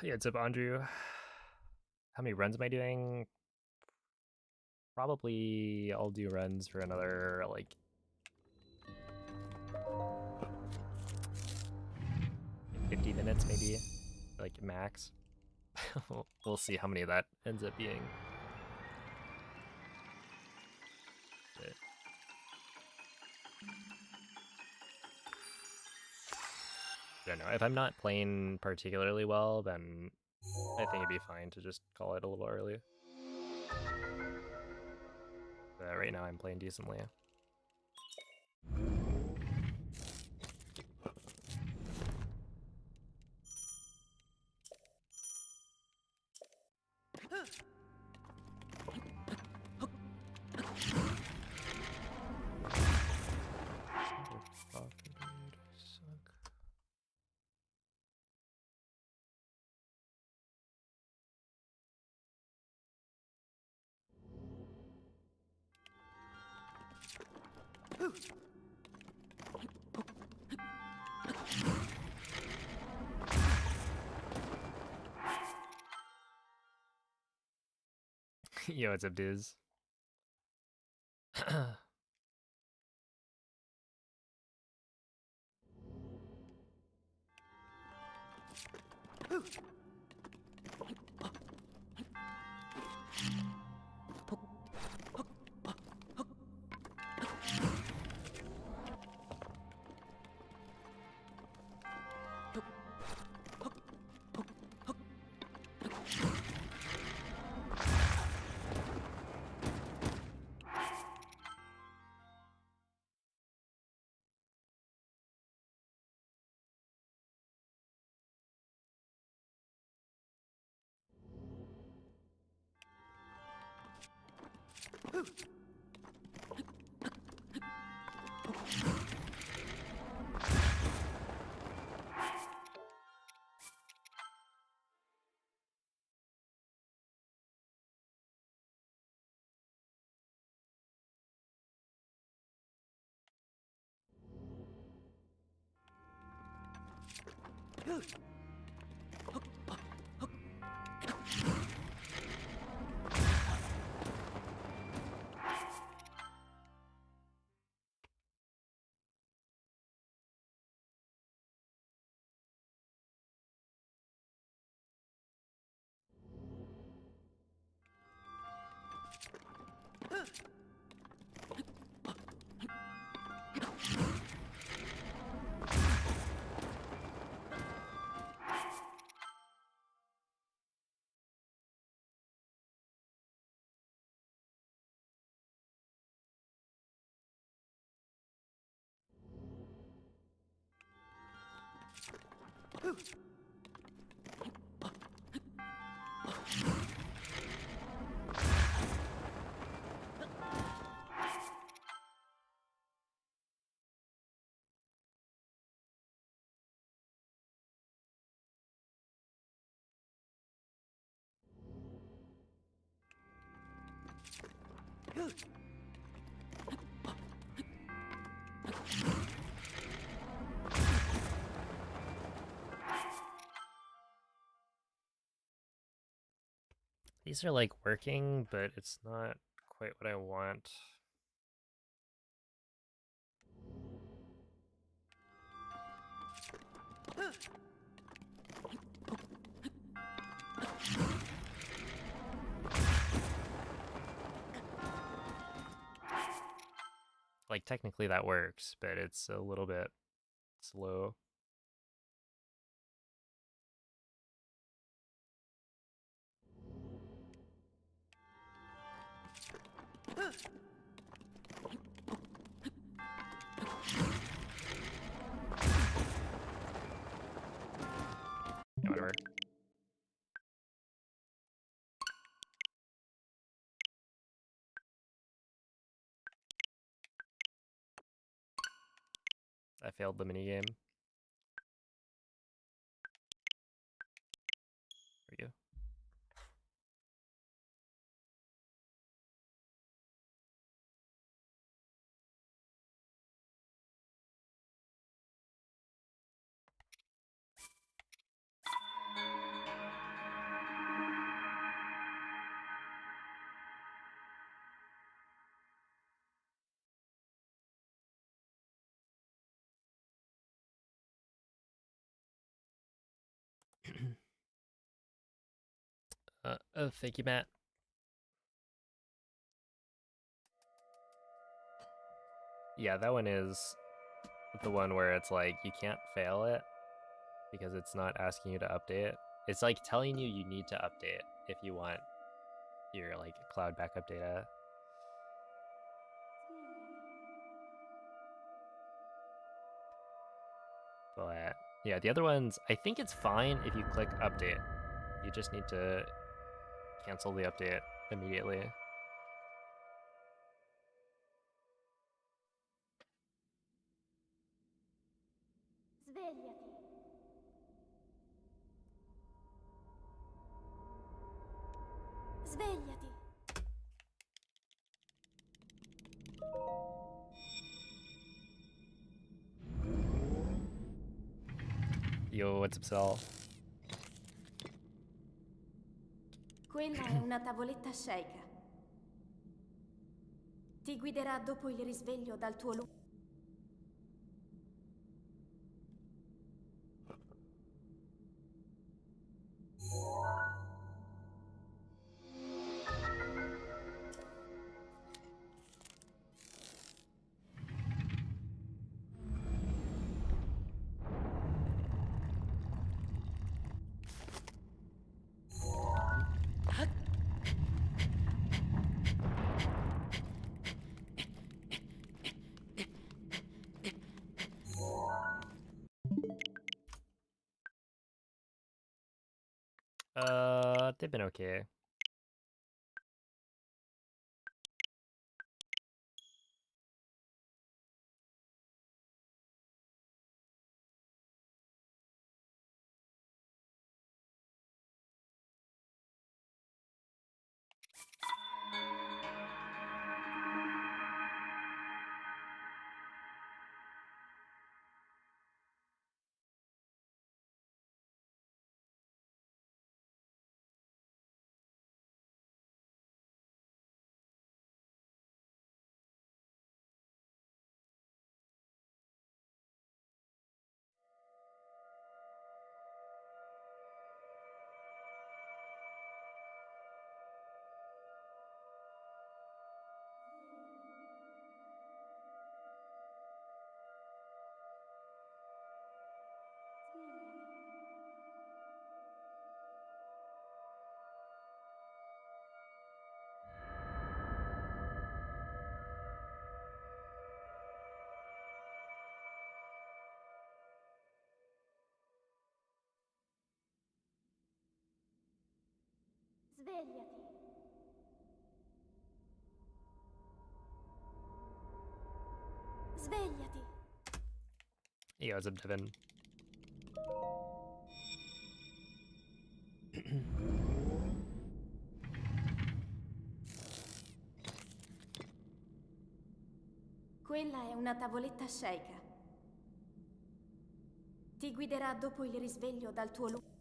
Yeah, what's up, Andrew? How many runs am I doing? Probably I'll do runs for another, like, 50 minutes, maybe, like, max. We'll see how many of that ends up being. But I don't know. If I'm not playing particularly well, then I think it'd be fine to just call it a little early. But right now I'm playing decently. Yo, what's up, Diz? These are like working, but it's not quite what I want. Like technically that works, but it's a little bit slow. Yeah, whatever. I failed the minigame. There we go. Oh, thank you, Matt. Yeah, that one is the one where it's like you can't fail it because it's not asking you to update. It's like telling you need to update if you want your like cloud backup data. But yeah, the other ones, I think it's fine if you click update. You just need to cancel the update immediately. Svegliati. Svegliati. Yo, what's up, Sal? Quella è una tavoletta sceicca. Ti guiderà dopo il risveglio dal tuo lungo. They've been okay. Svegliati. Svegliati. Hey, what's up, Devin? Quella è una tavoletta sceicca. Ti guiderà dopo il risveglio dal tuo lungo.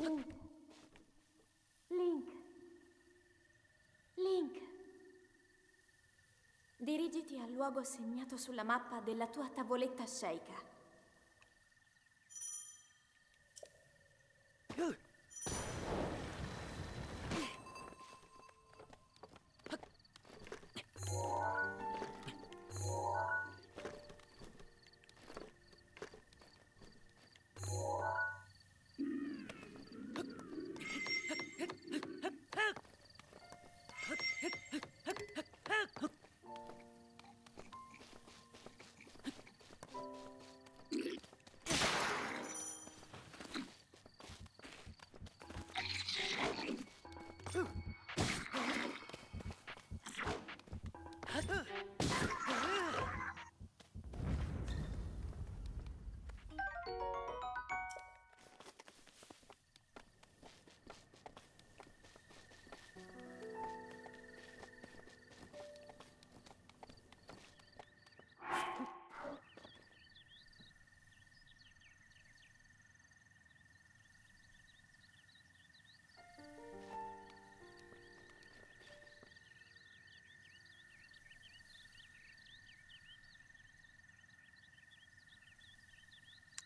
Link. Link. Link. Dirigiti al luogo segnato sulla mappa della tua tavoletta sceika.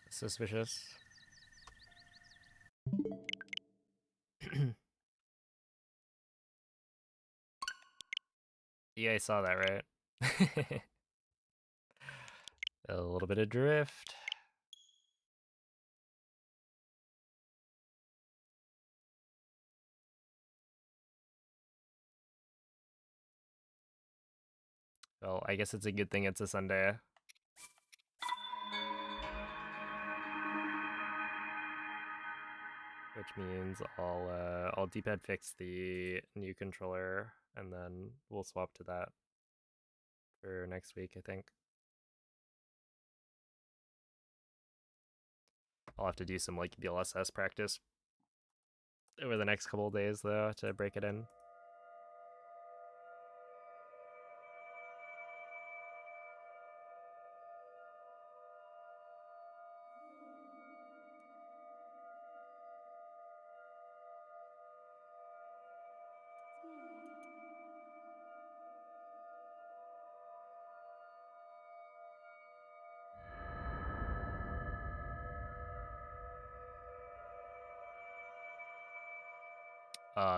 Suspicious. You guys saw that, right? A little bit of drift. Well, I guess it's a good thing it's a Sunday. Which means I'll D-pad fix the new controller and then we'll swap to that for next week, I think. I'll have to do some like DLSS practice over the next couple of days though to break it in.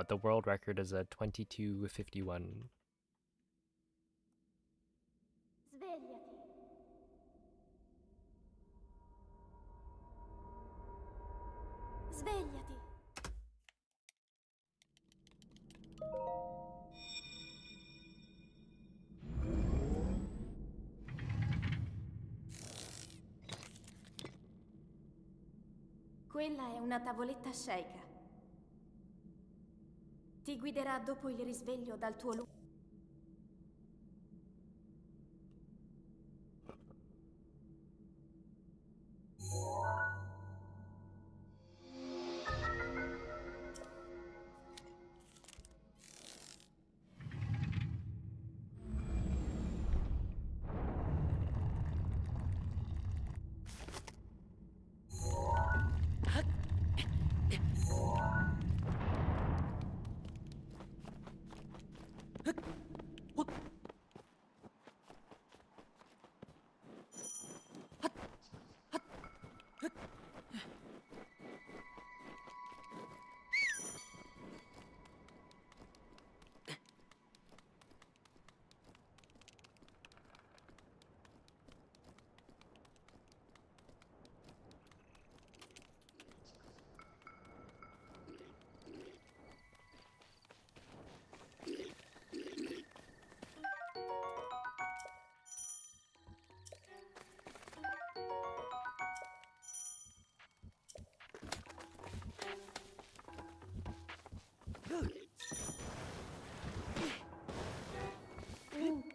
The world record is at 22:51. Svegliati. Svegliati. Quella è una tavoletta sceika. Ti guiderà dopo il risveglio dal tuo luogo. Link.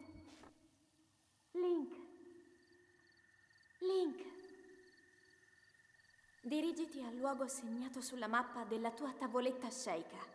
Link. Link. Dirigiti al luogo segnato sulla mappa della tua tavoletta sceika.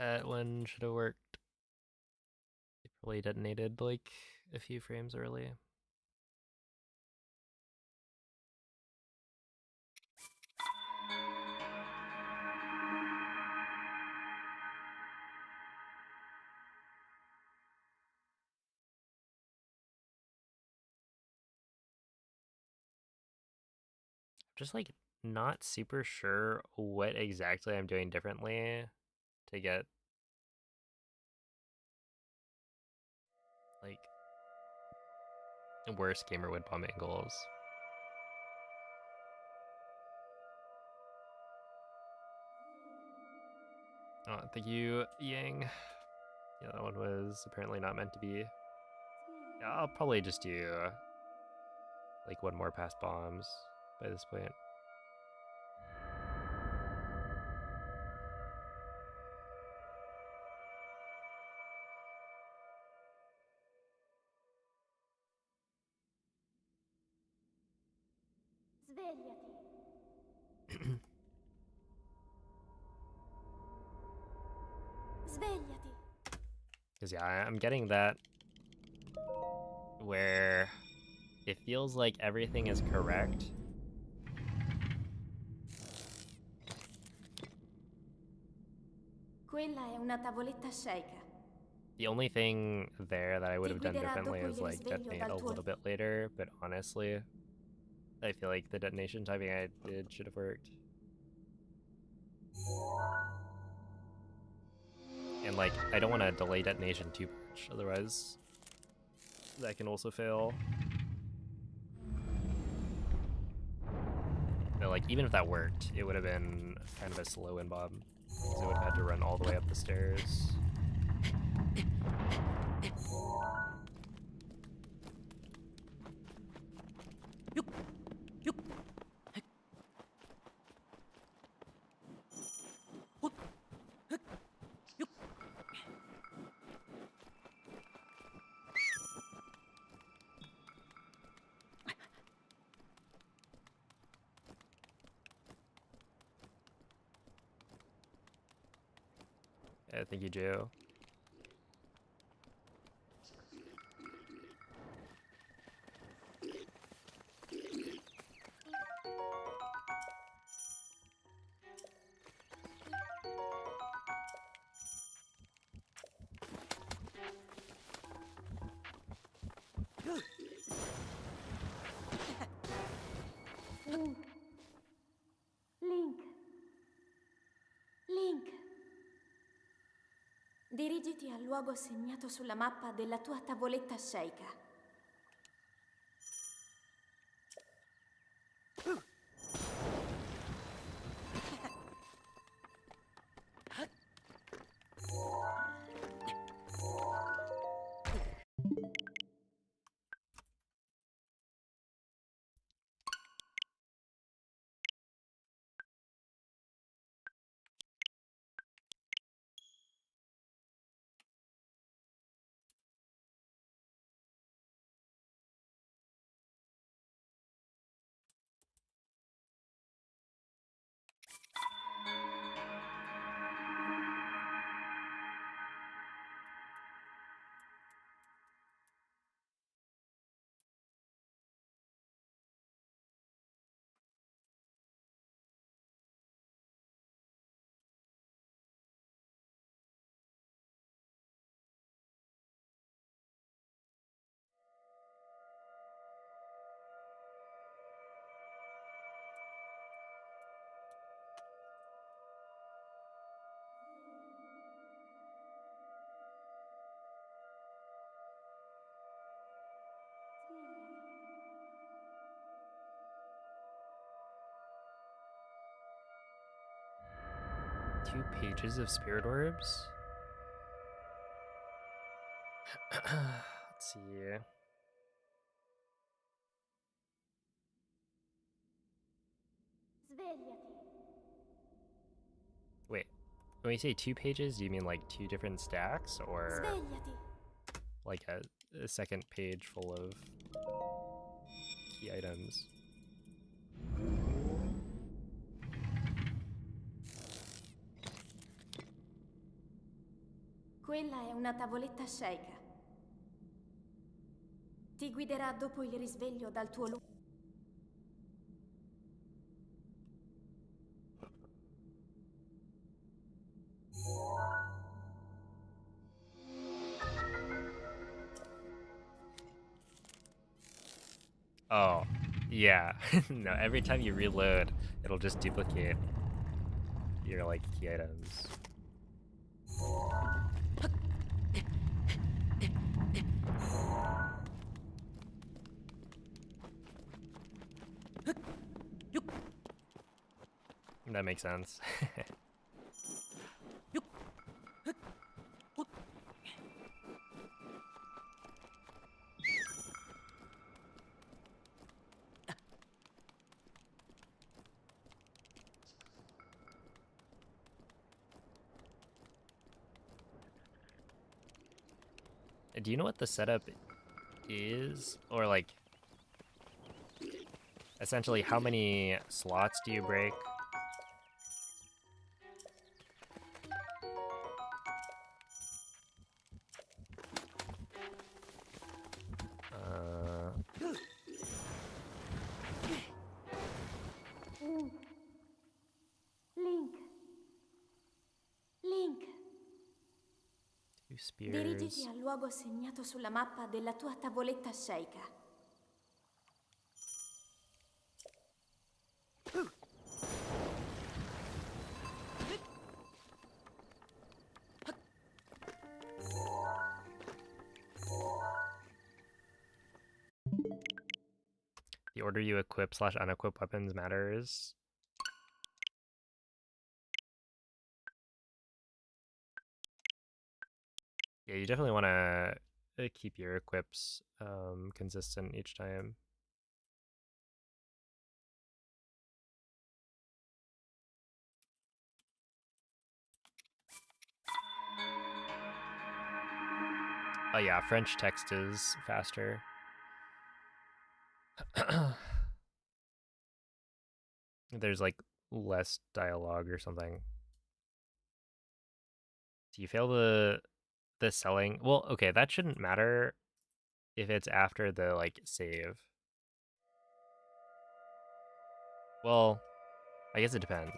That one should have worked. It probably detonated like a few frames early. Just like not super sure what exactly I'm doing differently to get like worse gamer would bomb angles. Oh, thank you, Yang. Yeah, that one was apparently not meant to be. Yeah, I'll probably just do like one more pass bombs by this point. Svegliati. Svegliati. Because yeah, I'm getting that where it feels like everything is correct. Quella è una tavoletta shake. The only thing there that I would Ti have done guiderà differently dopo il is like risveglio detonate dal a tuo... little bit later, but honestly, I feel like the detonation timing I did should have worked. And like, I don't want to delay detonation too much, otherwise that can also fail. But like, even if that worked, it would have been kind of a slow in bomb, because it would have had to run all the way up the stairs. Thank you, Joe. Link. Link. Link. Dirigiti al luogo segnato sulla mappa della tua tavoletta shake. 2 pages of spirit orbs? Let's see. Svegliati. Wait, when you say 2 pages, do you mean like 2 different stacks, or Svegliati. like a second page full of key items? Quella è una tavoletta sceicca. Ti guiderà dopo il risveglio dal tuo lungo. Oh, yeah. No, every time you reload, it'll just duplicate your like key items. That makes sense. Do you know what the setup is? Or like, essentially how many slots do you break? Link. Link. 2 spears. Dirigiti al luogo segnato sulla mappa della tua tavoletta sceicca. The order you equip / unequip weapons matters. Yeah, you definitely want to keep your equips consistent each time. Oh yeah, French text is faster. There's like less dialogue or something. Do you fail the selling? Well, okay, that shouldn't matter if it's after the like save. Well, I guess it depends.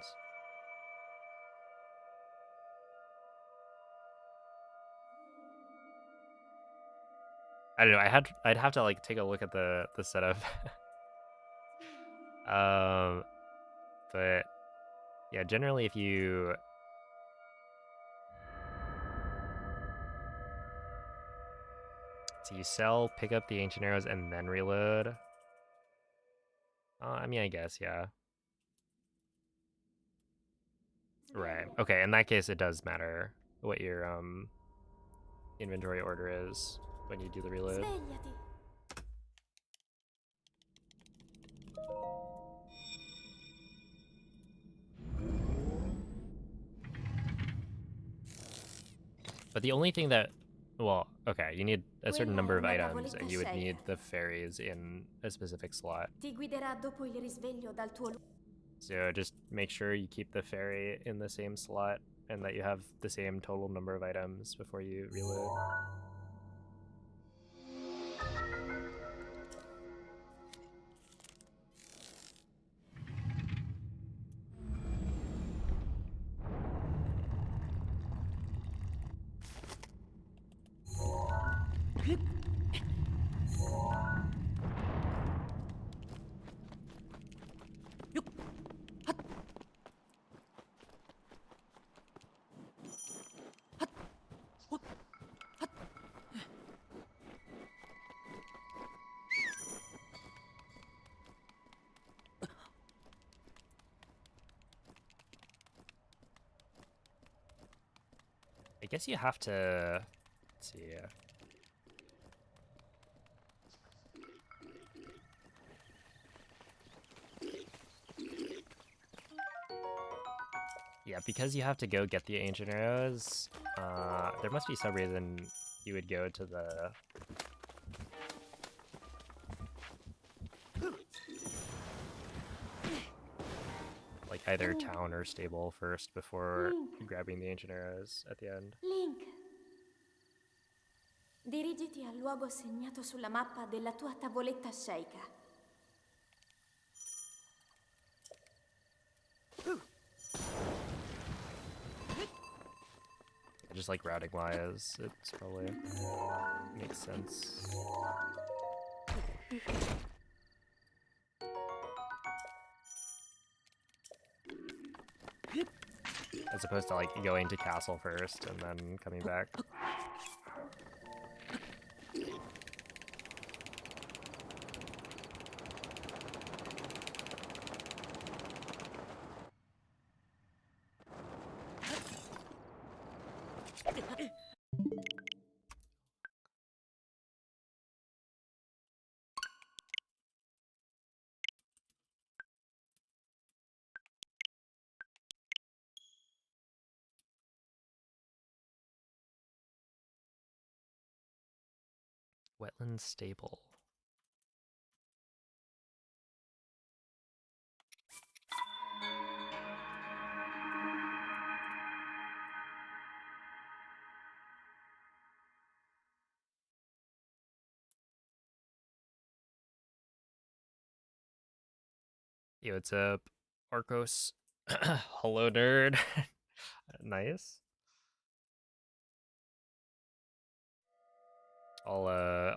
I don't know. I'd have to like take a look at the setup. But yeah, generally if you sell, pick up the ancient arrows, and then reload. I mean, I guess, yeah. Right. Okay, in that case, it does matter what your inventory order is when you do the reload. Svegliati. But the only thing that, well, okay, you need a certain Quella number è of una items, and tavoletta you would need sceicca. the fairies in a specific slot. Ti guiderà dopo il risveglio dal tuo lungo. So just make sure you keep the fairy in the same slot and that you have the same total number of items before you reload. I guess you have to, let's see. Yeah, because you have to go get the ancient arrows, there must be some reason you would go to the... like either town or stable first before grabbing the ancient arrows at the end. Link, dirigiti al luogo segnato sulla mappa della tua tavoletta sceicca. Just like routing wise, it's probably makes sense. As opposed to like going to castle first and then coming back. Wetland stable. Yo, what's up, Arcos? Hello, nerd. Nice.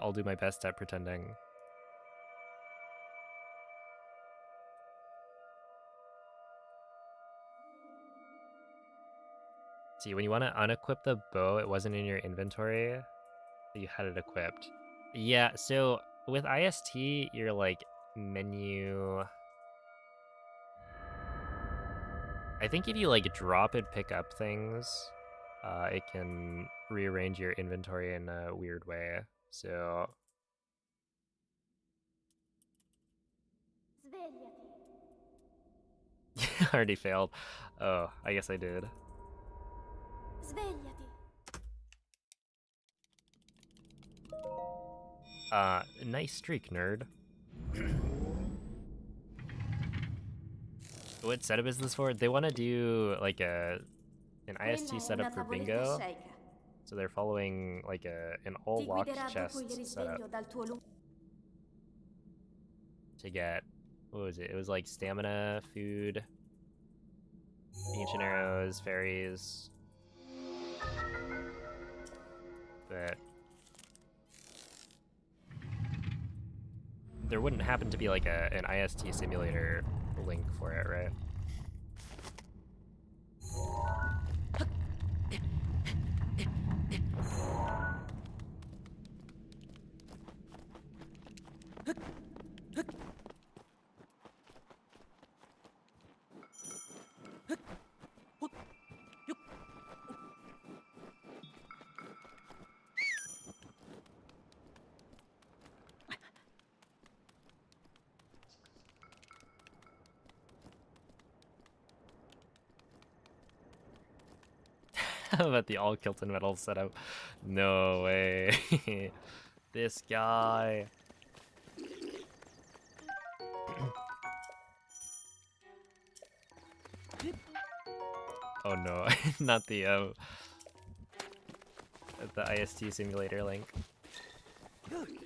I'll do my best at pretending. See, when you want to unequip the bow, it wasn't in your inventory, but you had it equipped. Yeah, so with IST, your like menu. I think if you like drop and pick up things, it can rearrange your inventory in a weird way. So Svegliati. already failed. Oh, I guess I did. Svegliati. Nice streak, nerd. What setup is this for? They want to do like an IST setup for bingo. So they're following like an all locked chest setup to get, what was it? It was like stamina, food, ancient arrows, fairies. But there wouldn't happen to be like an IST simulator link for it, right? How about the all Kilton metal setup? No way. This guy. Oh no, not the IST simulator link. Link.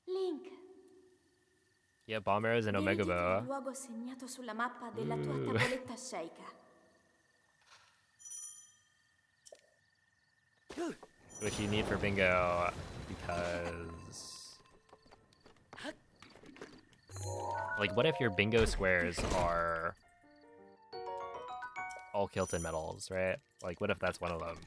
Link. Yeah, bomb arrows and omega bow. Luogo segnato sulla mappa della tua tavoletta sceicca. Which you need for bingo because, like, what if your bingo squares are all Kilton metals, right? Like, what if that's one of them?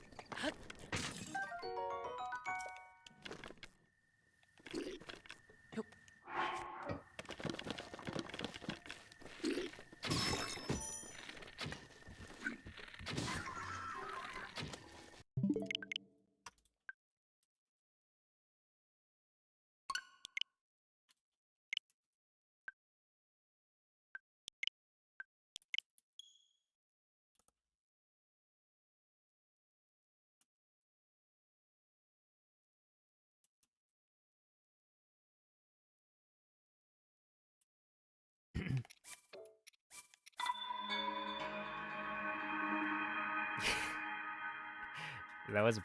That was a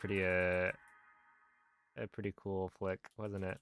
pretty cool flick, wasn't it?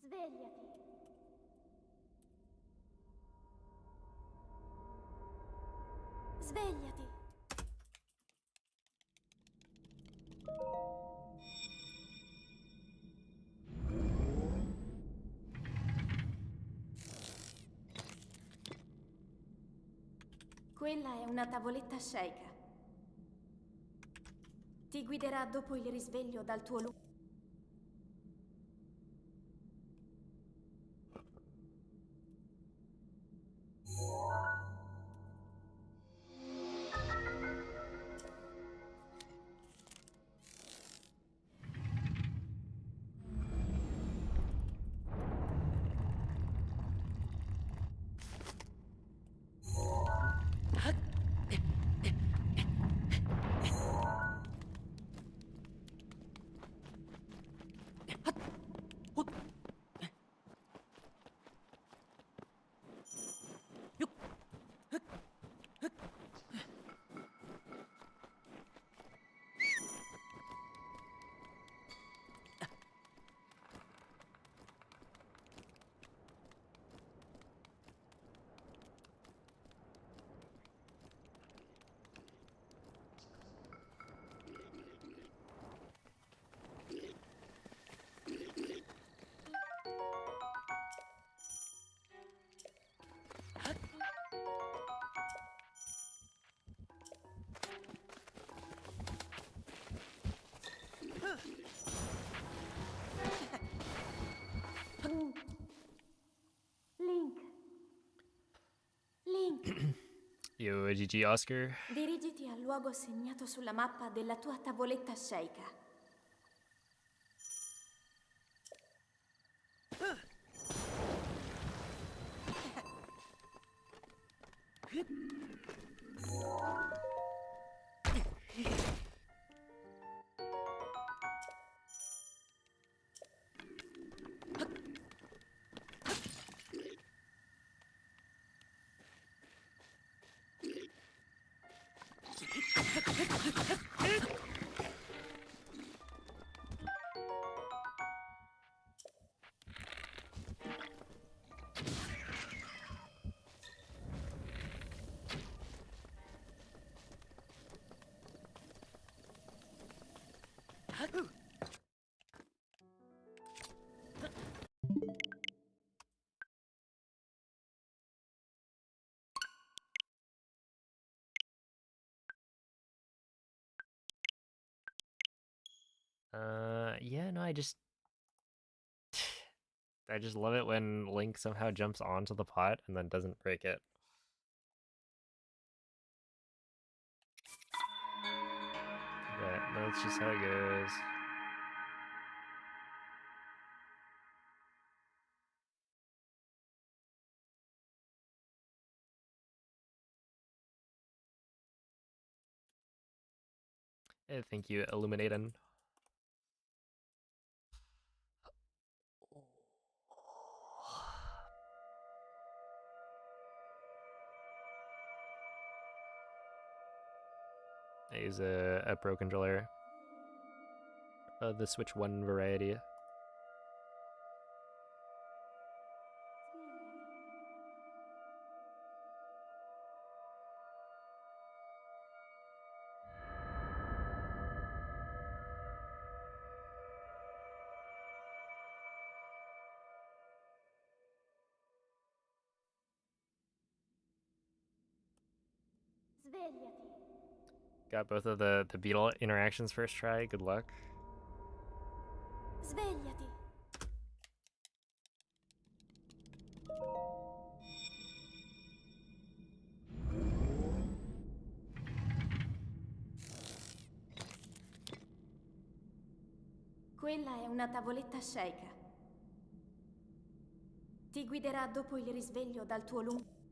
Svegliati. Svegliati. Quella è una tavoletta sceicca. Ti guiderà dopo il risveglio dal tuo luogo. Link. Link. Yo, GG Oscar. Dirigiti al luogo segnato sulla mappa della tua tavoletta sceicca. Yeah, no, I just love it when Link somehow jumps onto the pot and then doesn't break it. But that's just how it goes. Thank you, Illuminating. I use a Pro controller, the Switch 1 variety. Svegliati. Got both of the beetle interactions first try. Good luck. Svegliati. Quella è una tavoletta sceicca. Ti guiderà dopo il risveglio dal tuo lungo...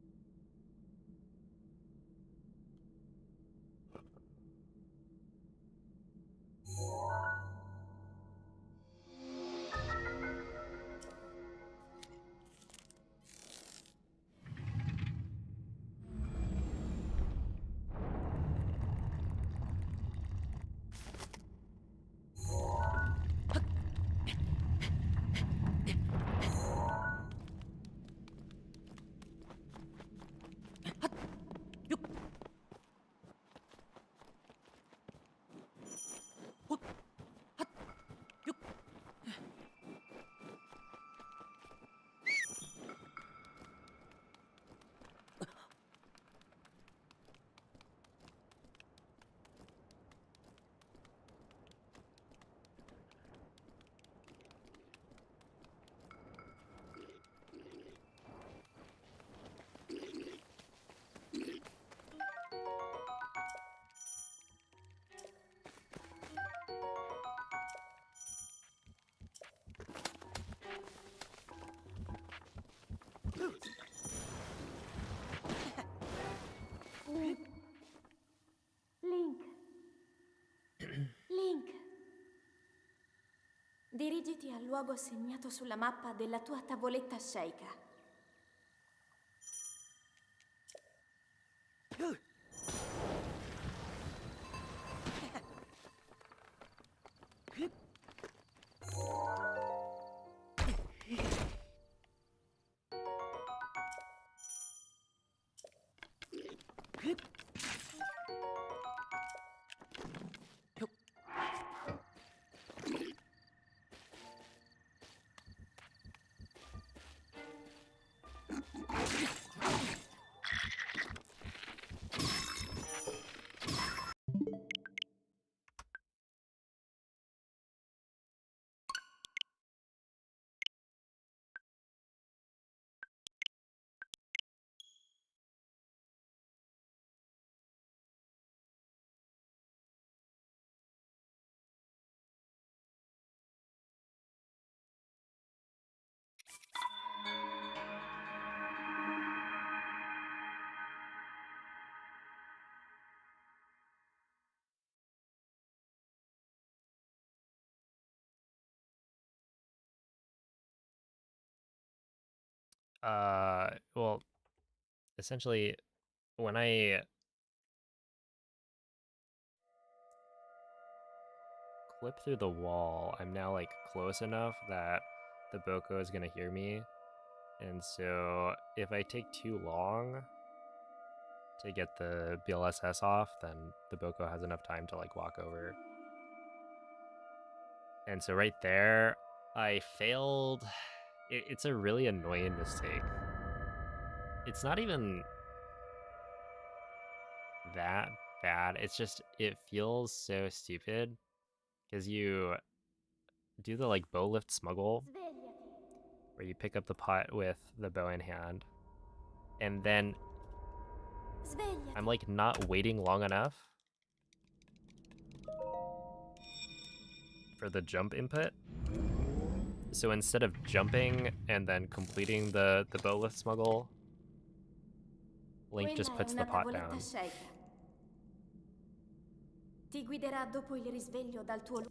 Link. Link. Dirigiti al luogo segnato sulla mappa della tua tavoletta sceicca. Well, essentially, when I clip through the wall, I'm now like close enough that the Boko is gonna hear me. And so if I take too long to get the BLSS off, then the Boko has enough time to like walk over. And so right there, I failed. It's a really annoying mistake. It's not even that bad. It's just, it feels so stupid because you do the like bow lift smuggle where you pick up the pot with the bow in hand, and then I'm like not waiting long enough for the jump input. So instead of jumping and then completing the bow lift smuggle, Link just puts the pot down. Ti guiderà dopo il risveglio dal tuo...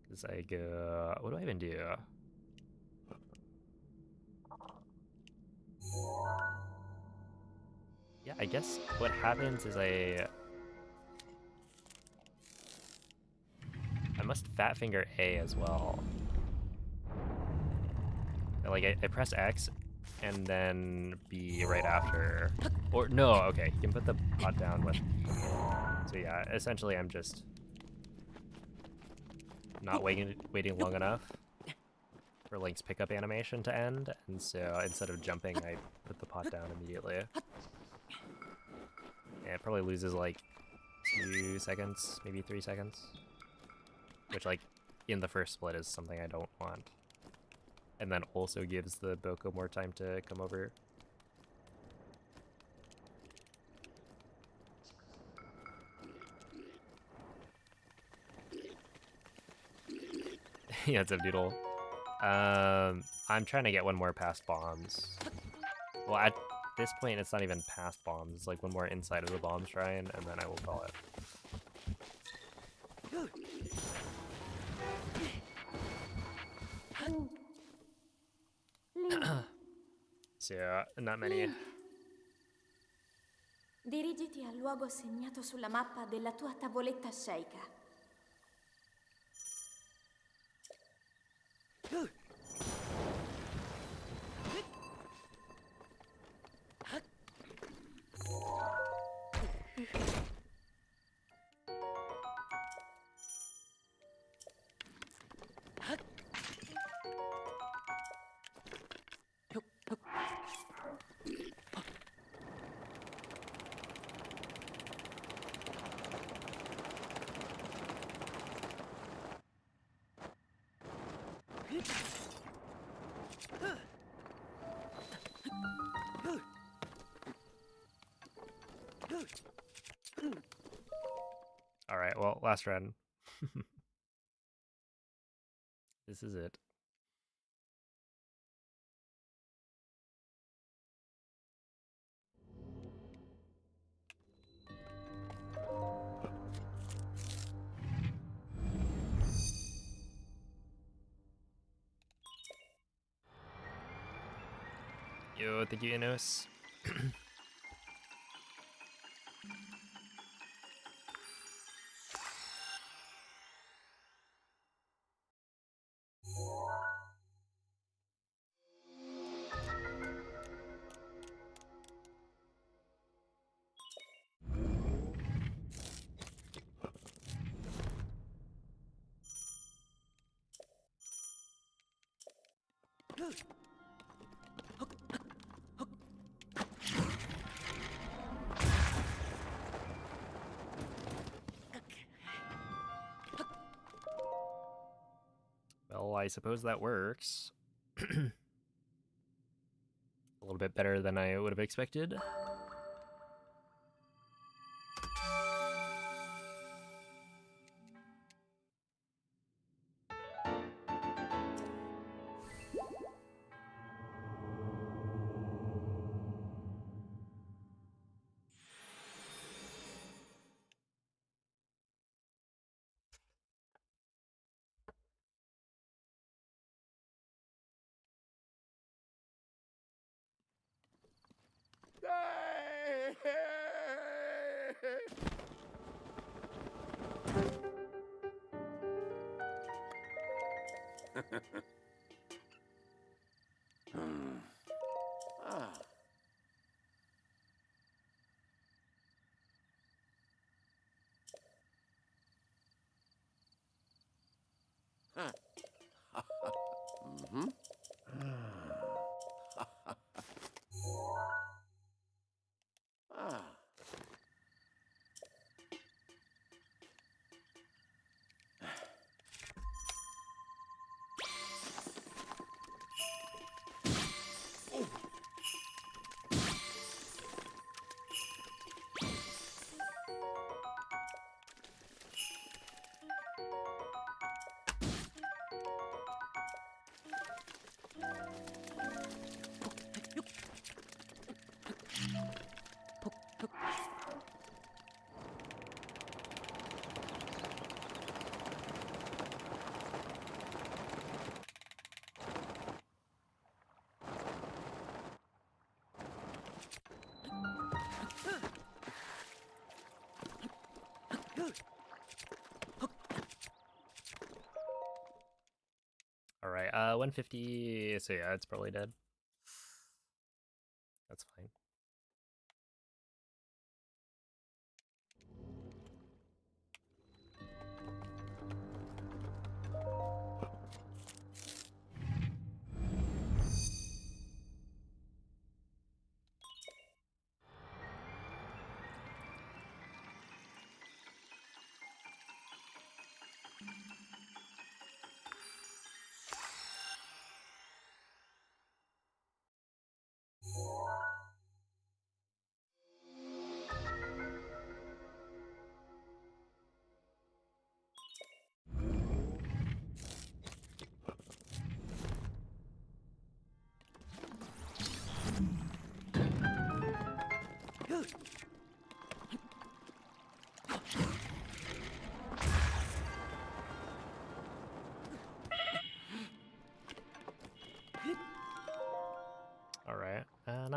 Because I go, what do I even do? Yeah, I guess what happens is I must fat finger A as well. Like I press X and then B right after. Or no, okay, you can put the pot down with E. So yeah, essentially I'm just not waiting long enough for Link's pickup animation to end, and so instead of jumping, I put the pot down immediately. And it probably loses like 2 seconds, maybe 3 seconds. Which, like, in the first split is something I don't want. And then also gives the Boko more time to come over. Yeah, it's a doodle. I'm trying to get one more past bombs. Well, at this point, it's not even past bombs. It's like one more inside of the bomb shrine, and then I will call it. So, yeah, not many. Link, dirigiti al luogo segnato sulla mappa della tua tavoletta sceicca. Alright, well, last run. This is it. Yo, thank you, Inos. Well, I suppose that works. A little bit better than I would have expected. Alright, 150, so yeah, it's probably dead. That's fine.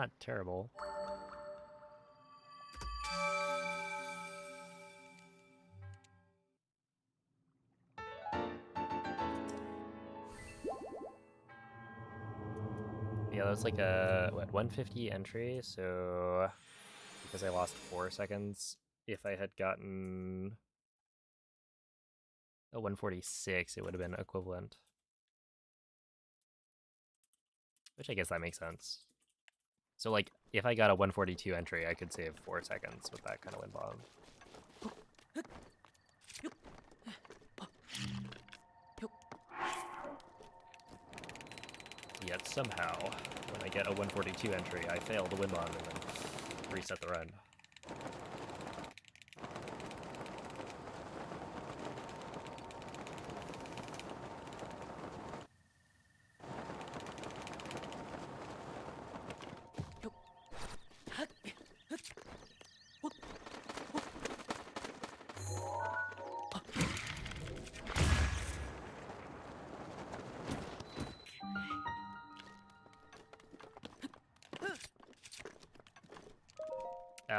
not terrible. Yeah, that was like a, what, 150 entry, so because I lost 4 seconds, if I had gotten a 146, it would have been equivalent. Which I guess that makes sense. So like, if I got a 142 entry, I could save 4 seconds with that kind of wind bomb. Yet somehow, when I get a 142 entry, I fail the wind bomb and then reset the run.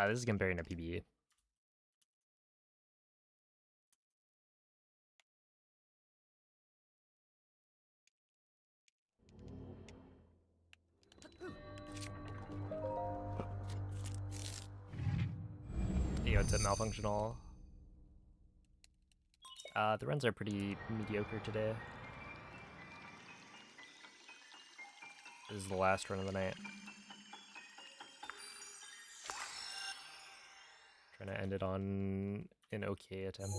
This is comparing to PB. Yeah, it's malfunctional. The runs are pretty mediocre today. This is the last run of the night. Trying to end it on an okay attempt.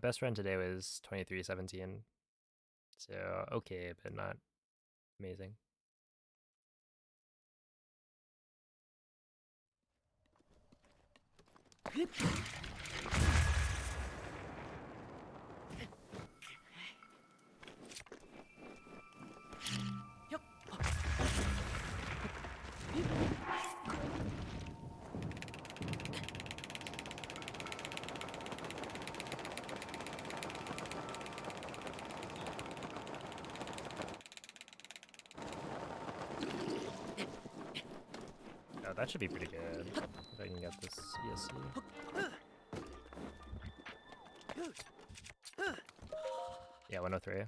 Best run today was 23:17. So okay, but not amazing. Oh, that should be pretty good if I can get this ESC. Yeah, 103.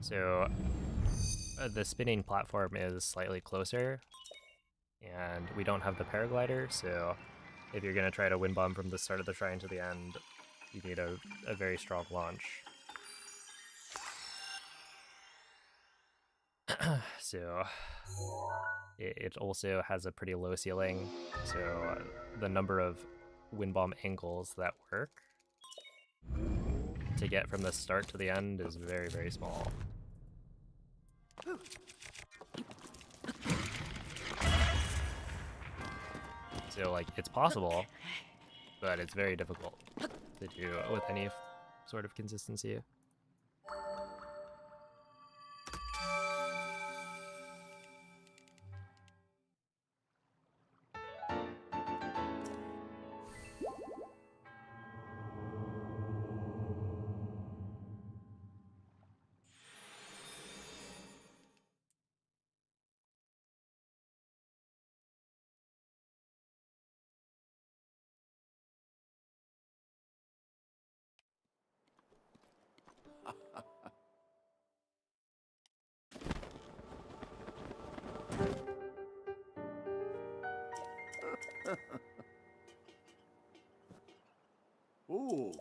So the spinning platform is slightly closer, and we don't have the paraglider, so if you're going to try to wind bomb from the start of the shrine to the end, you need a very strong launch. So it also has a pretty low ceiling, so the number of wind bomb angles that work to get from the start to the end is very, very small. So like, it's possible, but it's very difficult to do with any sort of consistency. Ooh.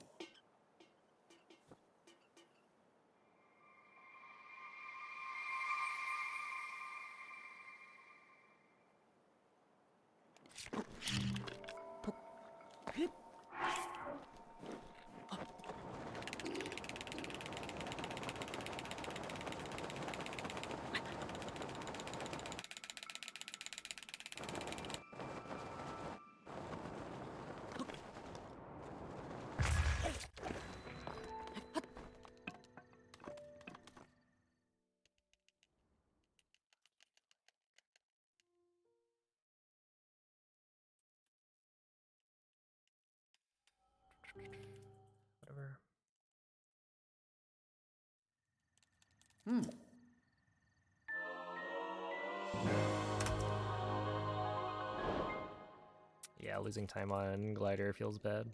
Whatever. Yeah, losing time on glider feels bad.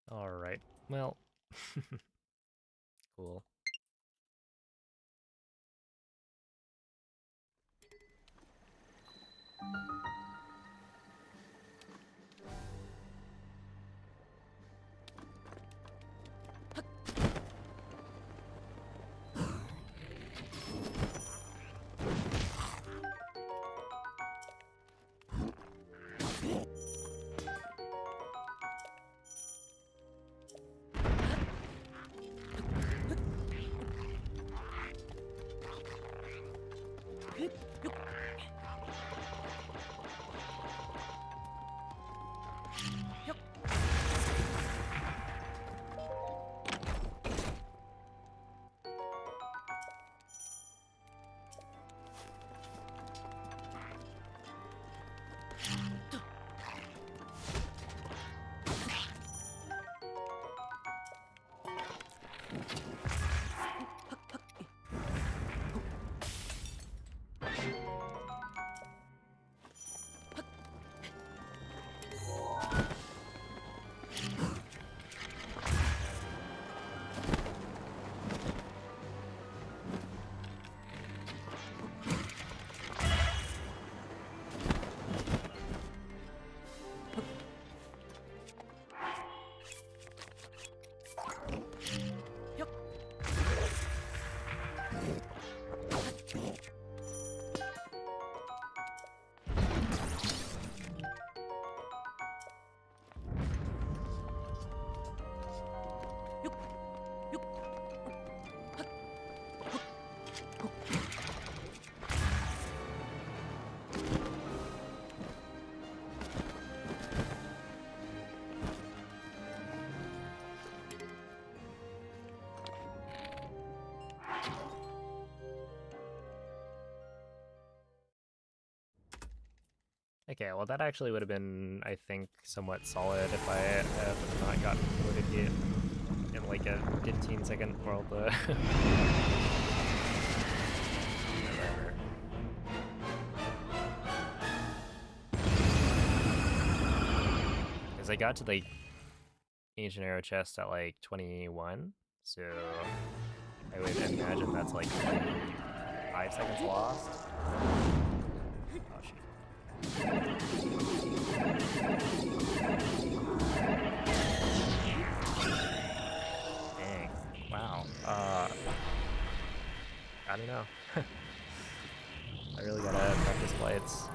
All right. Well, cool. Okay, well that actually would have been, I think, somewhat solid if I had not gotten promoted yet in like a 15-second world. Whatever. Because I got to like ancient arrow chest at like 21. So I would imagine that's like 5 seconds lost. Oh shoot. Dang. Wow. I don't know. I really gotta practice flights.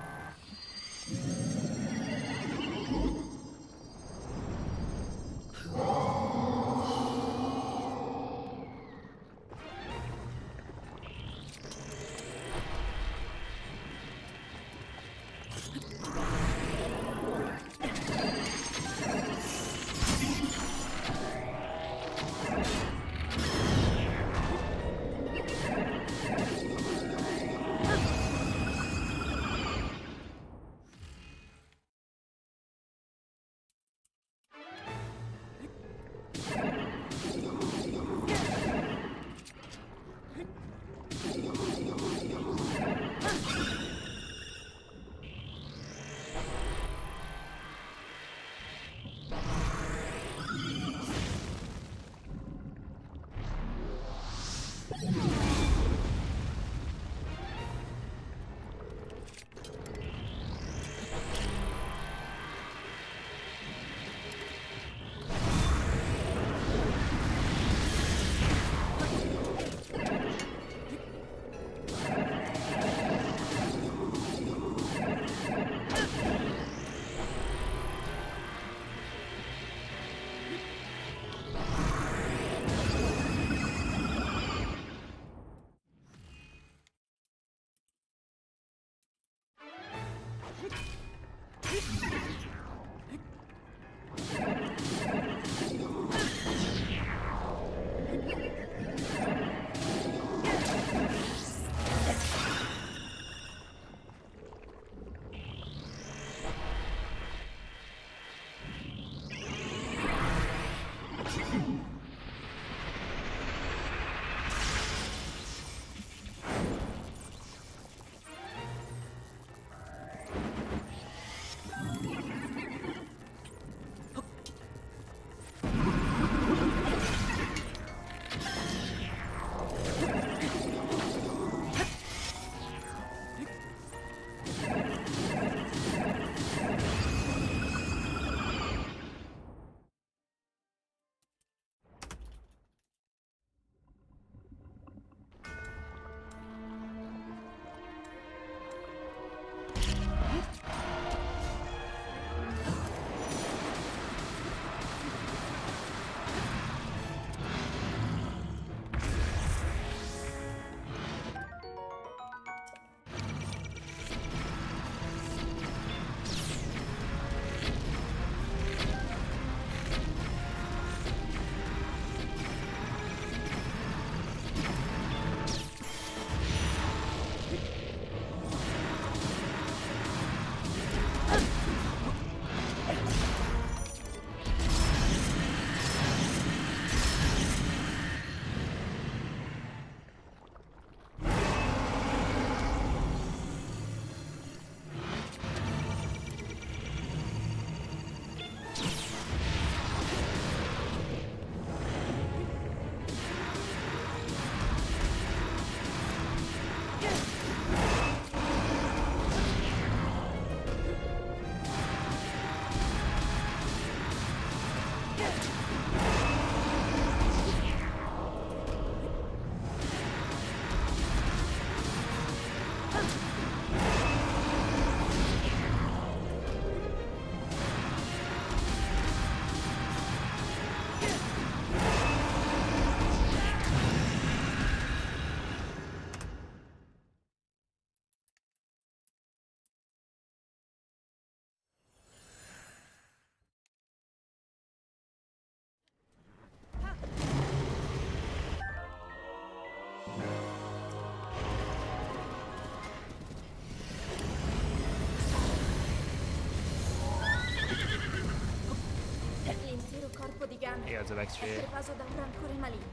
He has an extra. è pervaso da un rancore maligno.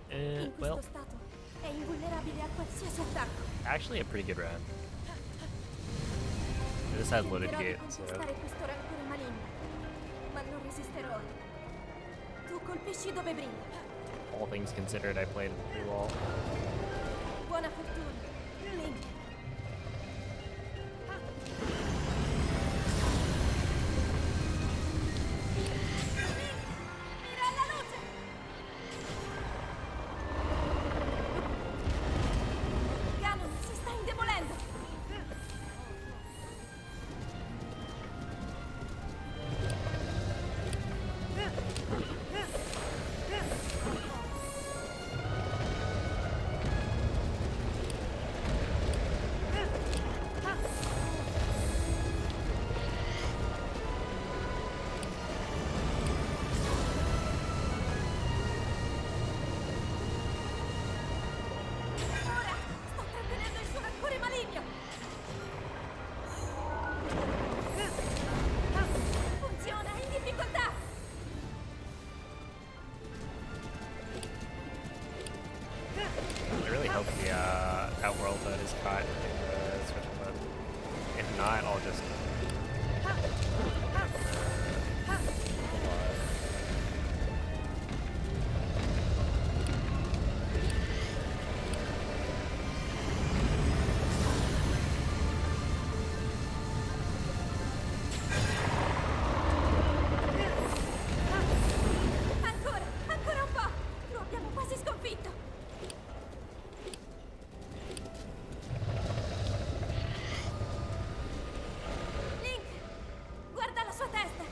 In questo Well, stato è invulnerabile a qualsiasi attacco. actually a pretty good round. This has loaded Tenterò di gate, so contrastare questo rancore maligno, ma non resisterò colpisci dove brilla. All things considered, I played pretty well. Buona fortuna, Link. Mira alla luce! Ganon si sta indebolendo! Ora sto trattenendo il suo rancore maligno! Funziona, in difficoltà! I really hope the Outworld mode is caught in the Switch mode. If not, I'll just Ancora, ancora un po'! Lo abbiamo quasi sconfitto! Link, guarda la sua testa!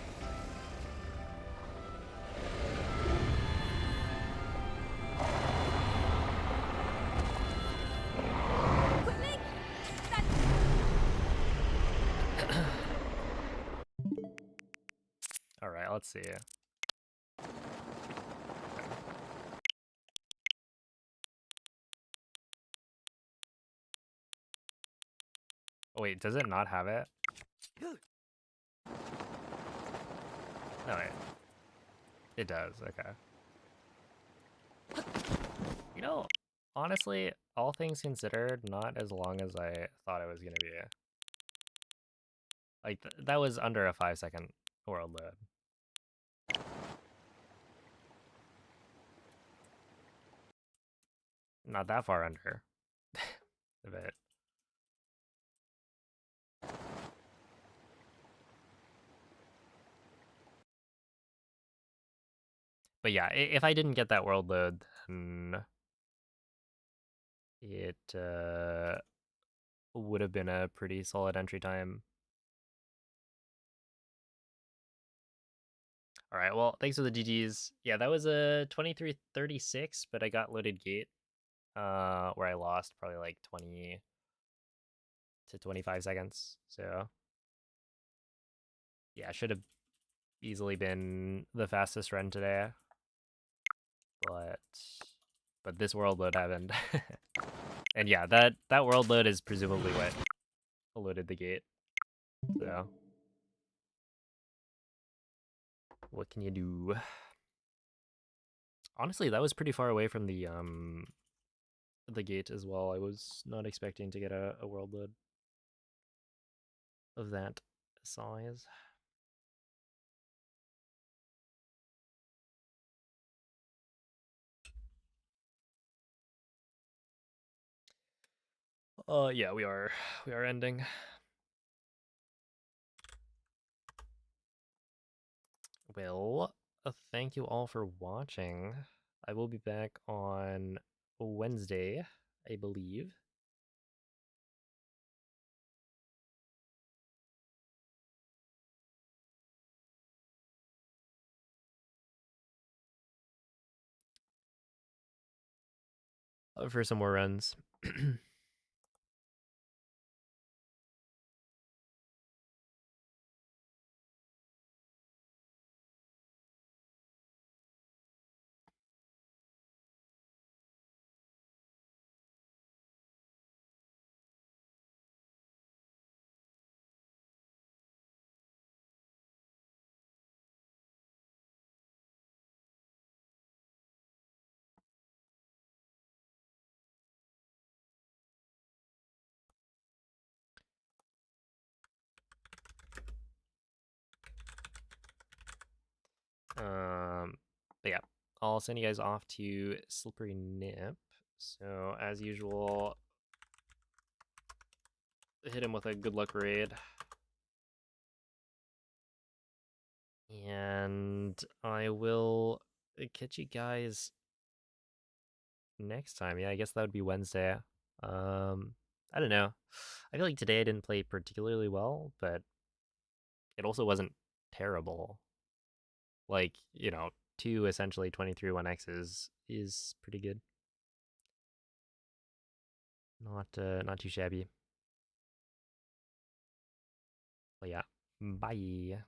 Link, dai! all right. Let's see. Oh wait, does it not have it? No, wait. It does. Okay. You know, honestly, all things considered, not as long as I thought it was gonna be. Like that was under a 5-second world load. Not that far under. A bit. But yeah, if I didn't get that world load, then it would have been a pretty solid entry time. All right, well, thanks for the GGs. Yeah, that was a 23:36, but I got loaded gate, where I lost probably like 20 to 25 seconds. So yeah, should have easily been the fastest run today, but this world load happened. And yeah, that world load is presumably what loaded the gate. So what can you do? Honestly, that was pretty far away from the gate as well. I was not expecting to get a world load of that size. Yeah, we are ending. Well, thank you all for watching. I will be back on Wednesday, I believe. For some more runs. But yeah, I'll send you guys off to Slippery Nip. So, as usual, hit him with a good luck raid. And I will catch you guys next time. Yeah, I guess that would be Wednesday. I don't know. I feel like today I didn't play particularly well, but it also wasn't terrible. Like, you know, two essentially 23 1Xs is pretty good. Not too shabby. But yeah, bye.